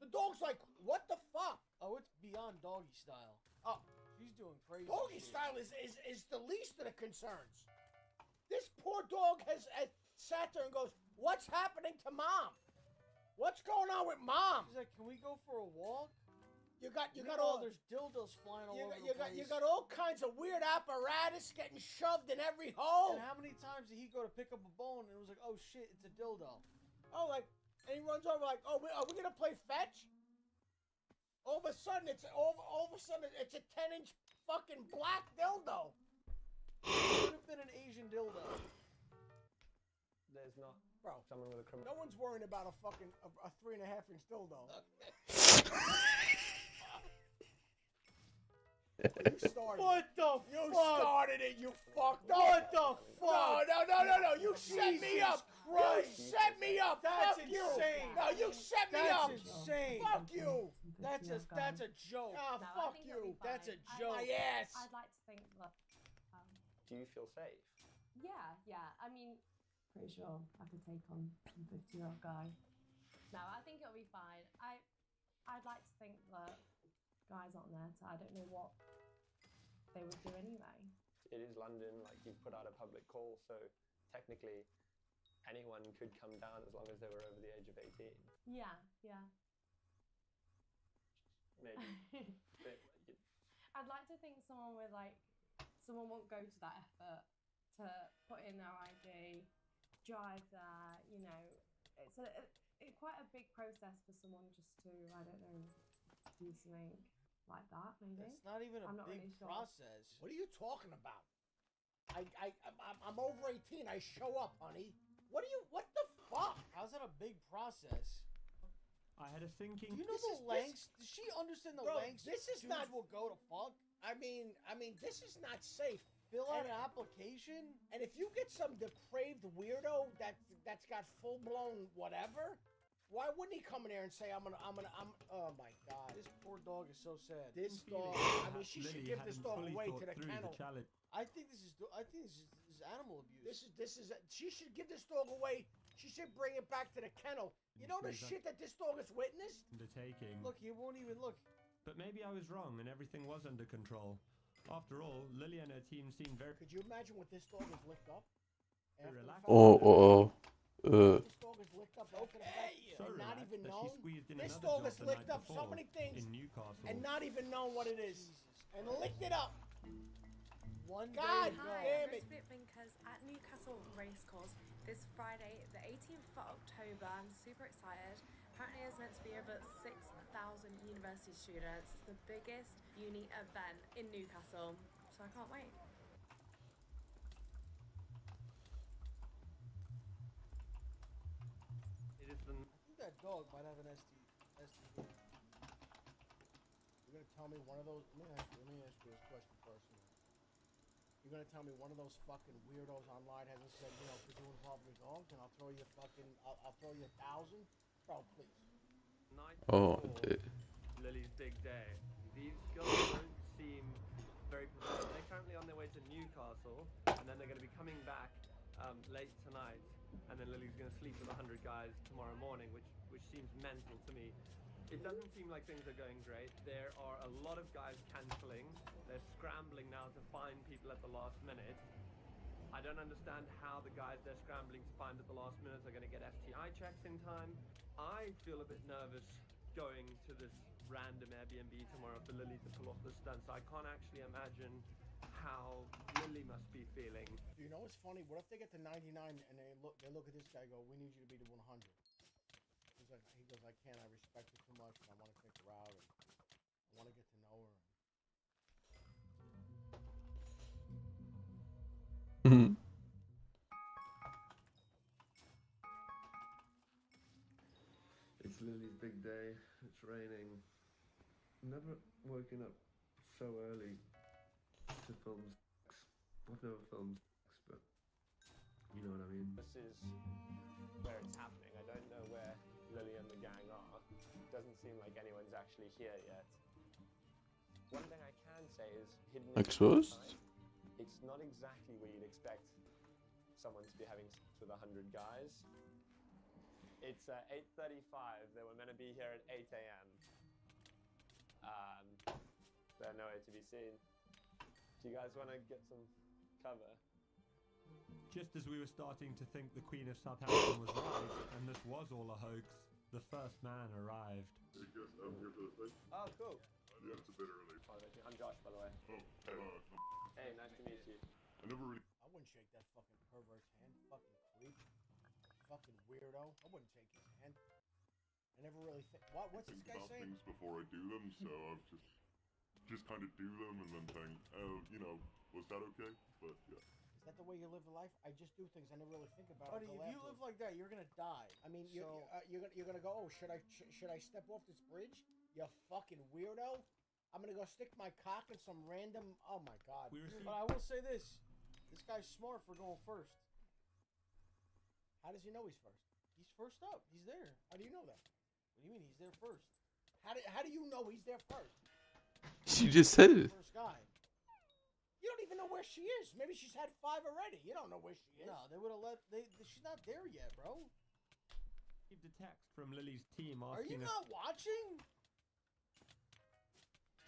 The dog's like, what the fuck? Oh, it's beyond doggy style. Oh, she's doing crazy. Doggy shit. style is the least of the concerns. This poor dog has sat there and goes, what's happening to mom? What's going on with mom? She's like, can we go for a walk? You got all there's dildos flying all over the place. You got all kinds of weird apparatus getting shoved in every hole. And how many times did he go to pick up a bone and it was like, oh shit, it's a dildo. Oh, like, and he runs over like, oh, are we gonna play fetch? All of a sudden, it's a 10-inch fucking black dildo. It could have been an Asian dildo. There's not, bro. Someone with a criminal. No one's worrying about a fucking a 3.5-inch dildo. You started. What the fuck? You started it, you fucked up. What the fuck? No. You set me up. Christ. You set me up. That's Fuck insane. You. No, you set me up. That's insane. Fuck you. That's a joke. Oh, No, fuck you. That's a joke. My ass. I'd like to think that. Do you feel safe? Yeah. I mean, pretty sure I could take on some 50-year-old guy. No, I think it'll be fine. I'd like to think that guys aren't there, so I don't know what they would do anyway. It is London, like you've put out a public call, so technically anyone could come down as long as they were over the age of 18. Yeah. Maybe. I'd like to think someone won't go to that effort to put in their ID, drive there, you know. It's quite a big process for someone just to, I don't know, do something like that, maybe. It's not even a big really sure. process. What are you talking about? I'm over 18. I show up, honey. What the fuck? How's that a big process? I had a thinking. Do you know the lengths? Does she understand the lengths? This is dudes not. will go to fuck. I mean, this is not safe. Fill out an application, and if you get some depraved weirdo that's got full blown whatever, why wouldn't he come in there and say, oh my god. This poor dog is so sad. This dog, I mean, she should give this dog away to the kennel. I think this is animal abuse. She should give this dog away. She should bring it back to the kennel. You know the shit that this dog has witnessed? Undertaking. Look, he won't even look. But maybe I was wrong and everything was under control. After all, Lily and her team seemed very... Could you imagine what this dog has licked up? Relaxed. This dog has licked up after the fact and not even known. This dog has licked up so many things in Newcastle. and not even known what it is. Jesus and licked it up. One God Hi, damn it. Thinkers at Newcastle Racecourse this Friday, the 18th of October. I'm super excited. Apparently there's meant to be over 6,000 university students. It's the biggest uni event in Newcastle, so I can't wait. It is the... I think that dog might have an STD. You're gonna tell me one of those? Let me ask you this question personally. You're gonna tell me one of those fucking weirdos online hasn't said, you know, could you involve your dog? And I'll throw you I'll throw you 1,000, bro. Please. Night Oh, before Lily's big day. These girls don't seem very prepared. They're currently on their way to Newcastle, and then they're going to be coming back late tonight. And then Lily's going to sleep with 100 guys tomorrow morning, which seems mental to me. It doesn't seem like things are going great. There are a lot of guys cancelling. They're scrambling now to find people at the last minute. I don't understand how the guys they're scrambling to find at the last minute are going to get STI checks in time. I feel a bit nervous going to this random Airbnb tomorrow for Lily to pull off the stunts. I can't actually imagine how Lily must be feeling. Do you know what's funny? What if they get to 99 and they look at this guy and go, we need you to be to 100? He goes, I can't. I respect her too much, and I want to take her out, and I want to get to know her. It's Lily's big day. It's raining. Never woken up so early to film sex. I've never filmed sex, but you know what I mean. This is where it's happening. I don't know where Lily and the gang are. Doesn't seem like anyone's actually here yet. One thing I can say is hidden Exposed? It's not exactly where you'd expect someone to be having sex with 100 guys. It's 8:35. They were meant to be here at 8 a.m. They're nowhere to be seen. Do you guys want to get some cover? Just as we were starting to think the Queen of Southampton was right, and this was all a hoax, the first man arrived. Hey guys, I'm here for the thing. Oh, cool. Yeah, it's a bit early. I'm Josh, by the way. Oh, Hey, nice to meet you. I never really... I wouldn't shake that fucking pervert's hand. Fucking creep. Fucking weirdo. I wouldn't shake his hand. I never really think... What's this guy saying? things before I do them, so I've just kind of do them and then think, oh, you know, was that okay? But yeah. Is that the way you live life? I just do things. I never really think about it. Buddy, if you live like that, you're gonna die. I mean, you're gonna go. Oh, should I step off this bridge? You fucking weirdo! I'm gonna go stick my cock in some random. Oh my god! But I will say this: this guy's smart for going first. How does he know he's first? He's first up. He's there. How do you know that? What do you mean he's there first? How do you know he's there first? She just said it. First guy. You don't even know where she is. Maybe she's had 5 already. You don't know where she is. No, they would have let. She's not there yet, bro. Received a text from Lily's team Are you asking us not watching?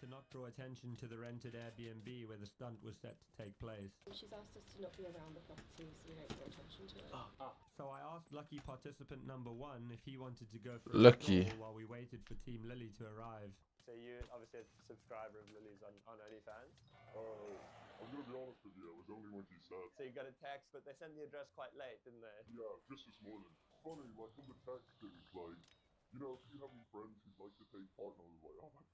to not draw attention to the rented Airbnb where the stunt was set to take place. She's asked us to not be around the property so we don't draw attention to it. So I asked lucky participant number 1 if he wanted to go for Lucky. a stroll while we waited for Team Lily to arrive. So you obviously a subscriber of Lily's on OnlyFans? I'm gonna be honest with you, it was only when she said. So you got a text, but they sent the address quite late, didn't they? Yeah, just this morning. Funny, like in the text it was like, you know, if you have any friends who'd like to take part, and I was like, oh my...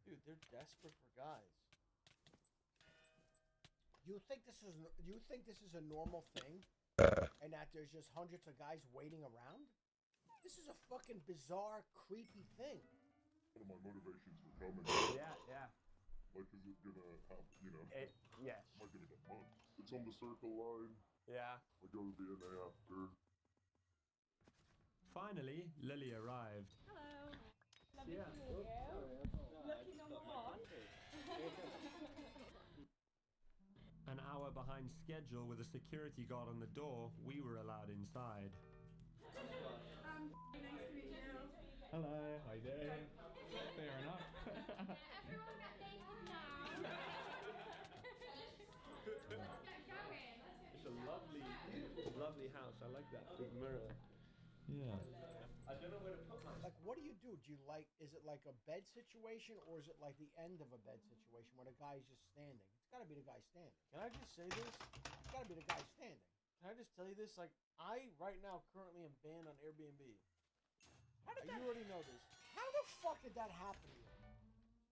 Dude, they're desperate for guys. You think this is a normal thing? And that there's just hundreds of guys waiting around? This is a fucking bizarre, creepy thing. One of my motivations for coming. Yeah. Like, is it gonna happen, you know? Yes. Am I gonna get mugged? It's on the Circle Line. Yeah. I go to the NA after. Finally, Lily arrived. Hello. Lovely to meet you. Lucky number 1. An hour behind schedule with a security guard on the door, we were allowed inside. Nice to meet you. Hello, how you doing? Fair enough. Everyone get naked now. It's a lovely house. I like that big mirror. Yeah. I don't know where to put myself. Like, what do? Do you like, is it like a bed situation, or is it like the end of a bed situation where the guy's just standing? It's gotta be the guy standing. Can I just say this? It's gotta be the guy standing. Can I just tell you this? Like, I, right now, currently am banned on Airbnb. How did You already know this. How the fuck did that happen to you?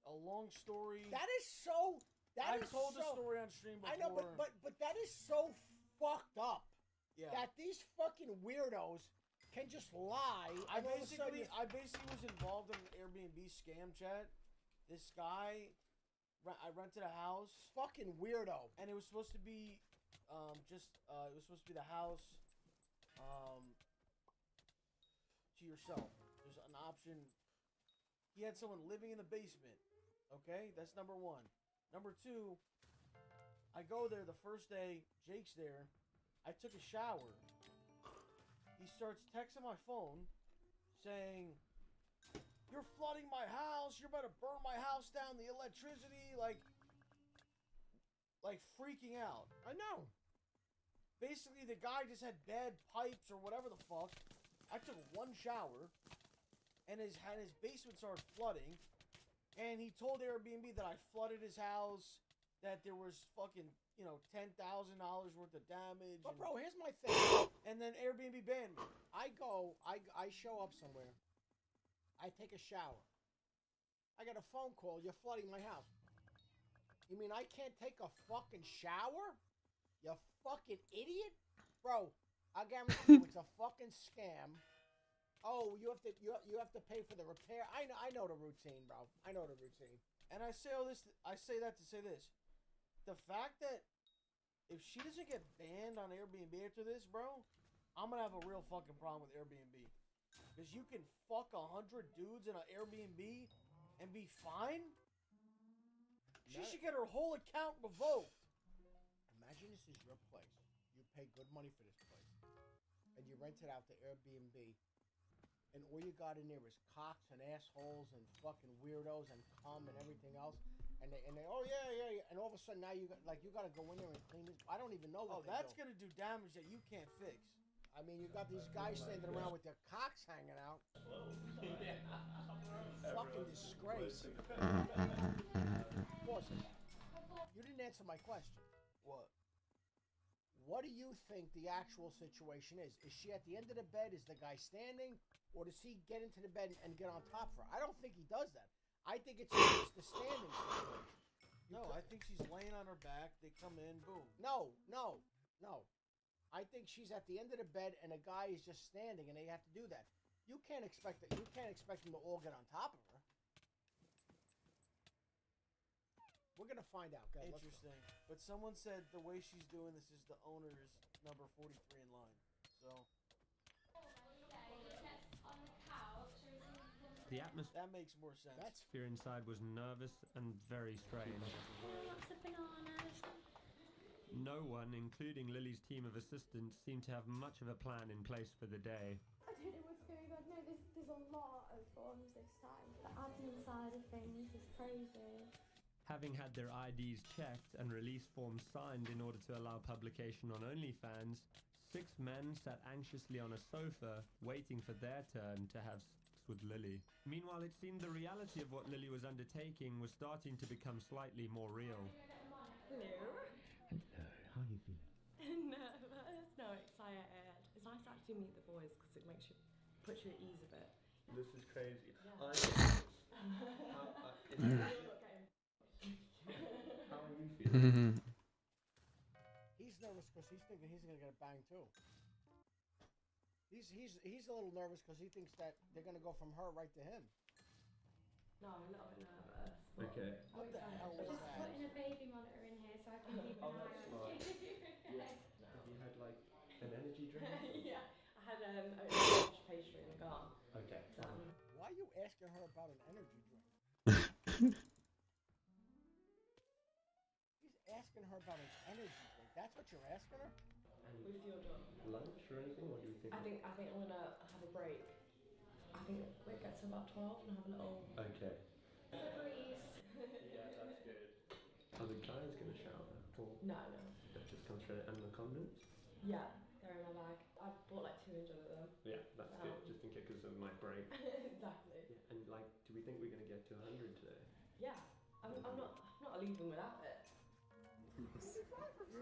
A long story. That is so... I've told the story on stream before. I know, but that is so fucked up. Yeah. That these fucking weirdos can just lie. I basically was involved in an Airbnb scam chat. This guy, I rented a house. Fucking weirdo. And it was supposed to be, it was supposed to be the house, to yourself. There's an option. He had someone living in the basement. Okay, that's number one. Number two, I go there the first day. Jake's there. I took a shower. He starts texting my phone saying, "You're flooding my house. You're about to burn my house down. The electricity, like freaking out." I know. Basically, the guy just had bad pipes or whatever the fuck. I took one shower, and his basement started flooding. And he told Airbnb that I flooded his house, that there was fucking, $10,000 worth of damage. But bro, here's my thing. And then Airbnb banned me. I show up somewhere. I take a shower. I get a phone call. You're flooding my house. You mean I can't take a fucking shower? You fucking idiot? Bro, I guarantee you it's a fucking scam. Oh, you have to pay for the repair. I know the routine, bro. I know the routine. And I say all this. I say that to say this: the fact that if she doesn't get banned on Airbnb after this, bro, I'm gonna have a real fucking problem with Airbnb. Because you can fuck 100 dudes in an Airbnb and be fine. She should get her whole account revoked. Imagine this is your place. You pay good money for this place, and you rent it out to Airbnb. And all you got in there is cocks and assholes and fucking weirdos and cum and everything else. And they oh yeah. And all of a sudden now you got to go in there and clean this. I don't even know what that's gonna do damage that you can't fix. I mean, you got these guys standing around with their cocks hanging out. Fucking disgrace. Pause it. You didn't answer my question. What? What do you think the actual situation is? Is she at the end of the bed? Is the guy standing? Or does he get into the bed and get on top of her? I don't think he does that. I think it's the standing situation. No, I think she's laying on her back. They come in, boom. No. I think she's at the end of the bed and a guy is just standing and they have to do that. You can't expect that. You can't expect them to all get on top of her. We're gonna find out, guys. Interesting. But someone said the way she's doing this is the owner is number 43 in line. So The atmosphere that makes more sense. inside was nervous and very strange. No one, including Lily's team of assistants, seemed to have much of a plan in place for the day. I don't know what's going on. No, there's a lot of forms this time. The admin side of things is crazy. Having had their IDs checked and release forms signed in order to allow publication on OnlyFans, 6 men sat anxiously on a sofa, waiting for their turn to have sex with Lily. Meanwhile, it seemed the reality of what Lily was undertaking was starting to become slightly more real. Hello. Hello, how are you feeling? Nervous. No, excited. It's nice to actually meet the boys because it puts you at ease a bit. This is crazy. Yeah. How are you feeling? He's nervous because he's thinking he's gonna get banged too. He's a little nervous because he thinks that they're gonna go from her right to him. No, I'm a little bit nervous. Okay. What the hell was Just that? putting a baby monitor in here so I can keep an eye on you. Have you had like an energy drink? Yeah, I had a orange pastry in the car. Okay. Why are you asking her about an energy drink? He's asking her about an energy drink. That's what you're asking her? With your dog. Lunch or anything? What do you think? I think I'm gonna have a break. I think it gets to about 12 and have a little. Okay. Breeze. Yeah, that's good. Are the guys gonna shower? Or No. that just comes straight and the condoms? Yeah, they're in my bag. I bought like 200 of them. Yeah, that's good. Just in case, because my I'm not leaving without it. Yeah, I came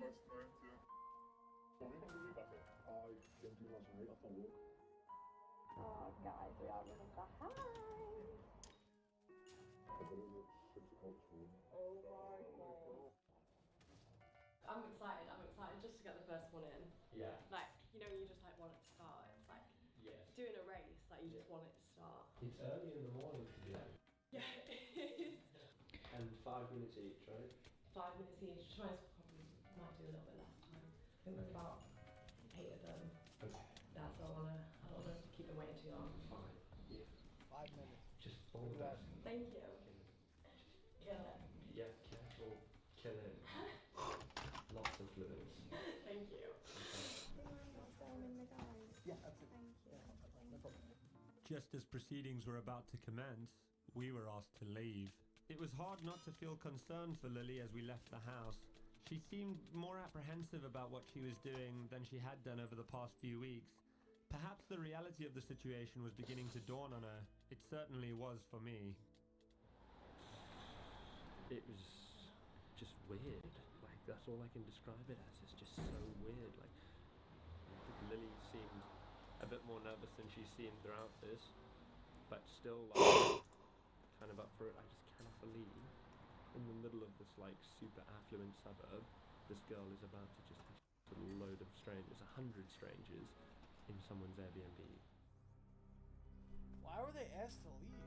last night, yeah. When did you get it? I came to last night after work. Oh, guys, we are running behind. I got it at 6 o'clock this morning. Oh my god. I'm excited just to get the first one in. Yeah. Like, you know, you just like want it to start. It's like doing a race, like you just want it to start. It's early in the morning to be honest. Yeah, it is. And 5 minutes each, right? 5 minutes each. Tries probably might do a little bit less time. I think there's about 8 of them. Okay. That's I don't wanna keep them waiting too long. Fine. Yeah. 5 minutes. Just all the best. Thank you. Kill it. Yeah, careful. Kill it. Lots of fluids. Thank you. Yeah, absolutely. Thank you. No problem. Just as proceedings were about to commence, we were asked to leave. It was hard not to feel concerned for Lily as we left the house. She seemed more apprehensive about what she was doing than she had done over the past few weeks. Perhaps the reality of the situation was beginning to dawn on her. It certainly was for me. It was just weird. Like, that's all I can describe it as. It's just so weird. Like, I think Lily seemed a bit more nervous than she's seemed throughout this, but still, like, kind of up for it. I just cannot believe in the middle of this, like, super affluent suburb, this girl is about to just be a load of strangers, 100 strangers, in someone's Airbnb. Why were they asked to leave?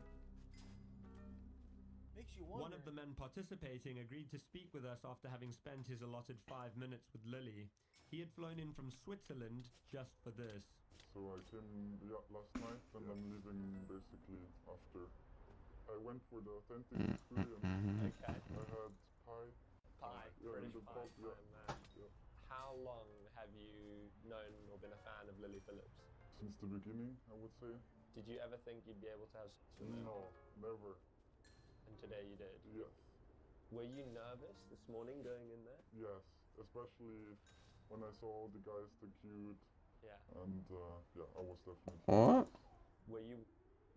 Makes you wonder. One of the men participating agreed to speak with us after having spent his allotted 5 minutes with Lily. He had flown in from Switzerland just for this. So I came last night and I'm leaving basically after. I went for the authentic experience. Okay. I had pie. Pie, Yeah, British in the pie. pub, yeah. Man. Yeah. How long have you known or been a fan of Lily Phillips? Since the beginning, I would say. Did you ever think you'd be able to have sex with her? No, never. And today you did? Yes. Were you nervous this morning going in there? Yes, especially when I saw all the guys, the cute. Yeah. And yeah, I was definitely. What? Were you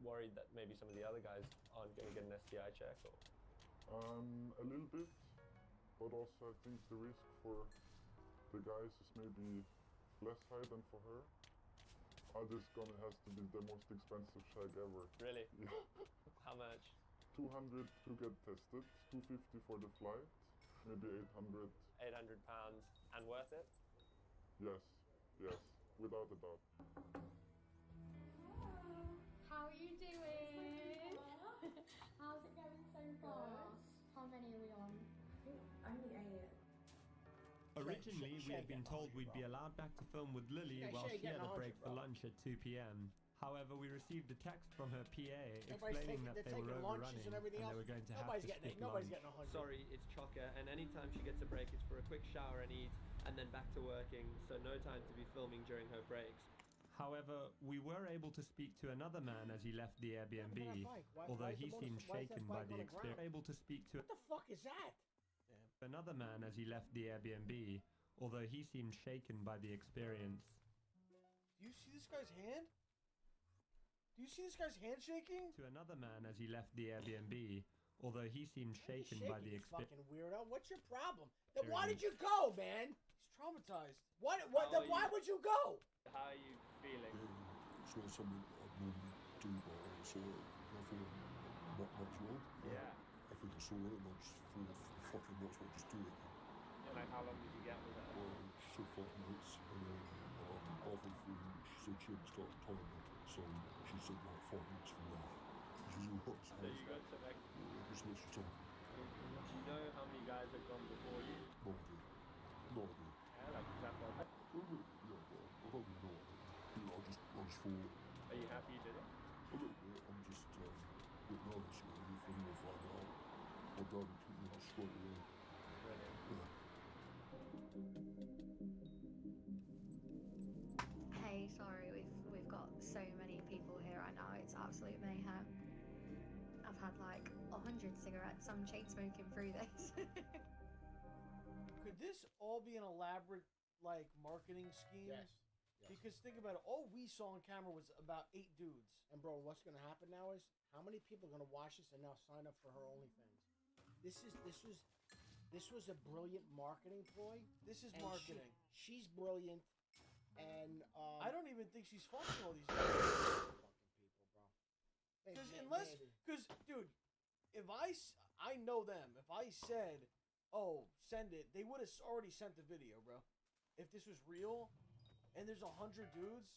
worried that maybe some of the other guys aren't going to get an STI check? Or? A little bit, but also I think the risk for the guys is maybe less high than for her. This gonna has to be the most expensive shag ever. Really? Yeah. How much? 200 to get tested, 250 for the flight, maybe 800. 800 pounds, and worth it? Yes, yes, without a doubt. How are you doing? How's it going so far? How many are we on? Only 8. Originally, we had been told we'd be allowed back to film with Lily while she had a break for lunch at 2 p.m. However, we received a text from her PA explaining that they were overrunning and they were going to have to skip lunch. Sorry, it's chocker, and anytime she gets a break, it's for a quick shower and eat, and then back to working, so no time to be filming during her breaks. However, we were able to speak to another man as he left the Airbnb, although he seemed shaken by the experience. Able to speak to What the fuck is that? another man as he left the Airbnb, although he seemed shaken by the experience. Do you see this guy's hand? Do you see this guy's hand shaking? To another man as he left the Airbnb, although he seemed shaken by the experience. Fucking weirdo. What's your problem? Then why did you go, man? He's traumatized. Why would you go? How are you feeling? It's not something I'd normally do, but I saw it. Nothing not much wrong. Yeah. I think I saw it and I just thought, fucking nuts, I'll just do it. And like, how long did you get with her? Well, she said 5 minutes, and then halfway through, she said she hadn't started timing it, so she said like 5 minutes from now. She's all hot. So you got to like... Just literally time. Do you know how many guys have gone before you? No idea. No idea. Yeah, like, is that like... Yeah, but I don't really know. I just thought... Are you happy you did it? A little bit. I'm just a bit nervous, really, for me to find out. My dad would keep me out straight away. Brilliant. Yeah. Hey, sorry, we've got so many people here right now. It's absolute mayhem. I've had like 100 cigarettes. I'm chain smoking through this. Could this all be an elaborate, like, marketing scheme? Yes. Because think about it, all we saw on camera was about 8 dudes. And bro, what's gonna happen now is how many people are gonna watch this and now sign up for her OnlyFans? This was a brilliant marketing ploy. This is and marketing. She's brilliant, and I don't even think she's fucking all these guys. Because dude, if I know them. If I said, "Oh, send it," they would have already sent the video, bro. If this was real, and there's 100 dudes,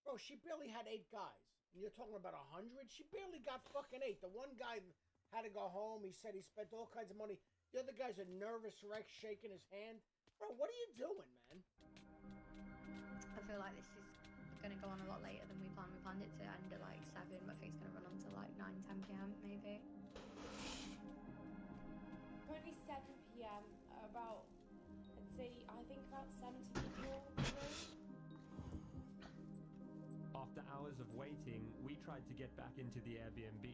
bro, she barely had 8 guys. And you're talking about 100? She barely got fucking 8. The one guy had to go home. He said he spent all kinds of money. The other guy's a nervous wreck, shaking his hand. Bro, what are you doing, man? I feel like this is going to go on a lot later than we planned. We planned it to end at like 7, but I think it's going to run on to like 9, 10 p.m. maybe. Currently 7 p.m. About, I'd say, I think about 70 people. After hours of waiting, we tried to get back into the Airbnb.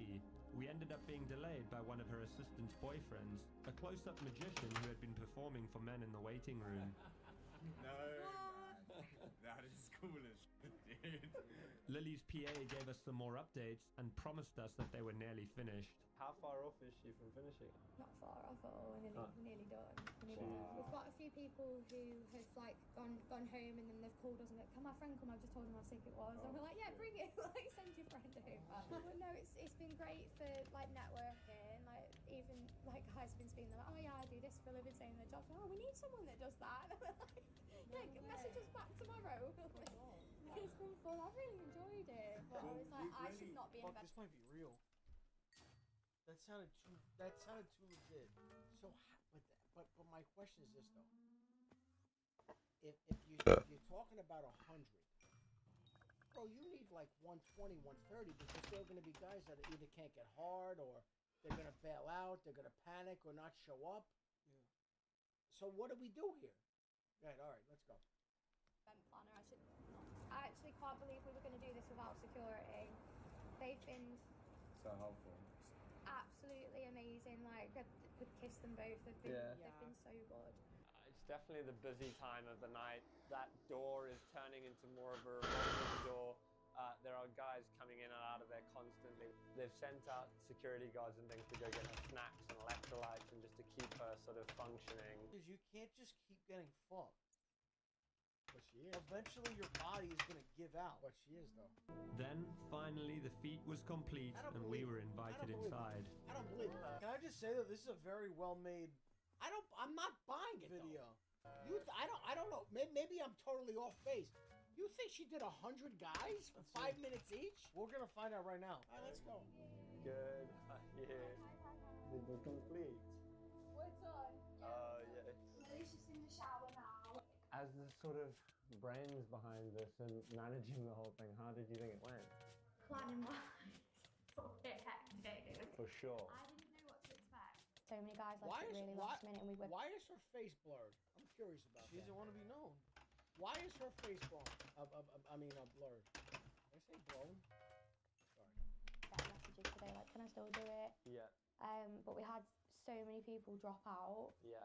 We ended up being delayed by one of her assistant's boyfriends, a close-up magician who had been performing for men in the waiting room. No, man. That is cool as shit, dude. Lily's PA gave us some more updates and promised us that they were nearly finished. How far off is she from finishing? Not far off at all. We're nearly done. We've got a few people who have like gone home and then they've called us and like, "Can my friend come? I've just told him how sick it was." And we're like, "Yeah, bring it. Like, send your friend over." But no, it's been great for like networking. Like even like guys have been speaking like, "Oh yeah, I do this for a living, saying their jobs." Oh, we need someone that does that. And we're like, "Yeah, message us back tomorrow." It's been fun. I really enjoyed it. But I was like, I should not be in Fuck, this might be real. That sounded too legit. So, but my question is this though: if you're talking about 100, bro, you need like 120, 130 because there are going to be guys that either can't get hard or they're going to bail out, they're going to panic or not show up. Yeah. So what do we do here? Right. All right. Let's go. Event planner. I actually can't believe we were going to do this without security. They've been so helpful. Absolutely amazing. Like, I could kiss them both. They've been so good. It's definitely the busy time of the night. That door is turning into more of a revolving door. There are guys coming in and out of there constantly. They've sent out security guards and things to go get her snacks and electrolytes and just to keep her sort of functioning. Because you can't just keep getting fucked. But she is. Eventually your body is going to give out. But she is though. Then, finally, the feat was complete and we were invited inside. I don't believe it. Can I just say that this is a very well-made I'm not buying it video. Though. I don't know. Maybe I'm totally off base. You think she did 100 guys for 5 minutes each? We're gonna find out right now. All right, let's go. Good. Yeah. Did we complete? We're done. Oh, yeah. Lily's just in the shower now. As the sort of brains behind this and managing the whole thing, how did you think it went? Planning wise, a bit hectic. For sure. I didn't know what to expect. So many guys left it really last minute and we were... Why is her face blurred? I'm curious about She doesn't want to be known. Why is her face blurred? Blurred. Did I say blown? Sorry. Got messages today like, can I still do it? Yeah. But we had so many people drop out. Yeah.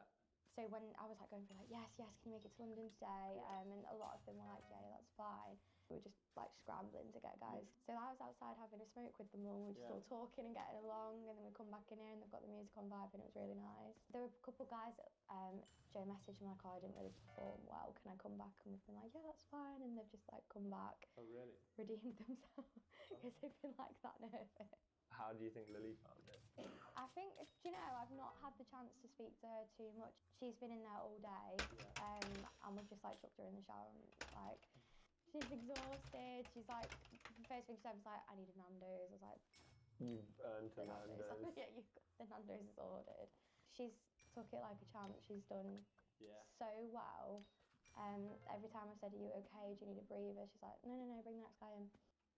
So when I was like going through like, yes, can you make it to London today? And a lot of them were like, yeah, that's fine. We were just like scrambling to get guys. So I was outside having a smoke with them all. We were just all talking and getting along. And then we come back in here and they've got the music on vibe and it was really nice. There were a couple of guys that Joe messaged me like, oh, I didn't really perform well. Can I come back? And we've been like, yeah, that's fine. And they've just like come back. Oh, really? Redeemed themselves because they've been like that nervous. How do you think Lily found it? I think, do you know, I've not had the chance to speak to her too much. She's been in there all day, and we've just like chucked her in the shower and like, she's exhausted. She's like, the first thing she said was like, I need a Nando's. I was like, You've earned a Nando's. Yeah, the Nando's is ordered. She's took it like a champ. She's done so well. Every time I said, are you okay? Do you need a breather? She's like, no, bring the next guy in.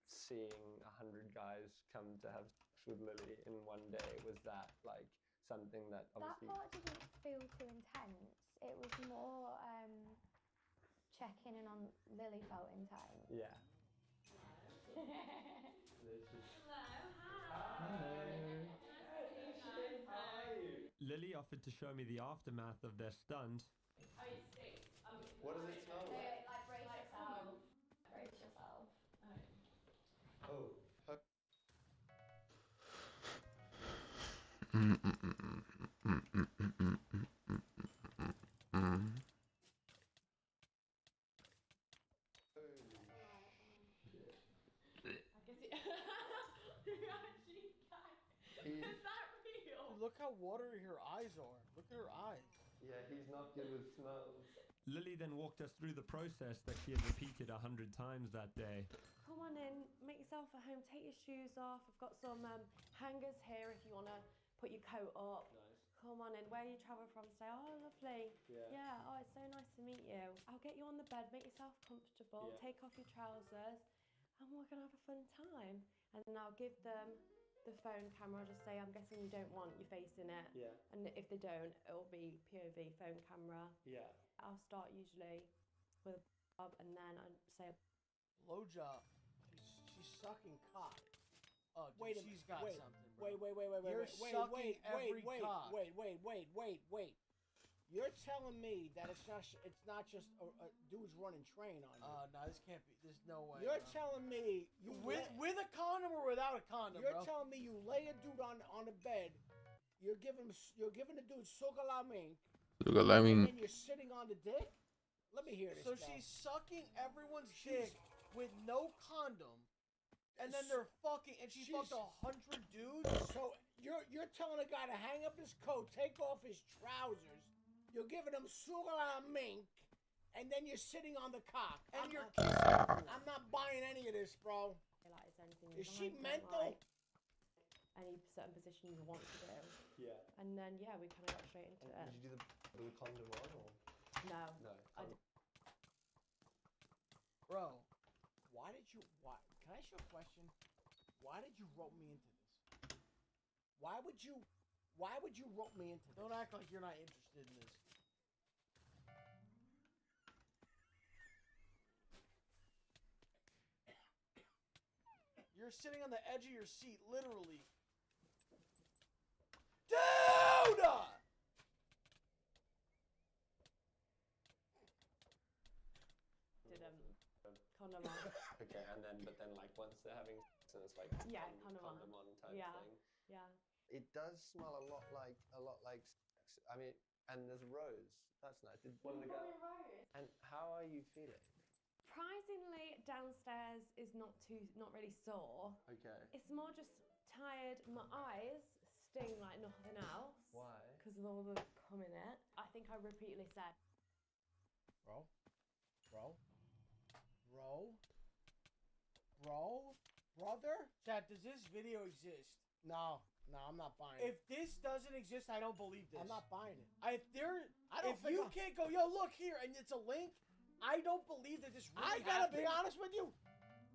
Seeing 100 guys come to have sex with Lily in one day, was that like something that obviously... That part didn't feel too intense. It was more checking in on Lily felt intense. Yeah. Hello, hi. Lily offered to show me the aftermath of their stunt. Oh, it stinks. What does it smell like? Like brace yourself. Brace yourself. Oh. watery her eyes are. Look at her eyes. Yeah, he's not good with smells. Lily then walked us through the process that she had repeated 100 times that day. Come on in, make yourself at home, take your shoes off. I've got some hangers here if you want to put your coat up. Nice. Come on in, where you travel from today? Oh, lovely. Yeah, oh, it's so nice to meet you. I'll get you on the bed, make yourself comfortable, take off your trousers, and we're going to have a fun time. And then I'll give them the phone camera, just say, I'm guessing you don't want your face in it. Yeah. And if they don't, it'll be POV phone camera. Yeah. I'll start usually with a blowjob and then I say blowjob. She's sucking cock. Oh, dude, Wait a she's minute. got Wait. something. Bro. You're sucking every cock. Wait. You're telling me that it's not just dudes running train on you. No, this can't be. There's no way. You're bro. telling me with a condom or without a condom, You're bro? telling me you lay a dude on the bed. You're giving the dude sugalamink. And then you're sitting on the dick. Let me hear this. So bro. she's sucking everyone's dick with no condom, and then they're fucking, and she fucked 100 dudes. So you're telling a guy to hang up his coat, take off his trousers. You're giving him sugalamink, and then you're sitting on the cock. And you're kissing. I'm not buying any of this, bro. like, is there anything Is you she don't mental? like? Any certain position you want to do. Yeah. And then yeah, we kind of got straight into it. Did you do the with a condom on or? No. No. Bro, why? Can I ask you a question? Why did you rope me into this? Why would you rope me into this? Don't act like you're not interested in this. You're sitting on the edge of your seat, literally. Dude! Did condom on. Okay, but then like once they're having sex and it's like condom on type thing. Yeah. It does smell a lot like sex. I mean, and there's rose. That's nice. Did one of the guys? And how are you feeling? Surprisingly, downstairs is not really sore. Okay. It's more just tired. My eyes sting like nothing else. Why? Because of all the cum in it. I think I repeatedly said, brother? Chat, does this video exist? No, I'm not buying it. If this doesn't exist, I don't believe this. I'm not buying it. If you can't go, yo, look here, and it's a link, I don't believe that this really I gotta be honest with you.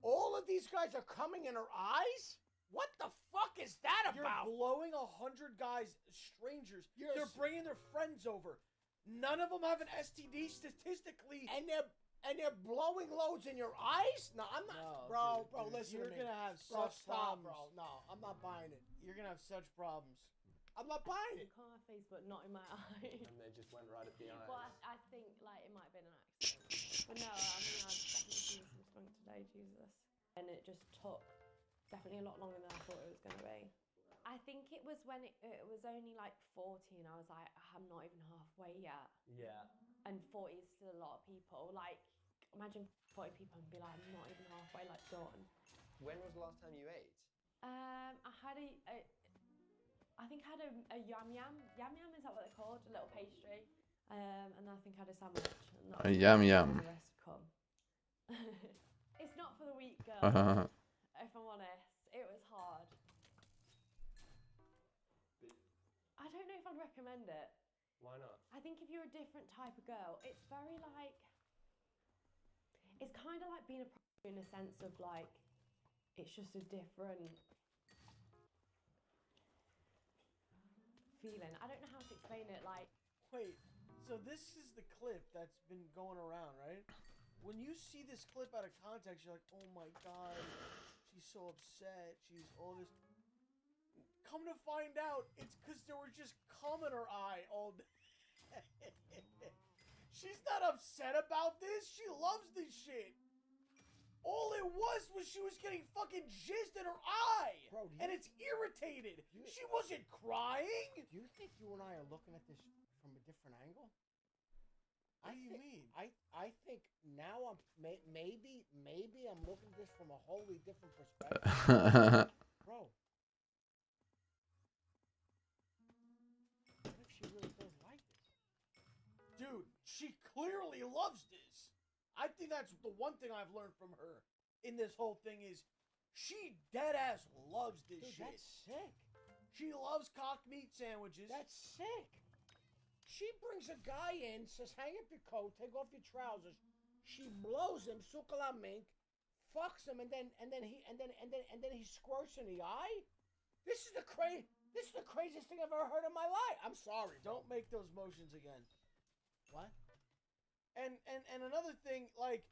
All of these guys are coming in her eyes? What the fuck is that about? You're blowing 100 guys, strangers. They're bringing their friends over. None of them have an STD statistically. And they're blowing loads in your eyes? No, I'm not. No, bro, dude, listen to me. You're gonna have bro, such stop, problems. bro. No, I'm not buying it. You're gonna have such problems. I'm not buying it. "Can't have face, but not in my eye." And they just went right at the eyes. Well, I think like it might have been an accident. But no, I mean I've definitely seen some spunk today, Jesus. And it just took definitely a lot longer than I thought it was gonna be. I think it was when it was only like 40 and I was like, I'm not even halfway yet. Yeah. And 40 is still a lot of people. Like, imagine 40 people and be like, I'm not even halfway, like, done. When was the last time you ate? I had I think I had a yam yam. Yam yam, is that what they're called? A little pastry. And I think I had a sandwich. And A yam yam. The rest come. It's not for the weak, girl. If I'm honest, it was hard. I don't know if I'd recommend it. Why not? I think if you're a different type of girl, it's very like, it's kind of like being a prostitute in a sense of like, it's just a different feeling. I don't know how to explain it. Like, wait, so this is the clip that's been going around, right? When you see this clip out of context, you're like, oh my god, she's so upset. She's all this. Come to find out, it's because there was just cum in her eye all day. She's not upset about this. She loves this shit. All it was she was getting fucking jizzed in her eye. Bro, and it's irritated. She wasn't crying. Do you think you and I are looking at this from a different angle? What do you mean? I think now maybe I'm looking at this from a wholly different perspective. Bro. clearly loves this. I think that's the one thing I've learned from her in this whole thing is she dead ass loves this shit. That's sick. She loves cocked meat sandwiches. That's sick. She brings a guy in, says, hang up your coat, take off your trousers. She blows him, sukala mink, fucks him, and then he squirts in the eye. This is the craziest thing I've ever heard in my life. I'm sorry. Don't make those motions again. What? And another thing, like,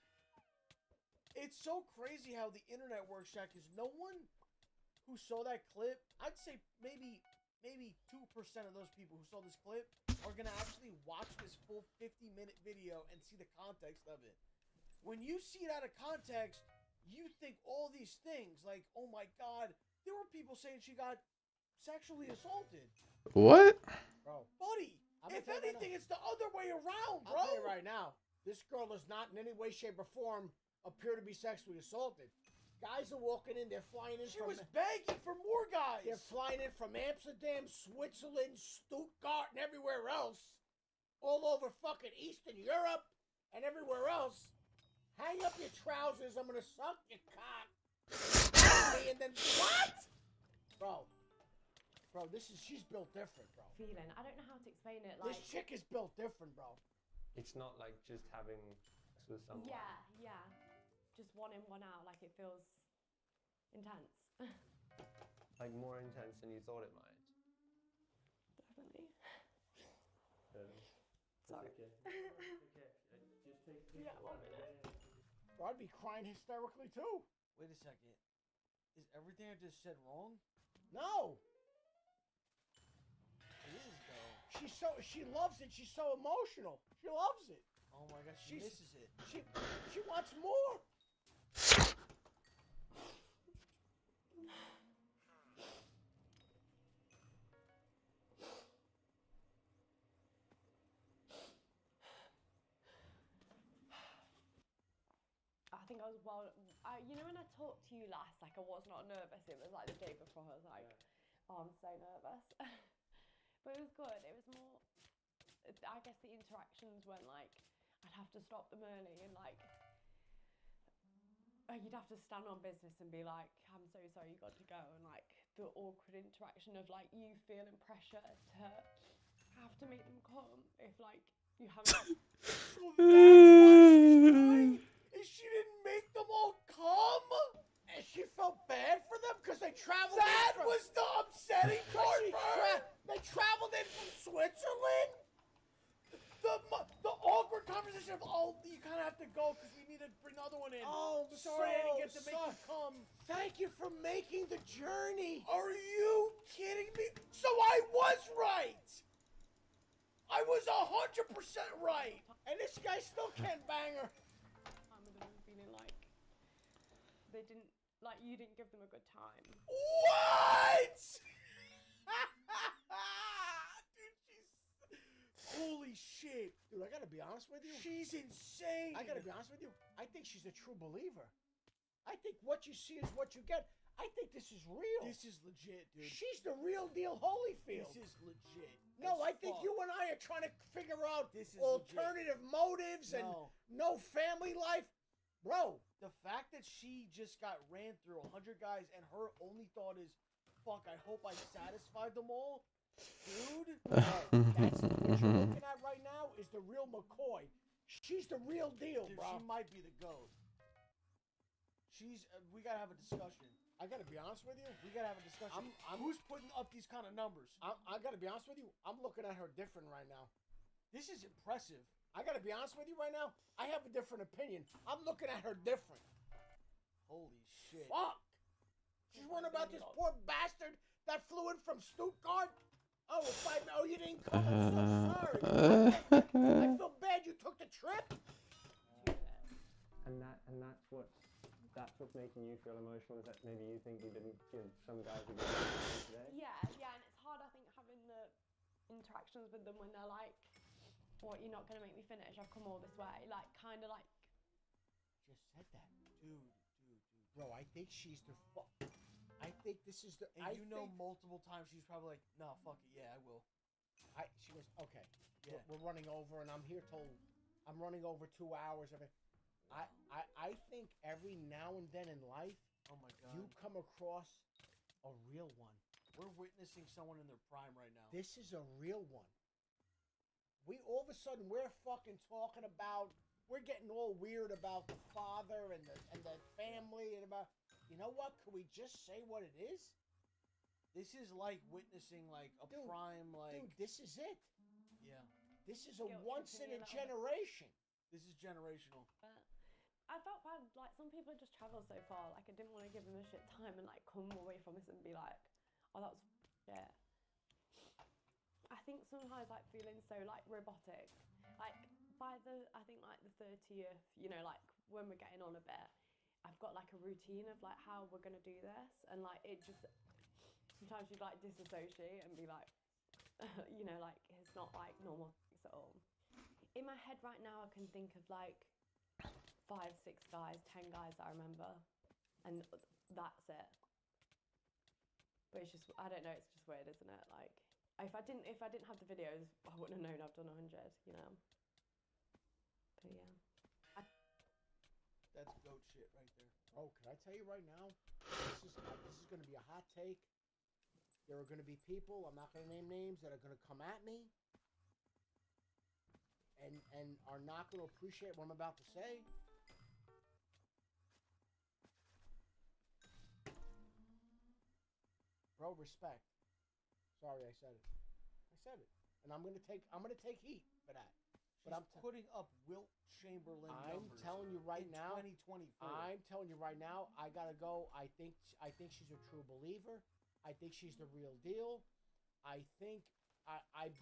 it's so crazy how the internet works, Shaq, because no one who saw that clip, I'd say maybe 2% of those people who saw this clip are going to actually watch this full 50-minute video and see the context of it. When you see it out of context, you think all these things, like, oh my God, there were people saying she got sexually assaulted. What? Bro. Buddy, if anything, it's the other way around, bro. I'll tell you right now, this girl does not in any way, shape, or form appear to be sexually assaulted. Guys are walking in, they're flying in She was begging for more guys. They're flying in from Amsterdam, Switzerland, Stuttgart, and everywhere else. All over fucking Eastern Europe and everywhere else. Hang up your trousers, I'm gonna suck your cock. And then, what? Bro, she's built different, bro. Feeling. I don't know how to explain it. Like, This chick is built different, bro. It's not like just having sex with someone. Yeah. Just one in, one out. Like, it feels intense. Like more intense than you thought it might. Definitely. Sorry. Okay. Just take Yeah, 1 minute. Bro, I'd be crying hysterically too. Wait a second. Is everything I just said wrong? No. It is, though. She loves it. She's so emotional. She loves it. Oh my gosh, she misses it. She wants more. I think I was you know when I talked to you last, like I was not nervous. It was like the day before. I was like, oh, I'm so nervous. But it was good. It was more, I guess the interactions weren't like, I'd have to stop them early and like, you'd have to stand on business and be like, I'm so sorry, you got to go. And like the awkward interaction of like you feeling pressure to have to make them come if like you haven't. So that's why she didn't make them all come? And she felt bad for them because they traveled That was the upsetting part for her. They traveled in from Switzerland? The awkward conversation of, oh, you kind of have to go because we need to bring the other one in. Oh, sorry, I didn't get to make you come. Thank you for making the journey. Are you kidding me? So I was right. I was 100% right. And this guy still can't bang her. Time with them and feeling like they didn't, like you didn't give them a good time. What? Holy shit. Dude, I gotta be honest with you. She's insane. I gotta be honest with you. I think she's a true believer. I think what you see is what you get. I think this is real. This is legit, dude. She's the real deal Holyfield. This is legit. No, I think you and I are trying to figure out This is alternative motives and no family life. Bro. The fact that she just got ran through 100 guys and her only thought is, fuck, I hope I satisfied them all. Dude, that's what you're looking at right now is the real McCoy. She's the real deal, dude, bro. she might be the GOAT. We gotta have a discussion. I gotta be honest with you. We gotta have a discussion. Who's putting up these kind of numbers? I gotta be honest with you. I'm looking at her different right now. This is impressive. I gotta be honest with you right now. I have a different opinion. I'm looking at her different. Holy shit. Fuck. She's worrying about this poor bastard that flew in from Stuttgart. Oh, you didn't come. I'm so sorry. I feel bad you took the trip. And that's what's making you feel emotional, is that maybe you think you didn't give some guys a good time today? Yeah, and it's hard, I think, having the interactions with them when they're like, what, you're not going to make me finish? I've come all this way. Like, kind of like... Just said that. Dude. Bro, I think she's the I think this is the... And multiple times she's probably like, no, fuck it, yeah, I will. She goes, okay, we're running over and I'm here till I'm running over 2 hours of it. I think every now and then in life, oh my God, you come across a real one. We're witnessing someone in their prime right now. This is a real one. We all of a sudden we're fucking talking about. We're getting all weird about the father and the family and about. You know what? Could we just say what it is? This is like witnessing like a prime like. Dude, this is it. Yeah. This is a once in a generation. This is generational. I felt bad, like, some people just travel so far, like, I didn't want to give them a shit time and, like, come away from this and be like, oh, that was shit. I think sometimes, like, feeling so, like, robotic, like, by the, I think, like, the 30th, you know, like, when we're getting on a bit, I've got, like, a routine of, like, how we're going to do this, and, like, it just, sometimes you'd, like, disassociate and be like, you know, like, it's not, like, normal things at all. In my head right now, I can think of, like, 5, 6 guys, 10 guys that I remember, and that's it. But it's just, I don't know, it's just weird, isn't it? Like, if I didn't have the videos, I wouldn't have known I've done 100, you know. But yeah, that's goat shit right there. Oh, can I tell you right now? This is going to be a hot take. There are going to be people, I'm not going to name names, that are going to come at me and are not going to appreciate what I'm about to say. Bro, respect. Sorry, I said it. And I'm gonna take heat for that. But I'm putting up Wilt Chamberlain I'm numbers telling you right now. 2024. I'm telling you right now. I gotta go. I think she's a true believer. I think she's the real deal. I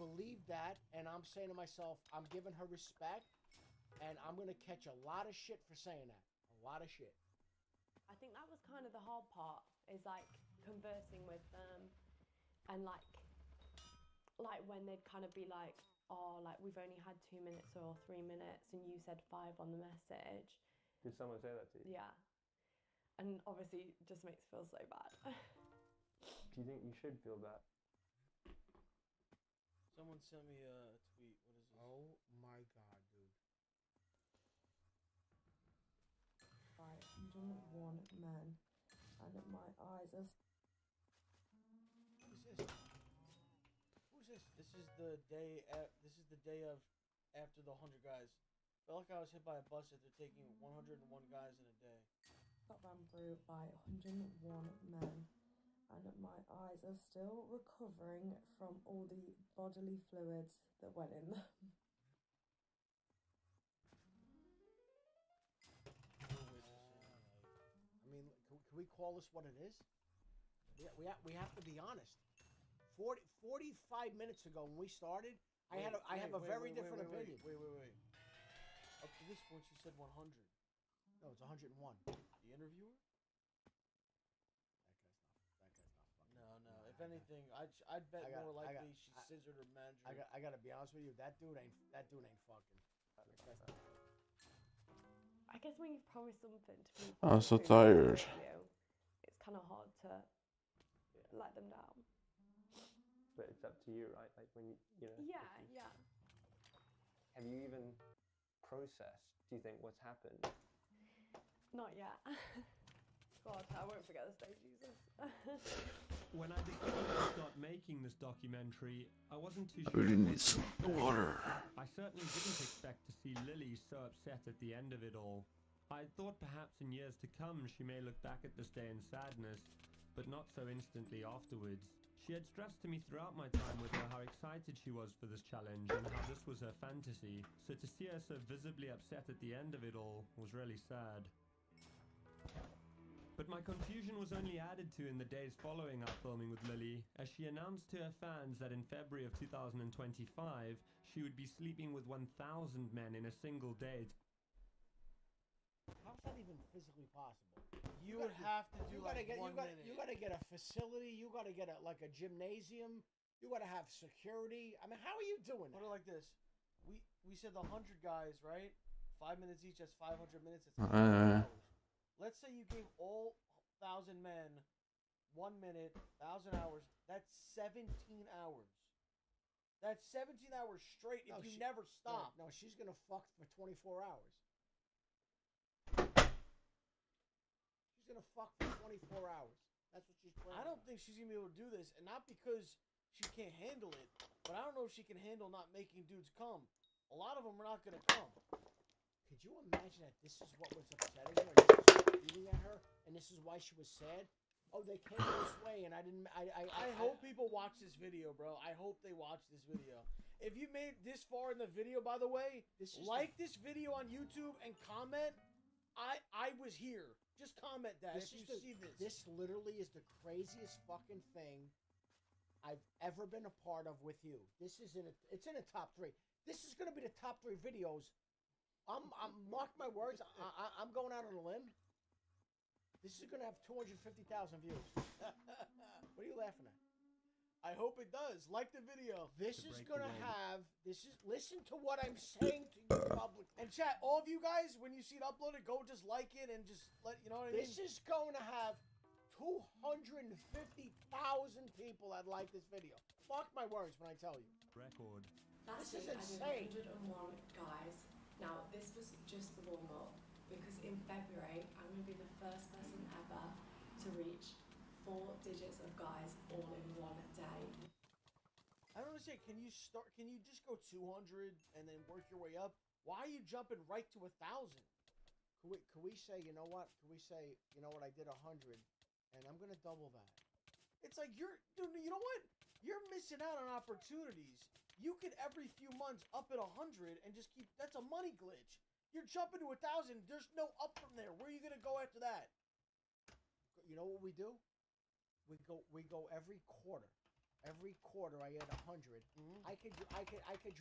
believe that, and I'm saying to myself, I'm giving her respect, and I'm gonna catch a lot of shit for saying that. A lot of shit. I think that was kind of the hard part, is like conversing with them, and like when they'd kind of be like, oh, like we've only had 2 minutes or 3 minutes, and you said 5 on the message. Did someone say that to you? Yeah. And obviously, it just makes me feel so bad. Do you think you should feel bad? Someone sent me a tweet. What is this? Oh my god, dude. 501 men, and my eyes are. Who's this? Who's this? This is the day. This is the day of after the 100 guys. Felt like I was hit by a bus after taking 101 guys in a day. Got ran through by 101 men, and my eyes are still recovering from all the bodily fluids that went in them. I mean, can we call this what it is? We have to be honest. 45 minutes ago when we started, I have a very different opinion. Wait. Up to this point, she said 100. No, it's 101. The interviewer? No. If anything, I'd bet more likely she scissored her manager. I gotta be honest with you. That dude ain't fucking. I guess when you've promised something to people, I'm so tired. it's kind of hard to let them down. But it's up to you, right? Like when you know. Yeah. Have you even processed, do you think, what's happened? Not yet. God, I won't forget the stage Jesus. When I decided to start making this documentary, I wasn't too I sure. really need some water. I certainly didn't expect to see Lily so upset at the end of it all. I thought perhaps in years to come she may look back at this day in sadness, but not so instantly afterwards. She had stressed to me throughout my time with her how excited she was for this challenge and how this was her fantasy, so to see her so visibly upset at the end of it all was really sad. But my confusion was only added to in the days following our filming with Lily, as she announced to her fans that in February of 2025, she would be sleeping with 1,000 men in a single day. How's that even physically possible? You would have to do like 1 minute. You gotta get a facility. You gotta get a gymnasium. You gotta have security. I mean, how are you doing Put it like this: we said the 100 guys, right? 5 minutes each. That's 500 minutes. That's 8 hours. Let's say you gave all 1,000 men 1 minute, 1,000 hours. That's 17 hours. That's 17 hours straight if you never stop. No, she's gonna fuck for 24 hours. She's gonna fuck for 24 hours. That's what she's planning. I don't think she's gonna be able to do this, and not because she can't handle it, but I don't know if she can handle not making dudes come. A lot of them are not gonna come. Could you imagine that this is what was upsetting her, and this is what was eating at her, and this is why she was sad? Oh, they came this way, and I didn't. I hope people watch this video, bro. I hope they watch this video. If you made this far in the video, by the way, like this video on YouTube and comment. I was here. Just comment that if you see this. This literally is the craziest fucking thing I've ever been a part of with you. This is it's in the top 3. This is gonna be the top 3 videos. I'm mark my words. I'm going out on a limb. This is gonna have 250,000 views. What are you laughing at? I hope it does. Like the video. This is gonna have. Listen to what I'm saying to you, public. And chat, all of you guys, when you see it uploaded, go just like it and just let you know what I mean. This is going to have 250,000 people that like this video. Mark my words when I tell you. Record. Last This is week I insane. did 101 guys. Now this was just the warm up because in February I'm going to be the first person ever to reach 4 digits of guys all in one day. I don't understand. Can you just go 200 and then work your way up? Why are you jumping right to 1,000? Could we say, you know what? Could we say, you know what? I did 100, and I'm gonna double that. It's like dude, you know what? You're missing out on opportunities. You could every few months up at 100 and just keep. That's a money glitch. You're jumping to 1,000. There's no up from there. Where are you gonna go after that? You know what we do? We go every quarter. Every quarter I add 100. I could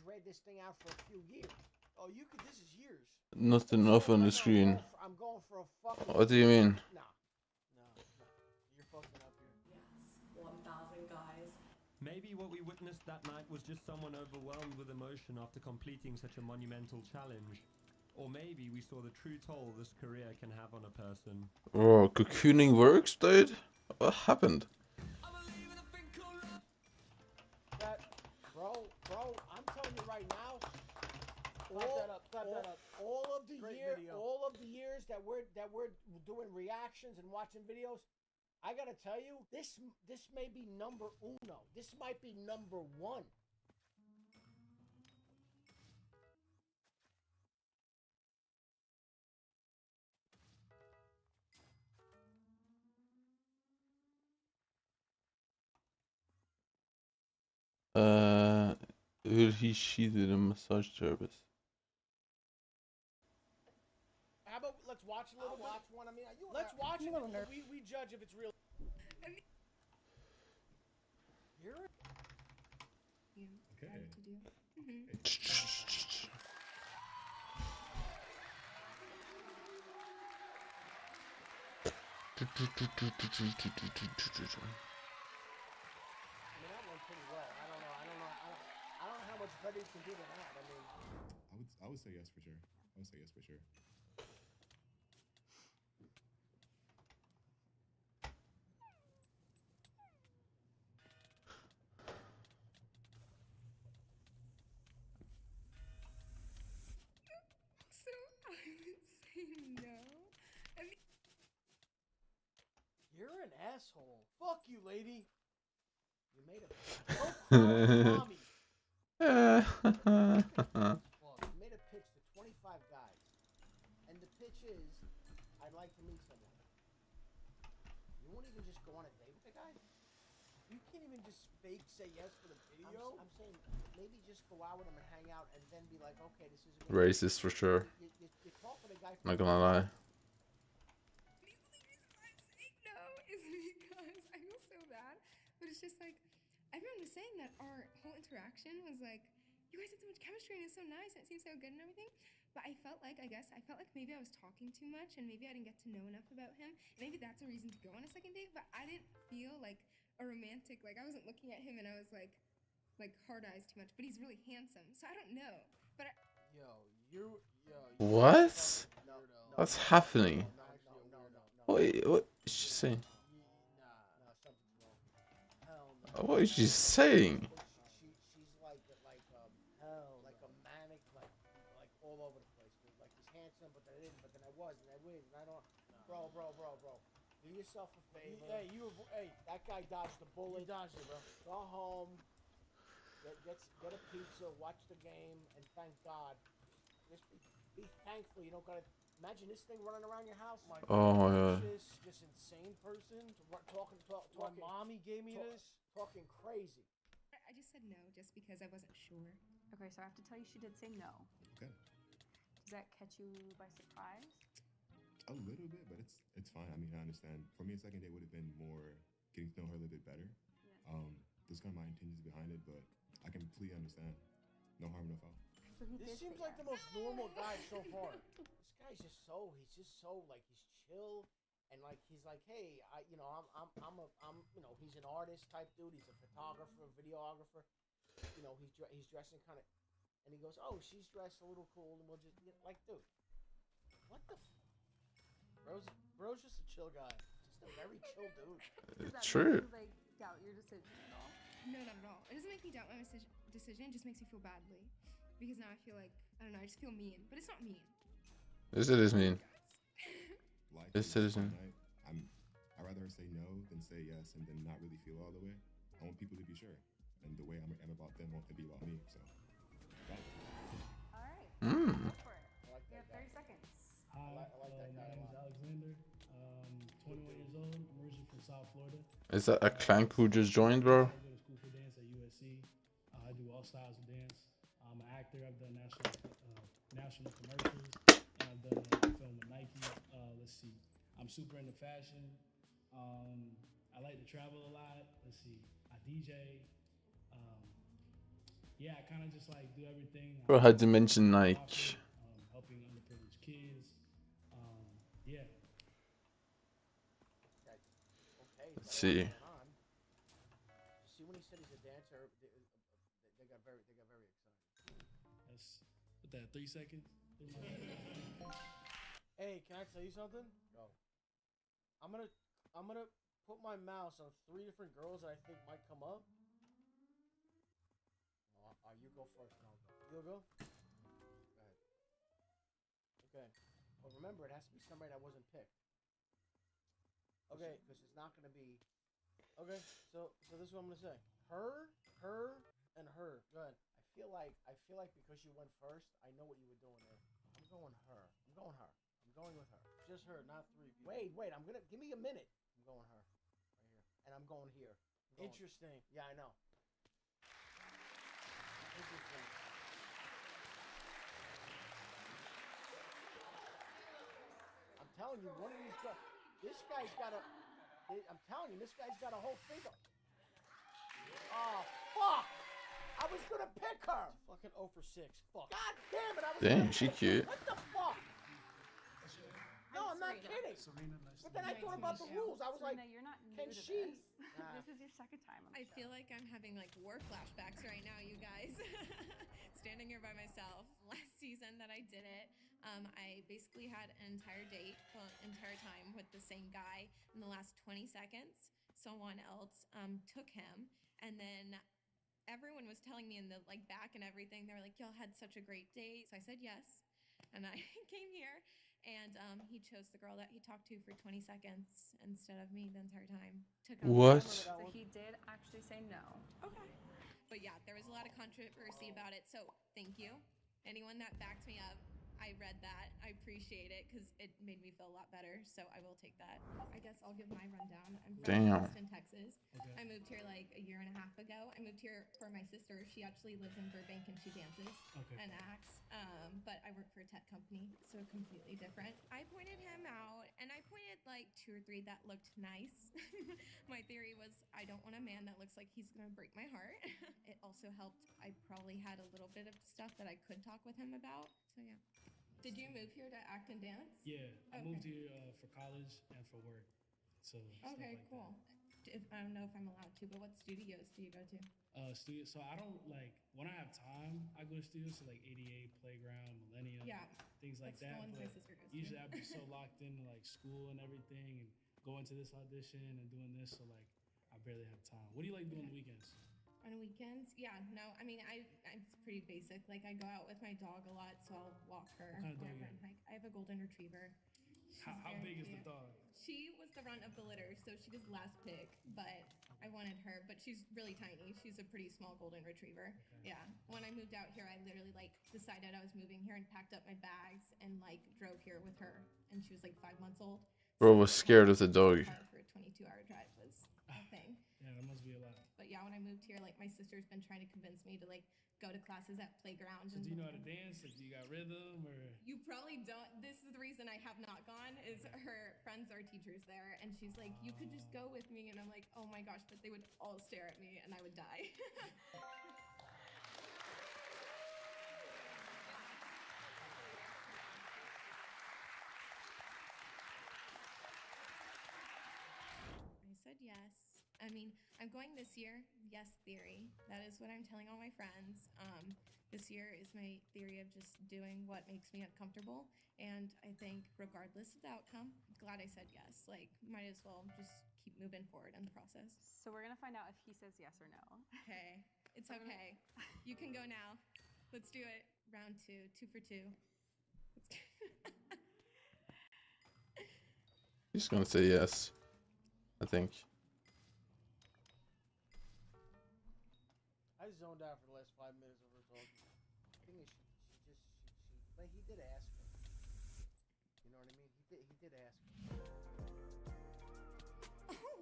drag this thing out for a few years. Oh, you could. This is years. Not enough on the screen. I'm going for a fucking. What do you mean? No. You're fucking up here. Yes, 1,000 guys. Maybe what we witnessed that night was just someone overwhelmed with emotion after completing such a monumental challenge. Or maybe we saw the true toll this career can have on a person. Oh, cocooning works, dude? What happened? Bro, I'm telling you right now. Clap that up. All of the years that we're doing reactions and watching videos, I gotta tell you, this may be number uno. This might be number 1. She did a massage service. How about let's watch a little bit? Watch one. I mean, Let's watch it. We judge if it's real. You're Okay. To do. I mean, that went pretty well. I don't know how much better you can do than that. I mean, I would say yes for sure. I would say yes for sure. So I would say no. I mean, You're an asshole. Fuck you, lady. you made a Mommy. you made a pitch to 25 guys, and the pitch is, I'd like to meet someone. You won't even just go on a date with the guy. You can't even just fake say yes for the video. I'm saying maybe just go out with him and hang out, and then be like, okay, this is Racist for sure. You talk with a guy. Not gonna lie. no is because I feel so bad, but it's just like everyone was saying that our whole interaction was like, you guys had so much chemistry and it's so nice and it seems so good and everything. But I felt like maybe I was talking too much and maybe I didn't get to know enough about him. Maybe that's a reason to go on a second date, but I didn't feel like a romantic, like I wasn't looking at him and I was like hard eyes too much, but he's really handsome. So I don't know. But What? What's happening? Wait, what is she saying? What is she saying? She's like, like a manic, like all over the place, dude. Like he's handsome, but then I didn't, but then I was, and I win, and I don't. Bro. Do yourself a favor. Hey, that guy dodged the bullet. You dodged it, bro. Go home. Get a pizza, watch the game, and thank God. Just be thankful. You don't gotta imagine this thing running around your house. My Oh my god. This insane person talking. My mommy gave me this. Talking crazy. I just said no just because I wasn't sure. Okay, so I have to tell you she did say no. Okay. Does that catch you by surprise? A little bit, but it's fine. I mean, I understand. For me, a second date would have been more getting to know her a little bit better. There's kind of my intentions behind it, but I completely understand. No harm, no foul. So he This did seems say like yes. the most normal guy so far. This guy's just so like he's chill and like he's like, hey, I'm he's an artist type dude. He's a photographer, videographer. He's dressing kind of, and he goes, oh, she's dressed a little cool, and we'll just like, dude, what the. Bro's just a chill guy. Just a very chill dude. Does that True. make you, like, doubt your decision at all? No, not at all. It doesn't make me doubt my decision. It just makes me feel badly. Because now I feel like, I don't know, I just feel mean. But it's not mean. Yes, it is mean. Like Yes, citizen. I'd rather say no than say yes and then not really feel all the way. I want people to be sure. And the way I am about them won't be about me. So, All right. Mm. Go for it. You have 30 seconds. Hi, my name is Alexander. 21 years old. I'm originally from South Florida. Is that a clank who just joined, bro? I go to school for dance at USC. I do all styles of dance. I'm an actor. I've done national commercials, and I've done a film with Nike. Let's see. I'm super into fashion. I like to travel a lot. Let's see. I DJ. Yeah, I kind of just like do everything. Bro, had to mention Nike. Helping underprivileged kids. Yeah. Okay. Let's see. See, when he said he's a dancer, they got very excited. That's what that 3 seconds. Hey, can I tell you something? Go. I'm gonna put my mouse on 3 different girls that I think might come up. You go first, and I'll go. You'll go? Go ahead. Okay. But remember, it has to be somebody that wasn't picked. Okay. Because it's not going to be. Okay. So this is what I'm gonna say. Her, and her. Go ahead. I feel like because you went first, I know what you were doing there. I'm going her. I'm going with her. Just her, not 3 people. Wait. Give me a minute. I'm going her. Right here. And I'm going here. Interesting. Yeah, I know. Interesting. I'm telling you, one of these guys. This guy's got a. I'm telling you, this guy's got a whole finger. Oh fuck! I was gonna pick her. Fucking 0 for 6. Fuck. God damn it! I was. Damn, she cute. What the fuck? No, I'm not kidding. Serena, nice But then I thought about the rules. I was like, you're not new can to she? this. This is your second time. I feel like I'm having like war flashbacks right now, you guys. Standing here by myself. Last season that I did it, I basically had an entire time with the same guy. In the last 20 seconds, someone else took him, and then everyone was telling me in the back and everything. They were like, "Y'all had such a great date." So I said yes, and I came here. And he chose the girl that he talked to for 20 seconds instead of me the entire time. What? So he did actually say no. Okay. But yeah, there was a lot of controversy about it. So thank you. Anyone that backed me up, I read that. I appreciate it because it made me feel a lot better. So I will take that. I guess I'll give my rundown. I'm from Austin, Texas. Okay. I moved here like a year and a half ago. I moved here for my sister. She actually lives in Burbank and she dances and acts. But I work for a tech company, so completely different. I pointed him out, and I pointed like 2 or 3 that looked nice. My theory was I don't want a man that looks like he's gonna break my heart. It also helped. I probably had a little bit of stuff that I could talk with him about. So yeah. Did you move here to act and dance? Yeah, I moved here for college and for work. So Okay, stuff like cool. I don't know if I'm allowed to, but what studios do you go to? Studio. So I don't when I have time, I go to studios. So like 88, Playground, Millennium, things like That's that. the ones But my sister goes to. usually I'd be so locked into like school and everything, and going to this audition and doing this. So like I barely have time. What do you like doing on the weekends? On weekends? Yeah, no, I mean, it's pretty basic. Like, I go out with my dog a lot, so I'll walk her What kind of dog whenever you and hike. I have a golden retriever. How big is the dog? She was the runt of the litter, so she was last pick, but I wanted her. But she's really tiny. She's a pretty small golden retriever. Okay. Yeah. When I moved out here, I literally like decided I was moving here and packed up my bags and like drove here with her. And she was like 5 months old. Bro was scared of the dog. Car for a 22-hour drive was a thing. Yeah, that must be a lot. But yeah, when I moved here, like my sister's been trying to convince me to like go to classes at playgrounds. So do you know how to dance? Like, do you got rhythm or? You probably don't. This is the reason I have not gone. Is her friends are teachers there, and she's like, "You could just go with me," and I'm like, "Oh my gosh!" But they would all stare at me, and I would die. I said yes. I mean, I'm going this year. Yes, theory. That is what I'm telling all my friends. This year is my theory of just doing what makes me uncomfortable. And I think regardless of the outcome, glad I said yes. Like, might as well just keep moving forward in the process. So we're gonna find out if he says yes or no. Okay. It's okay. You can go now. Let's do it. Round 2, 2 for 2. He's gonna say yes, I think. I zoned out for the last 5 minutes of her talking. The thing is, but he did ask her. You know what I mean? He did ask her. Oh,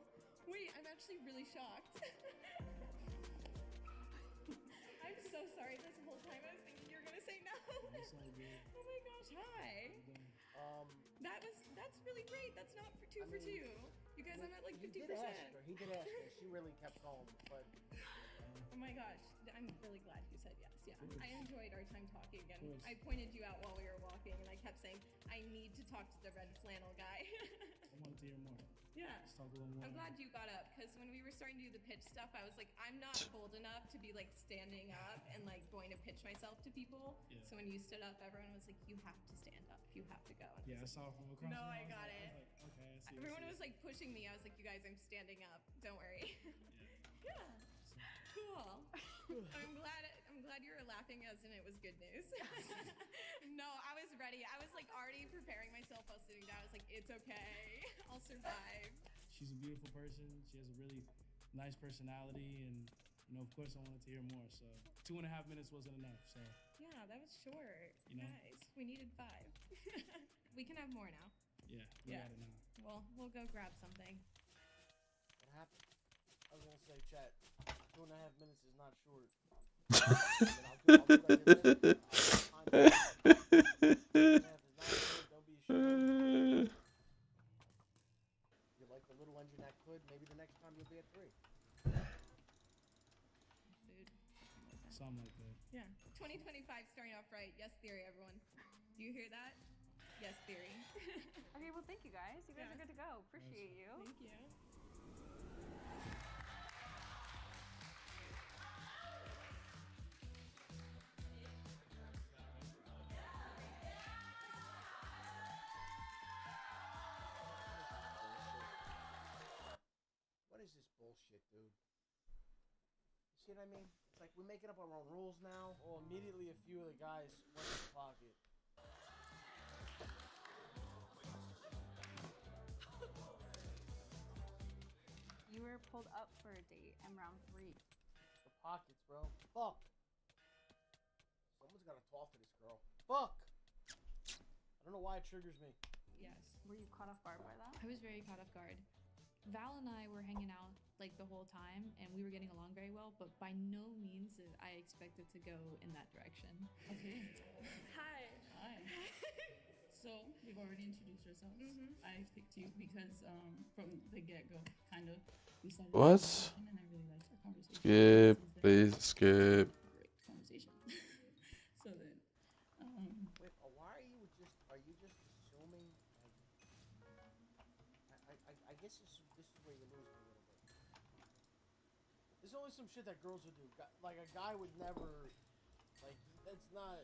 wait, I'm actually really shocked. I'm so sorry this whole time I was thinking you were gonna say no. That's all good. Oh my gosh, hi. That's really great. That's not for 2 for 2. You guys, I'm at like 50%. He did ask her. He did ask her. She really kept going, but. Oh my gosh, I'm really glad you said yes. Yeah, I enjoyed our time talking, and I pointed you out while we were walking, and I kept saying, I need to talk to the red flannel guy. I wanted to hear more. Yeah. Let's talk a little more. I'm glad you got up, because when we were starting to do the pitch stuff, I was like, I'm not bold enough to be like standing up and like going to pitch myself to people. Yeah. So when you stood up, everyone was like, you have to stand up. You have to go. And yeah, I saw from across. No, I got it. I was like, okay, I see. Everyone was like pushing me. I was like, you guys, I'm standing up. Don't worry. Yeah. Cool. I'm glad you were laughing as in it was good news. No, I was ready. I was like already preparing myself while sitting down. I was like, it's okay. I'll survive. She's a beautiful person. She has a really nice personality, and you know, of course, I wanted to hear more. So 2.5 minutes wasn't enough. So yeah, that was short. You know? Guys, we needed 5. We can have more now. Yeah, we got it now. Well, we'll go grab something. What happened? I was gonna say, chat. 2.5 minutes is not short. Don't be ashamed. You're like the little engine that could. Maybe the next time you'll be at 3. Food. Something like that. Yeah. 2025 starting off right. Yes, theory, everyone. Do you hear that? Yes, theory. Okay, well, thank you guys. You guys are good to go. Appreciate you. Thank you. What is this bullshit, dude? You see what I mean? It's like we're making up our own rules now. Well, immediately a few of the guys went in the pocket. You were pulled up for a date in round 3. The pockets, bro. Fuck. Someone's gotta talk to this girl. Fuck. I don't know why it triggers me. Yes. Were you caught off guard by that? I was very caught off guard. Val and I were hanging out like the whole time, and we were getting along very well, but by no means did I expect it to go in that direction. Okay. Hi. Hi. So we've already introduced ourselves. I picked you because from the get-go, kind of, we started a What? conversation, and I really liked our conversation. Skip, please skip. Great conversation. So then, Wait, why are you just assuming? I guess this is where you lose me a little bit. There's only some shit that girls would do. Like a guy would never, like that's not.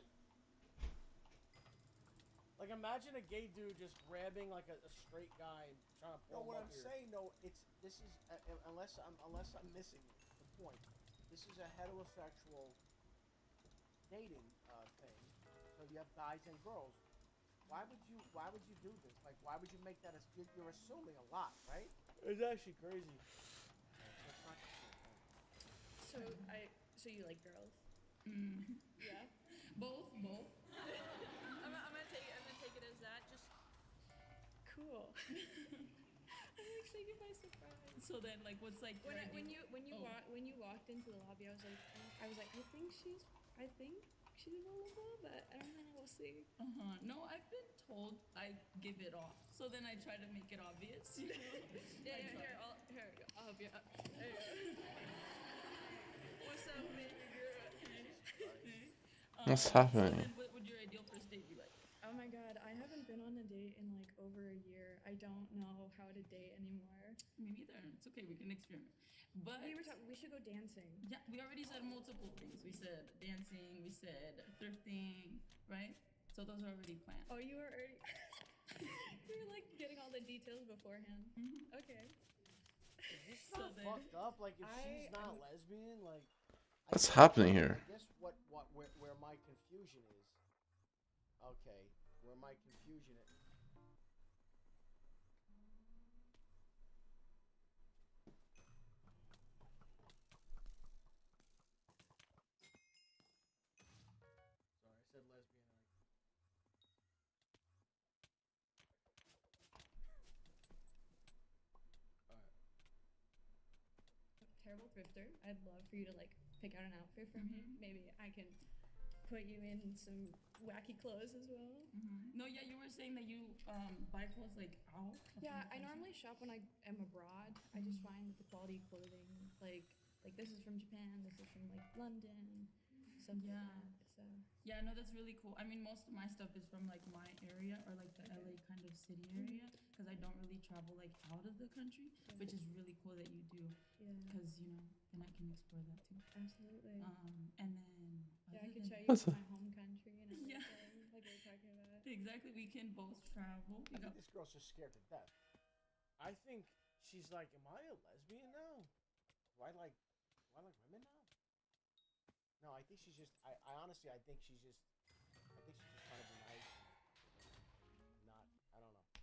Like imagine a gay dude just grabbing like a straight guy and trying to pull him No, what up I'm here. saying, no, this is unless I'm missing the point. this is a heterosexual dating thing. So you have guys and girls. Why would you do this? Like, why would you make that? You're assuming a lot, right? It's actually crazy. So it's not. So you like girls? Yeah. Both. I'm gonna take it as that. Just cool. I'm like taken by surprise. So then, like, what's like when you walked into the lobby, I was like, I think she's available, but I don't know. We'll see. No, I've been told I give it off. So then I try to make it obvious. You know? Here we go. I'll help you out. There you go. What's up, baby girl? What's happening? So then what would your ideal first date be like? Oh my god, I haven't been on a date in like over a year. I don't know how to date anymore. Me neither. It's okay, we can experiment. But we should go dancing. Yeah, we already said multiple things. We said dancing, we said thrifting, right? So those are already planned. Oh, you were already you were like getting all the details beforehand. Okay. Is this so fucked up? Like, if she's not lesbian, like. What's happening here? I guess where my confusion is. Okay, where my confusion is. Sorry, I said lesbian. Terrible thrifter. I'd love for you to like pick out an outfit for me. Maybe I can put you in some wacky clothes as well. No, yeah, you were saying that you buy clothes like out. Yeah, I normally shop when I am abroad. I just find that the quality of clothing, like this is from Japan, this is from like London, something like that. So yeah, no, that's really cool. I mean, most of my stuff is from like my area or like the LA kind of city area because I don't really travel like out of the country, which is really cool that you do. Yeah. Because you know, then I can explore that too. Absolutely. And then I can show you my home country and everything, like we were talking about. Exactly, we can both travel. I think this girl's just scared to death. I think she's like, am I a lesbian now? Do I like women now? No, I think she's just. I honestly, I think she's just trying to be nice. Not. I don't know.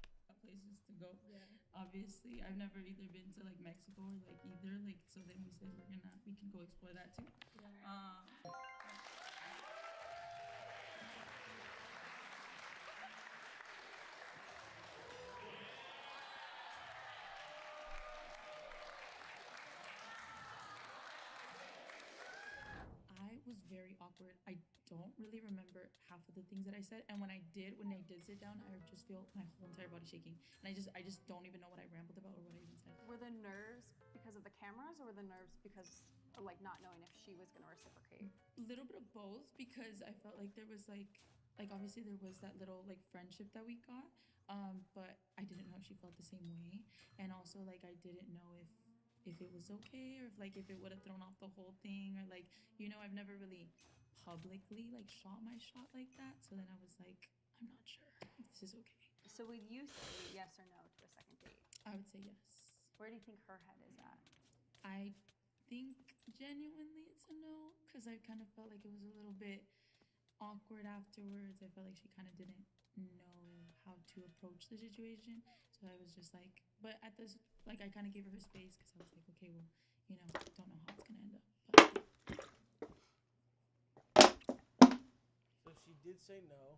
Places to go. Yeah. Obviously, I've never either been to like Mexico or like either. Like, so then we said we can go explore that too. Yeah. Was very awkward. I don't really remember half of the things that I said, and when I did sit down, I just feel my whole entire body shaking, and I just don't even know what I rambled about or what I even said. Were the nerves because of the cameras, or were the nerves because of like not knowing if she was gonna reciprocate? A little bit of both, because I felt like there was like obviously there was that little like friendship that we got, but I didn't know if she felt the same way, and also like I didn't know if it was okay, or if it would have thrown off the whole thing, or like, you know, I've never really publicly like shot my shot like that. So then I was like, I'm not sure if this is okay. So would you say yes or no to a second date? I would say yes. Where do you think her head is at? I think genuinely it's a no, because I kind of felt like it was a little bit awkward afterwards. I felt like she kind of didn't know how to approach the situation. So I was just like, but at this, like, I kind of gave her space because I was like, okay, well, you know, don't know how it's gonna end up. But So she did say no.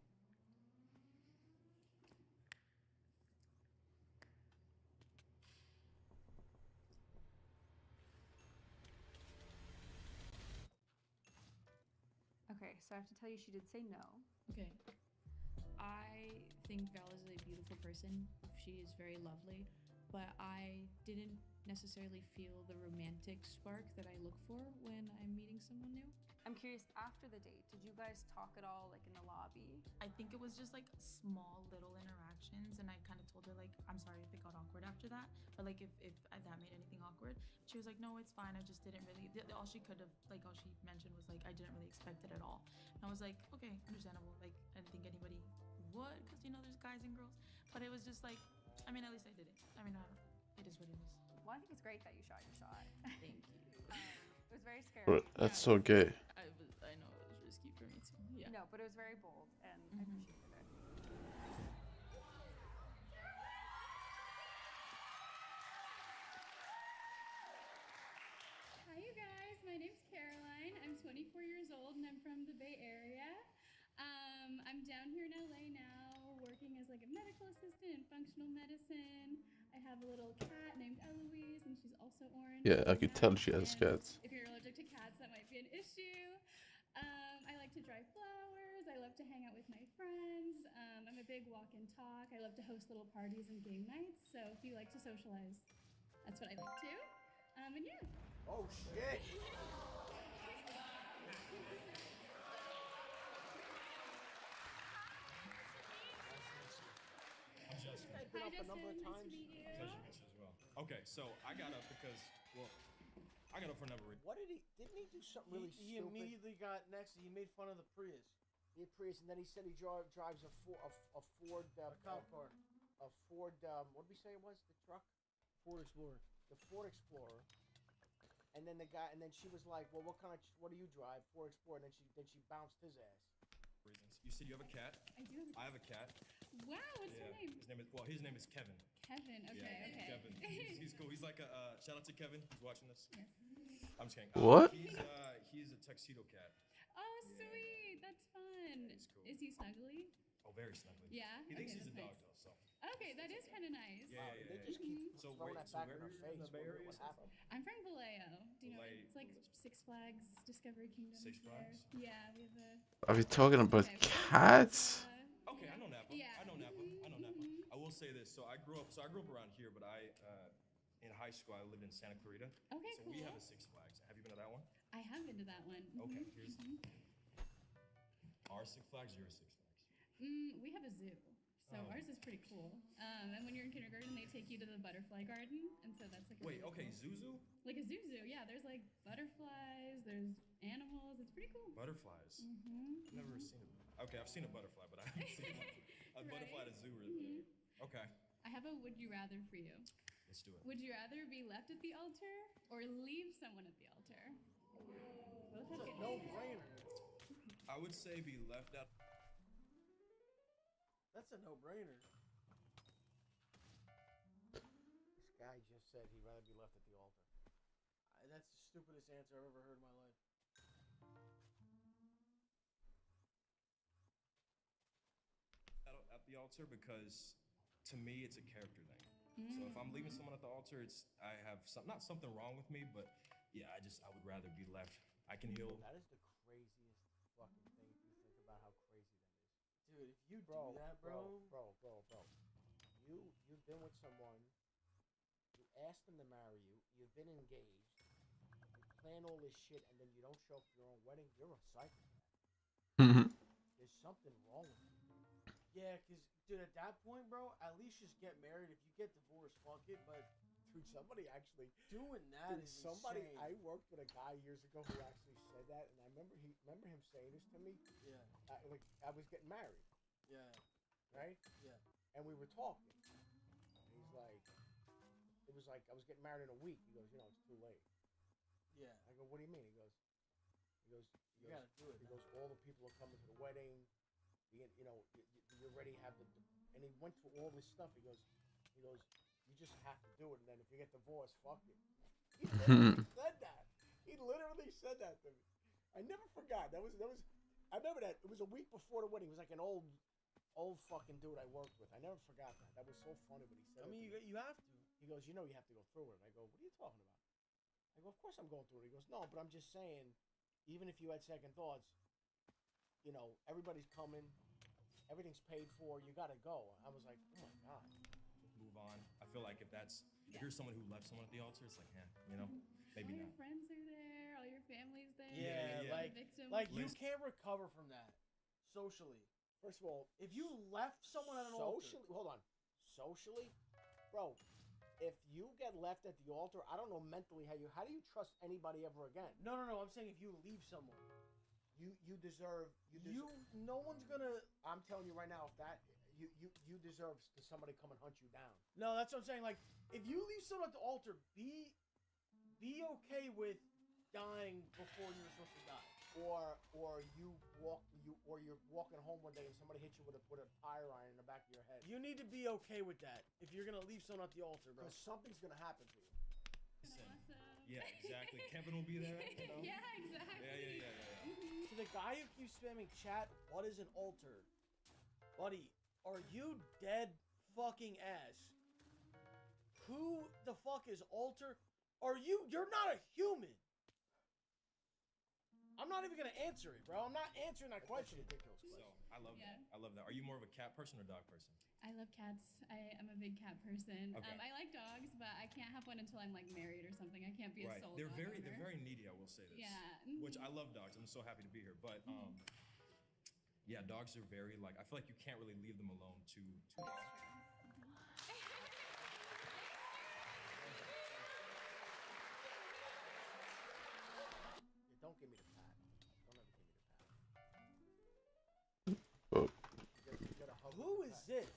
Okay, so I have to tell you she did say no. Okay. I think Val is a beautiful person. She is very lovely, but I didn't necessarily feel the romantic spark that I look for when I'm meeting someone new. I'm curious, after the date, did you guys talk at all, like in the lobby? I think it was just like small little interactions, and I kind of told her like, I'm sorry if it got awkward after that, or like if that made anything awkward. She was like, no, it's fine. I just didn't really. All she mentioned was like, I didn't really expect it at all. And I was like, okay, understandable. Like, I didn't think anybody would, because you know there's guys and girls, but it was just like, I mean, at least I did it. I mean, I don't know. It is what it is. Well, I think it's great that you shot your shot. Thank you. It was very scary. But that's so gay. I know it was risky for me too. Yeah. No, but it was very bold, and I appreciated it. Hi, you guys. My name's Caroline. I'm 24 years old, and I'm from the Bay Area. I'm down here in LA now, working as like a medical assistant in functional medicine. I have a little cat named Eloise, and she's also orange. Yeah, I could tell she has cats. If you're allergic to cats, that might be an issue. I like to dry flowers. I love to hang out with my friends. I'm a big walk and talk. I love to host little parties and game nights. So if you like to socialize, that's what I like to. And yeah. Oh shit! I'm Justin. I've been up a number of times. Pleasure to meet you as well. Okay, so I got up because, well, I got up for another reason. What did he? Didn't he do something really He stupid? immediately got next. He made fun of the Prius. The Prius, and then he said he drives a Ford. A cop car. A Ford. What did we say it was? The truck. Ford Explorer. The Ford Explorer. And then the guy, and then she was like, "Well, what do you drive?" Ford Explorer. And then she bounced his ass. Reasons. You said you have a cat. I do have a cat. I have a cat. Wow, what's her name? His name is Kevin. Kevin. Okay, Yeah, okay. Kevin. He's cool. He's like a shout out to Kevin. He's watching this. Yes. I'm just kidding. What? He's a tuxedo cat. Oh, sweet. That's fun. He's cool. Is he snuggly? Oh, very snuggly. Yeah? He thinks Okay, he's a that's dog nice. though. So. Okay, that is kind of nice. Yeah. They just keep So throwing wait, that so back where in her are you face. in the Bay Area? What happened? I'm from Vallejo. Do you know? It's like Six Flags, Discovery Kingdom. Six Flags? There. Yeah, we have a. Are we talking about cats? Okay, I know Napa. Yeah. I know Napa. I know Napa. I will say this. So I grew up around here, but in high school I lived in Santa Clarita. Okay, so cool. we have a Six Flags. Have you been to that one? I have been to that one. Okay, Mhm, here's mhm. our Six Flags, your Six Flags. We have a zoo. So Oh. ours is pretty cool. And when you're in kindergarten, they take you to the butterfly garden, and so that's like. Wait, really okay, cool. Zuzu? Like a zoo, yeah. There's like butterflies. There's animals. It's pretty cool. Butterflies. Mhm. I've never seen a. Okay, I've seen a butterfly, but I haven't seen a butterfly at a zoo. Really. Okay, I have a would you rather for you. let's do it. Would you rather be left at the altar or leave someone at the altar? Both have good No-brainer. I would say be left out. That's a no-brainer. This guy just said he'd rather be left at the altar. That's the stupidest answer I've ever heard in my life. At the altar because to me it's a character thing. So if I'm leaving someone at the altar, I have not something wrong with me, but yeah, I would rather be left. I can heal. That is the craziest fucking thing if you think about how crazy that is. Dude, if you Bro, do that, bro. You've been with someone, you asked them to marry you, you've been engaged, you plan all this shit, and then you don't show up for your own wedding, you're a psychopath. There's something wrong with you. Yeah, because, dude, at that point, bro, at least just get married. If you get divorced, fuck it, but Dude, somebody actually doing that is insane. I worked with a guy years ago who actually said that, and I remember him saying this to me. Yeah. Like I was getting married, Yeah. right? Yeah. And we were talking. And he's like, it was like I was getting married in a week. He goes, it's too late. Yeah. I go, what do you mean? You gotta do it He now. goes, all the people are coming to the wedding. You already have and he went through all this stuff. He goes, you just have to do it, and then if you get divorced, fuck it. He literally said that. He literally said that to me. I never forgot. That was. I remember that. It was a week before the wedding. It was like an old fucking dude I worked with. I never forgot that. That was so funny when he said it. I mean, to me. you have to. He goes, you have to go through it. And I go, what are you talking about? I go, of course I'm going through it. He goes, no, but I'm just saying, even if you had second thoughts, everybody's coming, everything's paid for, you gotta go. I was like, oh my god. Move on. I feel like if you're someone who left someone at the altar, it's like, maybe all not. your friends are there. All your family's there. Yeah, you're like the victim. you can't recover from that socially. First of all, if you left someone at an altar, hold on, socially, bro. If you get left at the altar, I don't know mentally how do you trust anybody ever again? No. I'm saying if you leave someone, you deserve. No one's gonna. I'm telling you right now, if that you deserve somebody come and hunt you down. No, that's what I'm saying. Like, if you leave someone at the altar, be okay with dying before you were supposed to die. Or you're walking home one day and somebody hits you with a tire iron in the back of your head. You need to be okay with that if you're gonna leave someone at the altar, bro. Because something's gonna happen to you. Yeah, exactly. Kevin will be there. You know? Yeah, exactly. Yeah. To the guy who keeps spamming chat, what is an altar? Buddy, are you dead fucking ass? Who the fuck is altar? Are you? You're not a human. I'm not even gonna answer it, bro. I'm not answering that question. So I love that. I love that. Are you more of a cat person or dog person? I love cats. I am a big cat person. Okay. I like dogs, but I can't have one until I'm like married or something. I can't be a sole They're dog very owner. needy. I will say this. Yeah. Which I love dogs. I'm so happy to be here. But yeah, dogs are very like. I feel like you can't really leave them alone too long. Yeah, don't give me the pat. Don't ever give me the pat. Oh. You gotta hug Who the is pat. this?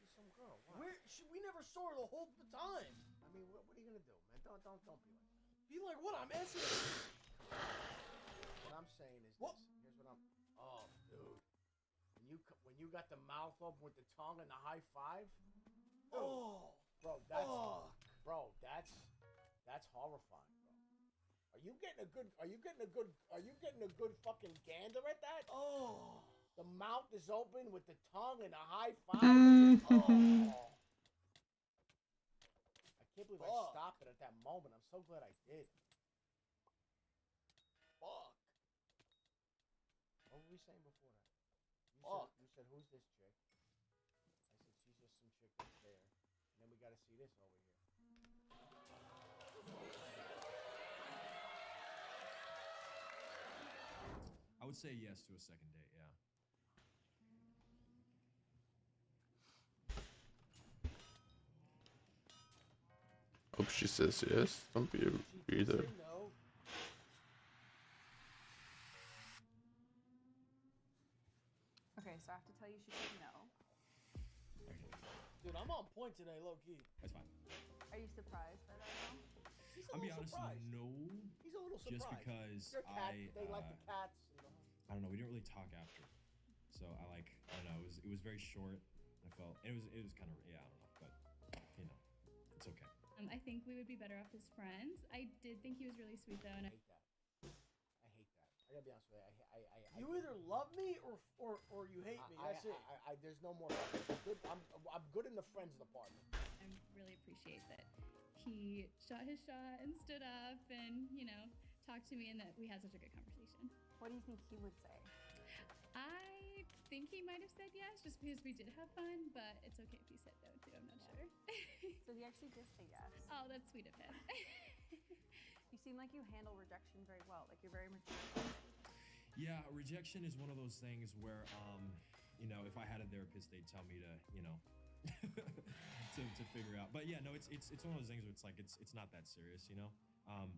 She's some girl. Wow. We never saw her the whole time. I mean, what are you gonna do, man? Don't be like that. Be like, what? I'm answering. What I'm saying is this. Here's what I'm. Oh, dude. When you got the mouth open with the tongue and the high five. Dude, Oh, bro, that's horrifying, bro. Are you getting a good fucking gander at that? Oh. The mouth is open with the tongue and a high five. Oh. I can't believe I stopped it at that moment. I'm so glad I did. Fuck. What were we saying before that? You said, who's this chick? I said, she's just some chick that's there. And then we got to see this over here. I would say yes to a second date. Yeah. Hope she says yes. Don't be either. No. Okay, so I have to tell you she said no. Dude, I'm on point today, low key. That's fine. Are you surprised by that no? I'll be honest, no. He's a little Just surprised. because They're they like the cats. I don't know. We didn't really talk after, so I don't know. It was very short. I felt it was kind of I don't know, but you know, it's okay. I think we would be better off as friends. I did think he was really sweet though, and I hate that. I gotta be honest with you. You either love me or you hate me. That's it. There's no more. I'm good in the friends department. I really appreciate that he shot his shot and stood up and talked to me, and that we had such a good conversation. What do you think he would say? I think he might have said yes, just because we did have fun, but it's okay if he said no too. I'm not sure. So he actually did say yes. Oh, that's sweet of him. You seem like you handle rejection very well. Like you're very mature. Yeah, rejection is one of those things where, if I had a therapist, they'd tell me to, to figure out. But yeah, no, it's one of those things where it's like it's not that serious,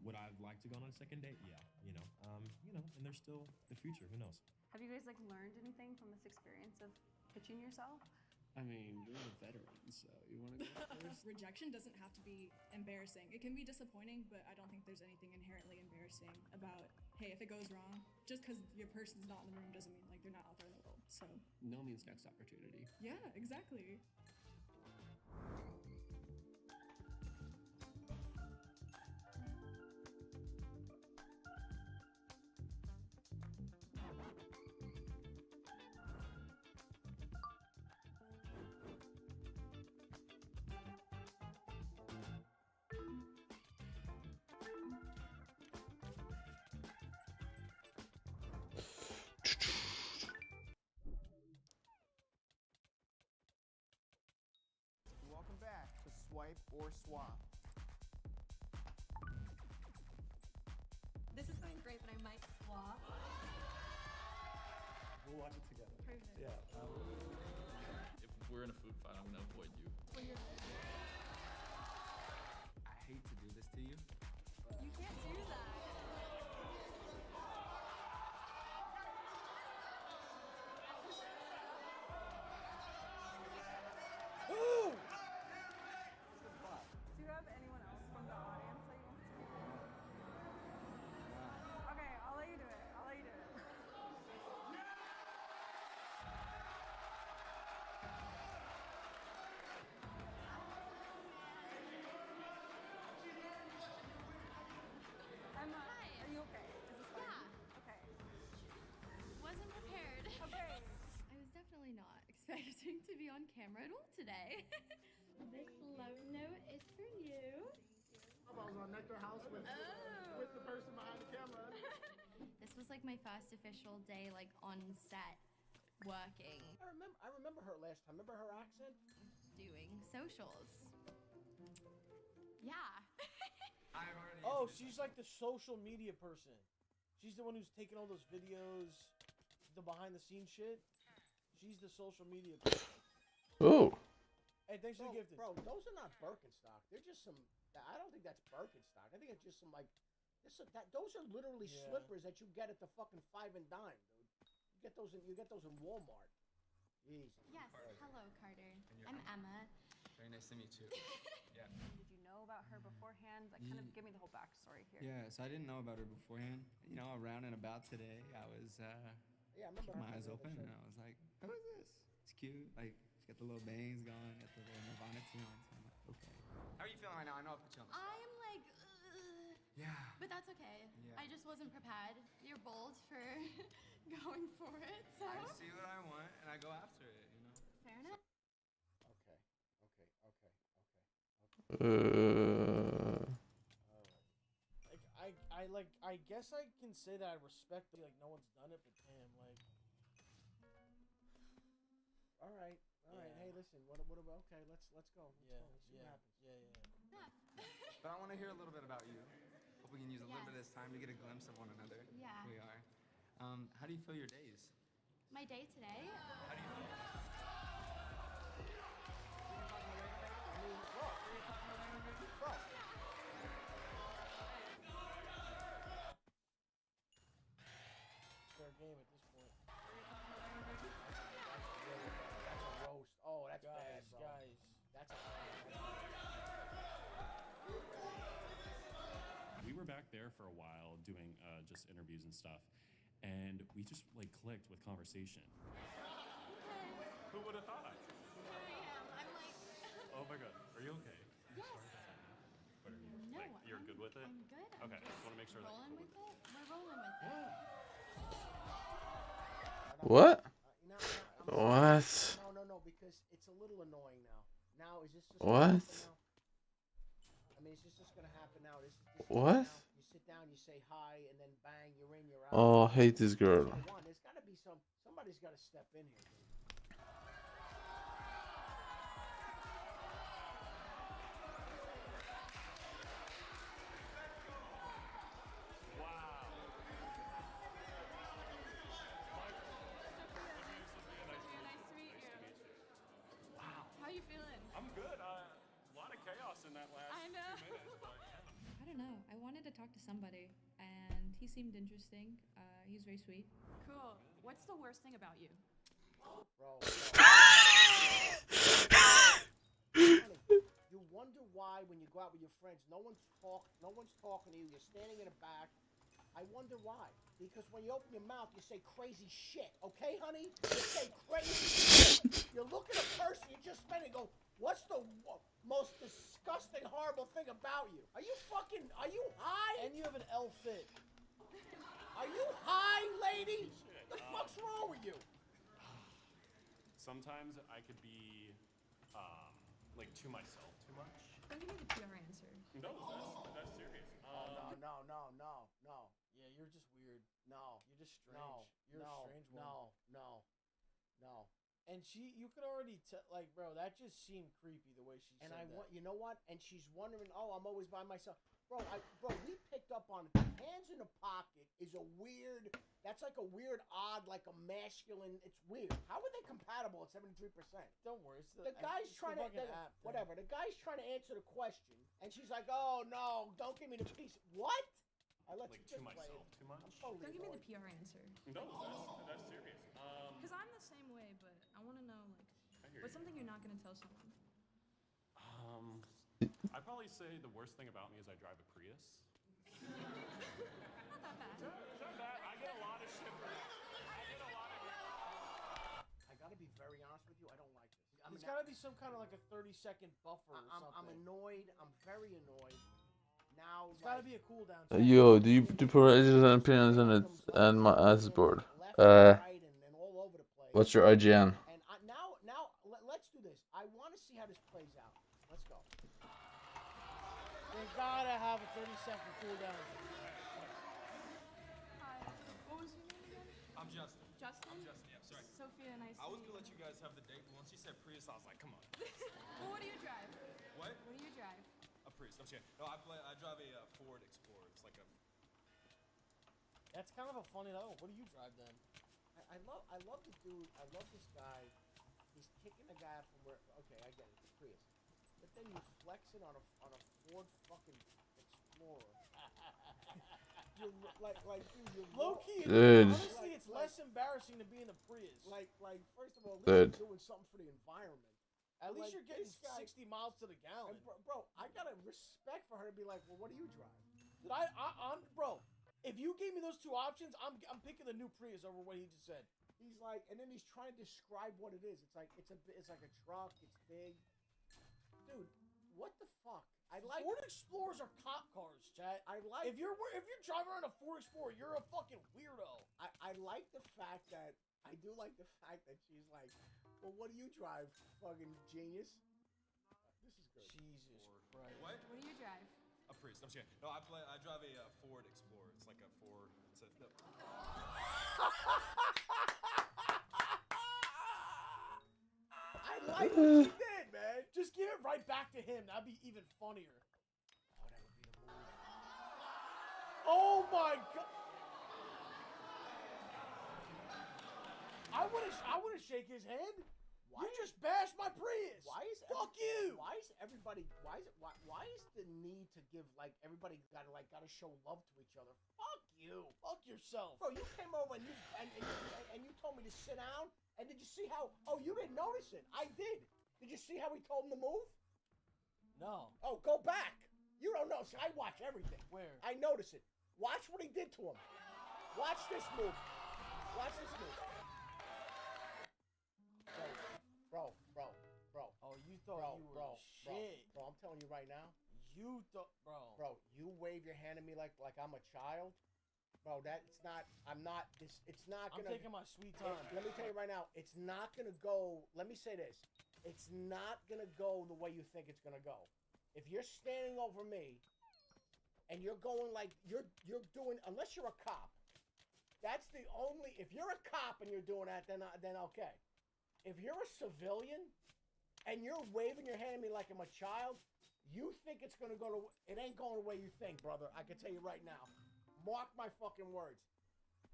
Would I like to go on a second date? Yeah, and there's still the future. Who knows? Have you guys learned anything from this experience of pitching yourself? I mean, you're a veteran, so you want to go first? Rejection doesn't have to be embarrassing. It can be disappointing, but I don't think there's anything inherently embarrassing about, hey, if it goes wrong, just because your person's not in the room doesn't mean they're not out there in the world. So No means next opportunity. yeah, exactly. Welcome back to Swipe or Swap. This is going great, but I might swap. We'll watch it together. Perfect. Yeah. If we're in a food fight, I'm gonna avoid you. Well, you're I hate to do this to you. You can't do that. Ooh! Do you have anyone else from the audience that you want to? expecting to be on camera at all today. This love note is for you. I was on Nectar House with the person behind the camera. This was like my first official day like on set working. I remember her last time. Remember her accent? Doing socials. Yeah. Oh, she's like the social media person. She's the one who's taking all those videos, the behind the scenes shit. She's the social media person. Oh. Hey, thanks for the gift. Bro, those are not Birkenstock. They're just some. I don't think that's Birkenstock. I think it's just some like. Those are literally slippers that you get at the fucking 5 and dime, dude. You get those in Walmart. Jesus. Yes. Hello, Carter. I'm Emma. Very nice to meet you. Yeah. Did you know about her beforehand? Like, kind of give me the whole backstory here. Yeah, so I didn't know about her beforehand. You know, around and about today, I was I remember keeping my eyes open, and I was like, who is this? It's cute. Like, she's got the little bangs going, got the little Nirvana tune on. So I'm like, okay. How are you feeling right now? I know I put you on the spot. I am like, yeah. But that's okay. Yeah. I just wasn't prepared. You're bold for going for it. So. I see what I want, and I go after it, you know? Fair enough. I guess I can say that I respect it, like no one's done it, but damn, like. All right. Hey, listen. What about? Okay, let's go. Let's go. Let's see what happens. But I want to hear a little bit about you. Hope we can use a little bit of this time to get a glimpse of one another. Yeah. Who we are. How do you feel your days? My day today. How do you feel? Fair game at this point. That's a roast. Oh, that's bad, bro. Guys. That's a We were back there for a while doing just interviews and stuff, and we just like clicked with conversation. Who would have thought? Here I am. I'm like. Oh my god, are you okay? Yes. What are you? No, Like, you're good with it? I'm good. Okay, just want to make sure that Rolling you're cool with it. We're rolling with it. What? What? No, because it's a little annoying now. Now, is this just What? I mean, is this just gonna happen now? What? You sit down, you say hi, and then bang, you're in, you're out. Oh, I hate this girl. There's gotta be somebody's gotta step in here. How you feeling? I'm good. A lot of chaos in that last I know. 2 minutes, but I don't know. I wanted to talk to somebody, and he seemed interesting. He was very sweet. Cool. What's the worst thing about you? Bro. You wonder why when you go out with your friends, no one's talking to you. You're standing in the back. I wonder why. Because when you open your mouth, you say crazy shit. Okay, honey? You say crazy shit. You look at a person you just met and go, what's the most disgusting, horrible thing about you? Are you high? And you have an L fit. Are you high, lady? What the fuck's wrong with you? sometimes I could be like to myself too much. Don't give me the PR answer. No, that's serious. No. Yeah, you're just weird. No. You're just strange. No. You're a strange one. No. And you could already tell, like, bro, that just seemed creepy the way she said that. You know what? And she's wondering, oh, I'm always by myself. Bro, we picked up on it. Hands in a pocket is a weird, that's like a weird, odd, like a masculine, it's weird. How are they compatible at 73%? Don't worry. It's The guy's trying to, whatever, the guy's trying to answer the question, and she's like, oh, no, don't give me the piece. What? I let Like you to just play myself it. too much? I'm totally Don't give me annoyed. the PR answer. No, that's serious. Because I'm the same way, but I want to know, like, hear what's you. something you're not going to tell someone? I'd probably say the worst thing about me is I drive a Prius. Not that bad. Not bad. I get a lot of shit. I gotta be very honest with you, I don't like this. There's gotta be some kind of like a 30-second buffer or something. I'm annoyed. I'm very annoyed. Now, There's gotta be a cooldown. Yo, do you provide your opinions on it? And my ass is bored. What's your IGN? And They gotta have a 30-second cooldown. Hi. What was your name again? I'm Justin. Justin? I'm Justin, yeah, sorry. Sophia, nice I to was meet gonna you. let you guys have the date, but once you said Prius, I was like, come on. Well, what do you drive? What? What do you drive? A Prius, I'm saying. No, I drive a Ford Explorer. It's like a... That's kind of a funny though. What do you drive then? I love the dude. I love this guy. He's kicking the guy from where. Okay, I get it. It's Prius. But then you flex it on a Ford fucking Explorer. You're like, dude, you're Low key. Dude. Honestly, it's less embarrassing to be in the Prius. Like, first of all, at Dude. least you're doing something for the environment. At least Like, you're getting this guy- 60 miles to the gallon. And bro, I gotta respect for her to be like, well, what do you drive? Dude, I'm bro. If you gave me those two options, I'm picking the new Prius over what he just said. He's like, and then he's trying to describe what it is. It's like it's like a truck. It's big. Dude, what the fuck? I like Ford Explorers are cop cars, chat. I like if you're driving around a Ford Explorer, you're a fucking weirdo. I like the fact that she's like, well, what do you drive, fucking genius? This is good. Jesus Christ. What? What do you drive? A Prius, I'm saying. No, I drive a Ford Explorer. It's like a Ford... It's a... I like what you did, man. Just give it right back to him. That'd be even funnier. Oh, that would be the move. Oh my god. I wouldn't shake his hand. You just bashed my Prius. Why is fuck you? Why is everybody? Why is the need to give like everybody gotta show love to each other? Fuck you. Fuck yourself. Bro, you came over and you told me to sit down. And did you see how? Oh, you didn't notice it. I did. Did you see how he told him to move? No. Oh, go back. You don't know. See, I watch everything. Where? I notice it. Watch what he did to him. Watch this move. Watch this move. Bro. Oh, you thought you were shit. Bro, I'm telling you right now. You thought, Bro, you wave your hand at me like I'm a child. Bro, it's not gonna... I'm taking my sweet time. Let me tell you right now, it's not gonna go... Let me say this. It's not gonna go the way you think it's gonna go. If you're standing over me, and you're going like... You're doing... Unless you're a cop. That's the only... If you're a cop and you're doing that, then okay. If you're a civilian, and you're waving your hand at me like I'm a child, you think it's gonna go to... It ain't going the way you think, brother. I can tell you right now. Mark my fucking words.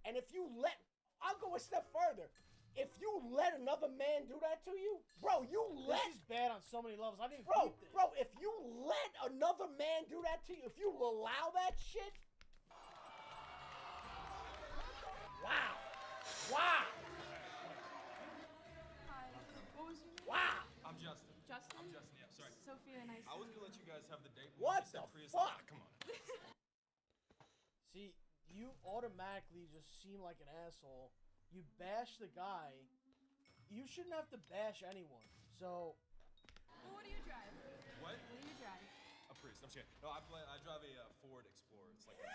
And if you let... I'll go a step further. If you let another man do that to you, bro, you let... This is bad on so many levels. I didn't Bro, peep this. bro, if you let another man do that to you, if you allow that shit... Wow. Hi. What was your name? Wow. I'm Justin. Justin? I'm Justin, yeah, sorry. Sophia, nice I to was meet gonna let you guys have the date. but What once you said the Prius, fuck? I was like, come on. See, you automatically just seem like an asshole. You bash the guy. You shouldn't have to bash anyone. So... Well, what do you drive? What? What do you drive? A Prius, I'm saying. No, I drive a Ford Explorer. It's like a...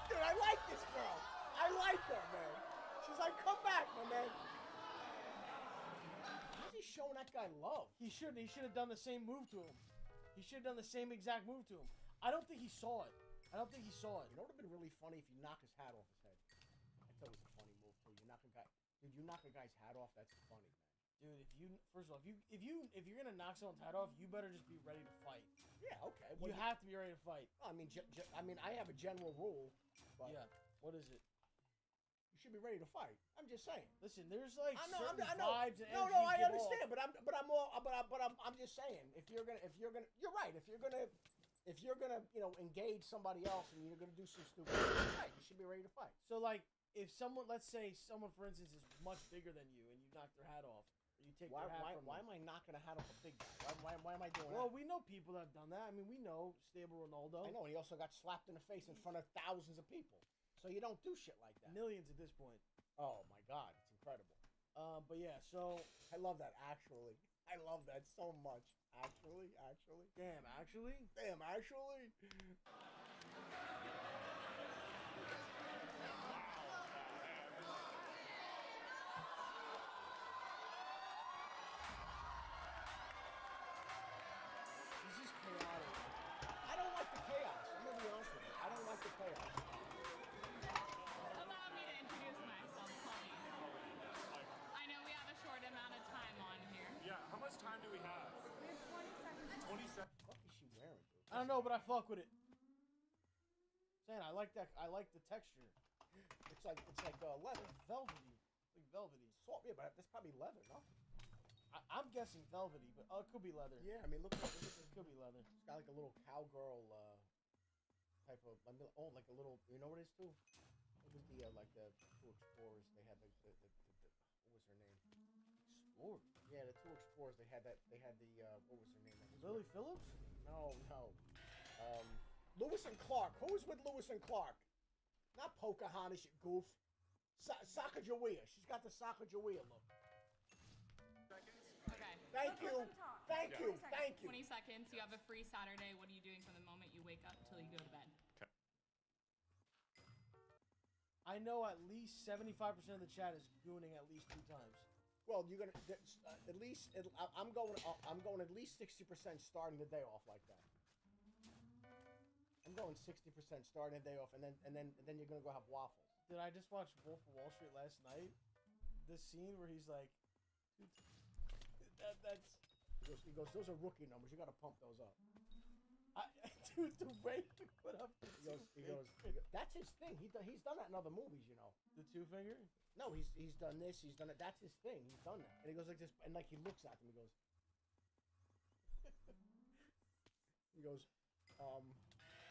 Dude, I like this girl. I like her, man. She's like, come back, my man. How's he showing that guy love? He should have done the same move to him. He should have done the same exact move to him. I don't think he saw it. You know what would have been really funny if you knock his hat off his head. I thought it was a funny move too. You knock a guy, dude. You knock a guy's hat off. That's funny, man. Dude, first of all, if you're gonna knock someone's head off, you better just be ready to fight. Yeah, okay. You have to be ready to fight. I mean, I have a general rule, but Yeah. What is it? you should be ready to fight. I'm just saying. Listen, there's like I know, certain I know. vibes and No, energy I you give understand, off. I'm just saying. If you're gonna, you're right. If you're gonna, engage somebody else and you're gonna do some stupid shit, right, you should be ready to fight. So like, if someone, let's say someone, for instance, is much bigger than you and you knock their hat off, or you take Why their hat from am them. I knocking a hat off a big guy? Why am I doing Well, that? we know people that have done that. I mean, we know Stable Ronaldo. I know, and he also got slapped in the face in front of thousands of people. So you don't do shit like that. Millions at this point. Oh my God, it's incredible. But yeah, so I love that. Actually, I love that so much. Actually. damn, actually. This is chaotic. I know, but I fuck with it. Saying I like that. I like the texture. It's like leather, velvety, like velvety. Soft, yeah, but that's probably leather, no? I'm guessing velvety, but it could be leather. Yeah, I mean, look, it could be leather. It's got like a little cowgirl type of, like a little. You know what it is too? It was the like the two explorers. They had the what was her name? Explorer. Yeah, the two explorers. They had that. They had the what was her name? Lily Phillips? No. Lewis and Clark. Who was with Lewis and Clark? Not Pocahontas, you goof. Sacagawea. She's got the Sacagawea look. Okay. Thank you. Thank you. 20 seconds. You have a free Saturday. What are you doing from the moment you wake up until you go to bed? Okay. I know at least 75% of the chat is gooning at least 2 times. Well, you're gonna at least. I'm going at least 60% starting the day off like that. I'm going 60% starting the day off, and then you're gonna go have waffles. Did I just watch Wolf of Wall Street last night? The scene where he's like, that's. He goes. Those are rookie numbers. You gotta pump those up. Dude, the way he put up. He goes. That's his thing. He's done that in other movies, you know. The 2 finger? No, he's done this. He's done it. That's his thing. He's done that. And he goes like this, and like he looks at him. He goes.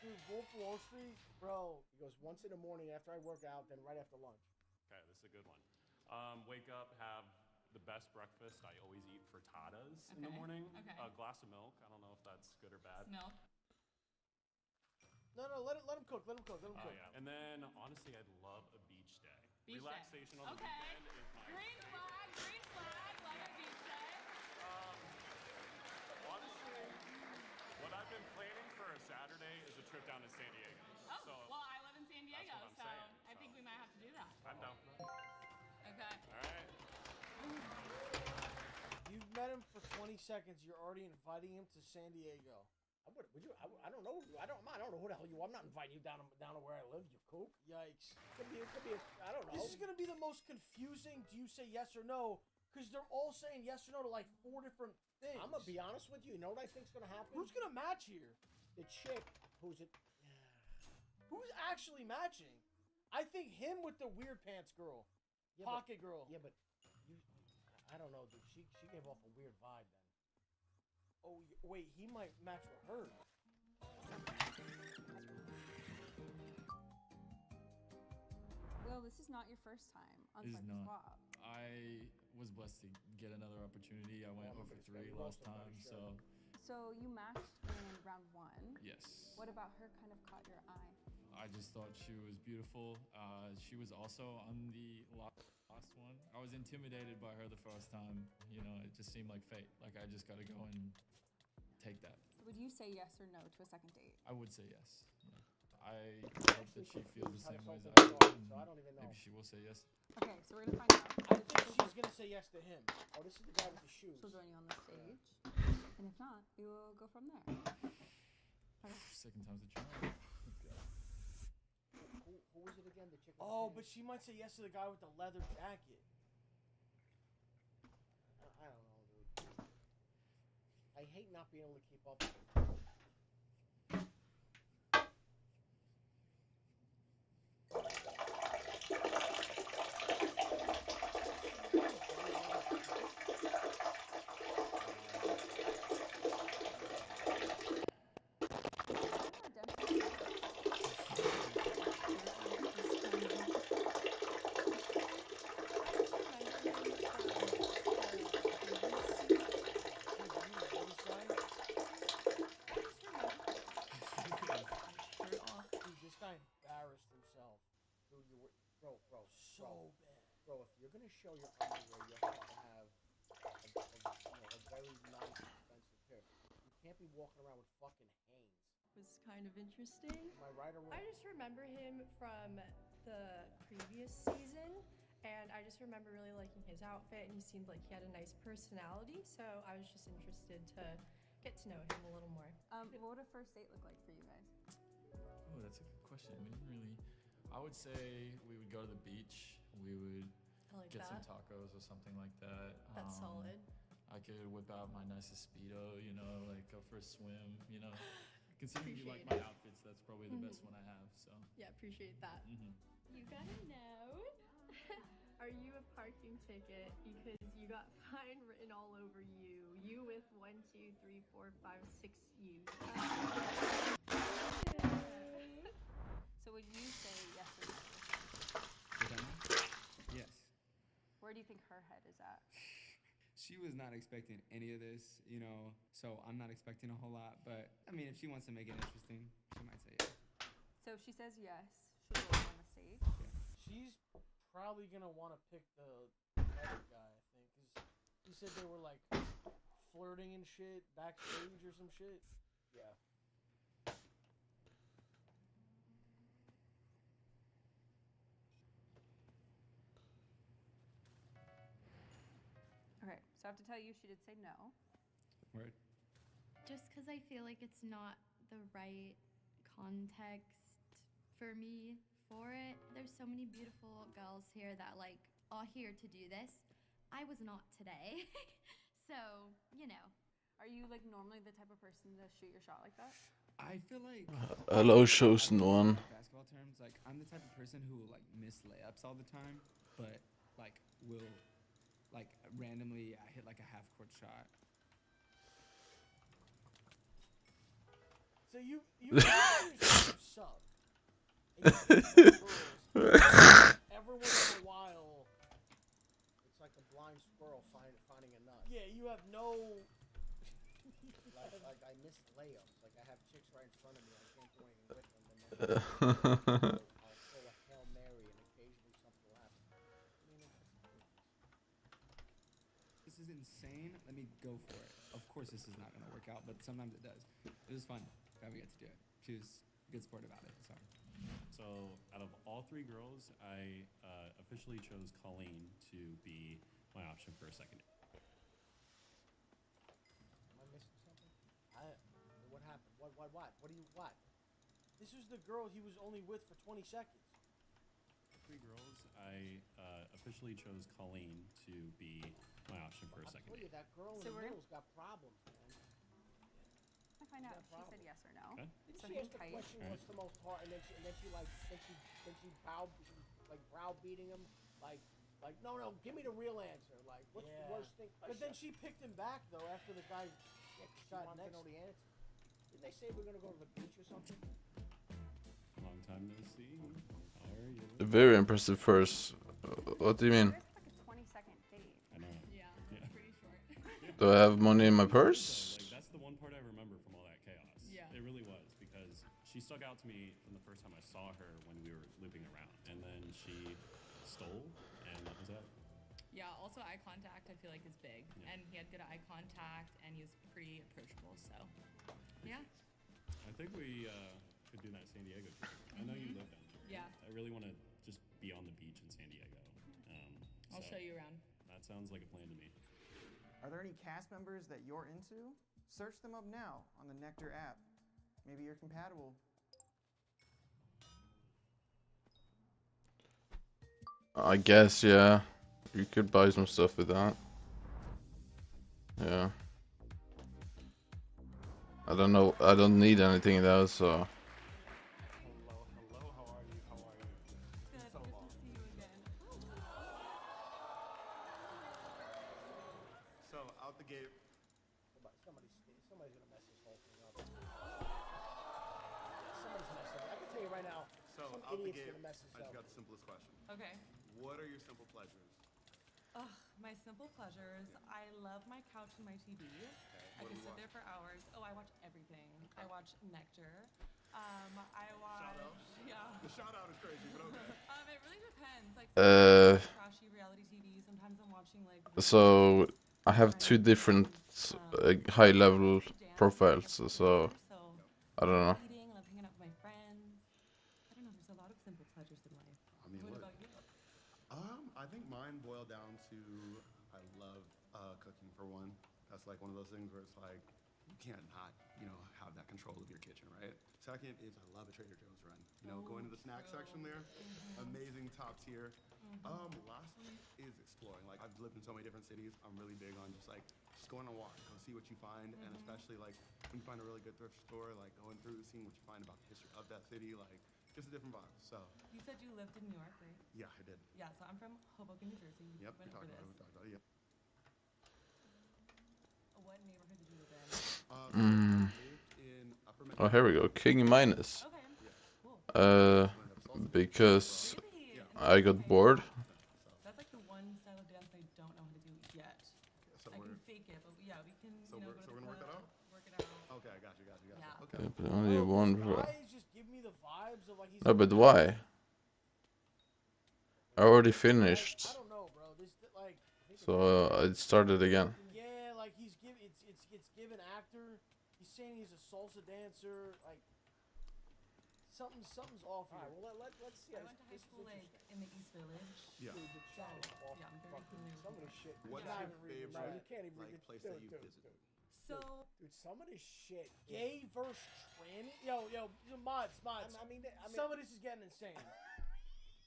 Dude, Wolf of Wall Street, bro. He goes once in the morning after I work out, then right after lunch. Okay, this is a good one. Wake up, have the best breakfast. I always eat frittatas in the morning. Okay. A glass of milk. I don't know if that's good or bad. Milk. No, let him cook. Let him cook. Yeah. And then, honestly, I'd love a beach day. Relaxation on the weekend is my Green flag. Love a beach day. Honestly, what I've been planning for a Saturday is a trip down to San Diego. Oh, So well, I live in San Diego, that's what I'm saying, I think we might have to do that. I'm down for that. Okay. All right. You've met him for 20 seconds. You're already inviting him to San Diego. Would you? I don't know. I don't know who the hell you are. I'm not inviting you down to where I live, you kook. Yikes. Could be. I don't know. This is gonna be the most confusing. Do you say yes or no? Because they're all saying yes or no to like 4 different things. I'm gonna be honest with you. You know what I think's gonna happen? Who's gonna match here? The chick who's it? Who's actually matching? I think him with the weird pants girl, pocket girl. Yeah, but I don't know, dude. She gave off a weird vibe then. Oh wait, he might match with her. Will, this is not your first time on It's Swipe not. Swap. I was blessed to get another opportunity. I went 0 for 3 last time, so So you matched in round 1. yes. What about her kind of caught your eye? I just thought she was beautiful. She was also on the last one. I was intimidated by her the first time. You know, it just seemed like fate. Like I just got to go and take that. Would you say yes or no to a second date? I would say yes. Yeah. I hope that she feels the same way as I do, and So I don't even know. maybe she will say yes. Okay, so we're gonna find out. I think she's gonna say yes to him. Oh, this is the guy with the shoes. She'll join you on the stage, and if not, we will go from there. Okay. Second time's the charm. Who was it again? The chick. Oh, but she might say yes to the guy with the leather jacket. I don't know, dude. I hate not being able to keep up with it. Bro, if you're gonna show your underwear, you have to have a very nice, expensive pair. You can't be walking around with fucking Hanes. Was kind of interesting. Am I right or wrong? I just remember him from the previous season, and I just remember really liking his outfit, and he seemed like he had a nice personality, so I was just interested to get to know him a little more. What would a first date look like for you guys? Oh, that's a good question. We didn't really. I would say we would go to the beach. We would get some tacos or something like that. That's solid. I could whip out my nicest Speedo, you know, like go for a swim, you know. Considering you like Appreciate my it. outfits, that's probably the best one I have. So. Yeah, appreciate that. You gotta know. Are you a parking ticket because you got fine written all over you? You with 1, 2, 3, 4, 5, 6 U's. So would you say yes or no? Yes. Where do you think her head is at? She was not expecting any of this, you know, so I'm not expecting a whole lot. But, I mean, if she wants to make it interesting, she might say yes. So if she says yes, she'll go on the stage. She's probably gonna want to pick the other guy, I think, because he said they were like flirting and shit backstage or some shit. Yeah. Okay, so I have to tell you, she did say no. Word. Just because I feel like it's not the right context for me for it. There's so many beautiful girls here that like are here to do this. I was not today. So, you know. Are you like normally the type of person to shoot your shot like that? I feel like Hello, chosen one. basketball terms, like I'm the type of person who will like miss layups all the time, but like will like randomly hit like a half court shot. So you suck. And you girls, every once in a while, it's like a blind squirrel finding a nut. Yeah, you have no. like I miss layups. Like I have chicks right in front of me. I can't do anything with them. And then I'll throw a Hail Mary, and occasionally something will happen. I mean, This is insane. Let me go for it. Of course, this is not gonna work out, but sometimes it does. It was fun. Glad we got to do it. She was a good sport about it. Sorry. So, out of all three girls, I officially chose Colleen to be my option for a second. Am I missing something? What happened? What? What? This was the girl he was only with for 20 seconds. Three girls, I officially chose Colleen to be my option for a second. I told you that girl in the middle's got problems, man. I find out if she said yes or no. Okay. So She hang asked the tight. question what's the most hard, and then she browbeating him like no, give me the real answer. Like what's the worst thing? But then she picked him back though after the guy shot next. To know the answer. Didn't they say we're gonna go to the beach or something? Long time no see. How are you? Very impressive first. What do you mean? Like a 20-second date. I know. Yeah, pretty short. Do I have money in my purse? Like that's the one part I remember from all that chaos. Yeah. It really was because she stuck out to me from the first time I saw her when we were looping around, and then she stole, and that was it. Yeah, also eye contact I feel like is big. Yeah. And he had good eye contact and he was pretty approachable, so yeah. I think we could do that San Diego trip. I know you live down there. Yeah. I really want to just be on the beach in San Diego. I'll show you around. That sounds like a plan to me. Are there any cast members that you're into? Search them up now on the Nectar app. Maybe you're compatible. I guess, yeah. You could buy some stuff with that. Yeah. I don't know. I don't need anything though, so. Hello, how are you? Good, So good long. to see you again. So, out the gate. Somebody's gonna mess this whole thing up. Somebody's messing it. I can tell you right now. So, some out the idiot's gate, gonna mess this I just up. got the simplest question. Okay. What are your simple pleasures? Ugh, my simple pleasures. I love my couch and my TV. I what can do you sit watch? there for hours. Oh, I watch everything. I watch Nectar. I watch. Shout out? Yeah. The shout out is crazy, but okay. It really depends. Like sometimes I watch trashy reality TV. Sometimes I'm watching like. So I have two different high level profiles, so I don't know. Eating. I love hanging out with my friends. I don't know. There's a lot of simple pleasures in life. I mean, what look. about you? I think mine boil down to I love cooking for one. That's like one of those things where it's like you can't not, have that control of your kitchen, right? Second is I love a Trader Joe's run. Going to the snack section there, amazing top tier. Lastly is exploring. Like I've lived in so many different cities. I'm really big on just going on a walk, go see what you find, and especially like when you find a really good thrift store, like going through, seeing what you find about the history of that city, like just a different vibe. So You said you lived in New York, right? yeah, I did. Yeah, so I'm from Hoboken, New Jersey. Yep, we Went talked over about it. this. We talked about it. Yeah. What neighborhood did you live in? So I lived in Upper Oh, here we go. King minus. Okay, cool. Because Really? I got bored. That's like the one style of dance I don't know how to do yet. So I can fake it, but yeah, we can. So we're gonna work that out. Work it out. Okay, I got you. Yeah. Okay. But only one. Guys just give me the vibes of like he's. No, but why? I already finished. I don't know, bro. This like. So I started again. Yeah, like he's give it's given actor. He's saying he's a salsa dancer. Like something's off here. All right, well let's see. I went to high school like in the East Village. Yeah. Dude, the chat is off. Yeah, I'm very familiar Some of with this shit. What's you're not your even reading the favorite chat. You can't even read the place that you've dude. visited? So, dude, some of this shit. Gay versus tranny. Yo, mods. I mean, Some of this is getting insane.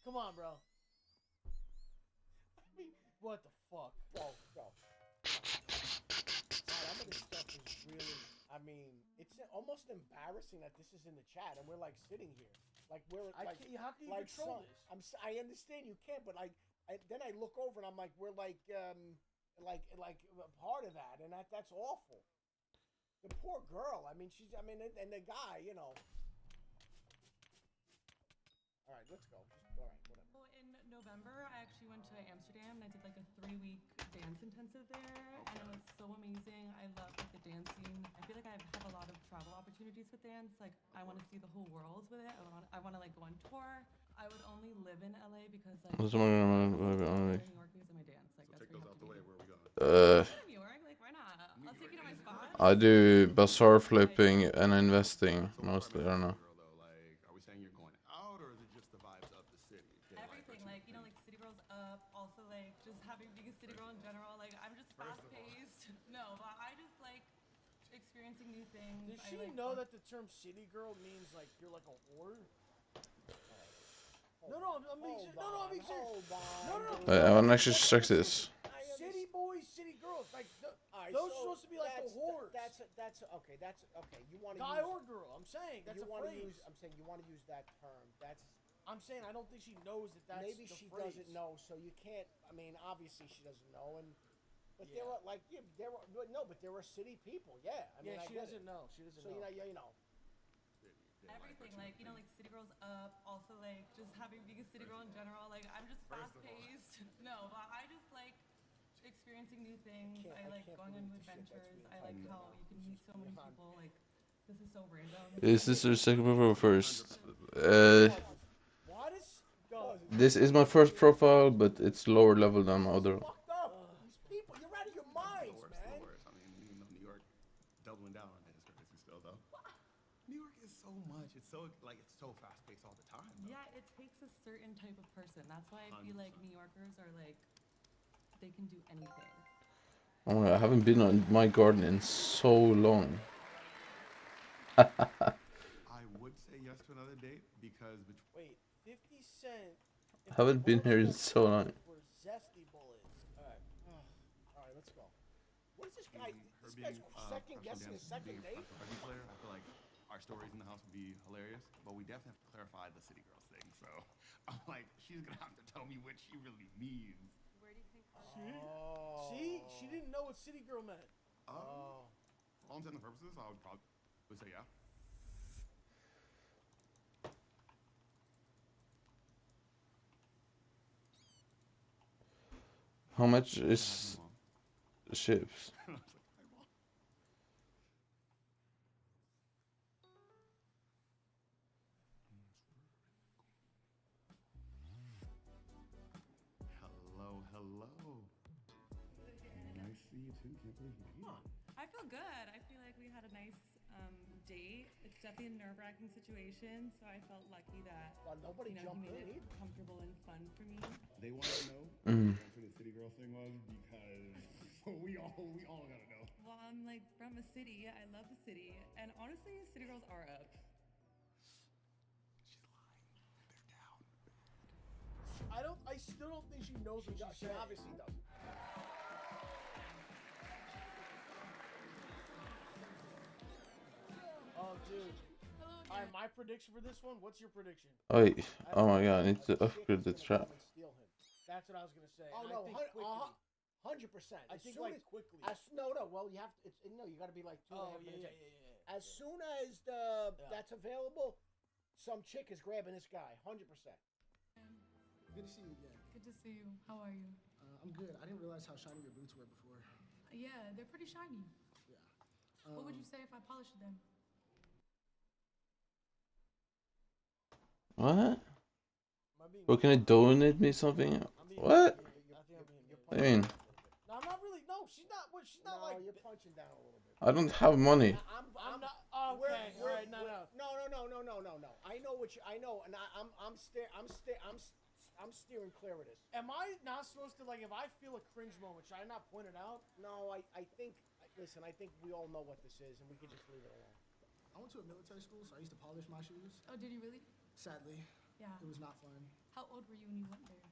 Come on, bro. What the fuck, bro? Some of this stuff is really. I mean, it's almost embarrassing that this is in the chat and we're like sitting here, like we're like. How can you like control this? I understand you can't, but then I look over and I'm like, we're like a part of that, and that's awful. The poor girl. I mean, and the guy, you know. All right, let's go. All right, whatever. well, in November, I actually went to Amsterdam and I did like a 3-week dance intensive there, and it was so amazing. I loved like the dancing. I feel like I have a lot of travel opportunities with dance. Like I want to see the whole world with it. I want to like go on tour. I would only live in LA because like New York because of my dance. Like that's where you have to be. Where we going? New York, like why not? I'll take you to my spot. I do bazaar flipping and investing mostly. I don't know. Are we saying you're going out, or is it just the vibes of the city? Everything, like like City Girls Up. Also, like just being a city girl in general. Like I'm just fast paced. No, but I just like experiencing new things. Does she know that the term city girl means like you're like a whore? No, I'm being serious. No, I'm being serious. No. I want to actually check this. City boys, city girls, like Right, those so are supposed to be like the whores. That's okay. That's okay. You want to guy or girl? I'm saying that's you a want to phrase. use. I'm saying you want to use that term. I'm saying I don't think she knows that that's maybe the she phrase. doesn't know, so you can't. I mean, obviously she doesn't know, but Yeah. there are but there are city people. Yeah, I mean, she doesn't know. She doesn't So know. you know. Everything, like like City Girls Up. Also, like just being a city girl in general. Like I'm just fast paced. No, but I just like experiencing new things. I like going on new adventures. I like how you can meet so many people. Like this is so random. Is this your second profile or first? This is my first profile, but it's lower level than my other. These people, you're out of your minds, man. I mean, even though New York doubling down on his crazy still though. New York is so much. It's so fast paced all the time. Though. Yeah, it takes a certain type of person. That's why I feel like New Yorkers are like they can do anything. Oh my God, I haven't been on my garden in so long. I would say yes to another date because Wait, 50 Cent. I haven't been here in so long. Where Zesty Bullets. All right, let's go. What is this guy? This guy's second guessing a second date. Rugby player. I feel like our stories in the house would be hilarious, but we definitely have to clarify the city girls thing. So I'm like, she's gonna have to tell me what she really means. Where do you think? See, she didn't know what city girl meant. For all intents and purposes, I would probably say yeah. How much is ships? Hello. Nice to see you too. Can't believe you made it. I feel good. I feel like we had a nice date. It's definitely a nerve-wracking situation, so I felt lucky that nobody he jumped made in it comfortable and fun for me. They want to know Mm. what the city girl thing was because we all gotta know. Well, I'm like from a city. I love the city, and honestly, city girls are up. I still don't think she knows what she's She saying. obviously doesn't. Oh, dude. All right, my prediction for this one. What's your prediction? Wait. Oh my god, I need to upgrade the trap. That's what I was gonna say. Oh And no, I think quickly. 100%. I think like quickly. No. Well, you have to. No, you got to be like 2.5 minutes. Yeah. As soon as that's available, some chick is grabbing this guy. 100%. Good to see you again. Good to see you. How are you? I'm good. I didn't realize how shiny your boots were before. Yeah, they're pretty shiny. Yeah. What would you say if I polished them? What? What, can I donate me something? What? I mean, No, I'm not really. No, she's not. She's not like. You're punching down a little bit. I don't have money. I'm not. Okay. All right. No. No. I know what you. I know, and I'm steering clear of this. Am I not supposed to, like, if I feel a cringe moment, should I not point it out? No, I think. Listen, I think we all know what this is, and we can just leave it alone. I went to a military school, so I used to polish my shoes. Oh, did you really? Sadly. Yeah. It was not fun. How old were you when you went there?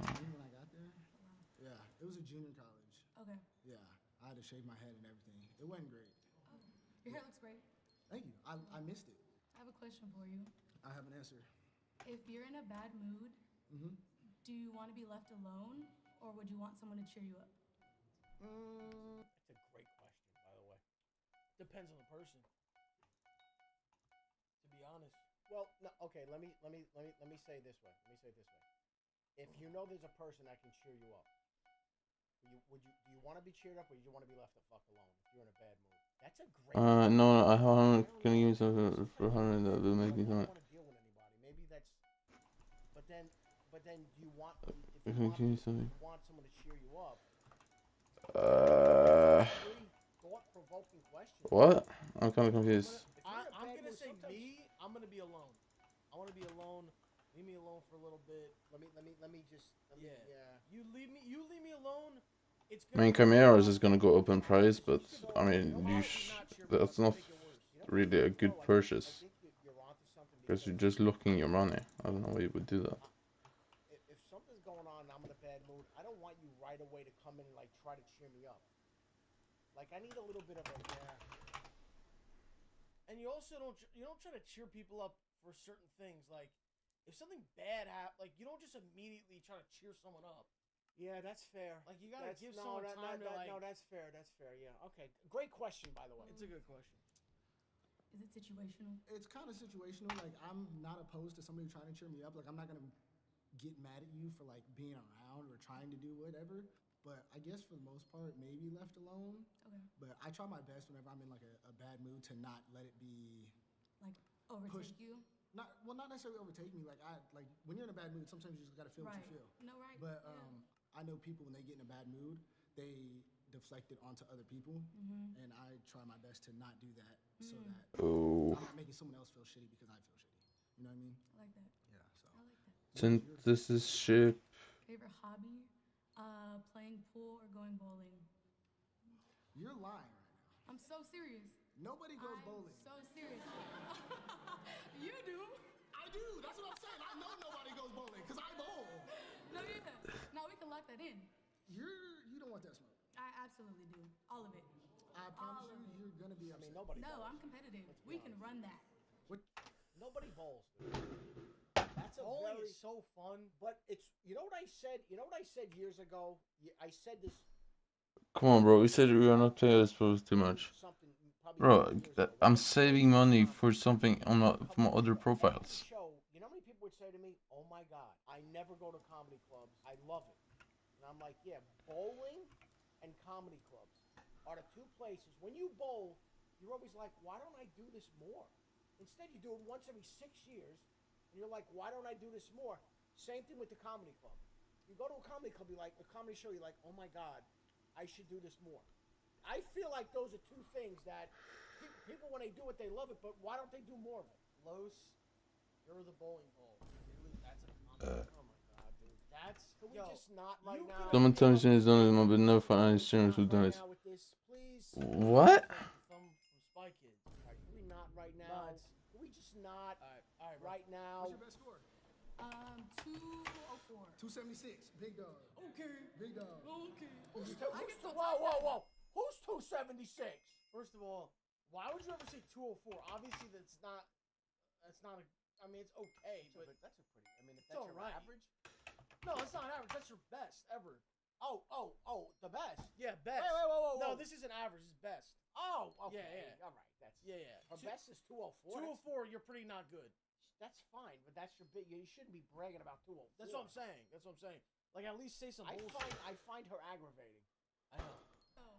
18 when I got there. Wow. Yeah, it was a junior college. Okay. Yeah, I had to shave my head and everything. It wasn't great. Oh, your hair looks great. Thank you. I missed it. I have a question for you. I have an answer. If you're in a bad mood, do you want to be left alone, or would you want someone to cheer you up? That's a great question, by the way. Depends on the person. To be honest. Well, no, okay. Let me say it this way. If you know there's a person that can cheer you up, do you want to be cheered up, or do you want to be left the fuck alone if you're in a bad mood? That's a great. No, I'm gonna give me something for 100 that will make me something. I don't want to deal with anybody. Maybe that's. But then, do you want? If you give me something. Want someone to cheer you up? Thought-provoking question. What? I'm kind of confused. I'm gonna say me. I'm gonna be alone. I want to be alone. Leave me alone for a little bit. Let me just. Yeah. You leave me alone. It's. I mean, Chimeras is gonna go up in price, but I mean, that's not really a good purchase because you're just looking your money. I don't know why you would do that. If something's going on and I'm in a bad mood, I don't want you right away to come in and like try to cheer me up. Like I need a little bit of a And you also don't try to cheer people up for certain things. Like if something bad happens, like you don't just immediately try to cheer someone up. Yeah, that's fair. Like you gotta give someone time to like. No, that's fair. Yeah. Okay. Great question, by the way. It's a good question. Is it situational? It's kind of situational. Like I'm not opposed to somebody trying to cheer me up. Like I'm not gonna get mad at you for like being around or trying to do whatever. But I guess for the most part, maybe left alone. Okay. But I try my best whenever I'm in like a bad mood to not let it be like overtake you. Not necessarily overtake me. Like when you're in a bad mood, sometimes you just gotta feel what you feel. No, right. But I know people when they get in a bad mood, they deflect it onto other people, and I try my best to not do that, so that I'm not making someone else feel shitty because I feel shitty. You know what I mean? I like that. Yeah. So. I like that. Synthesis ship. Favorite hobby? Playing pool or going bowling? You're lying right now. I'm so serious. Nobody goes bowling. So serious. You do. I do. That's what I'm saying. I know nobody goes bowling because I bowl. No, yeah. Now we can lock that in. You don't want that smoke. I absolutely do. All of it. I promise you're gonna be upset. Nobody. No, bowls. I'm competitive. We can run that. Nobody bowls. That's bowling is so fun. But it's you know what I said years ago. I said this. Come on, bro. We said we are not playing this for too much. Bro, I'm saving money for something on from other profiles. You know how many people would say to me, "Oh my God, I never go to comedy clubs. I love it." And I'm like, "Yeah, bowling and comedy clubs are the two places. When you bowl, you're always like, why don't I do this more? Instead, you do it once every 6 years, and you're like, why don't I do this more? Same thing with the comedy club. You go to a comedy club, you're like, a comedy show, you're like, oh my God, I should do this more. I feel like those are two things that people, when they do it, they love it, but why don't they do more of it? Los, you're the bowling ball. Really, that's a compliment. Oh my God, dude. That's Can we just not right now? Someone tell me is done it, but no fun any streamers who done it. What? From Spy Kids. Can we not right now? Can we just not right now? What's your best score? 204. 276. Big dog. Okay. Big dog. Okay. Whoa. Who's 276? First of all, why would you ever say 204? Obviously, that's not a. I mean, it's okay, but that's a pretty. I mean, if it's that's all your right. average. No, it's not average. That's your best ever. Oh, the best. Yeah, best. Wait, whoa. No, this isn't average. It's best. Oh, okay. Yeah. All right. That's Yeah. Her best is 204. 204, you're pretty not good. That's fine, but that's your big. You shouldn't be bragging about 204. That's what I'm saying. Like, at least say some bullshit. I find her aggravating. I know. Oh.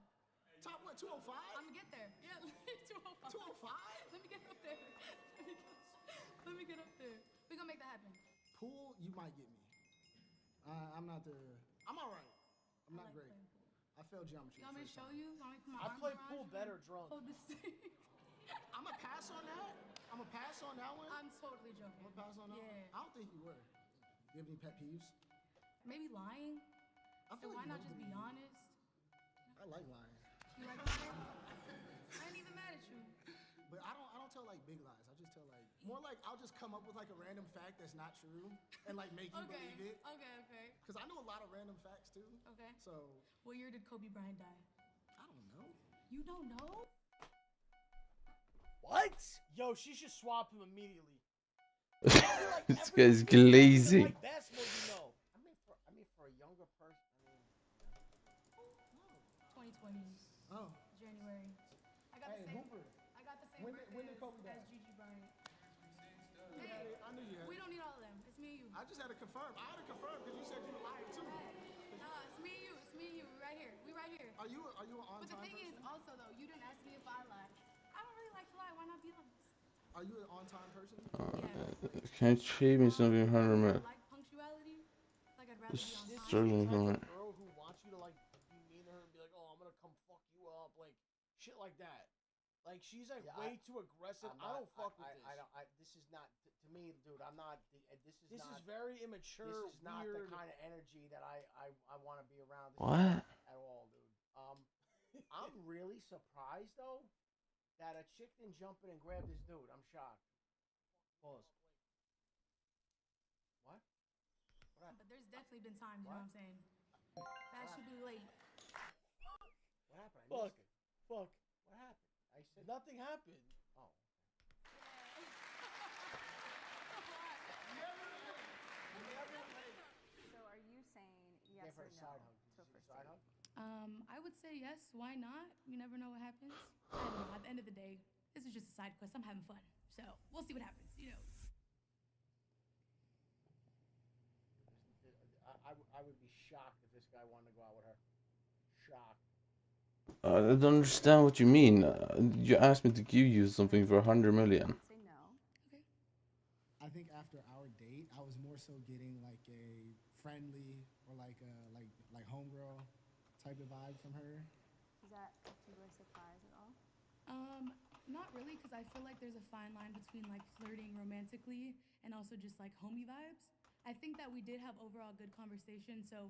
Top what? 205? I'm gonna get there. Yeah, 205. 205? Let me get up there. Let me get up there. We're gonna make that happen. Pool, you might get me. I'm not the. I'm all right. I'm not great. I failed geometry. You want me to show you? You want me to put my I arms play around pool you? better drunk. Hold this thing. I'm gonna pass on that. I'm gonna pass on that one. I'm totally joking. I'm gonna pass on that one. Yeah. I don't think you were. You have any pet peeves? Maybe lying. I feel So like why not just nobody- be honest? I like lying. You like lying? I ain't even mad at you. But I don't tell like big lies. I just tell like more like I'll just come up with like a random fact that's not true and like make you Okay. believe it. Okay. Cause I know a lot of random facts too. Okay. So What year did Kobe Bryant die? I don't know. You don't know? What? Yo, she should swap him immediately. This guy's glazing. Like basketball, you know. I mean, for a younger person, 2020. Oh. January. I got Hey, the same. Hooper. I got the same When birthday did Kobe die? as Gigi Bryant. You had it. I knew you had We it. don't need all of them. It's me and you. I just had to confirm. I had to confirm because you said you were lying too. Nah, it's me and you. It's me and you. We right here. We right here. Are you an on But the time thing person? is, also though, you didn't ask me if I lie. I don't really like to lie. Why not be honest? Are you an on time person? Can't shave me something 100 minutes. Like punctuality. Like I'd rather Just be on time. struggling from it. Girl who wants you to like be mean to her and be like, "Oh, I'm gonna come fuck you up," like shit like that. Like she's like way too aggressive. I don't fuck with this. This is not to me, dude. I'm not. This is very immature. This is not weird. the kind of energy that I want to be around. What? At all, dude. I'm really surprised though that a chick didn't jump in and grab this dude. I'm shocked. Pause. What? But there's definitely been times, you know what I'm saying? That should be late. What happened? I Fuck. missed it. Fuck. What happened? I said Nothing happened. Oh. So are you saying yes or no to a first date? I would say yes. Why not? You never know what happens. I don't know. At the end of the day, this is just a side quest. I'm having fun. So we'll see what happens, you know. I would be shocked if this guy wanted to go out with her. Shocked. I don't understand what you mean. You asked me to give you something for 100 million. Say no. Okay. I think after our date, I was more so getting like a friendly or like homegirl type of vibe from her. Does that catch you by surprise at all? Not really, because I feel like there's a fine line between like flirting romantically and also just like homey vibes. I think that we did have overall good conversation, so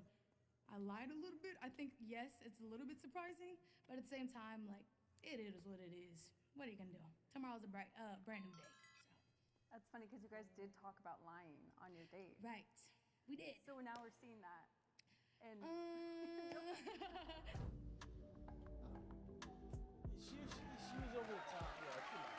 I lied a little bit. I think, yes, it's a little bit surprising, but at the same time, like, it is what it is. What are you gonna do? Tomorrow's a brand new day. That's funny because you guys did talk about lying on your date. Right. We did. So now we're seeing that. And She was over the top. Yeah, too much.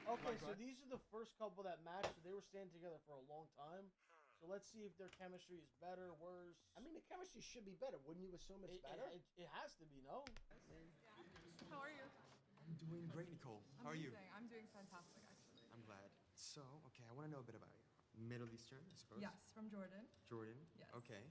Okay, so these are the first couple that matched. So they were staying together for a long time. So let's see if their chemistry is better, worse. I mean, the chemistry should be better. Wouldn't you assume it's better? It has to be, no? How are you? I'm doing great, Nicole. How are you? I'm doing fantastic, actually. I'm glad. So, okay, I want to know a bit about you. Middle Eastern, I suppose? Yes, from Jordan. Jordan? Yes. Okay.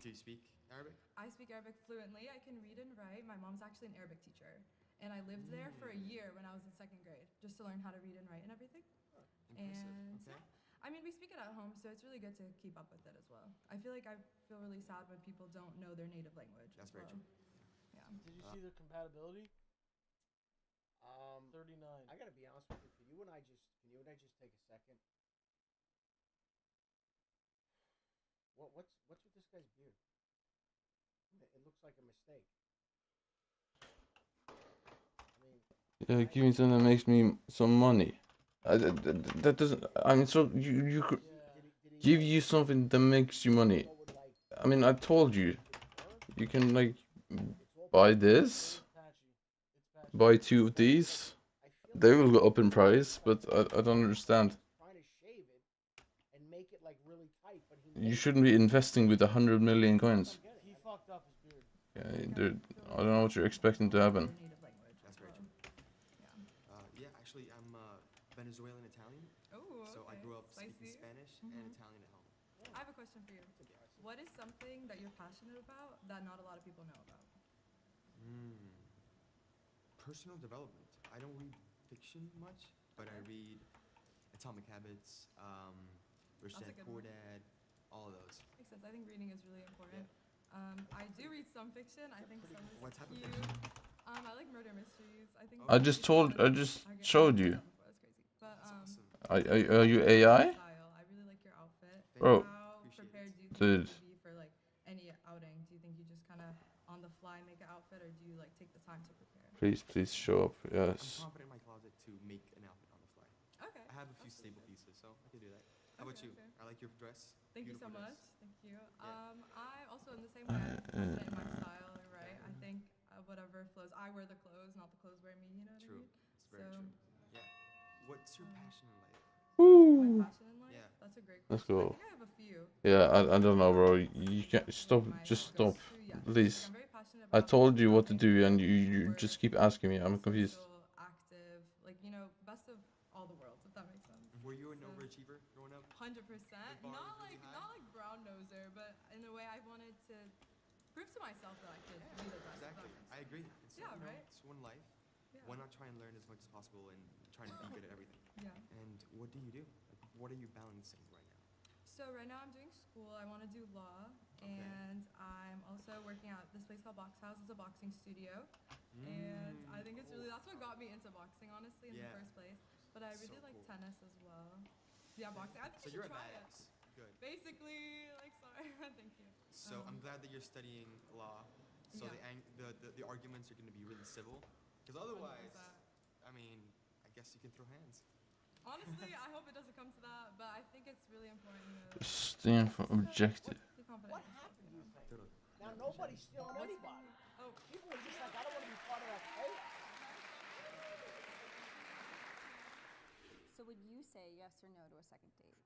Do you speak Arabic? I speak Arabic fluently. I can read and write. My mom's actually an Arabic teacher. And I lived there for a year when I was in 2nd grade, just to learn how to read and write and everything. Impressive. And Okay. I mean, we speak it at home, so it's really good to keep up with it as well. I feel like I feel really sad when people don't know their native language. That's as very well. true. Yeah. Did you see their compatibility? 39. I gotta be honest with you. Can you and I just take a second? What's with this guy's beard? It looks like a mistake. I mean, Give me something that makes me some money. That doesn't. I mean, so you could give you something that makes you money. I mean, I told you, you can like buy this, buy 2 of these. They will go up in price, but I don't understand. Trying to shave it and make it like really tight, but You shouldn't be investing with 100 million coins. He fucked up his beard. Yeah, I don't know what you're expecting to happen. That's very true. Yeah, actually, I'm Venezuelan Italian. Oh, So I okay. grew up speaking Spicy. Spanish and Italian at home. I have a question for you. What is something that you're passionate about that not a lot of people know about? Personal development. I don't read fiction much, but I read Atomic Habits, Rich That's a Dad, good Poor one. Dad, all of those. Makes sense. I think reading is really important. I do read some fiction. I think some is What type of cute. fiction? I like murder mysteries. I think. I just showed you. That's crazy. But Are you AI? style. I really like your outfit. Bro. How prepared do you think Dude. you should be for like any outing? Do you think you just kind of on the fly make an outfit, or do you like take the time to prepare? Please show up. I'm Yes. confident in my closet to make an outfit on the fly. Okay. I have a few staple pieces, so I can do that. How about Okay, you? okay. I like your dress. Thank you so Beautiful much. dress. Thank you. I also in the same way. I'm confident in my style, right? I think whatever flows. I wear the clothes, not the clothes wear me. You know what True. I mean? It's very true. Yeah. What's your passion in life? My passion in life? Yeah. That's a great Let's question. go. I think I have a few. Yeah, I don't know, bro. You can't stop. Just stop, please. I'm very passionate I about told you what to do, and you just keep asking me. I'm confused. social, active, like best of all the worlds, if that makes sense. Were you an overachiever growing up? 100%. The bar Not was really like not like brown noser, but in a way I wanted to prove to myself that I could be the best. Exactly. I agree. It's, Yeah, right? It's one life. Yeah. Why not try and learn as much as possible and try to be good at everything? Yeah. And what do you do? Like, what are you balancing right now? So right now I'm doing school. I want to do law, and I'm also working at this place called Box House. It's a boxing studio, and I think it's really that's what got me into boxing, honestly, in the first place. But I really like tennis as well. Yeah, boxing. I think So you you're should a try it. badass. Good. Basically, like sorry, thank you. So I'm glad that you're studying law. So Yeah. the arguments are going to be really civil, because otherwise, 100%. I mean, I guess you can throw hands. Honestly, I hope it doesn't come to that, but I think it's really important. Stand for objective. Be confident. What happened, you think? Now nobody's stealing anybody. Oh, people are just like, I don't want to be part of that chaos. So would you say yes or no to a second date?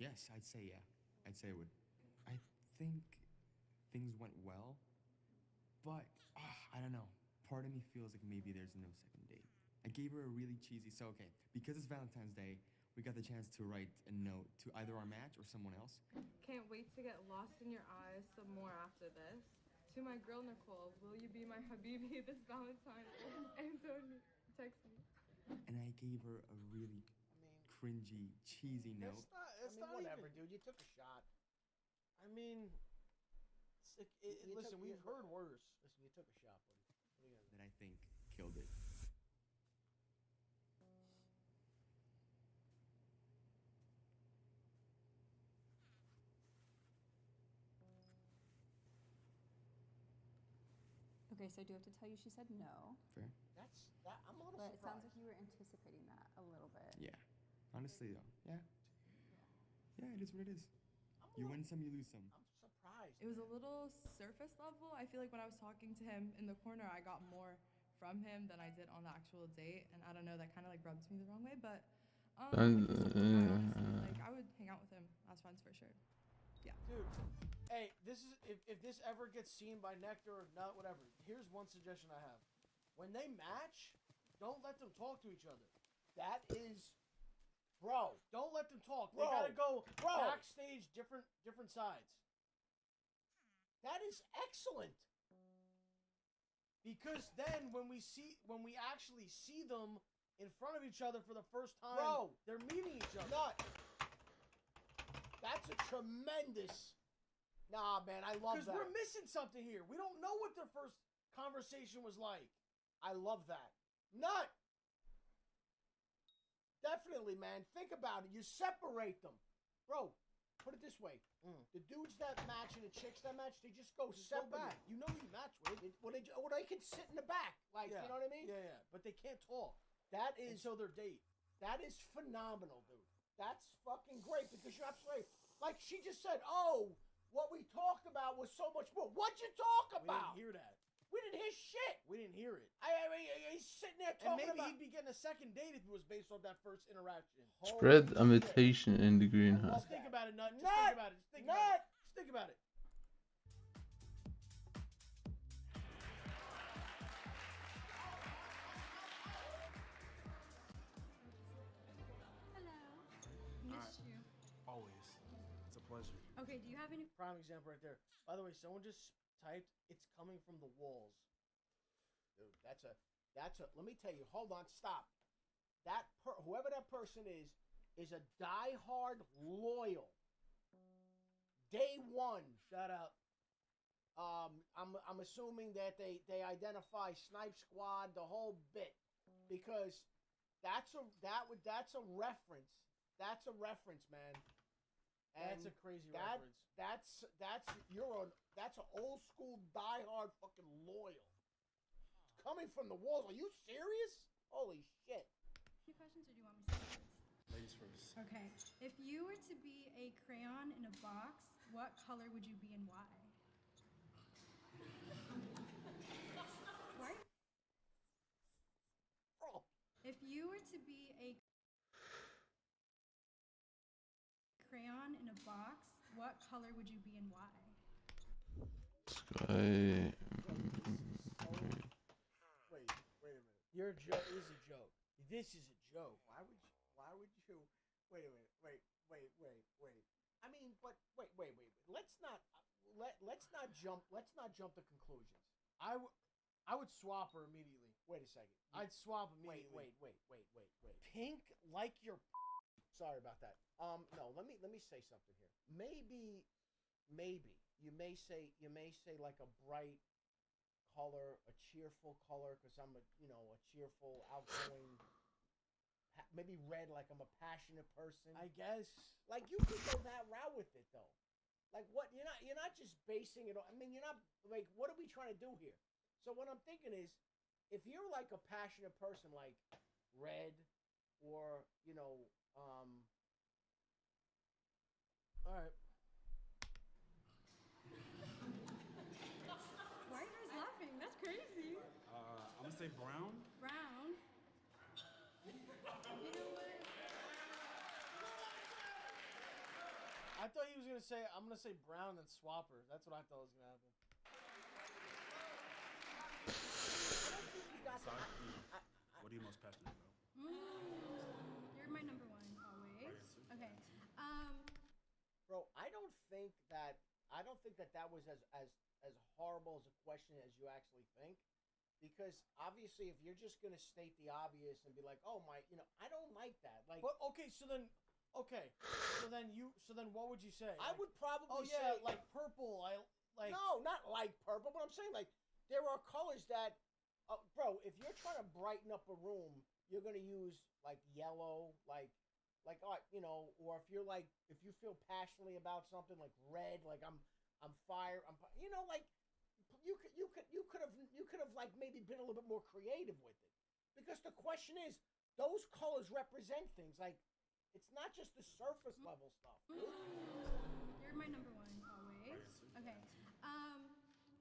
Yes, I'd say yeah. I'd say I would. I think things went well, but I don't know. Part of me feels like maybe there's no second date. I gave her a really cheesy, so okay, because it's Valentine's Day, we got the chance to write a note to either our match or someone else. Can't wait to get lost in your eyes some more after this. To my girl Nicole, will you be my habibi this Valentine's? Anthony, text me. And I gave her a really cringy, cheesy note. It's not whatever, dude. You took a shot. I mean, listen, we've heard worse. Listen, you took a shot, buddy. What are you gonna do? That I think killed it. Okay, so I do have to tell you she said no. Fair. I'm a little But it sounds surprised. like you were anticipating that a little bit. Yeah. Honestly, though, yeah. Yeah, it is what it is. You win some, you lose some. Surprised. It was a little surface level. I feel like when I was talking to him in the corner, I got more from him than I did on the actual date, and I don't know, that kind of like rubs me the wrong way. But I would hang out with him as friends for sure. Yeah. Dude, hey, this is if this ever gets seen by Nectar or not, whatever. Here's one suggestion I have: when they match, don't let them talk to each other. That is, bro. Don't let them talk. Bro, They gotta go bro. backstage, different sides. That is excellent. Because then when we actually see them in front of each other for the first time, Bro. they're meeting each other. Nut. That's a tremendous. Nah, man, I love that. Because we're missing something here. We don't know what their first conversation was like. I love that. Nut. Definitely, man. Think about it. You separate them. Bro, put it this way. The dudes that match and the chicks that match, they just go separate. back. You know who you match with. Or they can sit in the back. Like, you know what I mean? Yeah, yeah. But they can't talk. That is... Until their date. That is phenomenal, dude. That's fucking great because you're absolutely like she just said. Oh, what we talked about was so much more. What'd you talk about? We didn't hear that. We didn't hear shit. We didn't hear it. I mean, he's sitting there talking and maybe about. he'd be getting a second date if it was based on that first interaction. Spread invitation in the greenhouse. Just think about it, Nut. Just think about it. Just think about it. Just think about it. Missed you. Always. It's a pleasure. Okay, do you have any Prime example right there. By the way, someone just typed, it's coming from the walls. Dude, that's a. Let me tell you. Hold on, stop. Whoever that person is a diehard loyal. Day one. Shout out. I'm assuming that they identify Snipe Squad, the whole bit, because that's a reference. That's a reference, man. And That's a crazy reference. That's an old school diehard fucking loyal. It's coming from the walls. Are you serious? Holy shit. questions, or do you want me to start first? Ladies first. Okay. If you were to be a crayon in a box, what color would you be and why? What? Oh. If you were to be a crayon in a box, what color would you be and why? Sky. Wait a minute. Your joke is a joke. This is a joke. Why would you? Wait a minute. Wait. I mean, but wait. Let's not jump to conclusions. I would swap her immediately. Wait a second. I'd swap immediately. Wait. Pink like your. Sorry about that. No. Let me say something here. Maybe you may say like a bright color, a cheerful color, because I'm a cheerful, outgoing. Maybe red, like I'm a passionate person. I guess. Like you could go that route with it though. Like what? You're not just basing it on. I mean, you're not like. What are we trying to do here? So what I'm thinking is, if you're like a passionate person, like red, or All right. Why are you guys laughing? That's crazy. I'm gonna say brown. Brown. You know what? I thought he was gonna say, I'm gonna say brown and swap her. That's what I thought was gonna happen. What are you most passionate about? You're my number one always. Okay. Bro, I don't think that was as horrible as a question as you actually think, because obviously if you're just gonna state the obvious and be like, oh my, I don't like that. Like, But so then what would you say? I would probably say say like purple. No, not like purple, but I'm saying like there are colors that, bro, if you're trying to brighten up a room, you're gonna use like yellow, like or if you feel passionately about something, like red, like I'm fire, like you could have like maybe been a little bit more creative with it, because the question is, those colors represent things, like it's not just the surface level stuff. You're my number one always. Okay.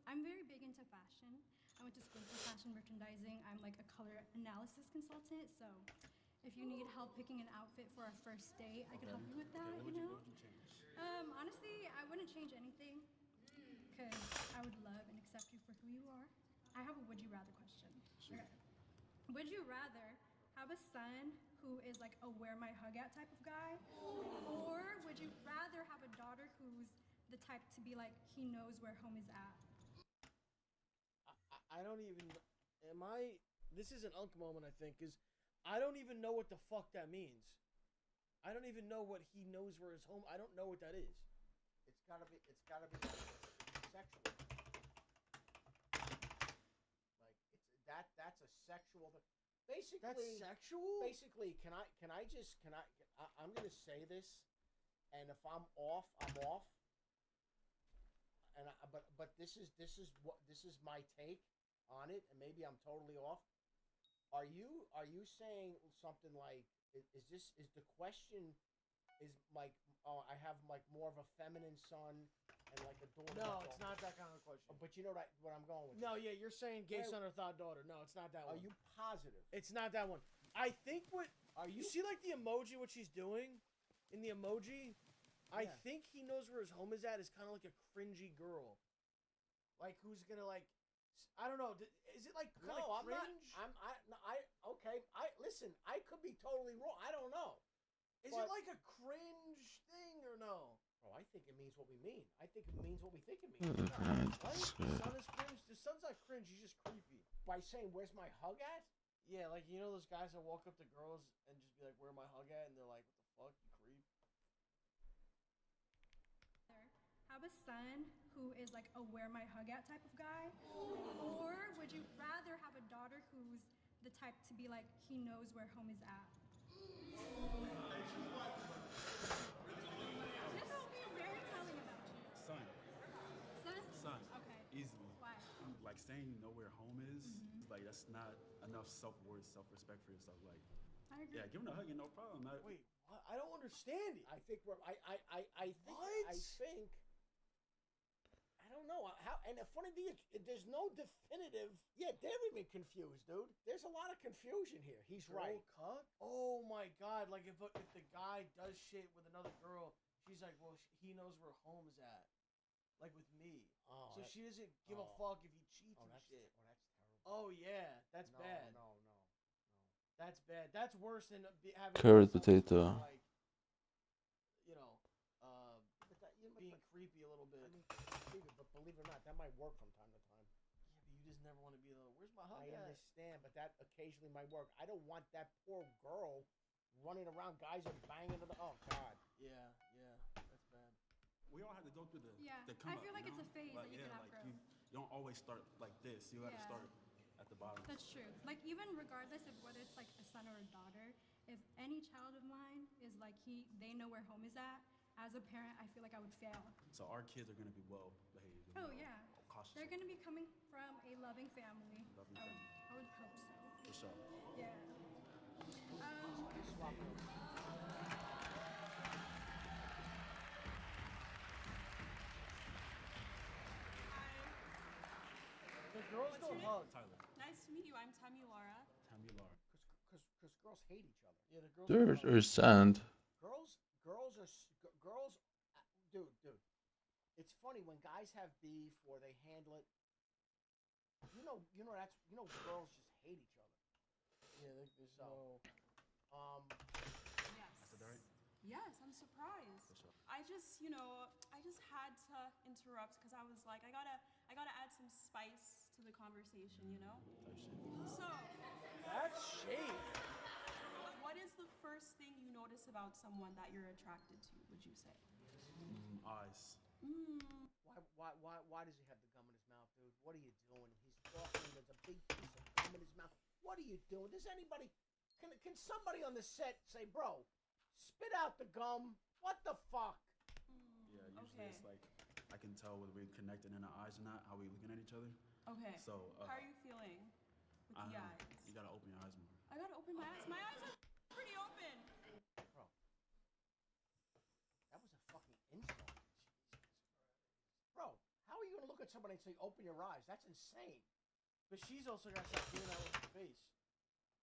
I'm very big into fashion. I went to school for fashion merchandising. I'm like a color analysis consultant, so if you need help picking an outfit for our first date, I can help you with that, What would you change? Honestly, I wouldn't change anything, because I would love and accept you for who you are. I have a would you rather question. Sure. Okay. Would you rather have a son who is like a wear my hug out type of guy, or would you rather have a daughter who's the type to be like, he knows where home is at? I don't even. This is an unk moment, I think, because I don't even know what the fuck that means. I don't even know what he knows where his home. I don't know what that is. It's gotta be sexual. Like that's a sexual thing. Basically, That's sexual? Basically, I'm gonna say this, and if I'm off, I'm off. And but this is my take on it, and maybe I'm totally off. Are you saying something like, is the question is like, oh, I have like more of a feminine son and like a daughter. No, it's not that kind of question. But you know what I'm going with. No, yeah, you're saying gay son or thought daughter. No, it's not that one. Are you positive? It's not that one. I think what you see, like the emoji, what she's doing in the emoji. I think he knows where his home is at. Is kind of like a cringy girl, like who's gonna like. I don't know. Is it like kind of cringe? Okay. Listen. I could be totally wrong. I don't know. Is it like a cringe thing or no? Oh, I think it means what we mean. I think it means what we think it means. What? The son is cringe. The son's not cringe. He's just creepy. By saying, "Where's my hug at?" Yeah, like you know those guys that walk up to girls and just be like, "Where my hug at?" And they're like, "What the fuck, you creep." Have a son who is like a "where my hug at" type of guy, or would you rather have a daughter who's the type to be like, he knows where home is at? This will be very telling about you. Son. Son? Son. Okay. Easily. Why? Like saying you know where home is, like that's not enough self-worth, self-respect for yourself. Like, I agree. yeah, give him a hug, no problem. Wait, what? I don't understand it. I think we're. I think. I don't know how. And the funny thing is, there's no definitive. Yeah, they're even confused, dude. There's a lot of confusion here. He's right. Cuck? Oh my god! Like if the guy does shit with another girl, she's like, well, he knows where home is at. Like with me. Oh, so she doesn't give a fuck if he cheats and shit. Oh, that's terrible. Oh yeah, that's bad. No. That's bad. That's worse than having Carrot someone potato. like, you know, being creepy a little bit. I mean, but believe it or not, that might work from time to time. Yeah, but you just never want to be like, where's my hug I at? understand, but that occasionally might work. I don't want that poor girl running around. Guys are banging to the. Oh God. Yeah, that's bad. We all have to go through the. Yeah, the come I feel up, like you it's know? a phase that you can like outgrow. you don't always start like this. You got to start at the bottom. That's true. Like even regardless of whether it's like a son or a daughter, if any child of mine is like they know where home is at, as a parent, I feel like I would fail. So our kids are gonna be well behaved. Oh yeah. Cautious. They're gonna be coming from a loving family. Loving I family. would hope so. For sure. Yeah. The girls don't hug. Tyler. Nice to meet you. I'm Tammy Laura. Tammy Laura. Because girls hate each other. Yeah, the girls. There's sand. Girls, dude. It's funny when guys have beef or they handle it. Girls just hate each other. Yeah, there's so. Yes. I said that right? Yes, I'm surprised. For sure. I just had to interrupt because I was like, I gotta add some spice to the conversation, you know? So. That's shade. What is the first thing you notice about someone that you're attracted to, would you say? Eyes. Why does he have the gum in his mouth, dude? What are you doing? He's talking. There's a big piece of gum in his mouth. What are you doing? Does anybody? Can somebody on the set say, bro, spit out the gum? What the fuck? Yeah, usually it's like I can tell whether we're connected in our eyes or not. How we looking at each other. Okay. So. How are you feeling with the eyes? You gotta open your eyes more. I gotta open my eyes. My eyes are pretty open. Bro, that was a fucking insult. Bro, how are you gonna look at somebody and say, open your eyes? That's insane. But she's also got to stop doing that with her face.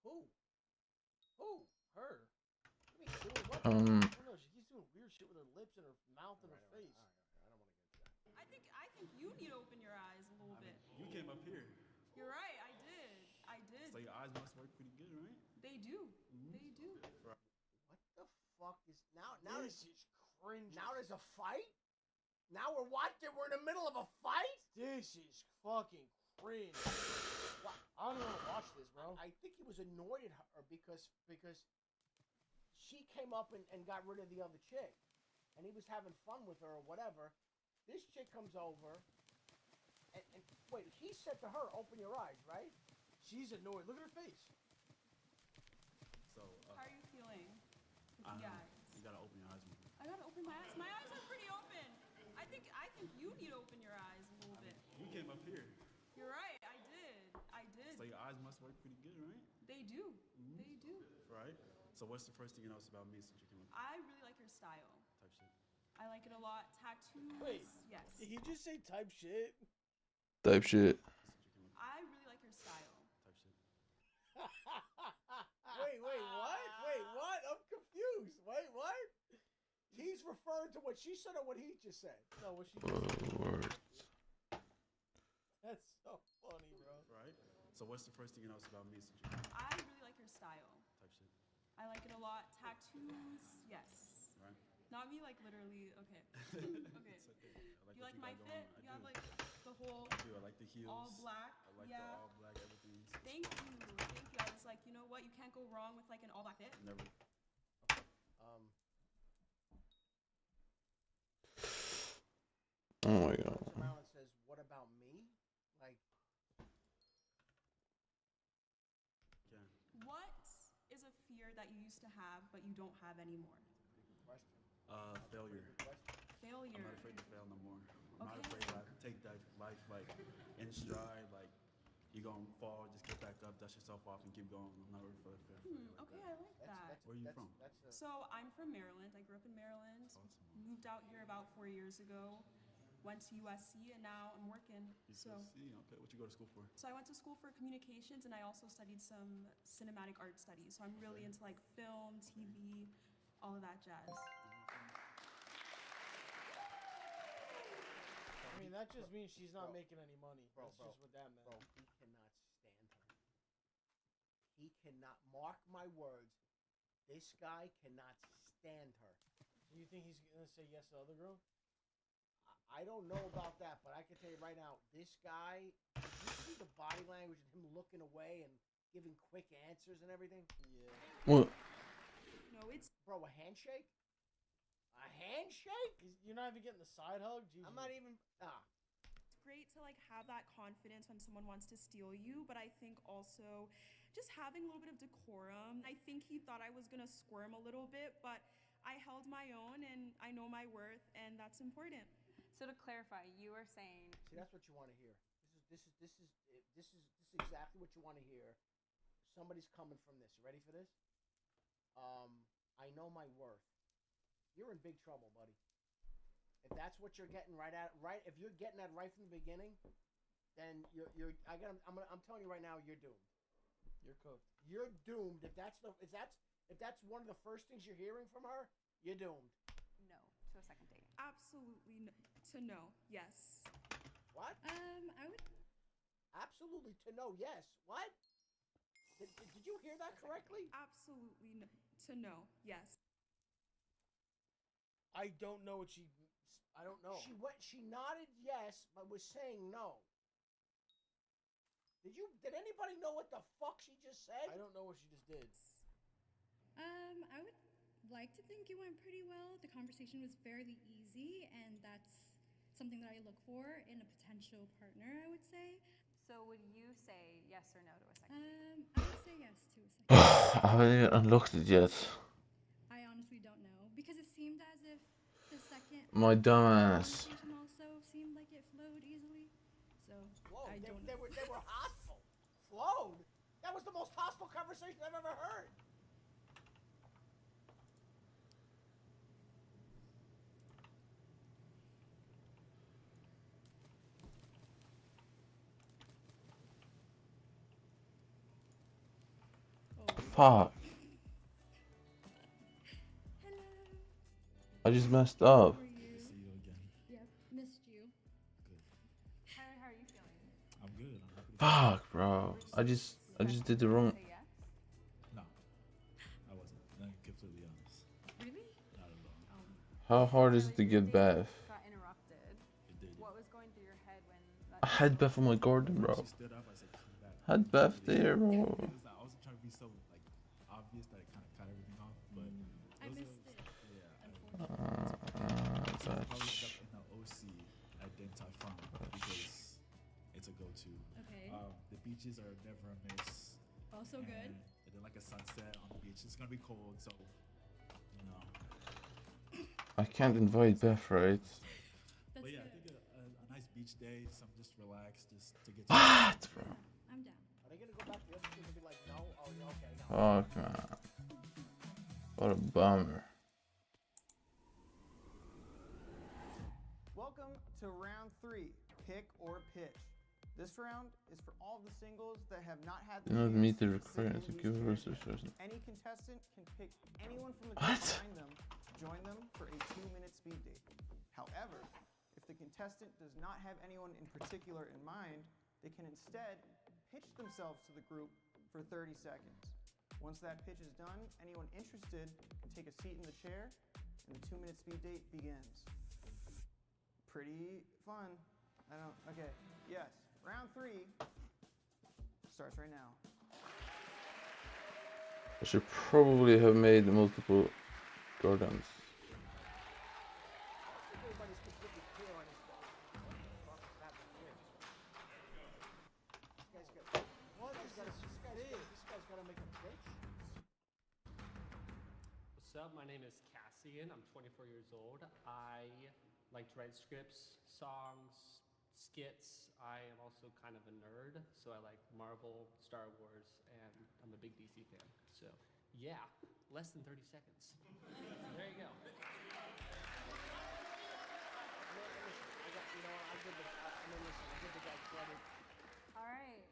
Who? Her. What are you doing? What? I don't know. She keeps doing weird shit with her lips and her mouth and her face. I don't want to get into that. I think you need to open your eyes a little bit. You came up here. You're right. I did. So your eyes must work pretty good, right? They do. They do. What the fuck is now? This is cringe. Now there's a fight. Now we're watching. We're in the middle of a fight. This is fucking cringe. I don't want to watch this, bro. I think he was annoyed at her because she came up and got rid of the other chick, and he was having fun with her or whatever. This chick comes over, and wait, he said to her, "Open your eyes," right? She's annoyed. Look at her face. So. How are you feeling with the eyes? You gotta open your eyes more. I gotta open my eyes. My eyes are pretty open. I think you need to open your eyes a little bit. You came up here. You're right. I did. So your eyes must work pretty good, right? They do. They do. Right. So So what's the first thing you notice about me since you came up? I really like her style. Type shit. I like it a lot. Tattoos. Wait, yes. did he just say type shit? Type shit. I really like her style. Type shit. Wait, what? Wait, what? I'm confused. Wait, what? He's referring to what she said or what he just said? No, what she just said. Words. That's so funny, bro. Right? So what's the first thing you notice about me since you came up? I really like her style. Type shit. I like it a lot. Tattoos. Yes. Right? Not me, like literally. Okay. Okay. It's okay. I You like what my got fit? going on. You have like the whole. I do. I like the heels. All black. I like yeah. the all black everything. Thank you. Thank you. I was like, you know what? You can't go wrong with like an all black fit. Never. Oh my god. Around and says, "What about me?" Like, Yeah. What is a fear that you used to have but you don't have anymore? question. Failure. Failure. I'm not afraid to fail no more. I'm not afraid to take that life like in stride. Like you're gonna fall, just get back up, dust yourself off, and keep going. I'm not afraid of failure. Okay, I like that. Where are you from? So I'm from Maryland. I grew up in Maryland. Moved out here about 4 years ago. Went to USC and now I'm working. So Okay, what you go to school for? So I went to school for communications and I also studied some cinematic art studies. So I'm really into like film, TV, all of that jazz. I mean, that just means she's not making any money. That's just what that meant. Bro, he cannot stand her. He cannot, mark my words, this guy cannot stand her. Do you think he's gonna say yes to other girl? I don't know about that, but I can tell you right now, this guy, did you see the body language of him looking away and giving quick answers and everything? Yeah. What? No, it's... Bro, a handshake? A handshake? You're not even getting the side hug? Jesus. I'm not even, It's great to like have that confidence when someone wants to steal you, but I think also just having a little bit of decorum. I think he thought I was gonna squirm a little bit, but I held my own and I know my worth, and that's important. So to clarify, you were saying. See, that's what you want to hear. This is exactly what you want to hear. Somebody's coming from this. You ready for this? I know my worth. You're in big trouble, buddy. If that's what you're getting if you're getting that right from the beginning, then I'm telling you right now, you're doomed. You're cooked. You're doomed. If that's one of the first things you're hearing from her, you're doomed. No to a second date. Absolutely no. Yes. What? I would. Absolutely to no. Yes. What? Did you hear that correctly? Absolutely no. Yes. I don't know what she. I don't know. She nodded yes, but was saying no. Did anybody know what the fuck she just said? I don't know what she just did. I would like to think it went pretty well. The conversation was fairly easy, and that's something that I look for in a potential partner, I would say. So would you say yes or no to a second date? I would say yes to a second date. I haven't even unlocked it yet. I honestly don't know, because it seemed as if the second My dumbass. conversation also seemed like it flowed easily. So Flowed. I don't They were hostile. Flowed? That was the most hostile conversation I've ever heard. Fuck. Hello. I just messed up. How are you? See you again. Yep, missed you. Good. How are you feeling? I'm good. I'm happy to Fuck, bro. I just did the wrong. Say yes? No, I wasn't. I'm completely honest. Really? Not at all. How hard is it to get Beth? Got interrupted. It did. What was going through your head when that I had Beth on my garden, bro. She stood up. I said, "Come back." Had Beth there, bro. I wasn't trying to be so like obvious that it kind of cut everything off, but I missed it. Yeah. Probably Touch. stuck in the OC at Din Tai Fung because it's a go-to. Okay. The beaches are never a miss. Also good. And then like a sunset on the beach. It's gonna be cold, so you know. I can't invite Beth, right? But yeah, I think a nice beach day, just relax, just to get. What, bro? I'm down. Are they gonna go back to the other team and be like, no? Oh, yeah, okay, no. Fuck, man. What a bummer. Welcome to round 3, pick or pitch. This round is for all of the singles that have not had the Do not chance meet the to sit in requirements to these give chairs versus yet. person. Any contestant can pick anyone from the What? group behind them to join them for a 2-minute speed date. However, if the contestant does not have anyone in particular in mind, they can instead pitch themselves to the group for 30 seconds. Once that pitch is done, anyone interested can take a seat in the chair, and the 2-minute speed date begins. Pretty fun. Okay, yes. Round 3 starts right now. I should probably have made multiple gardens. Everybody's completely clear on his fuck is happening here. This guy's got what? This guy's got to make a pitch. What's up? My name is Cassian. I'm 24 years old. I like to write scripts, songs, skits. I am also kind of a nerd, so I like Marvel, Star Wars, and I'm a big DC fan. So, yeah, less than 30 seconds. There you go. I'm gonna give the guy credit. All right.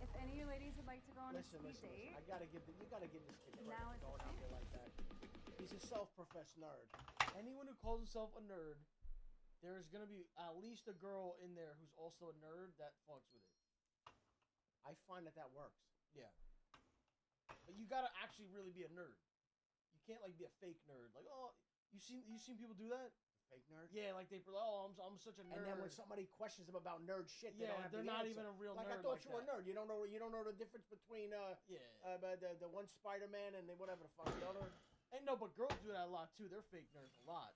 If any of you ladies would like to go on a speed date, I gotta give you gotta give this kid credit Now for is the going out there like that. He's a self-professed nerd. Anyone who calls himself a nerd, there is gonna be at least a girl in there who's also a nerd that fucks with it. I find that works. Yeah. But you gotta actually really be a nerd. You can't like be a fake nerd. Like, oh, you seen people do that? Fake nerd? Yeah, like they I'm such a nerd. And then when somebody questions them about nerd shit, they Yeah, don't have they're the not answer. even a real like nerd I thought like you were a that. nerd. You don't know the difference between the one Spider-Man and the whatever the fuck the other. And no, but girls do that a lot too. They're fake nerds a lot.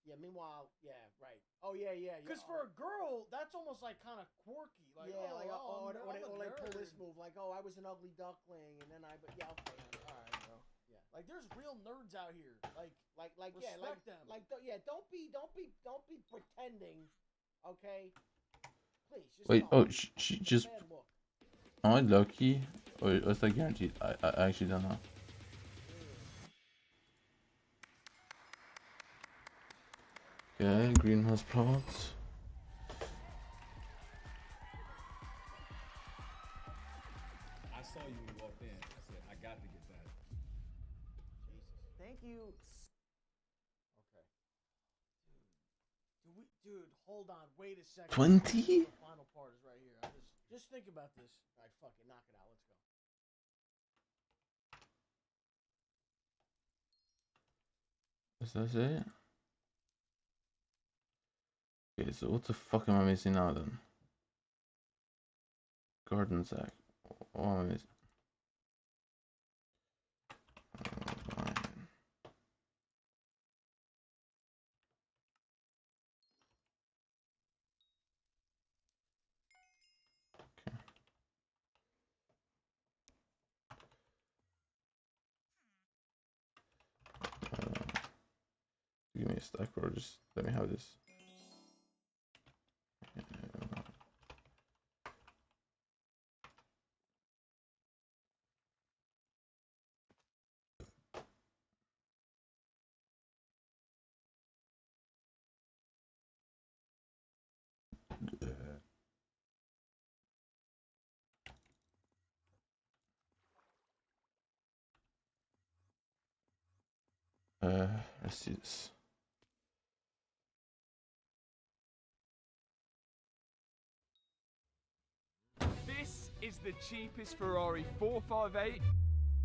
Yeah. Meanwhile, yeah, right. Oh yeah. Because for a girl, that's almost like kind of quirky. Like, or they pull this move. move, like, oh, I was an ugly duckling, and then but yeah, okay, all right, bro. Yeah. Like there's real nerds out here. Like Respect them. Don't be pretending, okay? Please, just Wait, don't. oh, she just... Bad look. Am I lucky? Or is that guaranteed? I actually don't know. Okay, greenhouse plots. I saw you when you walked in. I said, I got to get that. Jesus. Thank you. Okay. Dude, hold on. Wait a second. 20? The final part is right here. Just think about this. All right, fuck it, knock it out. Let's go. Is that it? Okay, so what the fuck am I missing now then? Garden sack. What am I missing? Give me a stack, bro. Just let me have this. Let's see this. This is the cheapest Ferrari 458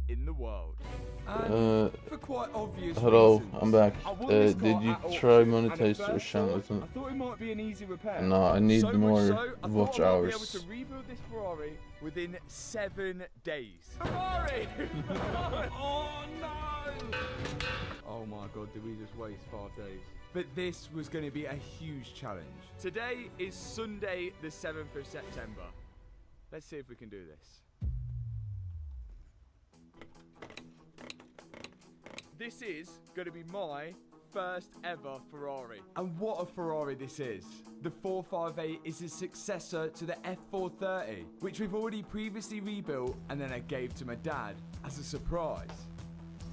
in the world. For quite obvious hello, reasons. I'm back. I won this Did car you at auction, try and at monetize your first channel? thought, I thought it might be an easy repair. No, I need so more much so, I watch thought I might be able hours. to rebuild this Ferrari within 7 days. Ferrari! Oh no! Oh my god, did we just waste 5 days? But this was going to be a huge challenge. Today is Sunday, the 7th of September. Let's see if we can do this. This is going to be my first ever Ferrari. And what a Ferrari this is. The 458 is a successor to the F430, which we've already previously rebuilt and then I gave to my dad as a surprise.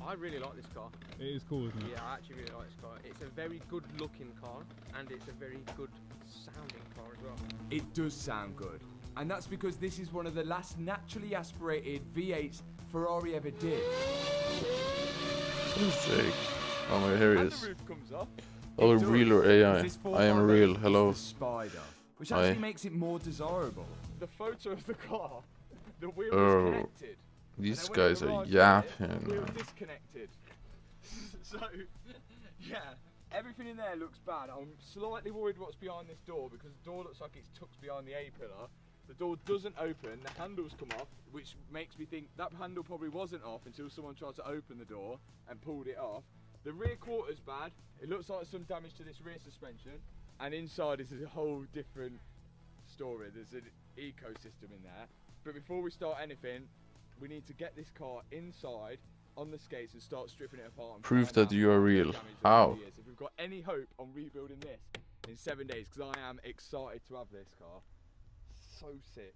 I really like this car. It is cool, isn't it? Yeah, I actually really like this car. It's a very good looking car, and it's a very good sounding car as well. It does sound good. And that's because this is one of the last naturally aspirated V8s Ferrari ever did. Who's Jake? Oh my, here he And is. the roof comes off. Oh, It does, real or AI? because this I am 458 real. is Hello. the Spider, which Hi. actually makes it more desirable. The photo of the car, the wheel Oh, is connected. these And then when guys it are arrived yapping. here, the wheel disconnected. So, yeah, everything in there looks bad. I'm slightly worried what's behind this door because the door looks like it's tucked behind the A-pillar. The door doesn't open, the handles come off, which makes me think that handle probably wasn't off until someone tried to open the door and pulled it off. The rear quarter's bad. It looks like some damage to this rear suspension. And inside is a whole different story. There's an ecosystem in there. But before we start anything, we need to get this car inside on the skates and start stripping it apart. And Prove find that out you are what the real. damage that How? really is. If we've got any hope on rebuilding this in 7 days, because I am excited to have this car. So sick.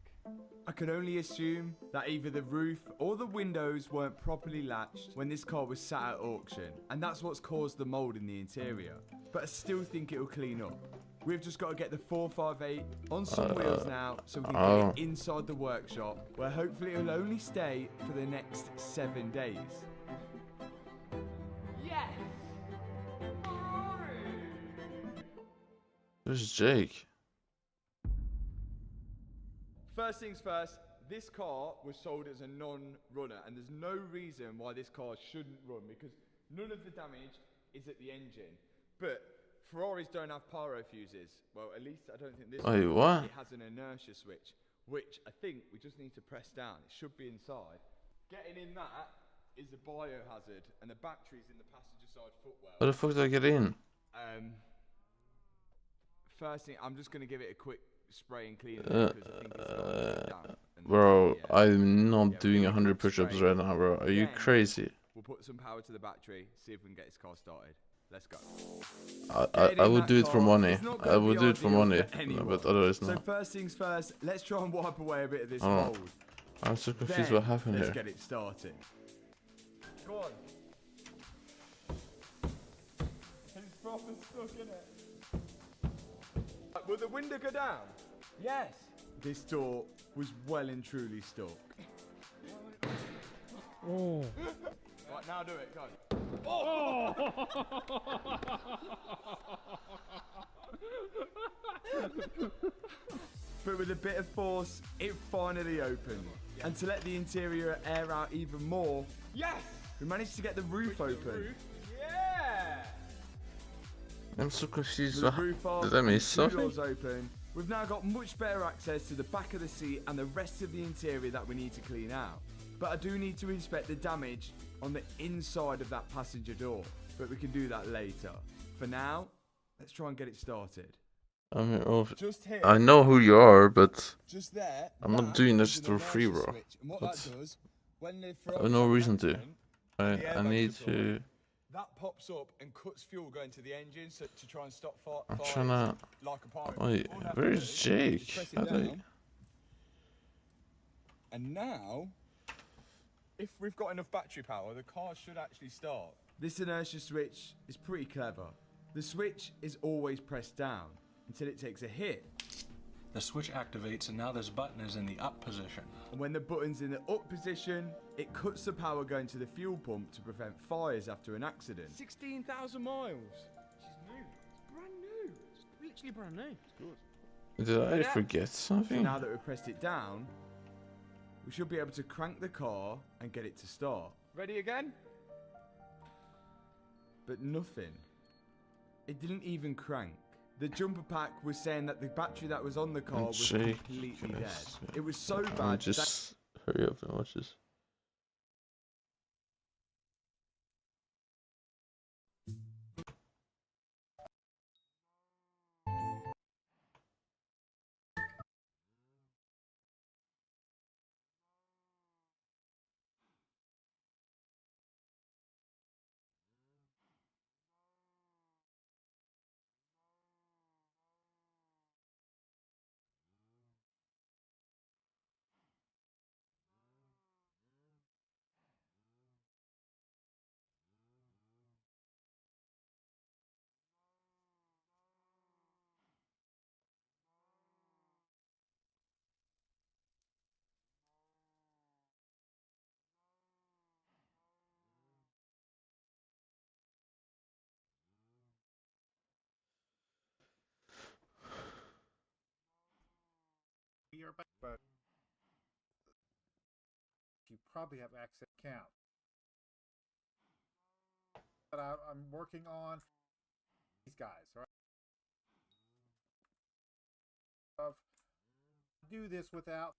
I can only assume that either the roof or the windows weren't properly latched when this car was sat at auction, and that's what's caused the mould in the interior. But I still think it'll clean up. We've just got to get the 458 on some wheels now, so we can get it inside the workshop, where hopefully it'll only stay for the next 7 days. Yes! There's Jake. First things first, this car was sold as a non-runner, and there's no reason why this car shouldn't run, because none of the damage is at the engine. But Ferraris don't have pyro fuses. Well, at least I don't think this Wait, one. what? It has an inertia switch, which I think we just need to press down. It should be inside. Getting in that is a biohazard, and the battery's in the passenger side footwell. How the fuck do I get in? First thing, I'm just going to give it a quick spray and clean it because I think it's got a bit damp. Bro, I'm not doing 100 push-ups right now, bro. Are you Then crazy? We'll put some power to the battery, see if we can get this car started. Let's go. I would do it for money. I would do it for money, but otherwise So not. first things first, let's try and wipe away a bit of this I don't know. mold. I'm so confused Then, what happened let's here. get it started. Go on. It's proper stuck in it. Will the window go down? Yes. This door was well and truly stuck. Oh. Right, now do it, go. Oh! But with a bit of force, it finally opened. And to let the interior air out even more, yes! We managed to get the roof open. Yeah! I'm so confused. With the roof What? off Did I and miss two something? doors open, we've now got much better access to the back of the seat and the rest of the interior that we need to clean out. But I do need to inspect the damage on the inside of that passenger door. But we can do that later. For now, let's try and get it started. I mean, oh, Just here. I know who you are, but Just there, I'm not that doing is this an for free, inertia bro. switch. And what But that does, when the I have no reason to. the I airbags need deploy, to. that pops up and cuts fuel going to the engine so to try and stop I'm fires trying to. like a pirate. Wait, All we have to where's do is Jake? press it How do I- down. And now, if we've got enough battery power, the car should actually start. This inertia switch is pretty clever. The switch is always pressed down until it takes a hit. The switch activates and now this button is in the up position. And when the button's in the up position, it cuts the power going to the fuel pump to prevent fires after an accident. 16,000 miles. She's new. It's brand new. It's literally brand new. It's good. Did I forget So something? now that we've pressed it down, we should be able to crank the car and get it to start. Ready again? But nothing. It didn't even crank. The jumper pack was saying that the battery that was on the car was Jake, completely dead. guys. It was so Can we bad just hurry up and watch this. your back, but you probably have access account. But I'm working on these guys, right? Do this without.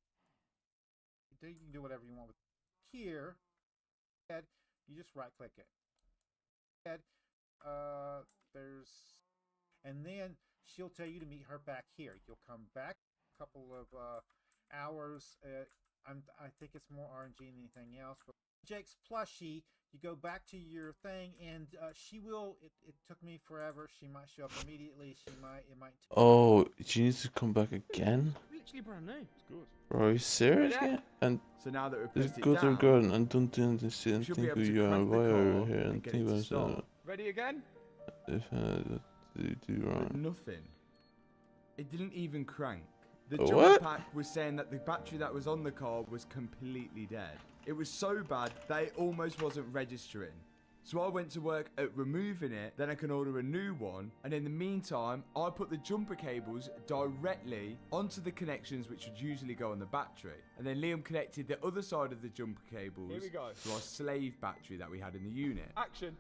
You can do whatever you want with here. You just right click it. There's, and then she'll tell you to meet her back here. You'll come back a couple of hours. I think it's more RNG than anything else. But Jake's plushie, you go back to your thing, and she will. It took me forever. She might show up immediately. It might. Oh, she needs to come back again? Literally brand new. It's good. Bro, are you serious? And so now that we've it's placed it good or down, good, and don't understand. should be Think able to you are crank the why are you car here and and get think it to about start. Ready again? If you do But wrong. nothing. It didn't even crank. The What? jumper pack was saying that the battery that was on the car was completely dead. It was so bad that it almost wasn't registering. So I went to work at removing it, then I can order a new one, and in the meantime, I put the jumper cables directly onto the connections which would usually go on the battery. And then Liam connected the other side of the jumper cables Here we go. to our slave battery that we had in the unit. Action.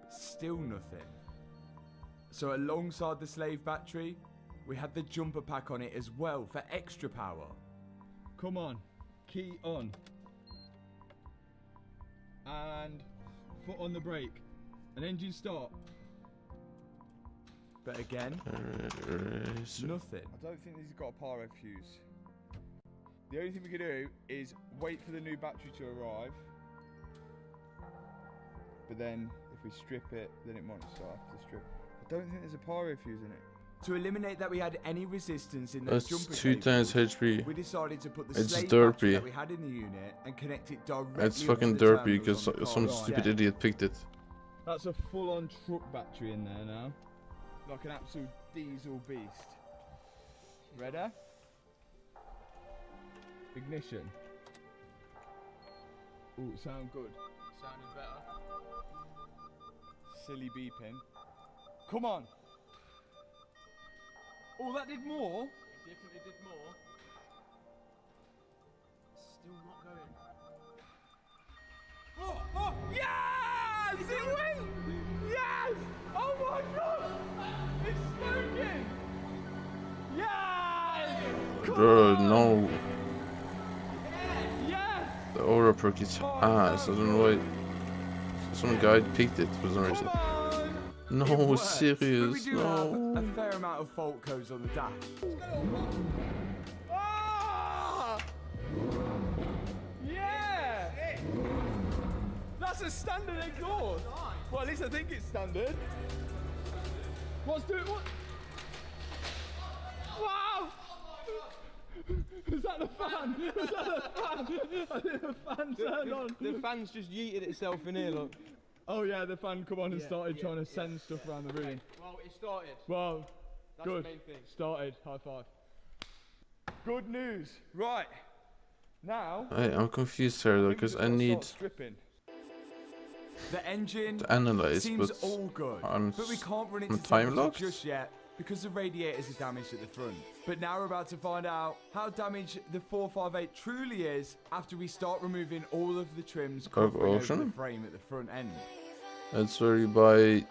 Still nothing. So alongside the slave battery, we had the jumper pack on it as well for extra power. Come on, key on. And foot on the brake. And engine start. But again, nothing. I don't think these have got a pyro fuse. The only thing we can do is wait for the new battery to arrive. But then, if we strip it, then it might start to strip. I don't think there's a pyro fuse in it. To eliminate that we had any resistance in those That's jumper 2 times cables, HP. we decided to put the It's slave battery derpy. that we had in the unit and connect it directly. It's onto fucking the derpy terminals because on the some car. stupid Yeah. idiot picked it. That's a full-on truck battery in there now. Like an absolute diesel beast. Ready? Ignition. Ooh, sound good. Sounding better. Silly beeping. Come on! Oh, that did more! It definitely did more. Still not going. Oh! Oh! Yes! It went! Yes! Oh my god! It's smoking! Yes! Bro, no. Yes! The aura perk is ass. I don't know why. Some guy picked it for some reason. No, But we serious, do no. have a fair amount of fault codes on the dash. Ah! Yeah! That's a standard exhaust. Well, at least I think it's standard. What's doing what? Wow! Is that the fan? Is that the fan? I think the fan turned on. The fan's just yeeted itself in here, look. Oh yeah, the fan come on and started trying to send stuff around the room. Well, it started. Well, That's good. the main thing. Started. High five. Good news. Right. Now. I'm confused here though, because I need The engine to analyze, seems but all good, I'm but we can't run it I'm to time temperature locked. just yet because the radiators are damaged at the front. But now we're about to find out how damaged the 458 truly is after we start removing all of the trims Dark covering over Auction? the frame at the front end. That's where you buy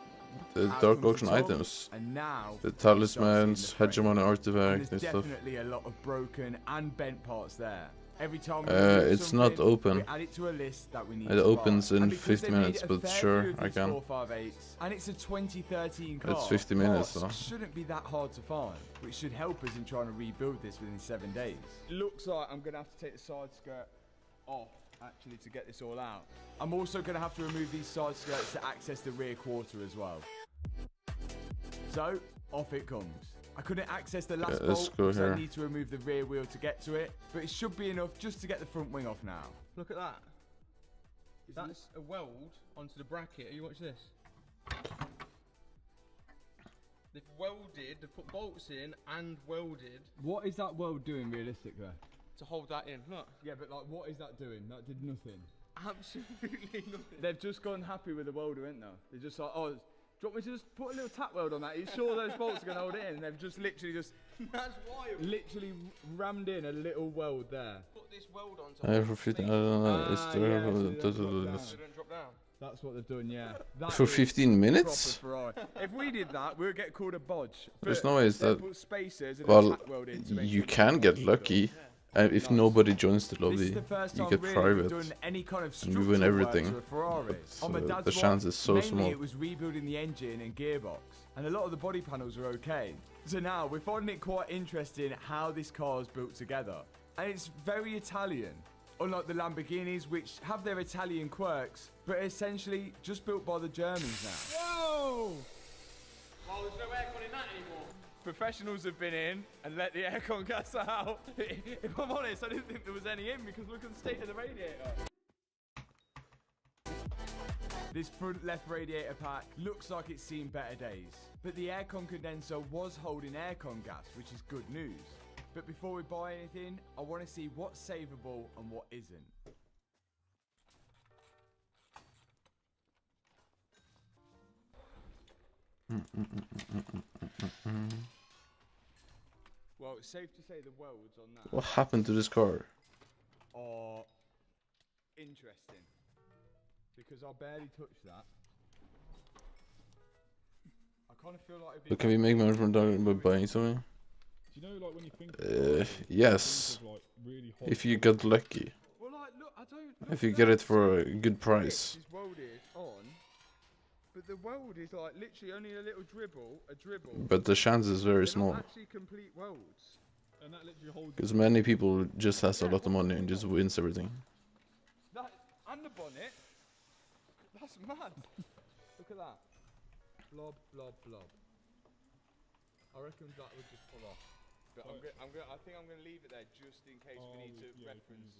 the Out dark comes the auction top, items. and now The we start talismans, seeing the frame. hegemony And artifact and there's stuff. definitely a lot of broken and bent parts there. Every time we It's not something, open. we add it to a list that we need It to opens buy. in And because 50 they made minutes, a but fair sure, few of I these can. 458s, and it's a 2013 car. It's 50 minutes, parts so. shouldn't be that hard to find, which should help us in trying to rebuild this within 7 days. Looks like I'm going to have to take the side skirt off, actually, to get this all out. I'm also going to have to remove these side skirts to access the rear quarter as well. So, off it comes. I couldn't access the last let's bolt go because I here. need to remove the rear wheel to get to it, but it should be enough just to get the front wing off now. Look at that. That's a weld onto the bracket. You watch this. They've welded, they've put bolts in and welded What is that weld doing realistically? to hold that in. Look. Yeah, but like, what is that doing? That did nothing. Absolutely nothing. They've just gone happy with the welder, ain't they? They're just like, oh, Do you want me to just put a little tack weld on that? Are you sure those bolts are going to hold it in? And they've just literally That's wild. literally rammed in a little weld there. Put this weld on top. For 15, I don't know. It's Yeah, terrible. so they don't drop down. That's what they've done, yeah. That For is 15 minutes? proper Ferrari. If we did that, we would get called a bodge. There's But no way it's they that. put spacers and a Well, tack weld in to make you sure can get lucky. And if nobody joins the This lobby, is the first you time get really private. we've done any kind of And you win structural everything. work to a Ferrari. On my So dad's the one, chance is so mainly small. it was rebuilding the engine and gearbox, and a lot of the body panels are okay. So now we're finding it quite interesting how this car is built together, and it's very Italian. Unlike the Lamborghinis, which have their Italian quirks, but are essentially just built by the Germans now. Whoa! Well, there's no aircon in that anymore. Professionals have been in and let the aircon gas out. If I'm honest, I didn't think there was any in because look at the state of the radiator. This front left radiator pack looks like it's seen better days, but the aircon condenser was holding aircon gas, which is good news. But before we buy anything, I want to see what's savable and what isn't. Well, it's safe to say the welds on that What happened to this car? are interesting because I barely touched that. I kind of feel like it'd be But can we make money from that by buying something? Do you know, like, when you think Yes. of, like, really hot If you get lucky. Well, like, look, I don't. If you get it for a good price. This is welded on, but the weld is like literally only a little dribble, But the chance is very They're small. not actually complete welds. And that literally holds. Because many people just has a lot of money and just wins everything. That and the bonnet. That's mad. Look at that. Blob, blob, blob. I reckon that would just pull off. But I think I'm gonna leave it there just in case we need to reference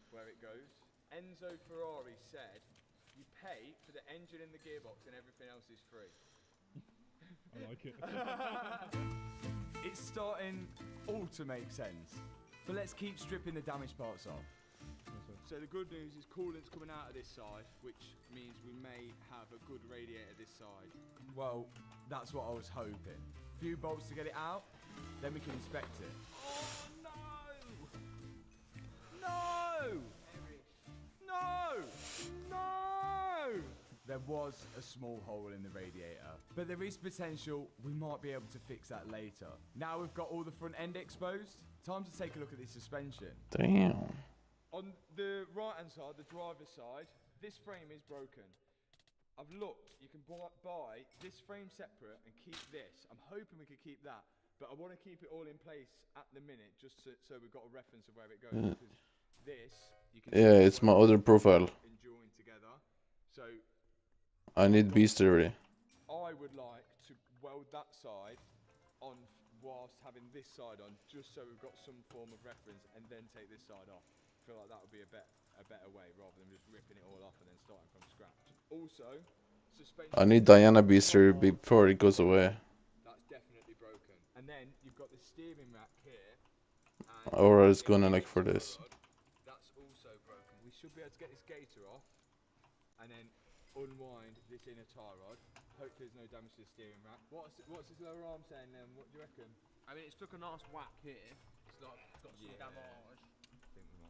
where it goes. Enzo Ferrari said, "You pay for the engine and the gearbox, and everything else is free." I like it. It's starting all to make sense. But let's keep stripping the damaged parts off. So the good news is coolant's coming out of this side, which means we may have a good radiator this side. Well, that's what I was hoping. Few bolts to get it out, then we can inspect it. Oh no! No! No! No! There was a small hole in the radiator, but there is potential we might be able to fix that later. Now we've got all the front end exposed, time to take a look at the suspension. Damn. On the right hand side, the driver's side, this frame is broken. I've looked, you can buy this frame separate and keep this. I'm hoping we could keep that, but I want to keep it all in place at the minute, just so we've got a reference of where it goes. Yeah. Because this, you can Yeah, it's my other profile. and join together. So I need BESTIARY. I would like to weld that side on whilst having this side on, just so we've got some form of reference, and then take this side off. I feel like that would be a better way, rather than just ripping it all off and then starting from scratch. Also, suspension. I need Diana BESTIARY before it goes away. That's definitely broken. And then you've got the steering rack here. Or it's gonna like for this. That's also broken. We should be able to get this gator off, and then unwind this inner tie rod. Hopefully there's no damage to the steering rack. What's this lower arm saying then? What do you reckon? I mean, it's took a nice whack here. It's like got some damage.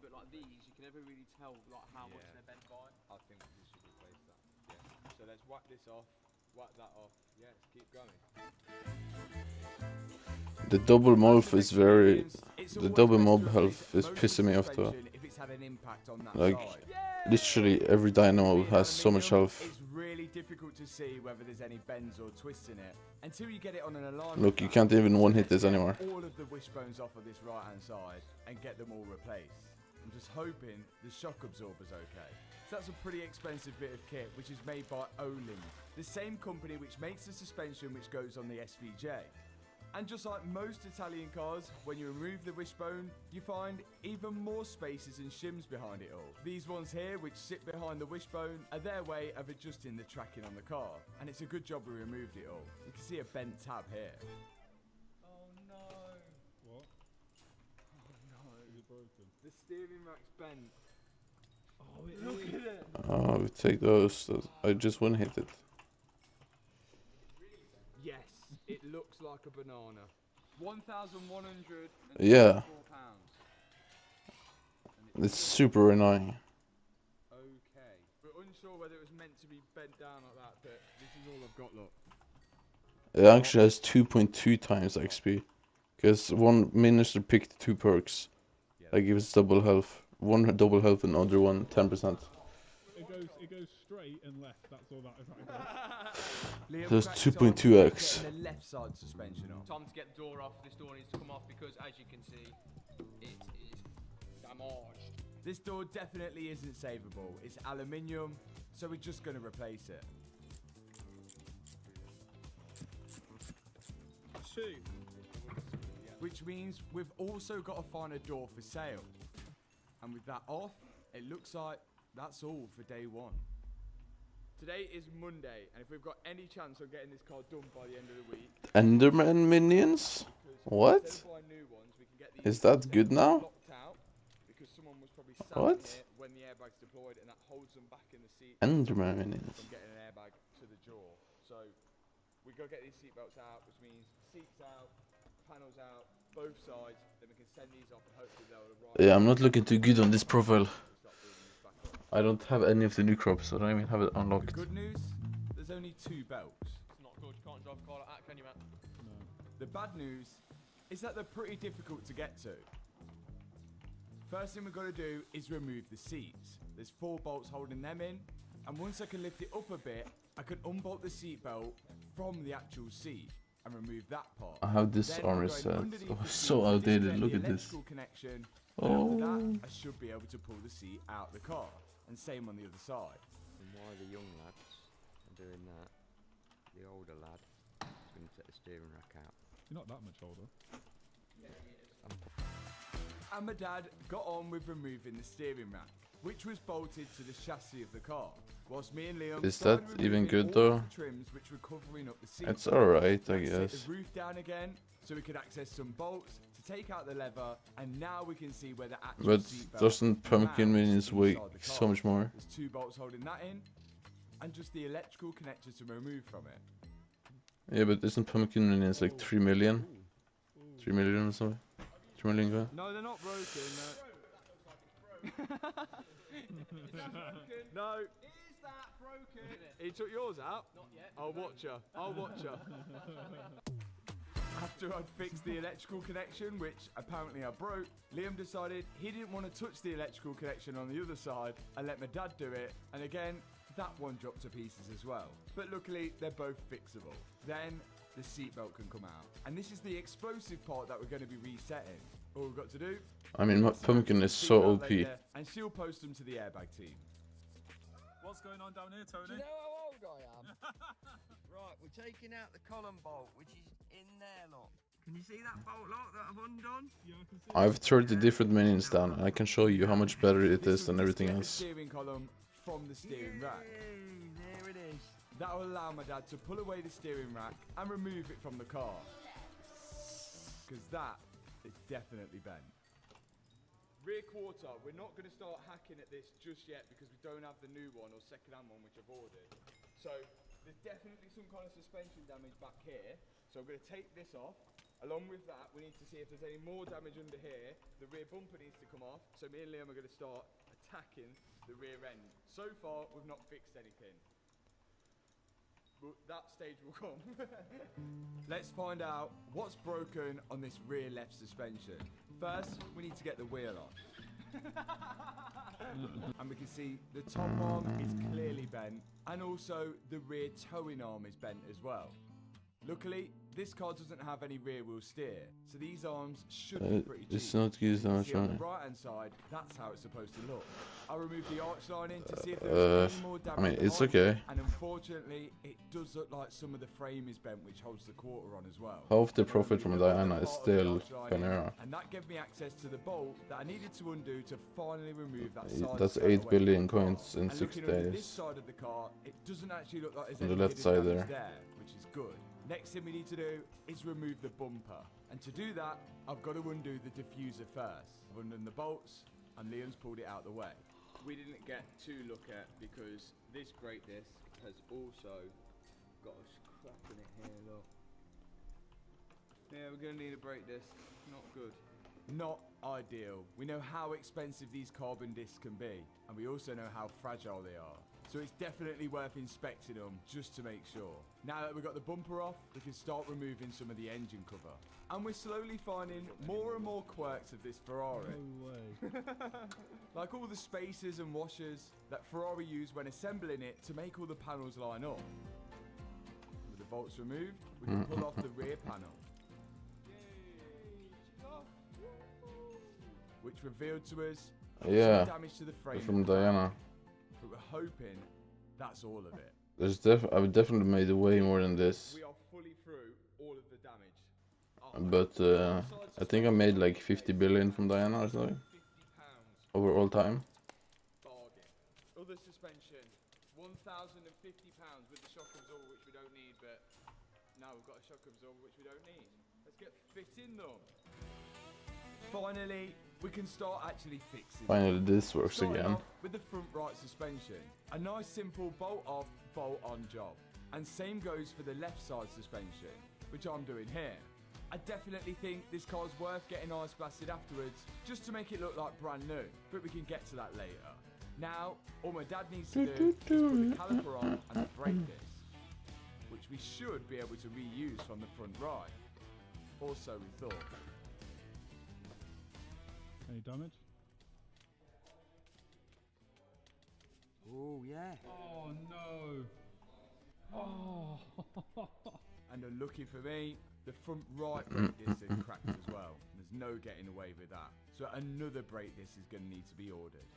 But like these, you can never really tell like how much they're bent by. I think we should replace that. Yeah. So let's whack this off, whack that off. Yeah, let's keep going. The double MOLF is very... The double mob health is pissing me off though. If it's had an impact on that Like, side. literally every dynamo has so much health. It's really difficult to see whether there's any bends or twists in it until you get it on an alarm. Look, you can't even one-hit this anymore. All of the wishbones off of this right hand side and get them all replaced. I'm just hoping the shock absorber's okay. So that's a pretty expensive bit of kit, which is made by Olin, the same company which makes the suspension which goes on the SVJ. And just like most Italian cars, when you remove the wishbone, you find even more spaces and shims behind it all. These ones here, which sit behind the wishbone, are their way of adjusting the tracking on the car. And it's a good job we removed it all. You can see a bent tab here. Oh no! What? Oh no! Is it broken? The steering rack's bent. Oh, look at it! Oh, we take those. I just one-hit it. looks like a banana. 1,100. Yeah. pounds. It's super annoying. Okay. We're unsure whether it was meant to be bent down like that, but this is all I've got, look. It actually has 2.2 times XP. Because one minister picked 2 perks. That gives double health. One double health and other one 10%. It goes straight and left. That's all that Liam So it's cracked on 2.2x. getting the left side suspension off. Time to get the door off. This door needs to come off because, as you can see, it is damaged. This door definitely isn't savable. It's aluminium, so we're just going to replace it. 2. Which means we've also got to find a door for sale. And with that off, it looks like that's all for day 1. Today is Monday, and if we've got any chance of getting this car done by the end of the week... Enderman minions? What? Is that good now? Because someone was probably What? here when the airbag's deployed, and that holds them back in the seat. Enderman minions. From getting an airbag to the jaw. So we got to get these seatbelts out, which means seats out, panels out, both sides. Then we can send these off, and hopefully they'll arrive. Yeah, I'm not looking too good on this profile. I don't have any of the new crops, so I don't even have it unlocked. The good news, there's only 2 belts. It's not good. You can't drive a car like that, can you, Matt? No. The bad news is that they're pretty difficult to get to. First thing we've got to do is remove the seats. There's 4 bolts holding them in, and once I can lift it up a bit, I can unbolt the seat belt from the actual seat and remove that part. I have this Then armor I'm going set. underneath Oh, the so seat, outdated. disconnect Look the at this. electrical connection, Oh. and after that, I should be able to pull the seat out the car. And same on the other side. And while the young lads are doing that, the older lad is going to take the steering rack out. You're not that much older. And my dad got on with removing the steering rack, which was bolted to the chassis of the car. Whilst me and Liam Is started that even removing good all of though? the trims which were covering up the seat. It's alright, I Let's set guess. the roof down again so we could access some bolts to take out the lever, and now we can see where the actual But seat belt doesn't Pumpkin mounts Minions weigh inside the car. so much more? There's 2 bolts holding that in, and just the electrical connectors to remove from it. Yeah, but isn't Pumpkin Minions like 3 million? 3 million or something? 3 million guy? No, they're not broken. No. Is that broken? He took yours out? Not yet. I'll watch her. I'll watch her. After I'd fixed the electrical connection, which apparently I broke, Liam decided he didn't want to touch the electrical connection on the other side and let my dad do it. And again, that one dropped to pieces as well. But luckily, they're both fixable. Then the seatbelt can come out. And this is the explosive part that we're going to be resetting. All we've got to do... I mean, Pumpkin is so OP. And she'll post them to the airbag team. What's going on down here, Tony? Do you know how old I am? Right, we're taking out the column bolt, which is in there, look. Can you see that bolt lock that I've undone? Yeah, I can see. I've 30 different minions down, and I can show you how much better it is than everything The else. steering column from the steering rack. There it is. That will allow my dad to pull away the steering rack and remove it from the car. Because that is definitely bent. Rear quarter, we're not going to start hacking at this just yet because we don't have the new one or second-hand one which I've ordered. So there's definitely some kind of suspension damage back here. So I'm going to take this off. Along with that, we need to see if there's any more damage under here. The rear bumper needs to come off. So me and Liam are going to start attacking the rear end. So far, we've not fixed anything. But that stage will come. Let's find out what's broken on this rear left suspension. First, we need to get the wheel off. And we can see the top arm is clearly bent, and also the rear towing arm is bent as well. Luckily, this car doesn't have any rear wheel steer, so these arms should be pretty cheap. It's not used that much See on money. the right hand side, that's how it's supposed to look. I'll remove the arch lining to see if there's any more damage. I mean, it's behind okay. it, and unfortunately, it does look like some of the frame is bent, which holds the quarter on as well. Half the profit from Diana is still Panera. And that gave me access to the bolt that I needed to undo to finally remove that side. That's skirt 8 away billion from the car. coins in And 6 looking under this days. side of the car, it doesn't actually look like there's On the any left hidden side damage there. which is good. Next thing we need to do is remove the bumper. And to do that, I've got to undo the diffuser first. I've undone the bolts, and Liam's pulled it out the way. We didn't get to look at because this brake disc has also got a scrap in it here, look. Yeah, we're gonna need a brake disc. Not good. Not ideal. We know how expensive these carbon discs can be, and we also know how fragile they are. So it's definitely worth inspecting them just to make sure. Now that we've got the bumper off, we can start removing some of the engine cover. And we're slowly finding more and more quirks of this Ferrari. No way. Like all the spacers and washers that Ferrari use when assembling it to make all the panels line up. With the bolts removed, we can pull off the rear panel, which revealed to us Yeah, some damage to the frame. from Diana. But we're hoping that's all of it. There's I've definitely made way more than this, We are fully through all of the damage. but I think I made like 50 billion from Diana or something over all time. Bargain. Other suspension, £1,050 with the shock absorber, which we don't need, but now we've got a shock absorber, which we don't need. Let's get fitting them. Finally, we can start actually fixing. Finally, this works Starting again. off with the front right suspension. A nice simple bolt off, bolt on job. And same goes for the left side suspension, which I'm doing here. I definitely think this car's worth getting ice blasted afterwards, just to make it look like brand new, but we can get to that later. Now, all my dad needs to do is put the caliper on and the brake disc, which we should be able to reuse from the front right. Also, we thought. Any damage? Oh, yeah. Oh no. Oh. And unlucky for me, the front right brake disc is cracked as well. There's no getting away with that. So another brake disc is going to need to be ordered.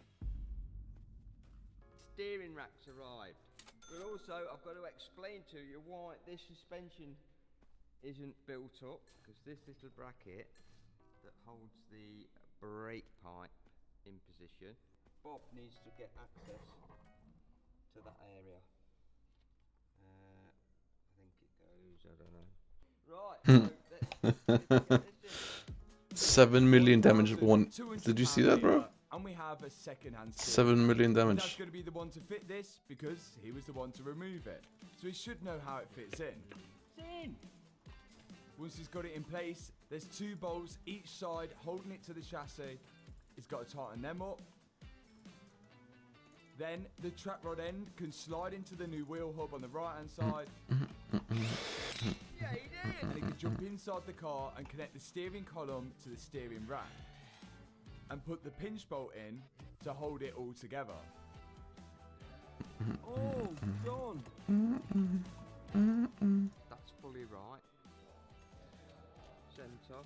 Steering rack's arrived. But also, I've got to explain to you why this suspension isn't built up, because this little bracket that holds the brake pipe in position, Bob needs to get access to that area. I think it goes, I don't know. Right, so 7 million damage one. Did you see that, bro? And we have a second-hand 7 million damage. That's going to be the one to fit this because he was the one to remove it. So he should know how it fits in. It's in. Once he's got it in place, there's 2 bolts each side holding it to the chassis. He's got to tighten them up. Then the trap rod end can slide into the new wheel hub on the right-hand side. Yeah, he did. And he can jump inside the car and connect the steering column to the steering rack. And put the pinch bolt in to hold it all together. Oh, done. That's fully right. Centre.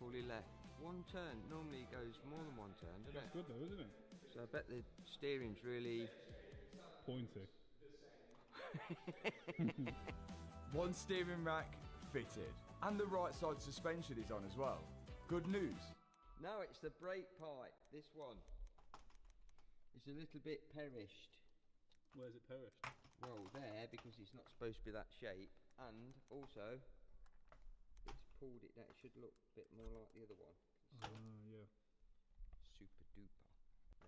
Fully left. One turn. Normally it goes more than one turn, doesn't it? That's good though, isn't it? So I bet the steering's really pointy. One steering rack fitted. And the right side suspension is on as well. Good news. No, it's the brake pipe. This one. It's a little bit perished. Where's it perished? Well, there, because it's not supposed to be that shape. And also, it's pulled it down. It should look a bit more like the other one. Yeah. Super duper.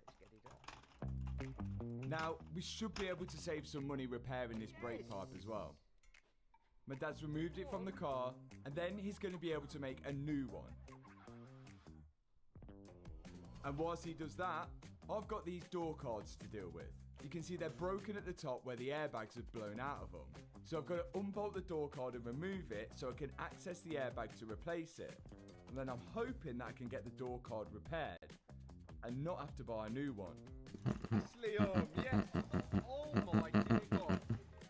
Let's get it up. Now, we should be able to save some money repairing this brake pipe as well. My dad's removed it from the car, and then he's going to be able to make a new one. And whilst he does that, I've got these door cards to deal with. You can see they're broken at the top where the airbags have blown out of them. So I've got to unbolt the door card and remove it so I can access the airbag to replace it. And then I'm hoping that I can get the door card repaired and not have to buy a new one. Leon, yes! Oh my dear God!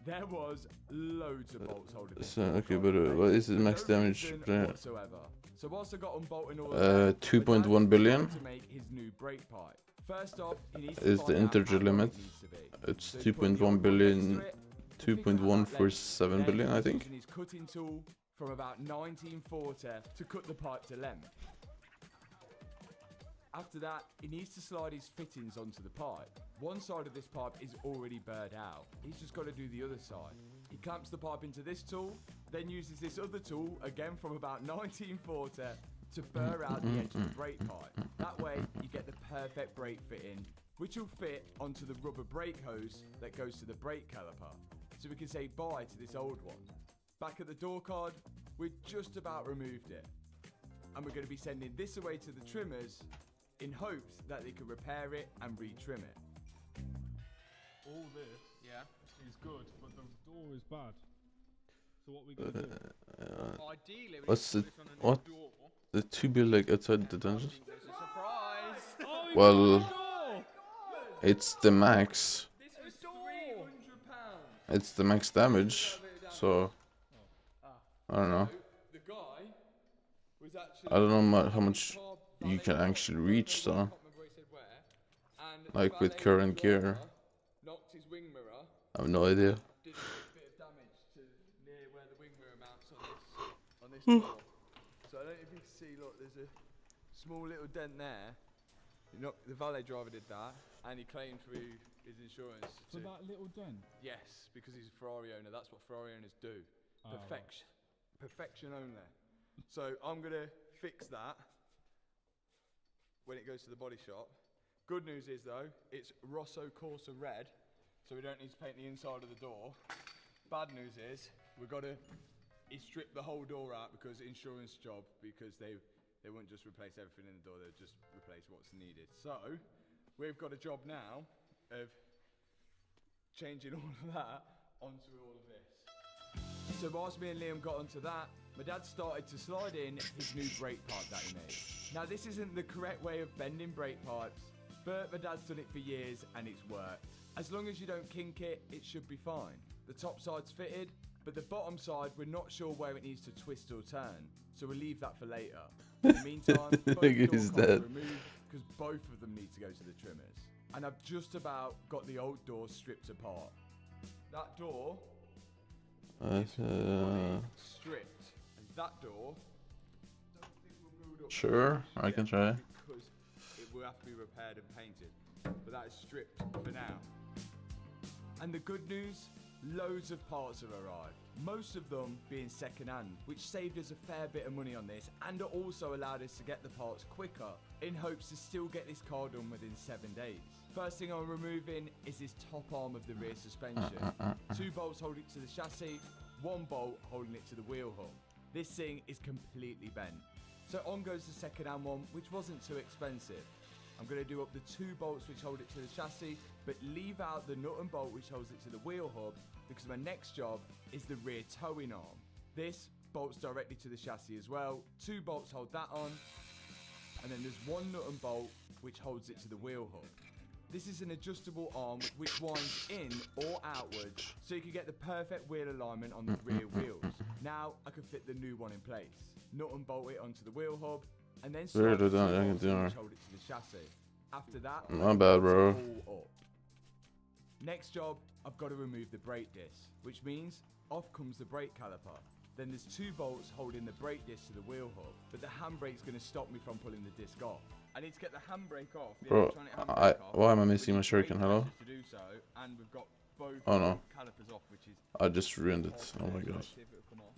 There was loads of bolts holding this. So, okay, but what is the max damage? Whatsoever. So whilst I got unbolting all 2.1 billion to make his new brake pipe. First off, he needs to is the find out integer how limit. long it needs to be. It's So he's putting the 2.1 billion, to figure out that length. 2.147 Then billion, I he's think. using his cutting tool from about 1940 to cut the pipe to length. After that, he needs to slide his fittings onto the pipe. One side of this pipe is already burred out. He's just got to do the other side. He clamps the pipe into this tool, then uses this other tool, again from about 1940, to burr out the edge of the brake pipe. That way, you get the perfect brake fitting, which will fit onto the rubber brake hose that goes to the brake caliper. So we can say bye to this old one. Back at the door card, we've just about removed it. And we're going to be sending this away to the trimmers in hopes that they can repair it and retrim it. All this is good, but the door is bad. So what are we gonna do? Ideally, we What's need the to put this on a new what? door. The tubular like outside the dungeon? There's a surprise! Oh, Well, it's the max. This was £300. It's the max damage. So I don't know. The guy was actually I don't know how much you can actually reach, so like with current gear. knocked his wing mirror. I have no idea. Did a bit of damage to near where the wing mirror mounts on this door. So I don't know if you can see, look, there's a small little dent there. The valet driver did that, and he claimed through his insurance. So that little dent? Yes, because he's a Ferrari owner. That's what Ferrari owners do. Oh, Perfection. Perfection only. So I'm going to fix that when it goes to the body shop. Good news is, though, it's Rosso Corsa red, so we don't need to paint the inside of the door. Bad news is, we've got to strip the whole door out because insurance job, because they won't just replace everything in the door, they'll just replace what's needed. So, we've got a job now of changing all of that onto all of this. So whilst me and Liam got onto that, my dad started to slide in his new brake pipe that he made. Now this isn't the correct way of bending brake pipes, but my dad's done it for years and it's worked. As long as you don't kink it, it should be fine. The top side's fitted, but the bottom side, we're not sure where it needs to twist or turn, so we'll leave that for later. In the meantime, both He's door dead. are removed because both of them need to go to the trimmers. And I've just about got the old door stripped apart. That door is fully stripped, and that door, don't think we'll build up Sure, I can try. because it will have to be repaired and painted, but that is stripped for now. And the good news, loads of parts have arrived, most of them being second hand, which saved us a fair bit of money on this and also allowed us to get the parts quicker in hopes to still get this car done within 7 days. First thing I'm removing is this top arm of the rear suspension. 2 bolts hold it to the chassis, 1 bolt holding it to the wheel hub. This thing is completely bent. So on goes the second hand one, which wasn't too expensive. I'm going to do up the 2 bolts which hold it to the chassis, but leave out the nut and bolt which holds it to the wheel hub, because my next job is the rear towing arm. This bolts directly to the chassis as well. 2 bolts hold that on, and then there's 1 nut and bolt which holds it to the wheel hub. This is an adjustable arm which winds in or outwards, so you can get the perfect wheel alignment on the rear wheels. Now I can fit the new one in place. Nut and bolt it onto the wheel hub, and then slide the 2 bolts in which hold it to the chassis. After that, My bad, bro. all up. Next job, I've got to remove the brake disc, which means off comes the brake caliper. Then there's 2 bolts holding the brake disc to the wheel hub, but the handbrake's going to stop me from pulling the disc off. I need to get the handbrake off, the Bro, electronic handbrake off. why am I missing my shuriken? Hello? To do so, and we've got both Oh no. calipers off, which is I just ruined it. Oh my god. see if it'll come off.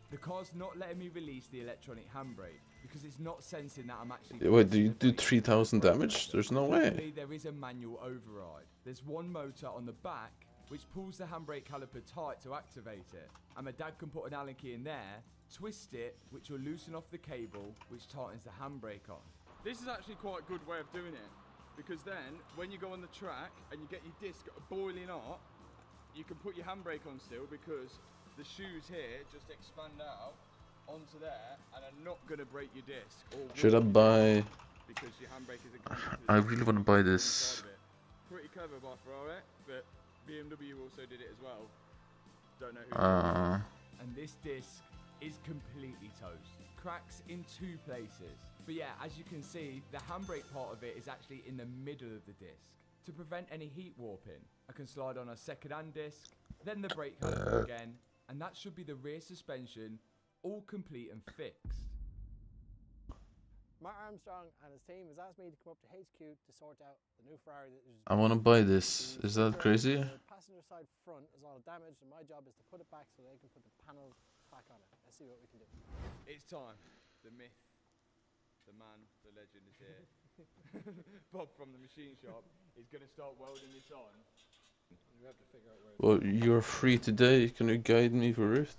The car's not letting me release the electronic handbrake because it's not sensing that I'm actually. Wait, do you do 3,000 damage? There's no way. Luckily, there is a manual override. There's 1 motor on the back which pulls the handbrake caliper tight to activate it, and my dad can put an Allen key in there, twist it, which will loosen off the cable, which tightens the handbrake on. This is actually quite a good way of doing it, because then when you go on the track and you get your disc boiling hot, you can put your handbrake on still because the shoes here just expand out onto there and are not going to break your disc. Or Should I buy? Because your handbrake isn't connected to the I really want to buy this. Pretty clever by Ferrari, but BMW also did it as well. Don't know who. And this disc is completely toast. Cracks in 2 places. But yeah, as you can see, the handbrake part of it is actually in the middle of the disc. To prevent any heat warping, I can slide on a second-hand disc, then the brake caliper again, and that should be the rear suspension, all complete and fixed. Matt Armstrong and his team has asked me to come up to HQ to sort out the new Ferrari that is. I want to buy this. Is that crazy? The passenger side front is all damaged, and my job is to put it back so they can put the panels back on it. Let's see what we can do. It's time. The myth, the man, the legend is here. Bob from the machine shop is going to start welding this on. You have to figure out where. Well, you're free today. Can you guide me for it?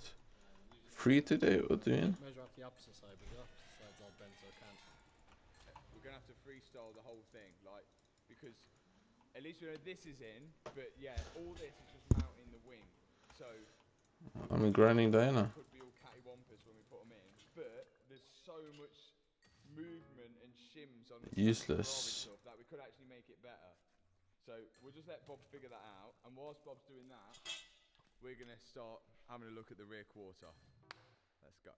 free today? What do you mean? Measure out the opposite side, but the opposite side's all bent, so I can't. We're gonna have to freestyle the whole thing, like, because at least we know this is in, but yeah, all this is just mounting the wing. So I'm grinding Diana. could be all cattywampus when we put them in, but there's so much movement and shims on this Useless. stuff that we could actually make it better. So we'll just let Bob figure that out, and whilst Bob's doing that, we're gonna start having a look at the rear quarter. Let's go.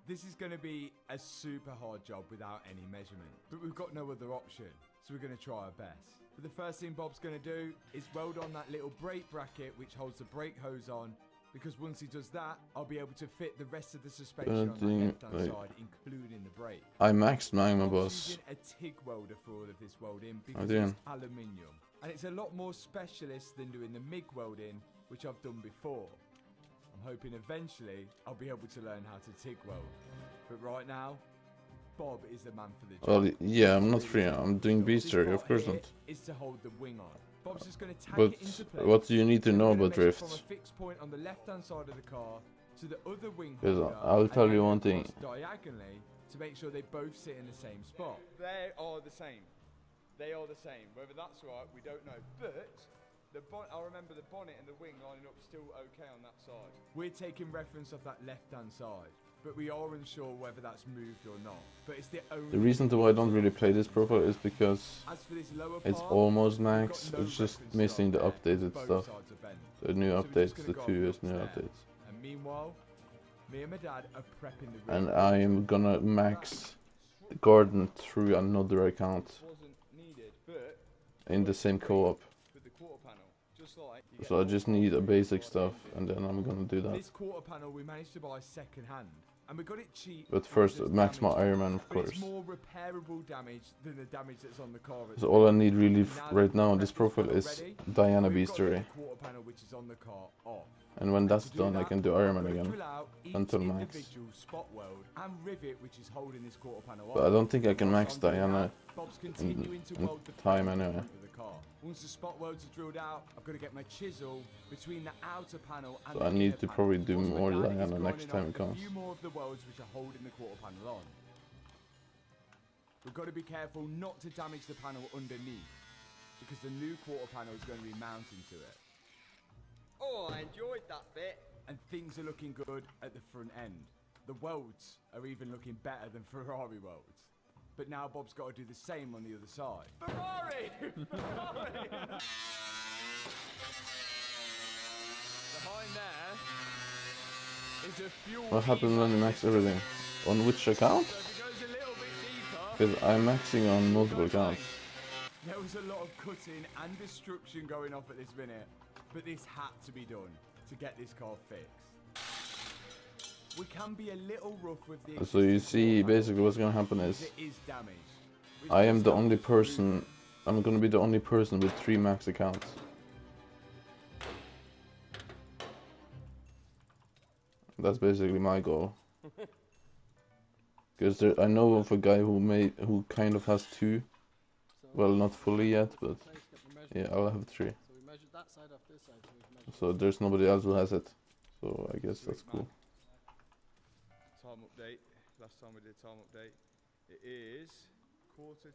This is gonna be a super hard job without any measurement, but we've got no other option, so we're gonna try our best. But the first thing Bob's gonna do is weld on that little brake bracket which holds the brake hose on, because once he does that, I'll be able to fit the rest of the suspension on the left-hand side, including the brake. I maxed Magma I'm Boss. using a TIG welder for all of this welding I because did. it's aluminium, and it's a lot more specialist than doing the MIG welding, which I've done before. I'm hoping eventually I'll be able to learn how to TIG weld, but right now, Bob is the man for the job. Well, yeah, I'm not free. I'm doing BESTIARY, of course not. Is to hold the wing on. Bob's just going to tack But it into place. what do you need to know We're gonna about measure drift? from a fixed point on the left-hand side of the car to the other wing Because holder, I'll and tell then you one thing. across diagonally to make sure they both sit in the same spot. They are the same. They are the same. Whether that's right, we don't know. But I remember the bonnet and the wing lining up still okay on that side. We're taking reference off that left-hand side, but we are unsure whether that's moved or not. But it's the only. The reason why I don't really play this profile is because As for this lower it's part, almost we've got max. no It's just reference missing the start there, updated both stuff. sides are bent. The new So we're just updates, gonna the go off 2 the is new upstairs. updates. And meanwhile, me and my dad are prepping the rear And quarter. I am gonna max Garden through another account Wasn't needed, but in the same co-op. with the quarter panel, just like you So I just need a basic stuff, and then I'm gonna do that. this quarter panel we managed to buy second hand, and we got it cheap. But because first, there's max my damage, Ironman, of but it's course. more repairable damage than the damage that's on the car. So all I need really And now that right we've now on prepped this this profile panel is ready, Diana we've got to get BESTIARY. the quarter panel which is on the car off. And when that's to do done, I that, can do I've Ironman got to again drill out each until max. individual spot weld and rivet which is holding this quarter panel But I on. don't think I can Whilst max I'm doing Diana that, Bob's continuing to in weld the time front anyway. of the car. Once the spot welds are drilled out, I've got to get my chisel between the outer panel and So the I need inner to panel. probably do Whilst my more dad is Diana grinding next time off it comes. A few more of the welds which are holding the quarter panel on. We've got to be careful not to damage the panel underneath, because the new quarter panel is going to be mounting to it. Oh, I enjoyed that bit. And things are looking good at the front end. The welds are even looking better than Ferrari welds. But now Bob's got to do the same on the other side. Ferrari! Ferrari! Behind there is a fuel. What happens when you max everything? On which account? So if it goes a little bit deeper, Because I'm maxing on multiple accounts. there was a lot of cutting and destruction going off at this minute, but this had to be done to get this car fixed. We can be a little rough with the So you existing see, quarter panel basically what's gonna happen because is it is damaged. which I am does the help only with person. movement. I'm gonna be the only person with 3 max accounts. That's basically my goal. Because I know of a guy who kind of has 2. Well, not fully yet, but yeah, I'll have 3. So we measured that side off this side, so we've measured. So there's nobody else who has it. So I guess that's cool. Time update. Last time we did time update. It is 2:45.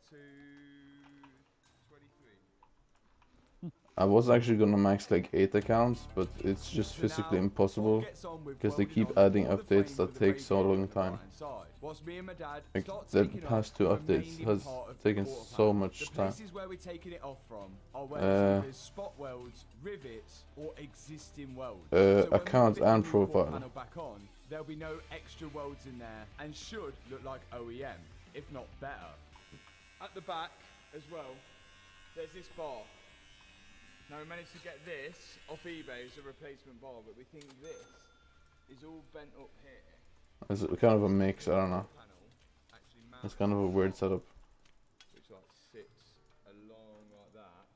I was actually gonna max like 8 accounts, but it's just physically impossible because they keep adding updates that take so long time. Whilst me and my dad Like start the taking past off 2 the updates remaining has part of the taken quarter so panel. much The time. places where we're taking it off from are where there's spot welds, rivets, or existing welds. So when we account fit the and new quarter profile. panel back on, there'll be no extra welds in there and should look like OEM, if not better. At the back as well, there's this bar. Now we managed to get this off eBay as a replacement bar, but we think this is all bent up here. It's kind of a mix, I don't know. It's kind of a weird setup. Which like sits along like that.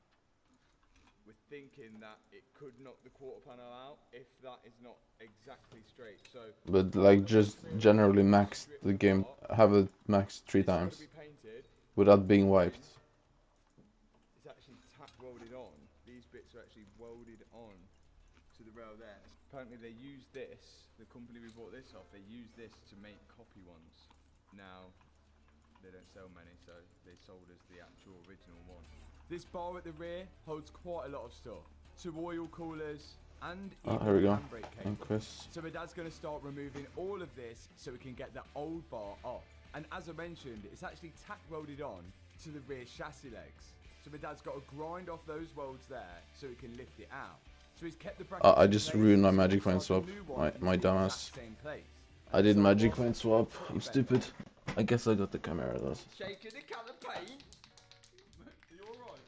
We're thinking that it could knock the quarter panel out if that is not exactly straight. So But like just generally max the game, have it maxed 3 times without being wiped. it's actually tack welded on. These bits are actually welded on to the rail there. Apparently they use this the company we bought this off, they use this to make copy ones. Now, they don't sell many, so they sold us the actual original one. This bar at the rear holds quite a lot of stuff. 2 oil coolers, and even here we go. handbrake cable. Chris. So my dad's going to start removing all of this so we can get the old bar off. And as I mentioned, it's actually tack welded on to the rear chassis legs. So my dad's got to grind off those welds there so he can lift it out. So he's kept the bracket. I just ruined my magic coin swap. My dumbass. I did magic coin swap. I'm stupid. I guess I got the camera though. Shaking the can of paint. Are you alright?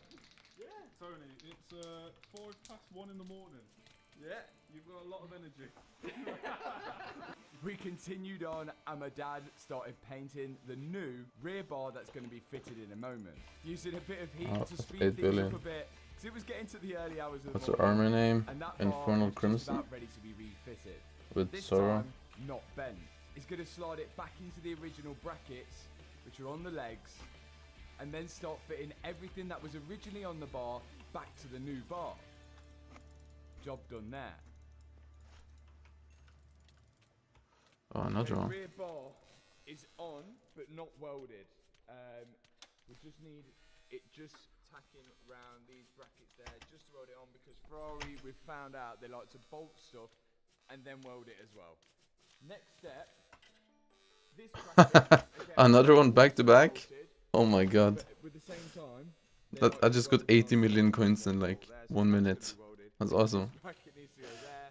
Yeah. Tony, it's 1:05 in the morning. Yeah. You've got a lot of energy. We continued on and my dad started painting the new rear bar that's going to be fitted in a moment. Using a bit of heat to speed 8 things billion. up a bit, because it was getting to the early hours of What's the the morning, armor name? and that Infernal bar was Crimson? just about ready to be refitted. With This Sora. time, not bent. He's going to slide it back into the original brackets, which are on the legs, and then start fitting everything that was originally on the bar back to the new bar. Job done there. Oh, another The one. rear bar is on, but not welded. We just need it just tacking around these brackets there, just to weld it on, because Ferrari, we've found out they like to bolt stuff and then weld it as well. Next step, this bracket, again, Another one back to back? bolted, Oh my god. but with the same time, they That like I to just weld got it 80 on million so coins in it's like there, so 1 that's minute. gonna be welded. That's awesome. This bracket needs to go there.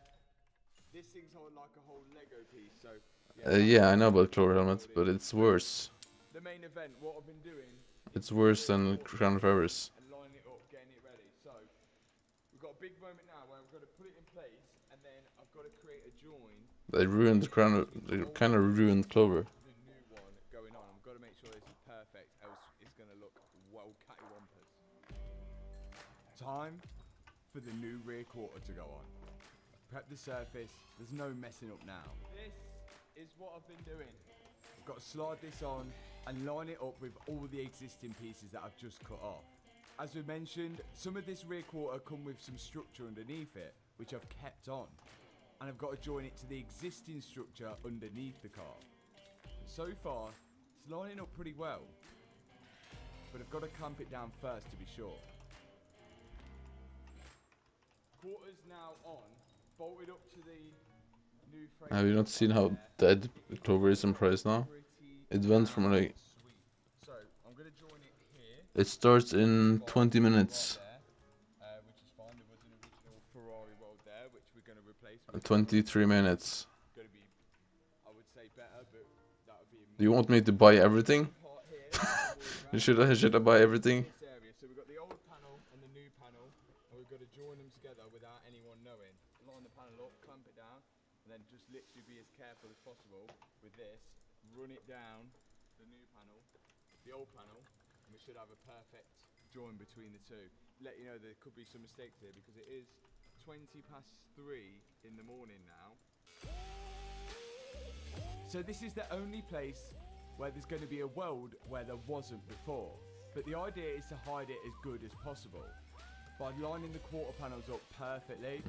This thing's holding like a whole Lego piece, so Yeah, I know about Clover Helmet, but it's worse. the main event, what I've been doing, It's worse than Crown of Fevers. and lining it up, getting it ready. So we've got a big moment now where I've got to put it in place, and then I've got to create a join. They ruined Crown of, they kind of ruined Clover. The new one going on. I've got to make sure this is perfect, else it's going to look well cattywampus. Time for the new rear quarter to go on. Prep the surface. There's no messing up now. This is what I've been doing. I've got to slide this on and line it up with all the existing pieces that I've just cut off. As we mentioned, some of this rear quarter come with some structure underneath it, which I've kept on. And I've got to join it to the existing structure underneath the car. So far, it's lining up pretty well. But I've got to clamp it down first to be sure. Quarters now on, bolted up to the new frame. Have you not seen how dead Clover is in price now? It went from like... So, I'm going to join it here. It starts in 20 minutes. Which is fine. There was an original Ferrari weld there, which we're going to replace with 23 minutes. Going to be, I would say, better, but that would be. Do you want me to buy everything? should I buy everything? This area. So we've got the old panel and the new panel, and we've got to join them together without anyone knowing. Line the panel up, clamp it down, and then just literally be as careful as possible with this. Run it down the new panel, the old panel, and we should have a perfect join between the two. Let you know there could be some mistakes here because it is 3 in the morning now. So this is the only place where there's going to be a weld where there wasn't before. But the idea is to hide it as good as possible by lining the quarter panels up perfectly,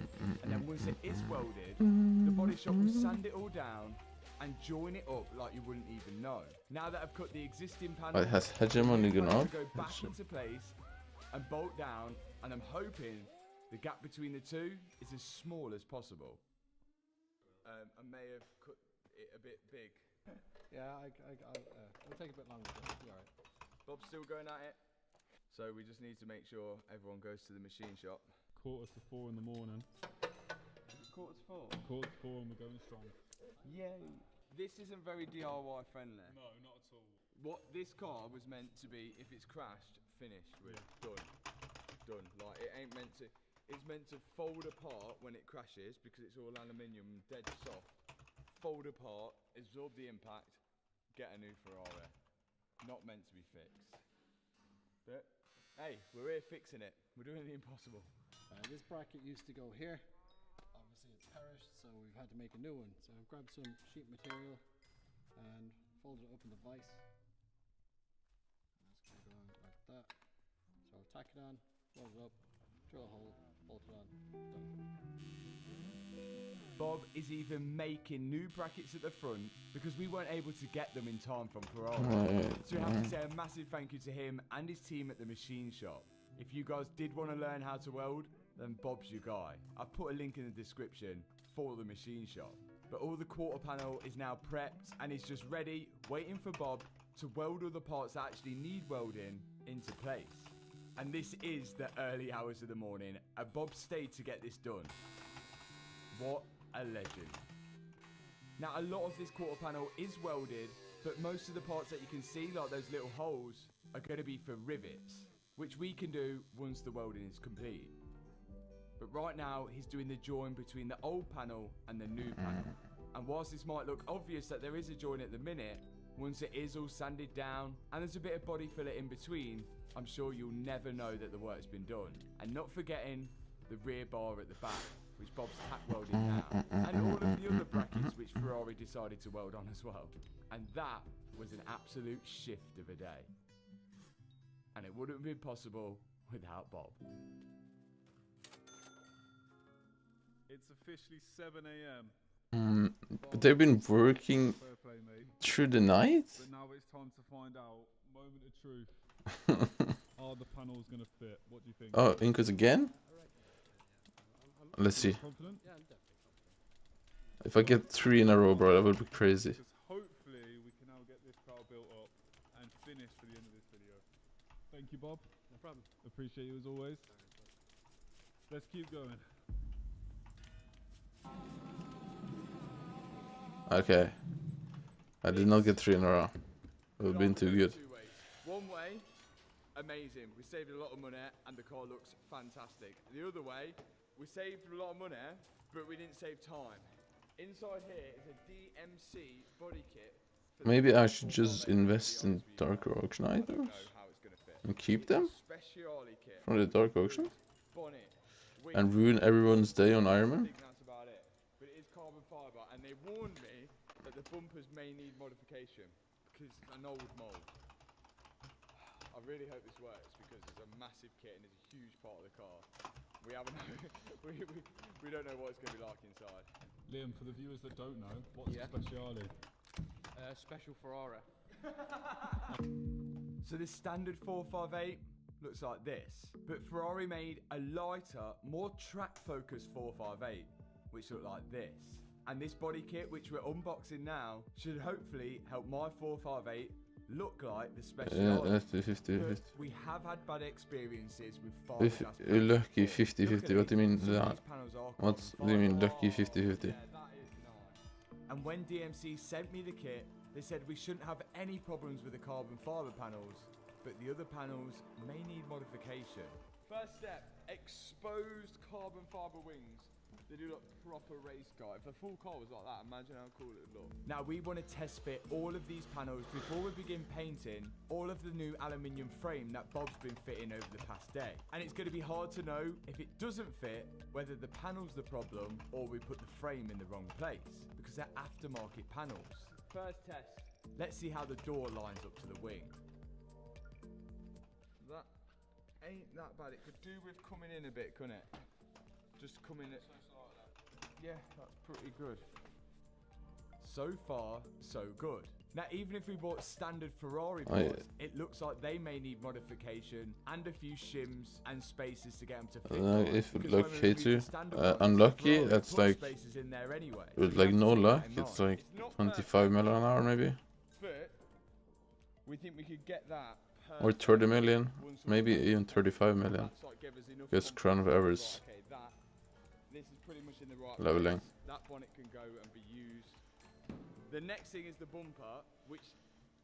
and then once it is welded, the body shop will sand it all down and join it up like you wouldn't even know. Now that I've cut the existing panel, But has hegemony gone up? go back into place and bolt down, and I'm hoping the gap between the two is as small as possible. I may have cut it a bit big. Yeah, it'll take a bit longer, but it'll be alright. Bob's still going at it, so we just need to make sure everyone goes to the machine shop. 4:45 in the morning. Is it 4:45? 4:45 and we're going strong. Yay! This isn't very DIY friendly. No, not at all. What this car was meant to be, if it's crashed, finished with, done. Like it ain't meant to. It's meant to fold apart when it crashes because it's all aluminium, dead soft. Fold apart, absorb the impact, get a new Ferrari. Not meant to be fixed. But hey, we're here fixing it. We're doing the impossible. This bracket used to go here. Obviously it's perished, so we've had to make a new one. So I've grabbed some sheet material and folded it up in the vise. That's going to go on like that. So I'll tack it on, fold it up, drill a hole, bolted on, done. Bob is even making new brackets at the front because we weren't able to get them in time from Ferrari. So we have to say a massive thank you to him and his team at the machine shop. If you guys did want to learn how to weld, then Bob's your guy. I've put a link in the description for the machine shop. But all the quarter panel is now prepped and is just ready, waiting for Bob to weld all the parts that actually need welding into place. And this is the early hours of the morning, and Bob stayed to get this done. What a legend. Now a lot of this quarter panel is welded, but most of the parts that you can see, like those little holes, are going to be for rivets, which we can do once the welding is complete. But right now he's doing the join between the old panel and the new panel. And whilst this might look obvious that there is a join at the minute, once it is all sanded down and there's a bit of body filler in between, I'm sure you'll never know that the work's been done. And not forgetting the rear bar at the back, which Bob's tack welding now, and all of the other brackets which Ferrari decided to weld on as well. And that was an absolute shift of a day. And it wouldn't have been possible without Bob. It's officially 7 AM. But they've been working Fair play, mate. through the night? But now it's time to find out. Moment of truth. Are the panels going to fit? What do you think? Oh, Incas again? Let's see. Confident? Yeah, I'm definitely confident. If I get 3 in a row, bro, that would be crazy. Because hopefully we can now get this car built up and finish for the end of this video. Thank you, Bob. No problem. Appreciate you as always. Let's keep going. Okay. I did not get 3 in a row. It would have been too good. Two ways. One way, amazing. We saved a lot of money and the car looks fantastic. The other way, we saved a lot of money, but we didn't save time. Inside here is a DMC body kit. Maybe I should just invest in darker auction items and keep them from the dark auction and ruin everyone's day on Ironman. That's about it. But it is carbon fiber, and they warned me that the bumpers may need modification because it's an old mold. I really hope this works because it's a massive kit and it's a huge part of the car. We haven't we don't know what it's going to be like inside. Liam, for the viewers that don't know, what's the speciality? Special Ferrari. So this standard 458 looks like this, but Ferrari made a lighter, more track-focused 458, which looked like this. And this body kit, which we're unboxing now, should hopefully help my 458 look like the speciality. That's 50-50. We have had bad experiences with Lucky 50-50, what do you mean that? What do you mean lucky 50-50? And when DMC sent me the kit, they said we shouldn't have any problems with the carbon fiber panels, but the other panels may need modification. First step, exposed carbon fiber wings. They do look proper race car. If the full car was like that, imagine how cool it would look. Now we want to test fit all of these panels before we begin painting all of the new aluminium frame that Bob's been fitting over the past day. And it's going to be hard to know if it doesn't fit, whether the panel's the problem or we put the frame in the wrong place, because they're aftermarket panels. First test. Let's see how the door lines up to the wing. That ain't that bad. It could do with coming in a bit, couldn't it? Just coming in. Yeah, that's pretty good. So far, so good. Now, even if we bought standard Ferrari parts, it looks like they may need modification and a few shims and spaces to get them to fit. If luck hits you, unlucky, that's like, with like no luck, it's like 25 million an hour maybe. But we think we could get that. Or 30 million, maybe even 35 million. Just crown of errors. This is pretty much in the right leveling. Place. That bonnet can go and be used. The next thing is the bumper, which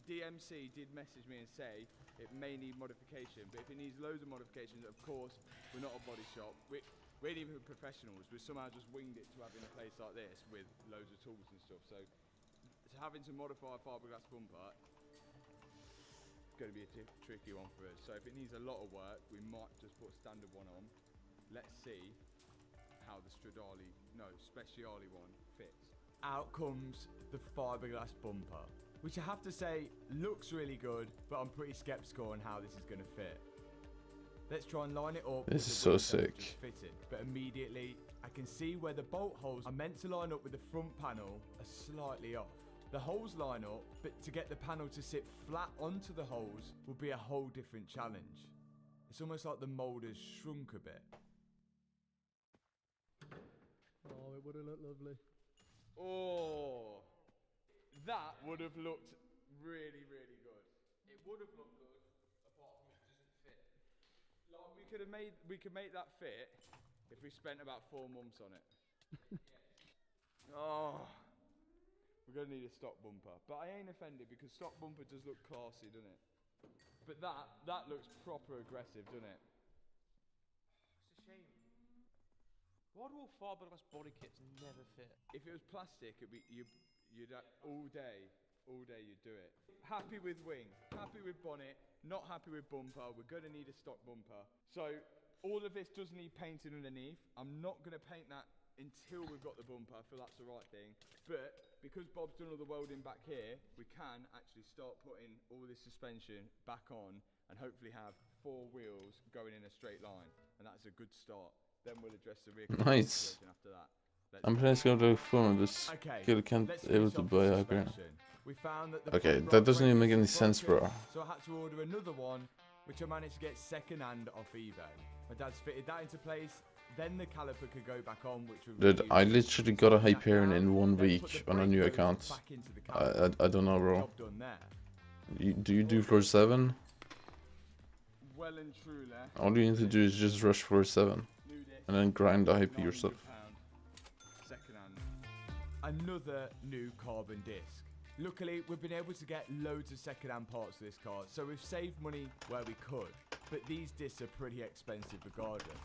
DMC did message me and say it may need modification, but if it needs loads of modifications, of course, we're not a body shop. We ain't even professionals. We somehow just winged it to having a place like this with loads of tools and stuff. So having to modify a fiberglass bumper is going to be a tricky one for us. So if it needs a lot of work, we might just put a standard one on. Let's see how the Speciale one fits. Out comes the fiberglass bumper, which I have to say looks really good, but I'm pretty skeptical on how this is going to fit. Let's try and line it up. This is so sick. Fitted. But immediately, I can see where the bolt holes are meant to line up with the front panel are slightly off. The holes line up, but to get the panel to sit flat onto the holes will be a whole different challenge. It's almost like the mould has shrunk a bit. Oh, it would have looked lovely. Oh, that would have looked really, really good. It would have looked good, apart from it doesn't fit. Like we could make that fit if we spent about 4 months on it. Oh, we're gonna need a stock bumper, but I ain't offended because stock bumper does look classy, doesn't it? But that looks proper aggressive, doesn't it? It's a shame. Why do all fiberglass body kits never fit? If it was plastic, it'd be you'd all day you'd do it. Happy with wing, happy with bonnet, not happy with bumper. We're gonna need a stock bumper. So all of this does need painting underneath. I'm not gonna paint that until we've got the bumper. I feel that's the right thing. But because Bob's done all the welding back here, we can actually start putting all this suspension back on and hopefully have 4 wheels going in a straight line. And that's a good start. Then we'll address the rear Nice. after that. I'm just going to film this skill can't able to buy a grant. We found that the Okay, that doesn't even make any sense, bro. So I had to order another one, which I managed to get second-hand off eBay. My dad's fitted that into place. Then the caliper could go back on, which would. Dude, I literally got a Hyperion in 1 week on a new account. I don't know, bro. Do you do floor 7? Well and truly. All you need to do is just rush floor 7 and then grind the IP yourself. Another new carbon disc. Luckily, we've been able to get loads of second-hand parts for this car, so we've saved money where we could. But these discs are pretty expensive regardless.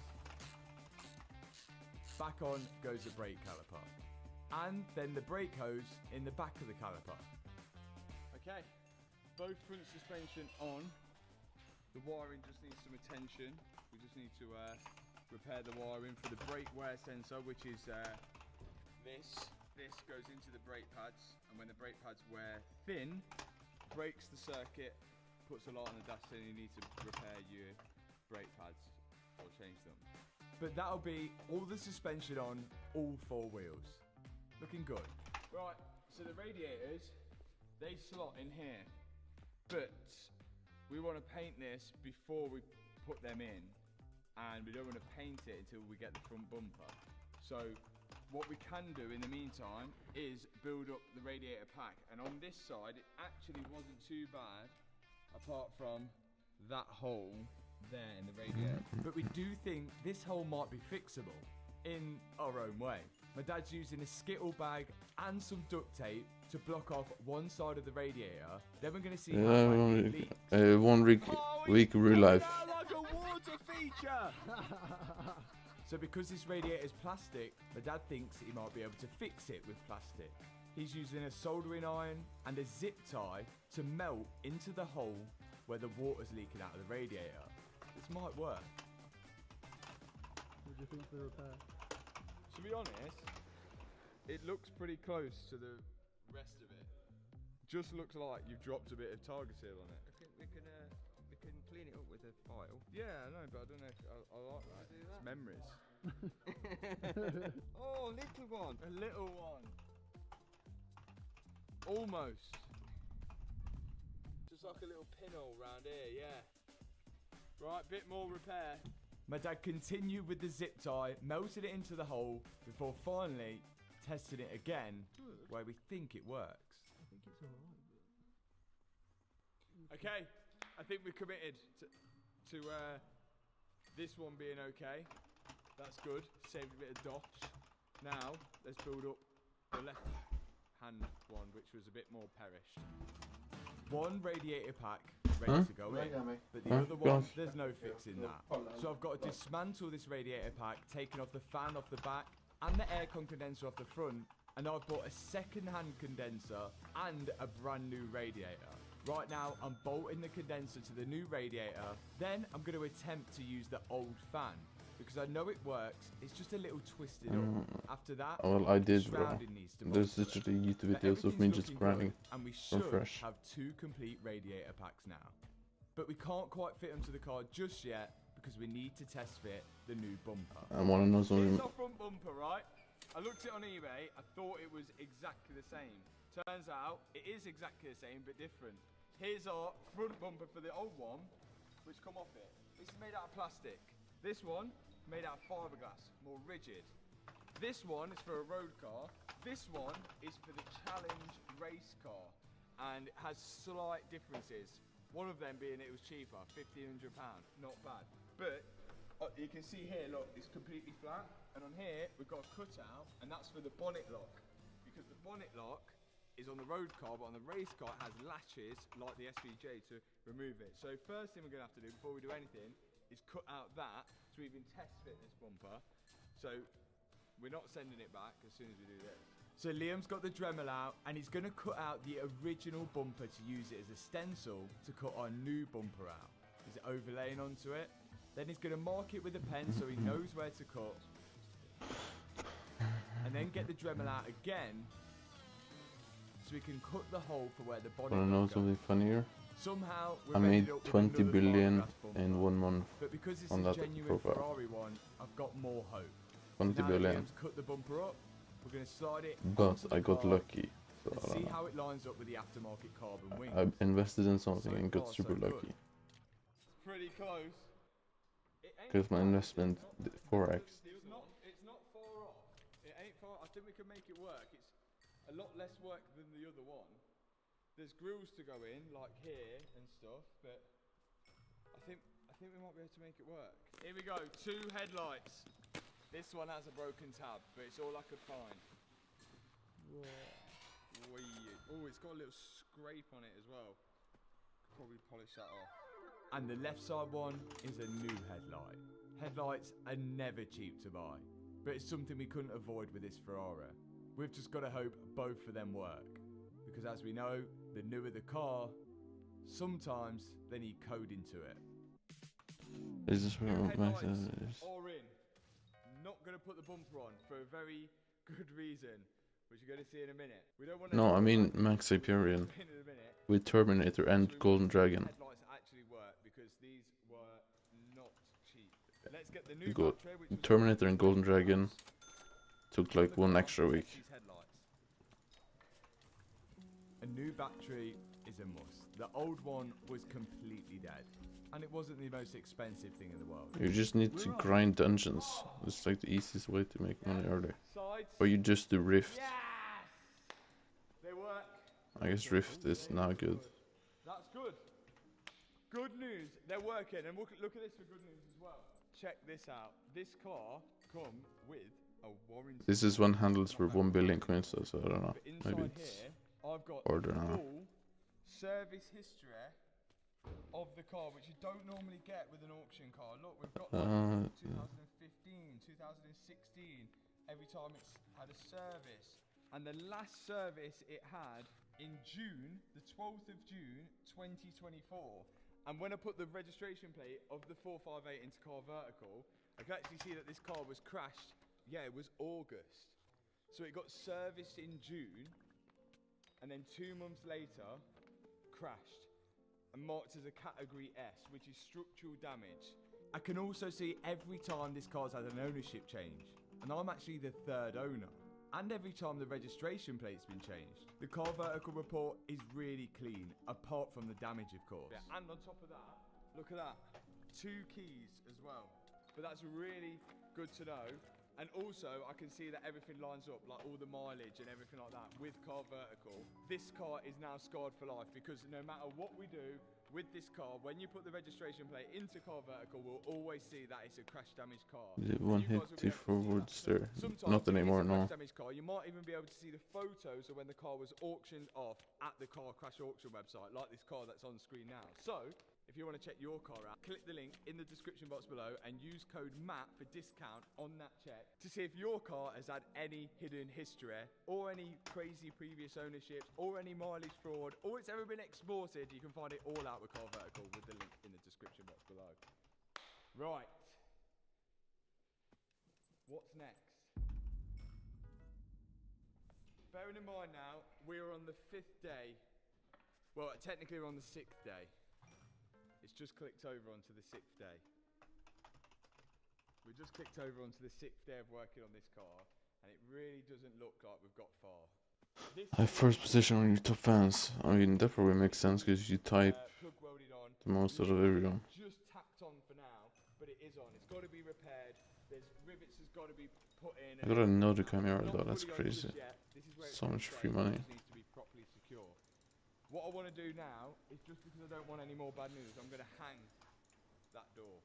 Back on goes the brake caliper. And then the brake hose in the back of the caliper. Okay, both front suspension on. The wiring just needs some attention. We just need to repair the wiring for the brake wear sensor, which is this. This goes into the brake pads, and when the brake pads wear thin, breaks the circuit, puts a light on the dash, and you need to repair your brake pads or change them. But that'll be all the suspension on all 4 wheels. Looking good. Right, so the radiators, they slot in here. But we want to paint this before we put them in, and we don't want to paint it until we get the front bumper. So what we can do in the meantime is build up the radiator pack. And on this side, it actually wasn't too bad, apart from that hole there in the radiator. But we do think this hole might be fixable in our own way. My dad's using a skittle bag and some duct tape to block off one side of the radiator. Then we're going to see how it leaks. 1 week real life. Like a water feature! So because this radiator is plastic, my dad thinks he might be able to fix it with plastic. He's using a soldering iron and a zip tie to melt into the hole where the water's leaking out of the radiator. This might work. What do you think for the repair? To be honest, it looks pretty close to the rest of it. Just looks like you've dropped a bit of Targa seal on it. We can clean it up with a file. Yeah, I know, but I don't know if I like that. Do that. It's memories. Oh, little one. A little one. Almost. Just like a little pinhole round here, yeah. Right, bit more repair. My dad continued with the zip tie, melted it into the hole, before finally testing it again, where we think it works. I think it's alright. Okay, I think we're committed to this one being okay. That's good, saved a bit of dosh. Now, let's build up the left hand one, which was a bit more perished. One radiator pack ready to go in, but the other one, there's no fixing that. So I've got to dismantle this radiator pack, taking off the fan off the back and the aircon condenser off the front, and I've bought a second-hand condenser and a brand new radiator. Right now, I'm bolting the condenser to the new radiator, then I'm going to attempt to use the old fan, because I know it works, it's just a little twisted up. After that, well, I did, bro. There's literally YouTube videos of me just grinding and we from should fresh. have 2 complete radiator packs now. But we can't quite fit them to the car just yet, because we need to test fit the new bumper. I want to know something. Here's our front bumper, right? I looked it on eBay. I thought it was exactly the same. Turns out it is exactly the same, but different. Here's our front bumper for the old one, which come off it. This is made out of plastic. This one, made out of fiberglass, more rigid. This one is for a road car. This one is for the challenge race car, and it has slight differences. One of them being it was cheaper, £1,500, not bad. But you can see here, look, it's completely flat. And on here, we've got a cutout, and that's for the bonnet lock. Because the bonnet lock is on the road car, but on the race car, it has latches like the SVJ to remove it. So first thing we're gonna have to do before we do anything is cut out that to even test fit this bumper. So we're not sending it back as soon as we do this. So Liam's got the Dremel out, and he's gonna cut out the original bumper to use it as a stencil to cut our new bumper out. He's overlaying onto it. Then he's gonna mark it with a pen so he knows where to cut. And then get the Dremel out again so we can cut the hole for where the bonnet Want to know goes. something funnier? Somehow I made 20 billion in 1 month but because it's on a that genuine profile. Ferrari one, I've got more hope. 20 Now billion. Liam's cut the bumper up. We're going to slide it But onto the I got car lucky, so and I see don't know. how it lines up with the aftermarket carbon wings. I invested in something and got far, super so good. lucky. It's pretty close. It ain't Because my far, investment did 4x. It's not far off. It ain't far. I think we can make it work. It's a lot less work than the other one. There's grills to go in, like here and stuff, but I think we might be able to make it work. Here we go, 2 headlights. This one has a broken tab, but it's all I could find. Oh, it's got a little scrape on it as well. Could probably polish that off. And the left side one is a new headlight. Headlights are never cheap to buy, but it's something we couldn't avoid with this Ferrari. We've just got to hope both of them work. Because as we know, the newer the car, sometimes they need code into it. Is this where Max is? Or in. Not going to put the bumper on for a very good reason, which you're going to see in a minute. We don't want to No, I mean Max Hyperion with Terminator and Golden Dragon. Headlights actually work because these were not cheap. Let's get the new Good. battery, which was Terminator and Golden Dragon took like 1 extra week. these headlights. A new battery is a must. The old one was completely dead, and it wasn't the most expensive thing in the world. You just need to grind dungeons. It's like the easiest way to make money early. Or you just do Rift. They work. I guess Rift is now good. That's good. Good news. They're working, and look at this for good news as well. Check this out. This car come with a warranty. This is one handles for 1 billion coins, so I don't know. But Maybe inside it's here, I've got order the now. full service history of the car, which you don't normally get with an auction car. Look, we've got like 2015, 2016, every time it's had a service. And the last service it had in June, the 12th of June, 2024. And when I put the registration plate of the 458 into car vertical, I can actually see that this car was crashed. Yeah, it was August. So it got serviced in June, and then 2 months later, crashed. And marked as a category S, which is structural damage. I can also see every time this car's had an ownership change, and I'm actually the 3rd owner. And every time the registration plate's been changed. The car vertical report is really clean, apart from the damage, of course. Yeah, and on top of that, look at that, 2 keys as well. But that's really good to know. And also, I can see that everything lines up, like all the mileage and everything like that, with car vertical. This car is now scarred for life, because no matter what we do with this car, when you put the registration plate into car vertical, we'll always see that it's a crash damaged car. One hit to forwards there. Sometimes Not if anymore, it's a no. crash damaged car, you might even be able to see the photos of when the car was auctioned off at the car crash auction website, like this car that's on screen now. So, if you want to check your car out, click the link in the description box below and use code MAT for discount on that check to see if your car has had any hidden history or any crazy previous ownerships or any mileage fraud or it's ever been exported. You can find it all out with Car Vertical with the link in the description box below. Right. What's next? Bearing in mind now, we're on the 5th day. Well, technically we're on the 6th day. It's just clicked over onto the 6th day. We just kicked over onto the 6th day of working on this car, and it really doesn't look like we've got far. High first position on YouTube fans. I mean, that probably makes sense because you type the most out of everyone. Just tacked on for now, but it is on. It's got to be repaired. There's rivets has got to be put in. I got another camera though, that's crazy. So much free money. Needs to be properly secure. What I want to do now is, just because I don't want any more bad news, I'm going to hang that door,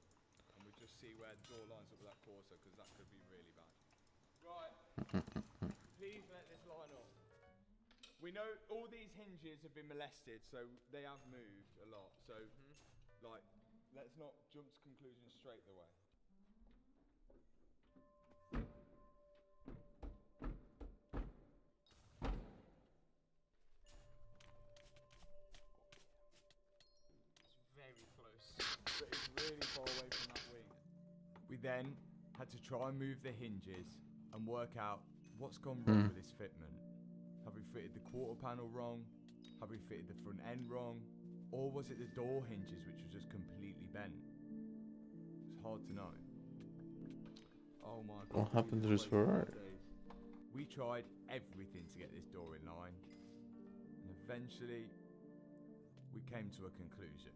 and we'll just see where the door lines up with that Corsa, because that could be really bad. Right. Please let this line up. We know all these hinges have been molested, so they have moved a lot. So, like, let's not jump to conclusions straight away. It's very close, but it's really far away from that wing. We then had to try and move the hinges and work out what's gone wrong with this fitment. Have we fitted the quarter panel wrong? Have we fitted the front end wrong? Or was it the door hinges which was just completely bent? It's hard to know. Oh my god. What happened to this Ferrari? We tried everything to get this door in line, and eventually we came to a conclusion.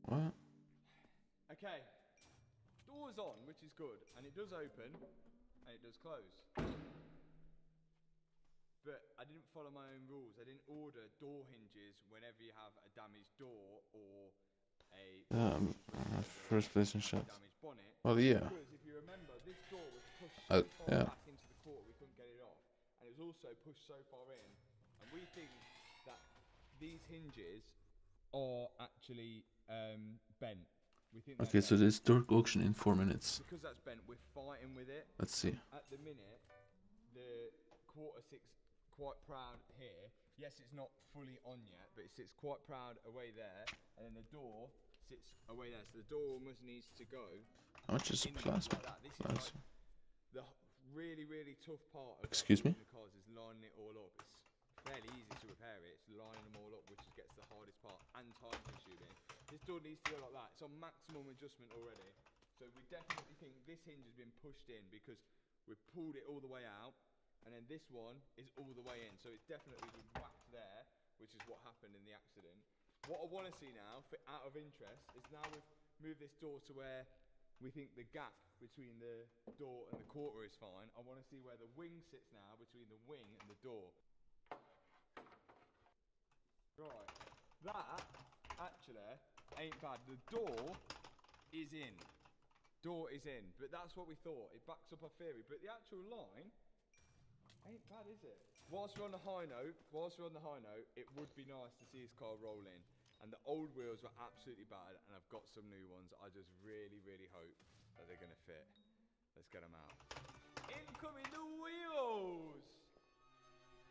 What? Okay, door's on, which is good, and it does open, and it does close. But I didn't follow my own rules. I didn't order door hinges whenever you have a damaged door or a First place in shot. damaged bonnet. Well, yeah. Because if you remember, this door was pushed so far back into the court we couldn't get it off, and it was also pushed so far in. And we think that these hinges are actually bent. We think Okay, so there's dark auction in 4 minutes. because that's bent, we're fighting with it. Let's see. At the minute, the quarter six quite proud here. Yes, it's not fully on yet, but it sits quite proud away there, and then the door sits away there. So the door almost needs to go. How much is a plasma? This is like the really, really tough part of Excuse me? the cars is lining it all up. It's fairly easy to repair it. It's lining them all up, which gets the hardest part, and time consuming. This door needs to go like that. It's on maximum adjustment already. So we definitely think this hinge has been pushed in because we've pulled it all the way out, and then this one is all the way in. So it's definitely been whacked there, which is what happened in the accident. What I want to see now, out of interest, is now we've moved this door to where we think the gap between the door and the quarter is fine. I want to see where the wing sits now between the wing and the door. Right, that actually ain't bad. The door is in. Door is in, but that's what we thought. It backs up our theory, but the actual line ain't bad, is it? Whilst we're on the high note, it would be nice to see this car roll in. And the old wheels were absolutely bad, and I've got some new ones. I just really, really hope that they're going to fit. Let's get them out. Incoming new wheels!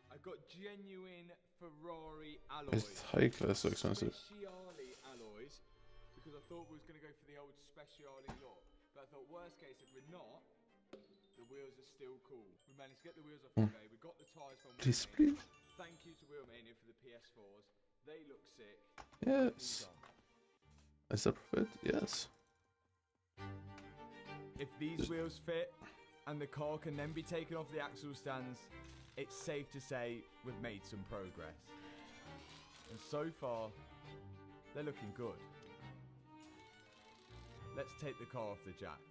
I got genuine Ferrari alloys. It's high class, so expensive. Speciale alloys, because I thought we was going to go for the old Speciale look. But I thought, worst case, if we're not, the wheels are still cool. We managed to get the wheels off eBay. We got the tyres from Please, Wheelmania. please. Thank you to Wheelmania for the PS4s. They look sick. Yes. Is that profit? Yes. If these wheels fit and the car can then be taken off the axle stands, it's safe to say we've made some progress. And so far, they're looking good. Let's take the car off the jacks.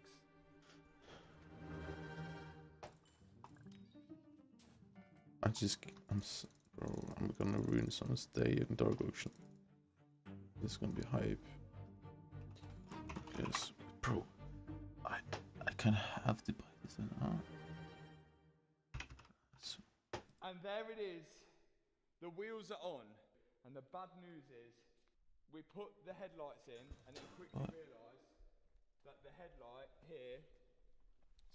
I'm gonna ruin someone's day in dark auction. This is gonna be hype. Because, bro, I kind of have to buy this now. And there it is. The wheels are on. And the bad news is, we put the headlights in and then quickly realised that the headlight here,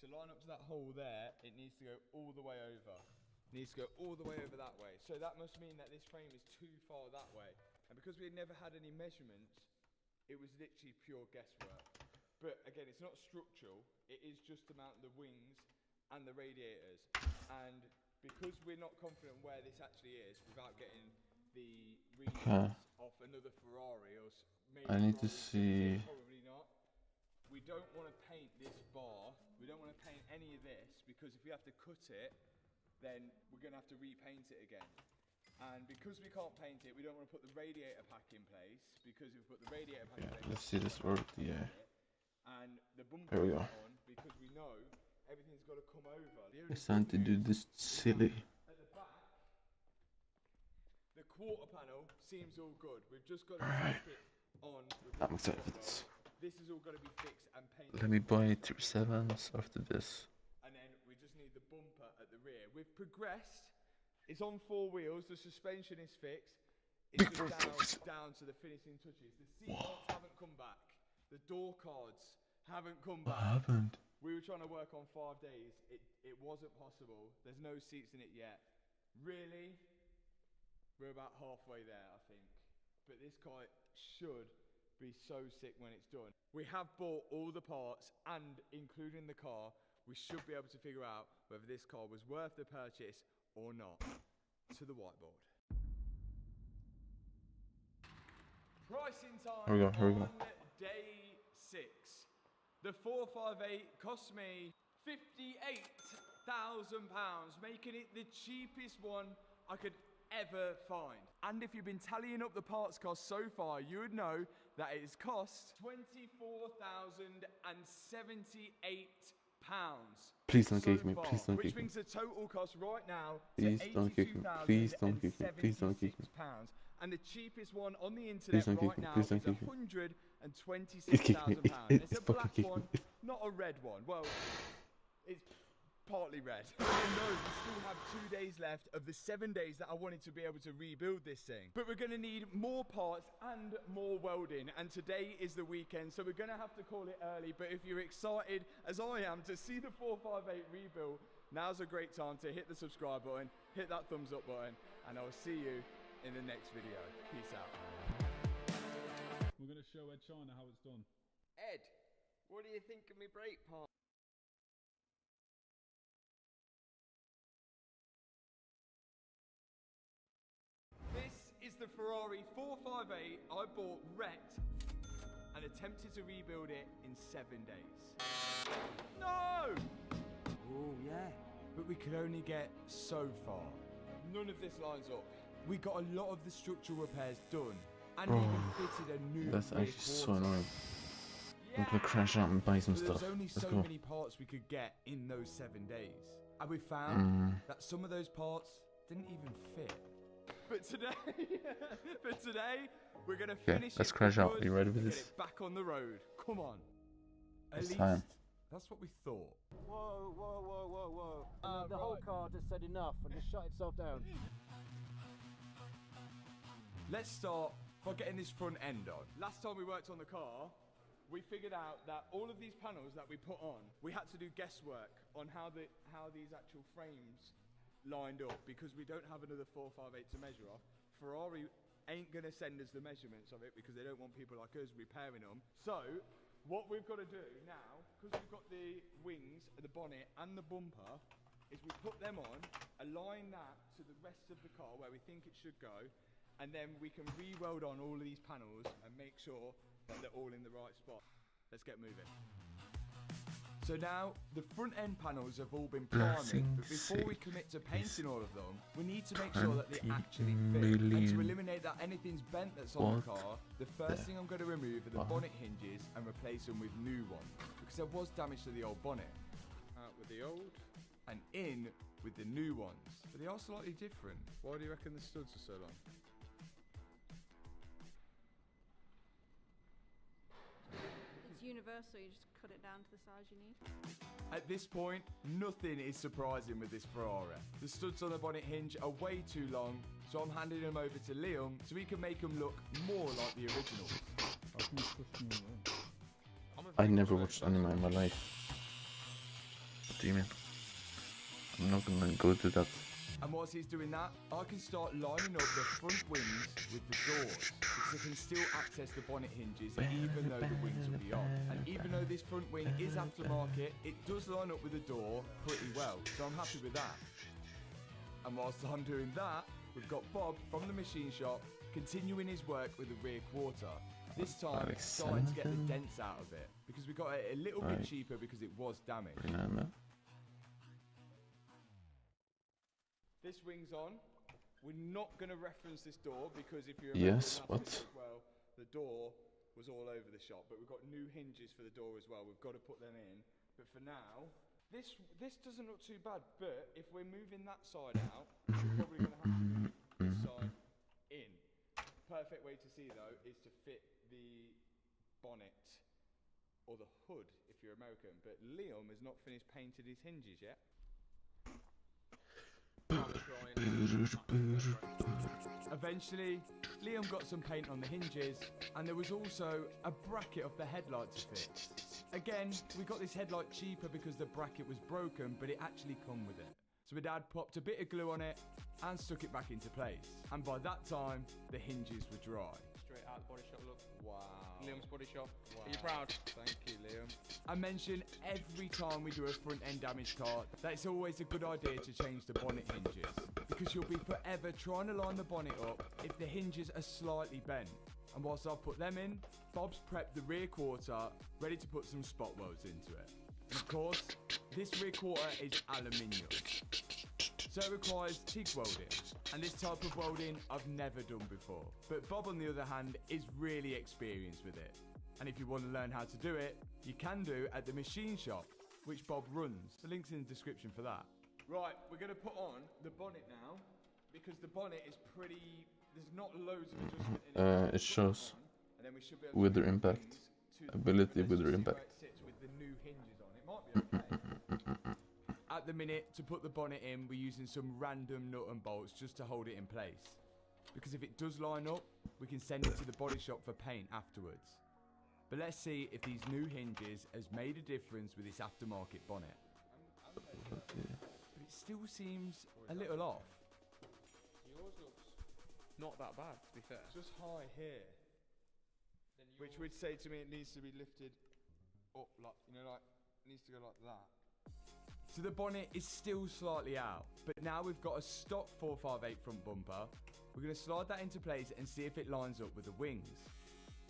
to line up to that hole there, it needs to go all the way over. It needs to go all the way over that way. So that must mean that this frame is too far that way. And because we had never had any measurements, it was literally pure guesswork. But again, it's not structural. It is just to mount the wings and the radiators. And because we're not confident where this actually is, without getting the readings Okay. off another Ferrari, or maybe I need to probably- see. Probably not. We don't want to paint this bar. We don't want to paint any of this because if we have to cut it, then we're going to have to repaint it again. And because we can't paint it, we don't want to put the radiator pack in place because if we put the radiator pack in place, Let's see this work. Yeah. and the bumper There we go. on because we know everything's got to come over. It's time to do this silly. At the back, the quarter panel seems all good. We've just got to flip it on. I'm excited. This is all got to be fixed and painted. Let me buy 7s after this. And then we just need the bumper at the rear. We've progressed. It's on 4 wheels. The suspension is fixed. It's just down to the finishing touches. The seat belts haven't come back. The door cards haven't come back. I haven't. We were trying to work on 5 days. It wasn't possible. There's no seats in it yet. Really, we're about halfway there, I think. But this car should be so sick when it's done. We have bought all the parts and including the car, we should be able to figure out whether this car was worth the purchase or not. To the whiteboard. Pricing time Here we go, here we go. on day 6. The 458 cost me £58,000, making it the cheapest one I could ever find. And if you've been tallying up the parts cost so far, you would know that it has cost £24,078. Please don't so kick me. far, Please don't which kick me. brings the total cost right now Please to don't kick me. Please don't kick me. Please don't kick me. £82,076. And the cheapest one on the internet Please don't kick right me. now Please is don't kick me. £126,000. It's a Fucking black kick me. one, not a red one. Well, it's partly red. No, we still have 2 days left of the 7 days that I wanted to be able to rebuild this thing. But we're going to need more parts and more welding. And today is the weekend, so we're going to have to call it early. But if you're excited, as I am, to see the 458 rebuilt, now's a great time to hit the subscribe button, hit that thumbs up button, and I'll see you in the next video. Peace out. We're going to show Ed China how it's done. Ed, what do you think of me brake part? This is the Ferrari 458 I bought wrecked and attempted to rebuild it in 7 days. No! Oh, yeah. But we could only get so far. None of this lines up. We got a lot of the structural repairs done and Bro, even fitted a new that's rear actually so quarter. annoying. I'm gonna crash out and buy some But stuff. there's only Let's so go. many parts we could get in those 7 days. And we found that some of those parts didn't even fit. But today, we're gonna finish let's it crash out. good Are you ready for and this? Get it back on the road. Come on. At It's least time. that's what we thought. Whoa, whoa, whoa, whoa, whoa. The whole car just said enough and just shut itself down. Let's start by getting this front end on. Last time we worked on the car, we figured out that all of these panels that we put on, we had to do guesswork on how these actual frames lined up because we don't have another 458 to measure off. Ferrari ain't gonna send us the measurements of it because they don't want people like us repairing them. So what we've got to do now, because we've got the wings, the bonnet and the bumper, is we put them on, align that to the rest of the car where we think it should go, and then we can re-weld on all of these panels and make sure that they're all in the right spot. Let's get moving. So now, the front end panels have all been primed, but before we commit to painting all of them, we need to make sure that they actually fit. And to eliminate that anything's bent that's on the car, the first thing I'm going to remove are the bonnet hinges and replace them with new ones, because there was damage to the old bonnet. Out with the old, and in with the new ones. But they are slightly different. Why do you reckon the studs are so long? It's universal, you just cut it down to the size you need. At this point, nothing is surprising with this Ferrari. The studs on the bonnet hinge are way too long, so I'm handing them over to Liam so he can make them look more like the originals. I never watched anime in my life. What do you mean? I'm not gonna go to that. And whilst he's doing that, I can start lining up the front wings with the doors, because I can still access the bonnet hinges even though the wings will be on. And even though this front wing is aftermarket, it does line up with the door pretty well, so I'm happy with that. And whilst I'm doing that, we've got Bob from the machine shop continuing his work with the rear quarter. This time, starting to get the dents out of it, because we got it a little bit cheaper because it was damaged. This wing's on. We're not going to reference this door because if you remember Yes, what? as well, the door was all over the shop, but we've got new hinges for the door as well. We've got to put them in. But for now, this doesn't look too bad, but if we're moving that side out, we're probably going to have to move this side in. Perfect way to see though is to fit the bonnet or the hood if you're American, but Liam has not finished painting his hinges yet. Eventually, Liam got some paint on the hinges, and there was also a bracket of the headlight to fit. Again, we got this headlight cheaper because the bracket was broken, but it actually come with it. So my dad popped a bit of glue on it and stuck it back into place. And by that time, the hinges were dry. Straight out the body shop look. Wow. Liam's body shop. Wow. Are you proud? Thank you, Liam. I mention every time we do a front end damage car that it's always a good idea to change the bonnet hinges, because you'll be forever trying to line the bonnet up if the hinges are slightly bent. And whilst I've put them in, Bob's prepped the rear quarter, ready to put some spot welds into it. And of course, this rear quarter is aluminium, so it requires TIG welding. And this type of welding I've never done before. But Bob, on the other hand, is really experienced with it. And if you want to learn how to do it, you can do at the machine shop, which Bob runs. The link's in the description for that. Right, we're going to put on the bonnet now, because the bonnet is pretty... There's not loads of adjustment in it. It shows and then we should be able wither to impact, ability wither impact. It with the new hinges on. It might be okay. At the minute, to put the bonnet in, we're using some random nut and bolts just to hold it in place. Because if it does line up, we can send it to the body shop for paint afterwards. But let's see if these new hinges has made a difference with this aftermarket bonnet. But it still seems a little off. Yours looks not that bad, to be fair. Just high here. Which would say to me it needs to be lifted up, like, you know, like, it needs to go like that. So the bonnet is still slightly out, but now we've got a stock 458 front bumper. We're going to slide that into place and see if it lines up with the wings.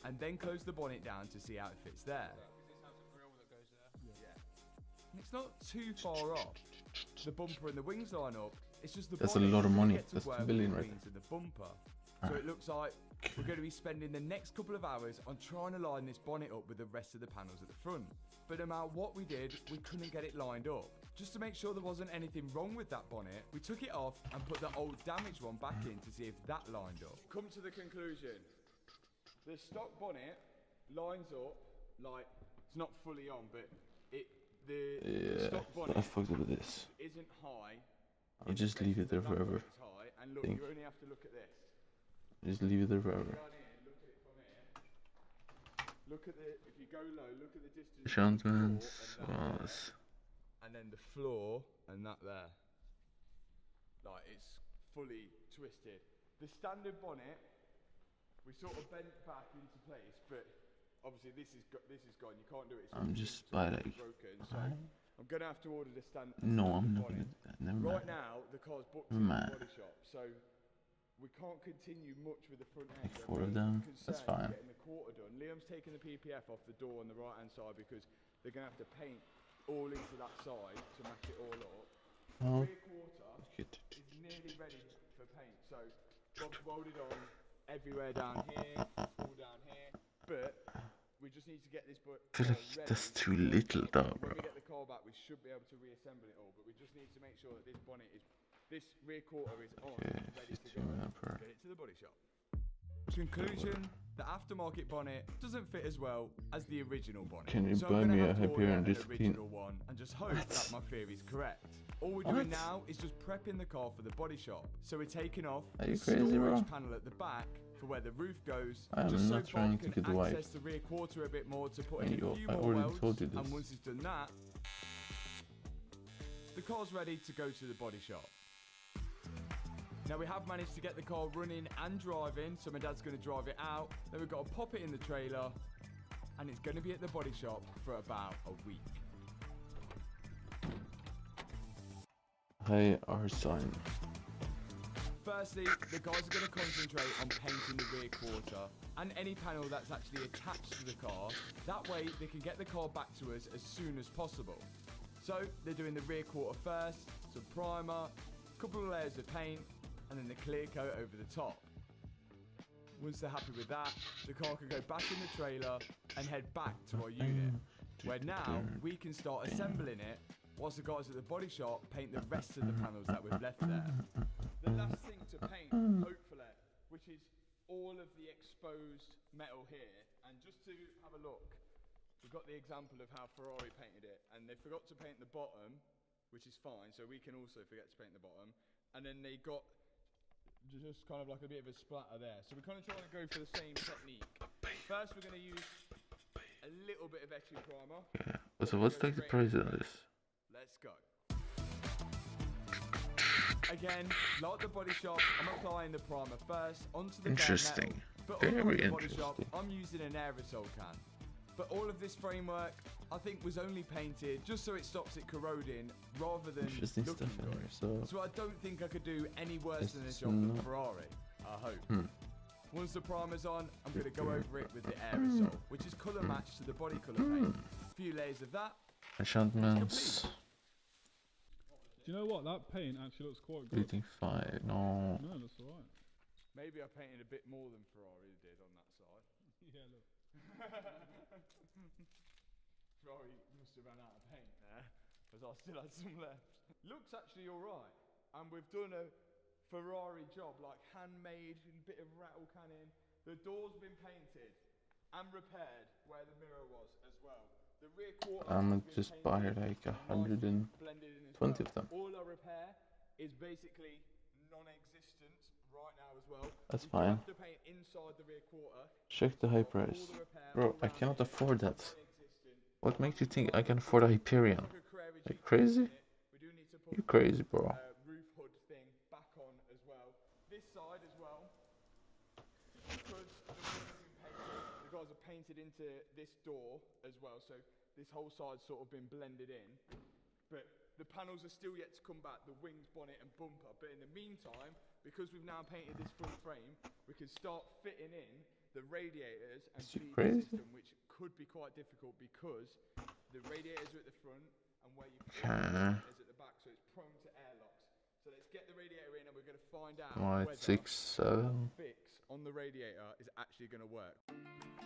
And then close the bonnet down to see how it fits there. This has a grill that goes there. Yeah. And it's not too far off. The bumper and the wings line up. It's just the That's a bonnet lot of money. gets to That's work $1 billion with the right wings and the bumper. So it looks like we're going to be spending the next couple of hours on trying to line this bonnet up with the rest of the panels at the front. But no matter what we did, we couldn't get it lined up. Just to make sure there wasn't anything wrong with that bonnet, we took it off and put the old damaged one back in to see if that lined up. Come to the conclusion. The stock bonnet lines up like, it's not fully on, but the stock bonnet I fucked up with this. isn't high. I'll just leave it there forever. High, and look, you only have to look at this. Just leave it there forever. Down here, look at it from here. Look at the, if you go low, look at the distance. Enchantments was... And then the floor and that there. Like, it's fully twisted. The standard bonnet, we sort of bent back into place, but obviously this is gone. You can't do it. It's I'm just by like... broken, so I'm gonna have to order the standard. No, I'm not gonna do that. Never mind. Right now, the car's booked in the body shop, so we can't continue much with the front end. Like 4 of them. That's fine. Getting the quarter done. Liam's taking the PPF off the door on the right hand side because they're gonna have to paint all into that side to match it all up. Oh. The rear quarter is nearly ready for paint, so Bob's welded on everywhere down here, all down here, but we just need to get this I feel like that's too little though, bro. When we get the car back, we should be able to reassemble it all, but we just need to make sure that this bonnet is, this rear quarter is on, ready to go. Get it to the body shop. Conclusion, the aftermarket bonnet doesn't fit as well as the original bonnet. Can you so buy me a order Hyperion an discipline? original one and just hope that my theory is correct. All we're doing now is just prepping the car for the body shop. So we're taking off Are you the crazy, storage bro? panel at the back for where the roof goes. I am just not so trying Bob to can get white. access the rear quarter a bit more to put Hey, in a few I more already welds. told you And this. once it's done that, the car's ready to go to the body shop. Now we have managed to get the car running and driving, so my dad's going to drive it out. Then we've got to pop it in the trailer, and it's going to be at the body shop for about a week. Hey, our sign. firstly, the guys are going to concentrate on painting the rear quarter and any panel that's actually attached to the car. That way, they can get the car back to us as soon as possible. So, they're doing the rear quarter first, some primer, a couple of layers of paint, and then the clear coat over the top. Once they're happy with that, the car can go back in the trailer and head back to our unit, where now we can start assembling it whilst the guys at the body shop paint the rest of the panels that we've left there. The last thing to paint, hopefully, which is all of the exposed metal here, and just to have a look, we've got the example of how Ferrari painted it, and they forgot to paint the bottom, which is fine, so we can also forget to paint the bottom, and then they got just kind of like a bit of a splatter there. So we're kind of trying to go for the same technique. First, we're going to use a little bit of etching primer. So what's like the price of this? Let's go. Again, like the body shop, I'm applying the primer first onto the Interesting. But Very unlike the body interesting. shop, I'm using an aerosol can. But all of this framework, I think, was only painted just so it stops it corroding rather than Interesting looking stuff in good. there. So I don't think I could do any worse than a It's job with not- Ferrari. I hope. Once the primer's on, I'm going to go over it with the aerosol, which is colour matched to the body colour paint. A few layers of that. enchantments. Do you know what? That paint actually looks quite good. Bleeding fire. No. No, that's alright. Maybe I painted a bit more than Ferrari did on that side. Yeah, look. Ferrari must have run out of paint there, because I still had some left. Looks actually alright, and we've done a Ferrari job, like handmade, a bit of rattle canning. The door's been painted and repaired where the mirror was as well. The rear quarter I'm has gonna been just painted buy like and 120 blended in as of well. them. All our repair is basically non-existent right now as well. That's We do fine. have to paint inside the rear quarter. Check the high price. Bro, I cannot afford that. What makes you think I can afford a Hyperion? Are you crazy? You crazy, bro. Roof hood thing back on as well. This side as well, because the windows have been painted, the guys have painted into this door as well, so this whole side's sort of been blended in. But the panels are still yet to come back, the wings, bonnet and bumper. But in the meantime, because we've now painted this front frame, we can start fitting in the radiators and bleeding system, which could be quite difficult because the radiators are at the front and where you put the is at the back, so it's prone to air locks. So let's get the radiator in and we're going to find out whether 6, 7. fix on the radiator is actually going to work.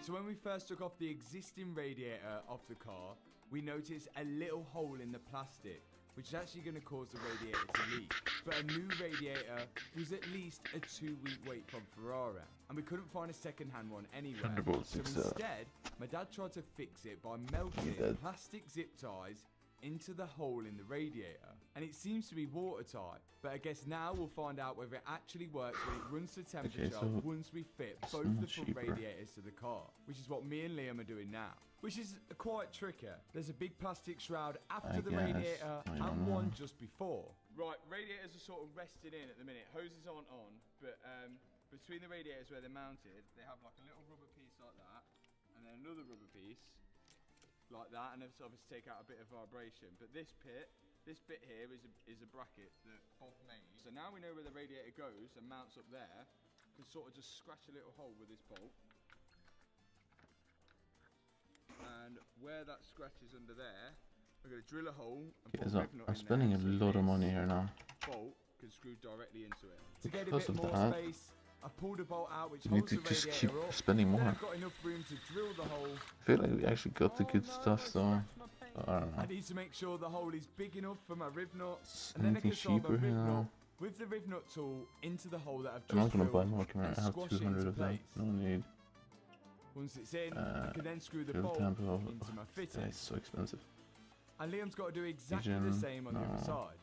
So when we first took off the existing radiator off the car, we noticed a little hole in the plastic, which is actually going to cause the radiator to leak. But a new radiator was at least a 2-week wait from Ferrari, and we couldn't find a second-hand one anywhere. Thunderbolt So 6 instead, my dad tried to fix it by melting plastic zip ties into the hole in the radiator, and it seems to be watertight. But I guess now we'll find out whether it actually works when it runs to temperature so once we fit it's both much the front cheaper. radiators to the car, which is what me and Liam are doing now. Which is quite tricky. There's a big plastic shroud after I the guess. radiator I and don't know. one just before. Right, radiators are sort of rested in at the minute. Hoses aren't on, but between the radiators where they're mounted, they have like a little rubber piece like that, and then another rubber piece like that, and it's obviously take out a bit of vibration. But this bit here is a bracket that Bob made. So now we know where the radiator goes and mounts up there. We can sort of just scratch a little hole with this bolt. And where that scratches under there, we're going to drill a hole and put So a rivet nut I'm in spending there, a so lot of this money here now. bolt can screw directly into it. To get a Because bit of more that, space, I've pulled a bolt out which you need holds to the just radiator keep up. spending Then more. I've got enough room to drill the hole. I feel like we actually got the good stuff, so I don't know. I need to make sure the hole is big enough for my rivet nut, and then I Anything can slide my cheaper rivet here? nut with the rivet nut tool into the hole that I've I'm not just gonna buy drilled more camera. and I have squash it 200 into of them. place. No need. Once it's in, I can then screw the Drill bolt tempo. into my fitting. It's so expensive. And Liam's got to do exactly the Region, same on the other no. side.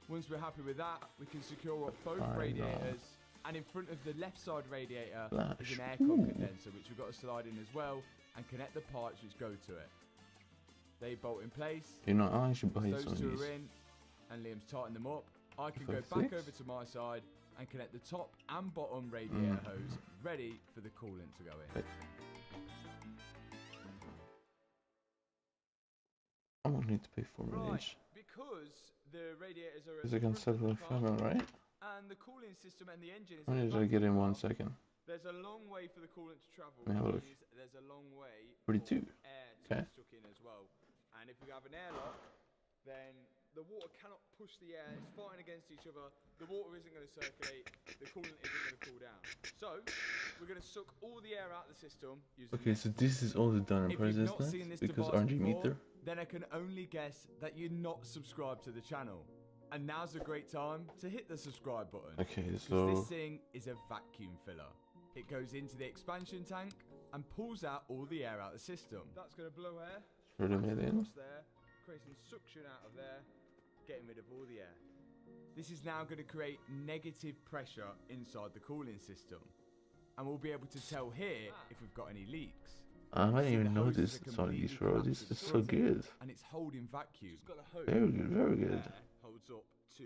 Once we're happy with that, we can secure up both I know. radiators. And in front of the left side radiator is an Flash. aircon Ooh. condenser, which we've got to slide in as well and connect the pipes which go to it. They bolt in place. You know, I should buy Those some of two these. are in, and Liam's tightened them up. I can go For back 6? over to my side and connect the top and bottom radiator Mm. hose, ready for the coolant to go in. I won't need to pay 4 million. Right, because the radiators are at Because the I can front sell of for the car 500, right? And the cooling system and the engine is... How many did I get in 1 second? There's a long way for the coolant to travel, Yeah, which look. means there's a long way 42. for air to Okay. be stuck in as well. And if we have an airlock, then the water cannot push the air, it's fighting against each other, the water isn't going to circulate, the coolant isn't going to cool down. So, we're going to suck all the air out of the system using Okay, so this is all the done If you've price, not isn't seen it? this Because device RNG before, meter. then I can only guess that you're not subscribed to the channel. And now's a great time to hit the subscribe button. Okay, Because so this thing is a vacuum filler. It goes into the expansion tank and pulls out all the air out of the system. That's going to blow air 30 million. across there, creating suction out of there, getting rid of all the air. This is now going to create negative pressure inside the cooling system. And we'll be able to tell here if we've got any leaks. I didn't See, even the hoses notice are some of these, completely bro. This collapsed is with so good. And it's holding vacuum. It's got a hose. Very good, very good. There holds up to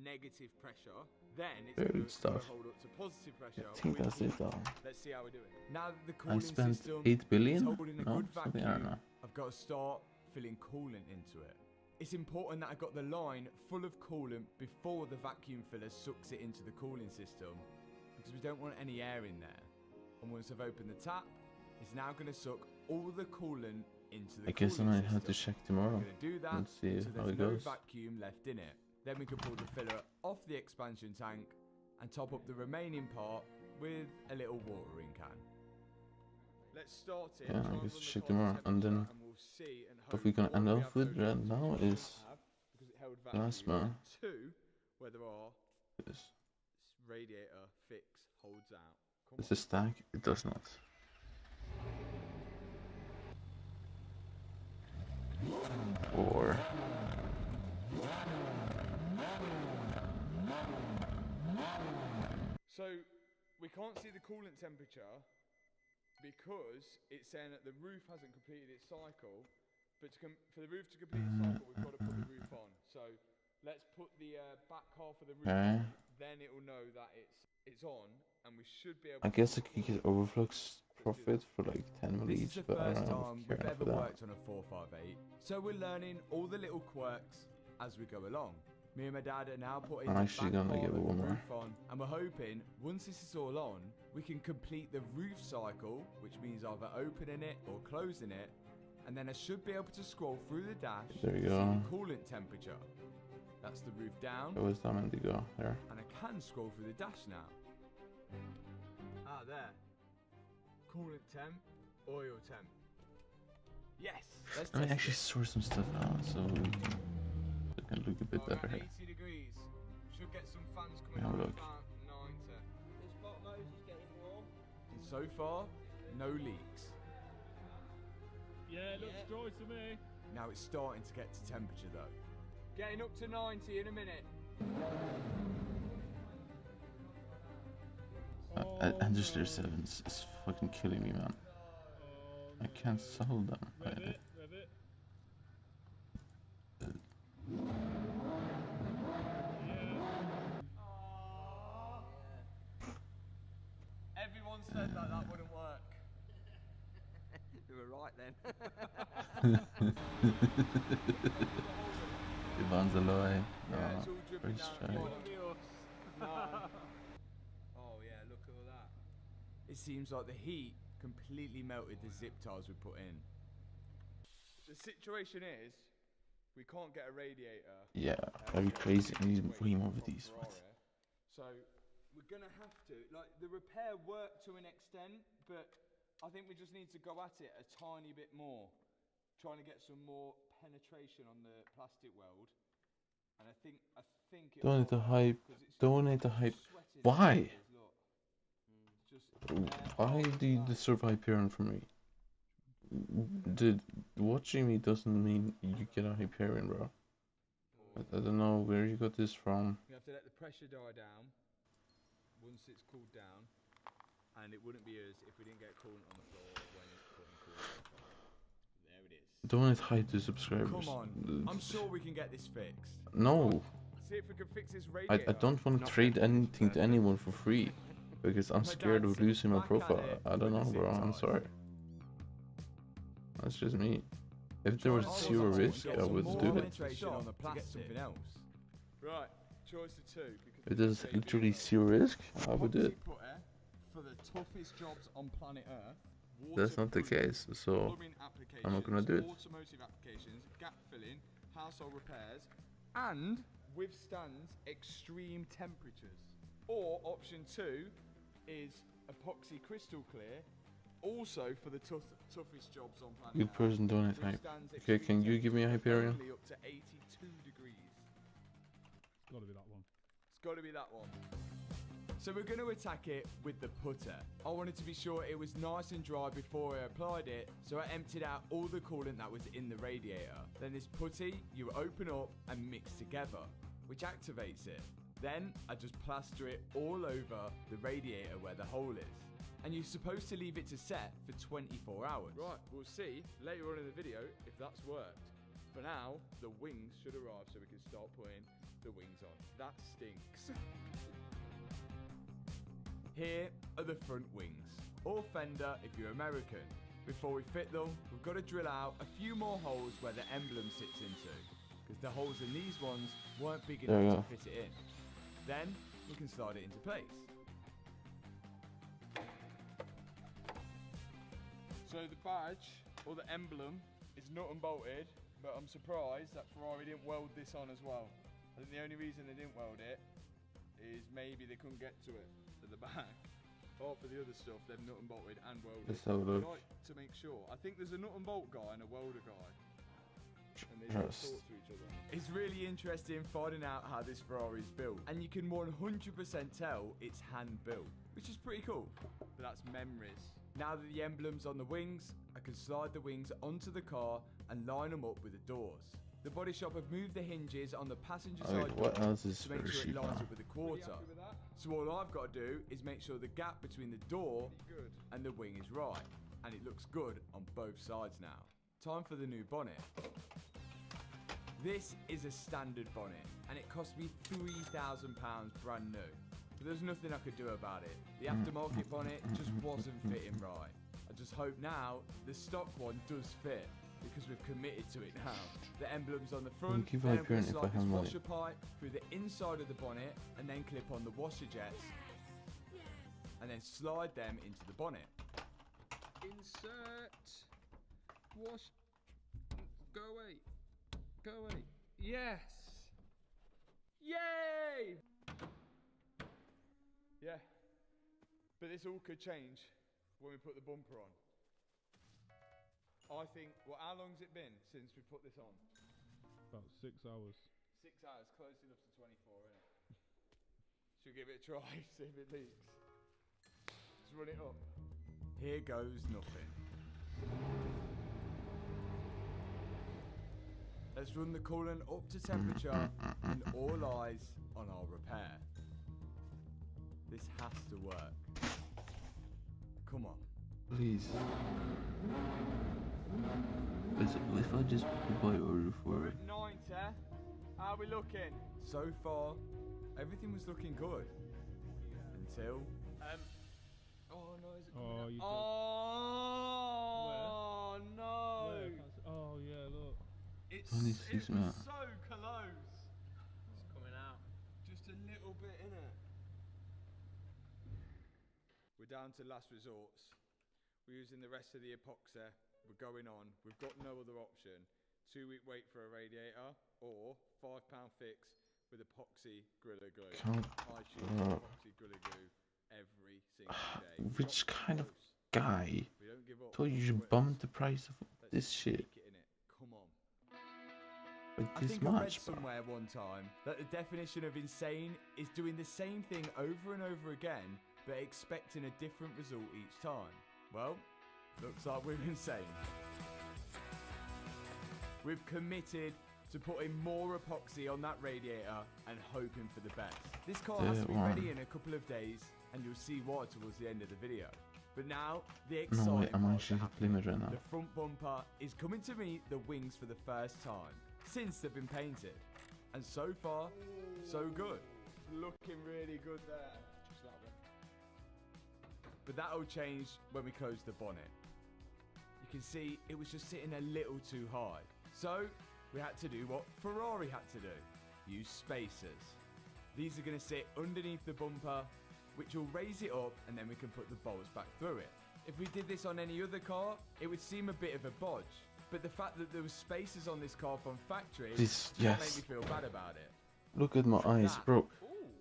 negative pressure. Then it's Very going good to stuff. hold up to positive pressure. I think with that's it, heat. though. Let's see how we're doing. Now that the I cooling spent system 8 billion? is holding a No, good something, vacuum, I don't know. I've got to start filling coolant into it. It's important that I got the line full of coolant before the vacuum filler sucks it into the cooling system, because we don't want any air in there. And once I've opened the tap, it's now going to suck all the coolant into the I guess I cooling might have to system. check tomorrow. We're going to do that Let's see so how there's it no goes. vacuum left in it. Then we can pull the filler off the expansion tank and top up the remaining part with a little watering can. Let's start it. Yeah, try I and guess run the check car tomorrow. to And then temperature, and we'll see and what we're hope gonna one, end we up have with no right leaks, now which we is don't have because it held plasma. vacuum. Two, whether our This. radiator fix holds out. Come It's a stack. It does not. Or So we can't see the coolant temperature because it's saying that the roof hasn't completed its cycle. But for the roof to complete its cycle, we've got to put the roof on. So let's put the back half of the roof Okay. on. Then it will know that it's on, and we should be able. I guess I could get overflux profit for like 10 mil This is each, the but I first don't time care we've for ever that. worked on a 458, so we're learning all the little quirks as we go along. Me and my dad are now putting I'm the actually back gonna part give of it the one more. roof on, and we're hoping once this is all on, we can complete the roof cycle, which means either opening it or closing it, and then I should be able to scroll through the dash There you to see go. the coolant temperature. That's the roof down, Where was that meant to go? There. and I can scroll through the dash now. Ah, there. Coolant temp, oil temp. Yes. Let's Let me test actually it. sort some stuff out so it can look a bit We're better at here. 80 degrees. Should get some fans coming Have a on look. about 90. This bottom hose is getting warm. And so far, no leaks. Yeah, it looks dry to me. Now it's starting to get to temperature though. Getting up to 90 in a minute. Angela 7 is fucking killing me, man. I can't solve them. Rev it, rev it. Everyone said that wouldn't work. You were right then. Ivan's Aloy. Yeah, it's all dripping first down. try. It couldn't be us. No. Oh yeah, look at all that. It seems like the heat completely melted the zip ties we put in. The situation is, we can't get a radiator. Yeah, that'd be crazy. I need way more of these. from What? Ferrari. So we're gonna have to, like, the repair worked to an extent, but I think we just need to go at it a tiny bit more, trying to get some more penetration on the plastic weld. And I think it'll Donate the work, hype. 'cause it's Donate the hype. sweating Why? fingers, look. Just Why do you deserve Hyperion from me? Dude, watching me doesn't mean you get a Hyperion, bro. I don't know where you got this from. You have to let the pressure die down once it's cooled down, and it wouldn't be us if we didn't get coolant on the floor when putting coolant on. There it is. Donate hype to subscribers. Come on, I'm sure we can get this fixed. No, See if we can fix this I radiator. don't want to trade anything to anyone for free. Because I'm scared of losing my profile. I don't know, bro. I'm sorry. That's just me. If there was zero risk, I would do it. On the plastic. To get something else. Right, choice of two, because It is literally zero risk. I would do it. For the toughest jobs on planet Earth. That's not the case, so I'm not gonna do it. Automotive applications, gap filling, household repairs, and withstands extreme temperatures. Or option 2 is epoxy crystal clear, also for the toughest jobs on planet Good Earth. person doing it, hype. Okay, can you give me a Hyperion? Only up to 82 degrees. It's gotta be that one. It's got to be that one. So we're going to attack it with the putter. I wanted to be sure it was nice and dry before I applied it, so I emptied out all the coolant that was in the radiator. Then this putty, you open up and mix together, which activates it. Then I just plaster it all over the radiator where the hole is. And you're supposed to leave it to set for 24 hours. Right, we'll see later on in the video if that's worked. For now, the wings should arrive so we can start putting the wings on. That stinks. Here are the front wings, or fender if you're American. Before we fit them, we've got to drill out a few more holes where the emblem sits into, because the holes in these ones weren't big enough to fit it in. Then we can slide it into place. So the badge, or the emblem, is nut and bolted, but I'm surprised that Ferrari didn't weld this on as well. I think the only reason they didn't weld it is maybe they couldn't get to it at the back. Or for the other stuff, they've nut and bolted and welded. Let's have a look. I'd like to make sure. I think there's a nut and bolt guy and a welder guy. And they don't talk to each other. It's really interesting finding out how this Ferrari is built. And you can 100% tell it's hand built, which is pretty cool. But that's memories. Now that the emblem's on the wings, I can slide the wings onto the car and line them up with the doors. The body shop have moved the hinges on the passenger side what door else is to make very sure it cheap lines now? up with the quarter. So all I've got to do is make sure the gap between the door and the wing is right. And it looks good on both sides now. Time for the new bonnet. This is a standard bonnet and it cost me £3,000 brand new. But there's nothing I could do about it. The aftermarket bonnet just wasn't fitting right. I just hope now the stock one does fit, because we've committed to it now. The emblem's on the front, give then I'm going Hyperion to if I slide this have money. washer pipe through the inside of the bonnet and then clip on the washer jets and then slide them into the bonnet. Insert, wash, go away, go away. Yes! Yay! Yeah, but this all could change when we put the bumper on. I think, well, how long's it been since we put this on? About 6 hours. 6 hours, close enough to 24, isn't it? Should we give it a try, see if it leaks? Let's run it up. Here goes nothing. Let's run the coolant up to temperature and all eyes on our repair. This has to work. Come on. Please. If I just buy order for it. 90. How are we looking? So far, everything was looking good. Until... Oh no, is it coming Oh, out? you Oh no! Where? Oh yeah, look. It's Only so 6 minutes. close. It's coming out. Just a little bit, innit? We're down to last resorts. We're using the rest of the epoxy. We're going on. We've got no other option. 2-week wait for a radiator or £5 fix with epoxy Gorilla Glue. I choose epoxy Gorilla Glue every single day. Which kind of guy We don't give up. told you to bump the price of this shit? Come on. Like I this think I read much, bro. somewhere one time that the definition of insane is doing the same thing over and over again, but expecting a different result each time. Well, looks like we're insane. We've committed to putting more epoxy on that radiator and hoping for the best. This car has to be ready in a couple of days, and you'll see why towards the end of the video. But now, the No, exciting wait, I'm part's actually happening. playing it right now. The front bumper is coming to meet the wings for the first time since they've been painted. And so far, so good. Looking really good there. Just that bit. But that'll change when we close the bonnet. You can see it was just sitting a little too high. So we had to do what Ferrari had to do. Use spacers. These are going to sit underneath the bumper, which will raise it up, and then we can put the bolts back through it. If we did this on any other car, it would seem a bit of a bodge. But the fact that there was spaces on this car from factory doesn't make me feel bad about it. Look at my eyes, bro.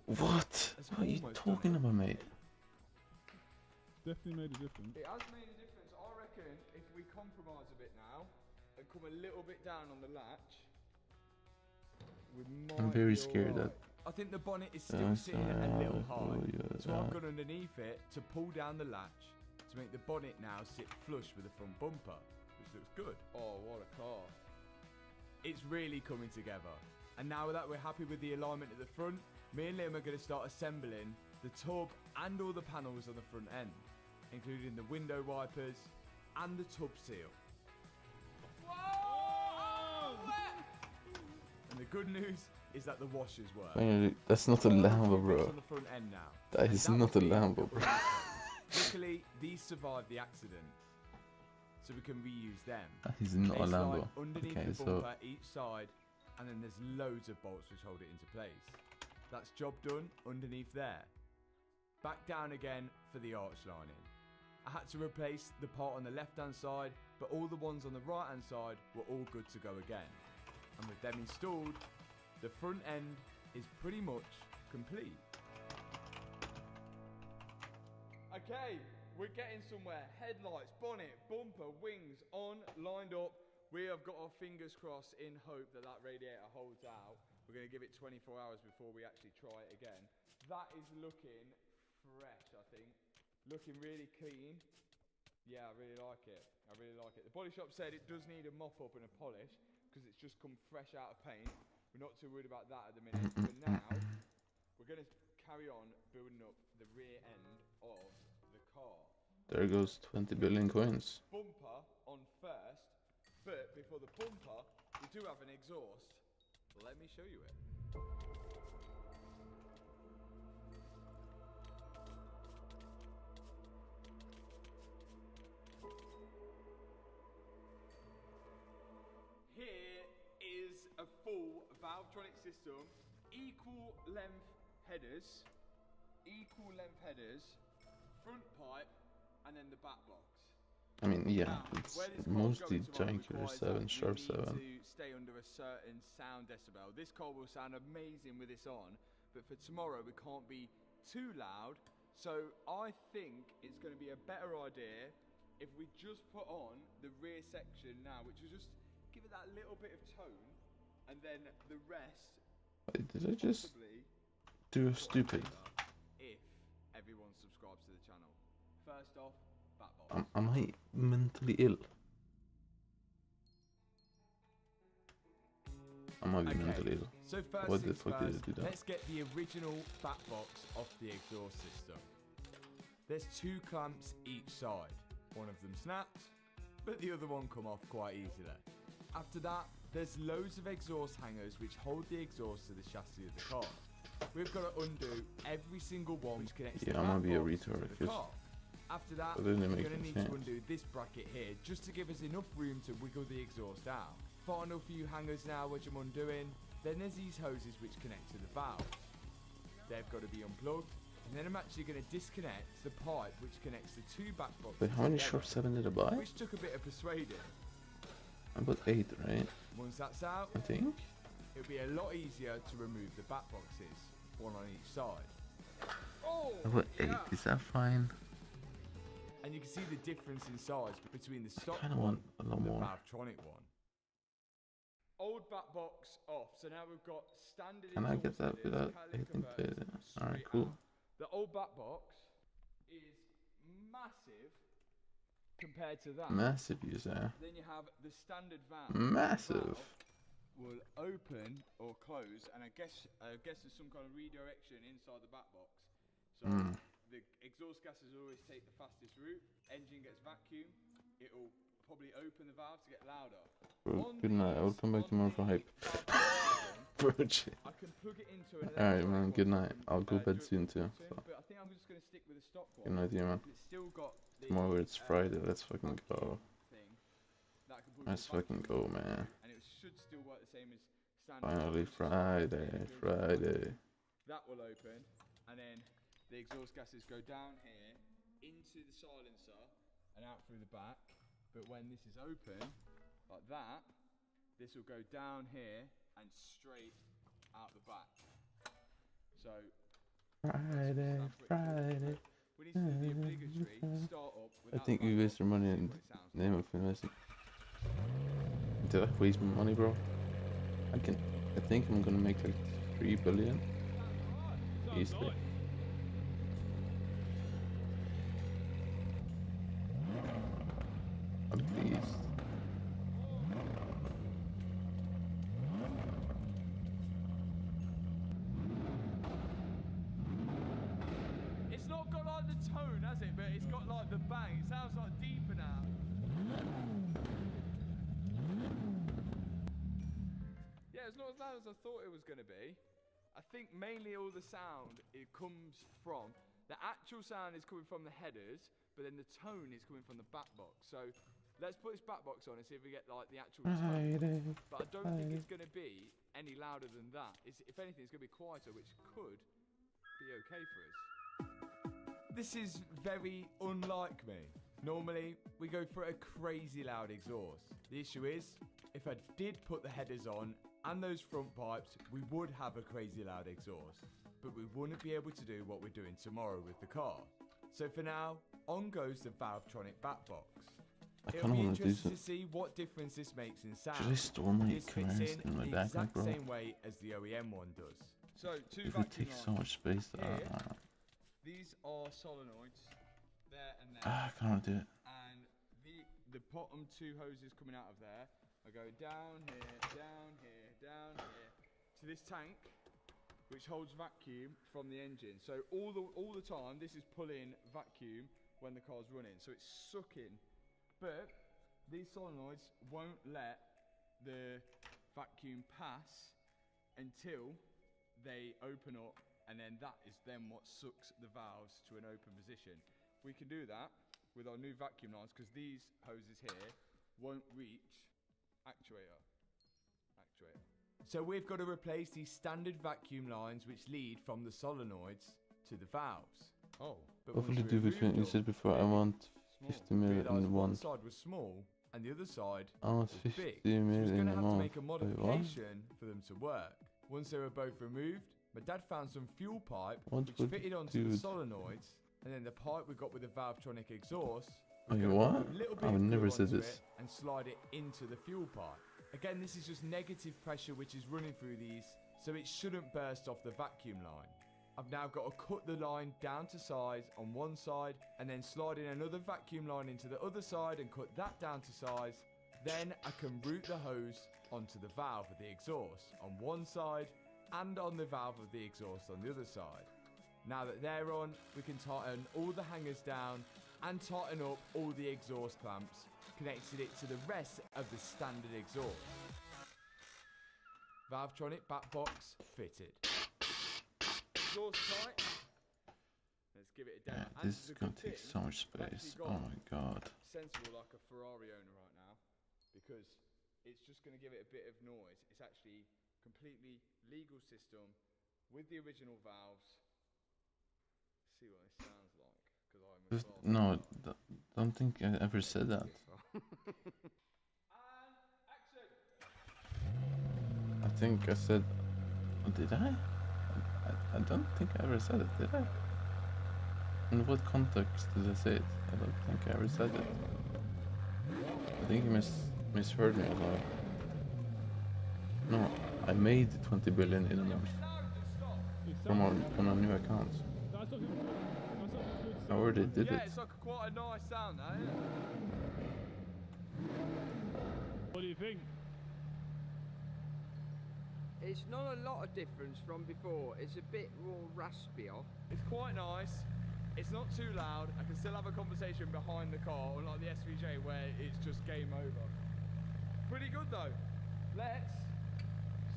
What? What are you talking about, mate? Definitely made a difference. It has made a difference. I reckon if we compromise a bit now and come a little bit down on the latch, we might I'm very be scared that. I think the bonnet is still sitting a little high, so I've gone underneath it to pull down the latch to make the bonnet now sit flush with the front bumper, which looks good. Oh, what a car. It's really coming together. And now that we're happy with the alignment at the front, me and Liam are going to start assembling the tub and all the panels on the front end, including the window wipers and the tub seal. Whoa! And the good news is that the washers work. Finally, that's not a Lambo, bro. On the front end now. That is not a Lambo, bro. Luckily, these survived the accident, so we can reuse them. That is not a Lambo. Underneath Okay, the so bumper each side, and then there's loads of bolts which hold it into place. That's job done underneath there. Back down again for the arch lining. I had to replace the part on the left hand side, but all the ones on the right hand side were all good to go again. And with them installed, the front end is pretty much complete. Okay, we're getting somewhere. Headlights, bonnet, bumper, wings on, lined up. We have got our fingers crossed in hope that that radiator holds out. We're going to give it 24 hours before we actually try it again. That is looking fresh, I think. Looking really clean. Yeah, I really like it. I really like it. The body shop said it does need a mop up and a polish because it's just come fresh out of paint. We're not too worried about that at the minute. But now, we're going to carry on building up the rear end of the car. there goes 20 billion coins. Bumper on first, but before the bumper, we do have an exhaust. Let me show you it. Here is a full Valvetronic system, equal length headers, front pipe, and then the back box. I mean, yeah, Now, it's where this car's mostly going tomorrow Janker requires 7, that Sharp you 7. need to stay under a certain sound decibel. This car will sound amazing with this on, but for tomorrow we can't be too loud. So I think it's going to be a better idea if we just put on the rear section now, which will just give it that little bit of tone, and then the rest. Wait, did I just do a stupid? If everyone subscribes to the channel. First off, back box. Am I mentally ill? I might be mentally ill. So first What the things fuck did first, it do that? let's get the original back box off the exhaust system. There's 2 clamps each side. One of them snaps, but the other one come off quite easily. After that, there's loads of exhaust hangers which hold the exhaust to the chassis of the car. We've got to undo every single one which connects the Yeah, I'm gonna back be a box retard to the because car. After that, that didn't we're make going to any need to sense. undo this bracket here just to give us enough room to wiggle the exhaust out. Final few hangers now which I'm undoing. Then there's these hoses which connect to the valve. They've got to be unplugged. And then I'm actually going to disconnect the pipe which connects the 2 back boxes. Wait, how many together, Sharp 7 did I buy? which took a bit of persuading. I bought 8, right? Once that's out, I think. it'll be a lot easier to remove the back boxes, one on each side. Oh, I bought 8, is that fine? And you can see the difference in size between the stock Kinda one want a lot and the more. Valvetronic one. Old back box off, so now we've got standard Can I get exhaust that headers, without catalytic hitting converters the... Alright, straight cool. out. The old back box is massive compared to that. Massive, you say? Then you have the standard valve. Massive. The valve will open or close, and I guess there's some kind of redirection inside the back box. So the exhaust gases always take the fastest route. Engine gets vacuum. It'll probably open the valve to get louder. Bro, good night. I'll come back tomorrow for hype. Bro, shit. I can plug it into an Alright, man. Good night. I'll go bed soon too. So. But I think I'm just gonna stick with the stock one. Good night, yeah, man. It's still got the, Tomorrow it's Friday. Let's fucking go. thing that can put Let's the vacuum fucking go, man. and it should still work the same as standard. Finally, Friday. Friday. that will open, and then the exhaust gases go down here into the silencer and out through the back. But when this is open, like that, this will go down here and straight out the back. So Friday. we need to do the obligatory start up I without think the we back wasted money in the name of investing. Did I waste my money, bro? I think I'm gonna make like 3 billion easily. At least. It's not got like the tone, has it? But it's got like the bang. It sounds like deeper now. Yeah, it's not as loud as I thought it was going to be. I think mainly all the sound it comes from, the actual sound is coming from the headers, but then the tone is coming from the back box. So let's put this back box on and see if we get like the actual tone. But I don't think it's going to be any louder than that. If anything, it's going to be quieter, which could be okay for us. This is very unlike me. Normally, we go for a crazy loud exhaust. The issue is, if I did put the headers on and those front pipes, we would have a crazy loud exhaust. But we wouldn't be able to do what we're doing tomorrow with the car. So for now, on goes the Valvetronic back box. It'll be interesting to see what difference this makes in sound. Should I store my This fits cameras in my the backpack, exact bro? same way as the OEM one does. So two If it vacuum takes so lines. much space, Here, these are solenoids, there and there. I can't do it. And the bottom two hoses coming out of there are going down here, down here, down here to this tank, which holds vacuum from the engine. So all the time, this is pulling vacuum when the car's running. So it's sucking, but these solenoids won't let the vacuum pass until they open up, and then that is then what sucks the valves to an open position. We can do that with our new vacuum lines because these hoses here won't reach actuator. So we've got to replace these standard vacuum lines which lead from the solenoids to the valves. Oh, but Hopefully do we can, you said before I want 50 million in one one. side was small and the other side I want was 50 big. So I was million going to a have to month. make a Wait, what? modification for them to work. Once they were both removed, my dad found some fuel pipe What which would fitted onto you the do? solenoids, and then the pipe we got with the Valvetronic exhaust. Wait, we're gonna what? put a little bit I of would never glue said onto this. it and slide it into the fuel pipe. Again, this is just negative pressure which is running through these, so it shouldn't burst off the vacuum line. I've now got to cut the line down to size on one side and then slide in another vacuum line into the other side and cut that down to size. Then I can route the hose onto the valve of the exhaust on one side and on the valve of the exhaust on the other side. Now that they're on, we can tighten all the hangers down and tighten up all the exhaust clamps, connecting it to the rest of the standard exhaust. Valvetronic back box fitted. Exhaust tight. Let's give it a demo. Yeah, this is gonna take so much space. Oh my god. Sensible like a Ferrari owner right now, because it's just going to give it a bit of noise. It's actually completely legal system with the original valves. See what it sounds like, because I'm a Just, class no, clown. don't think I ever said that. I think I said, did I? I don't think I ever said it, did I? In what context did I say it? I don't think I ever said it. I think you misheard me. Or no, I made 20 billion in a month from our new account. I already did Yeah, it. it's like quite a nice sound, that, isn't it? What do you think? It's not a lot of difference from before. It's a bit more raspier. It's quite nice. It's not too loud. I can still have a conversation behind the car, unlike the SVJ where it's just game over. Pretty good though. Let's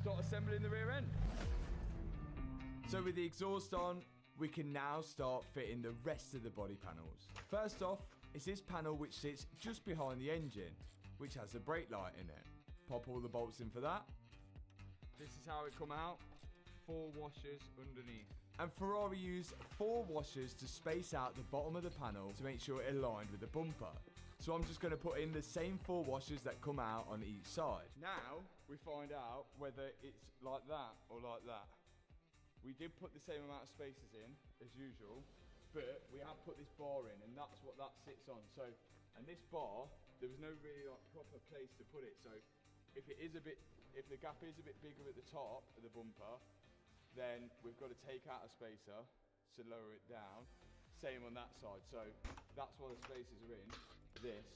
start assembling the rear end. So with the exhaust on, we can now start fitting the rest of the body panels. First off, is this panel which sits just behind the engine, which has a brake light in it. Pop all the bolts in for that. This is how it come out. 4 washers underneath. And Ferrari used 4 washers to space out the bottom of the panel to make sure it aligned with the bumper. So I'm just going to put in the same 4 washers that come out on each side. Now we find out whether it's like that or like that. We did put the same amount of spacers in as usual, but we have put this bar in, and that's what that sits on. So, and this bar, there was no really like proper place to put it. So if the gap is a bit bigger at the top of the bumper, then we've got to take out a spacer to lower it down. Same on that side. So that's why the spacers are in. This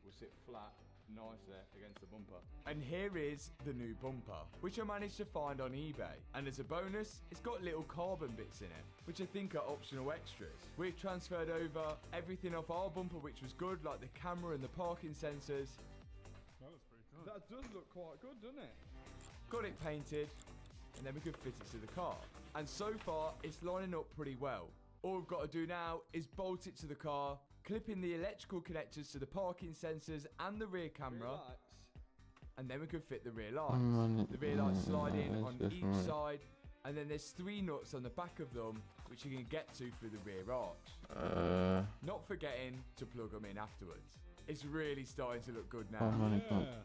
will sit flat, nice there against the bumper. And here is the new bumper, which I managed to find on eBay. And as a bonus, it's got little carbon bits in it, which I think are optional extras. We've transferred over everything off our bumper, which was good, like the camera and the parking sensors. That looks pretty good. That does look quite good, doesn't it? Got it painted, and then we could fit it to the car. And so far, it's lining up pretty well. All we've got to do now is bolt it to the car, clip in the electrical connectors to the parking sensors and the rear camera, and then we can fit the rear lights. The rear lights slide in on each side, and then there's 3 nuts on the back of them, which you can get to through the rear arch. Not forgetting to plug them in afterwards. It's really starting to look good now.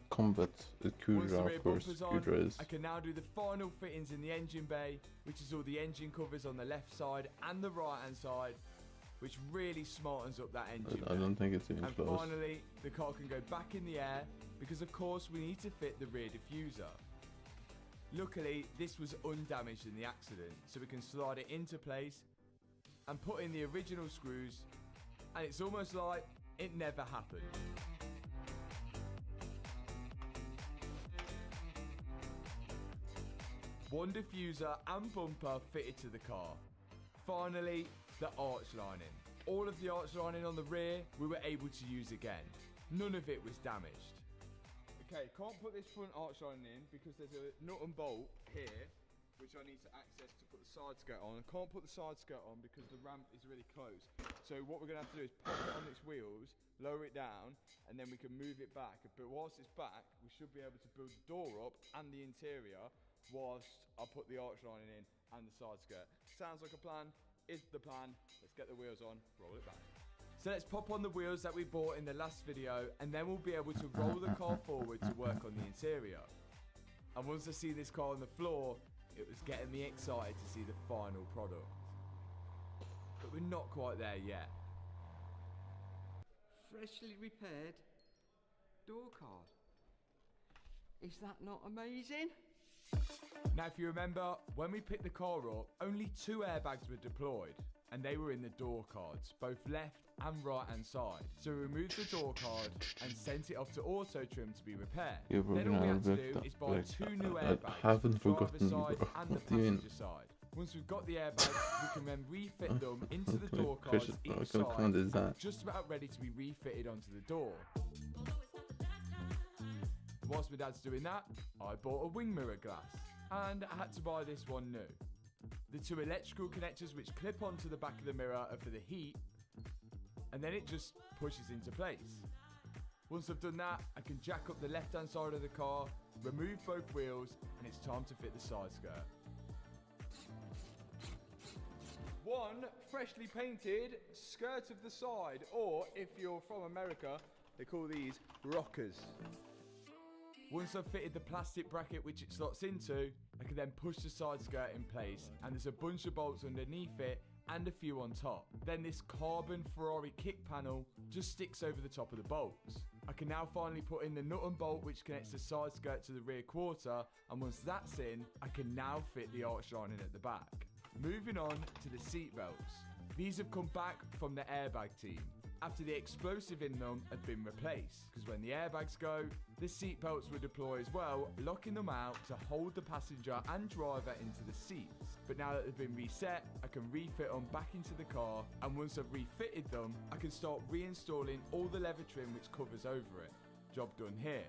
Combat Once the rear for bumper's on, scooters. I can now do the final fittings in the engine bay, which is all the engine covers on the left side and the right hand side, which really smartens up that engine I don't think it's even and close. finally, the car can go back in the air, because of course we need to fit the rear diffuser. Luckily, this was undamaged in the accident, so we can slide it into place and put in the original screws, and it's almost like it never happened. One diffuser and bumper fitted to the car. Finally, the arch lining. All of the arch lining on the rear we were able to use again. None of it was damaged. Okay, can't put this front arch lining in because there's a nut and bolt here which I need to access to put the side skirt on. I can't put the side skirt on because the ramp is really close. So what we're going to have to do is pop it on its wheels, lower it down, and then we can move it back. But whilst it's back, we should be able to build the door up and the interior whilst I put the arch lining in and the side skirt. Sounds like a plan. Is the plan. Let's get the wheels on, roll it back. So let's pop on the wheels that we bought in the last video, and then we'll be able to roll the car forward to work on the interior. And once I see this car on the floor, it was getting me excited to see the final product. But we're not quite there yet. Freshly repaired door card. Is that not amazing? Now if you remember, when we picked the car up, only 2 airbags were deployed, and they were in the door cards, both left and right hand side. So we removed the door card and sent it off to Auto Trim to be repaired. Yeah, we're Then all we gonna had to do have is that, buy like, 2 new I airbags, haven't the driver's forgotten, side bro. and the What do you mean? passenger side. Once we've got the airbags, we can then refit them into the door Okay, cards I each can't side, do that. just about ready to be refitted onto the door. Whilst my dad's doing that, I bought a wing mirror glass, and I had to buy this one new. The 2 electrical connectors which clip onto the back of the mirror are for the heat, and then it just pushes into place. Once I've done that, I can jack up the left hand side of the car, remove both wheels, and it's time to fit the side skirt. One freshly painted skirt of the side, or if you're from America, they call these rockers. Once I've fitted the plastic bracket which it slots into, I can then push the side skirt in place, and there's a bunch of bolts underneath it and a few on top. Then this carbon Ferrari kick panel just sticks over the top of the bolts. I can now finally put in the nut and bolt which connects the side skirt to the rear quarter, and once that's in, I can now fit the arch lining at the back. Moving on to the seat belts. These have come back from the airbag team after the explosive in them had been replaced, because when the airbags go, the seat belts will deploy as well, locking them out to hold the passenger and driver into the seats. But now that they've been reset, I can refit them back into the car, and once I've refitted them, I can start reinstalling all the leather trim which covers over it. Job done here.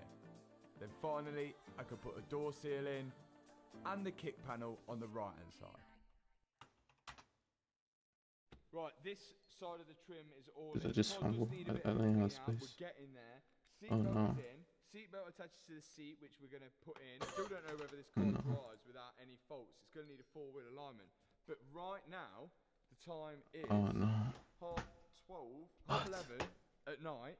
Then finally, I can put a door seal in and the kick panel on the right hand side. Right, this side of the trim is all Is in. it just Car does humble? need a bit I of don't even cleaning have out. space. We're getting there. Oh, Seatbelt no. is in. seatbelt attaches to the seat, which we're going to put in. Still don't know whether this car drives without any faults. It's going to need a four-wheel alignment. But right now, the time is half 11 at night,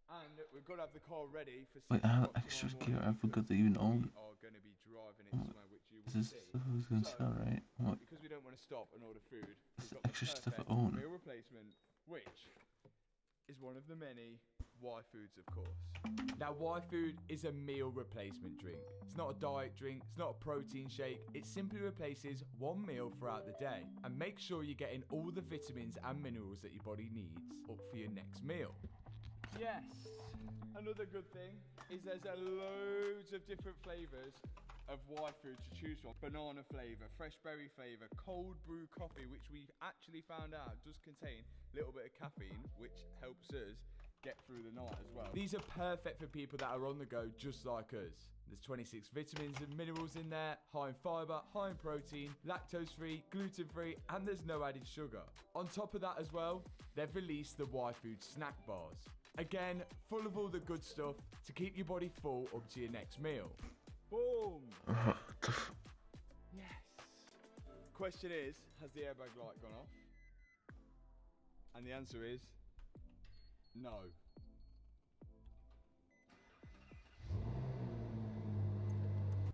and we've got to have the car ready for 6 Wait, I have o'clock extra tomorrow gear. I morning, forgot because that you know. we are going to be driving it somewhere which you will This is see. stuff I was gonna sell, right? What? Because we don't want to stop and order food, This we've got the extra stuff I perfect own. meal replacement, which is one of the many Y Foods, of course. Now, Y Food is a meal replacement drink. It's not a diet drink, it's not a protein shake. It simply replaces one meal throughout the day and makes sure you're getting all the vitamins and minerals that your body needs up for your next meal. Yes, another good thing is there's loads of different flavours of Y Food to choose from. Banana flavour, fresh berry flavour, cold brew coffee, which we actually found out does contain a little bit of caffeine, which helps us get through the night as well. These are perfect for people that are on the go just like us. There's 26 vitamins and minerals in there, high in fibre, high in protein, lactose-free, gluten-free, and there's no added sugar. On top of that as well, they've released the Y Food snack bars. Again, full of all the good stuff to keep your body full up to your next meal. Boom! Yes. Question is, has the airbag light gone off? And the answer is no.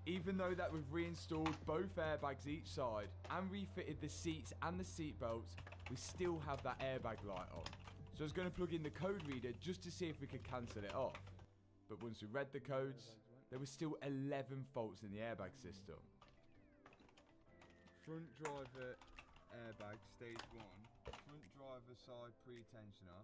Even though that we've reinstalled both airbags each side and refitted the seats and the seat belts, we still have that airbag light on. So I was going to plug in the code reader just to see if we could cancel it off. But once we read the codes, there were still 11 faults in the airbag system. Front driver airbag stage 1, front driver side pre-tensioner,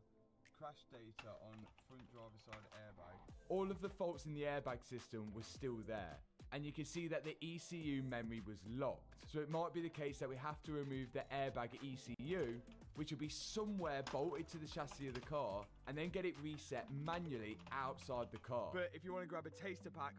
crash data on front driver side airbag. All of the faults in the airbag system were still there, and you can see that the ECU memory was locked. So it might be the case that we have to remove the airbag ECU, which will be somewhere bolted to the chassis of the car, and then get it reset manually outside the car. But if you want to grab a taster pack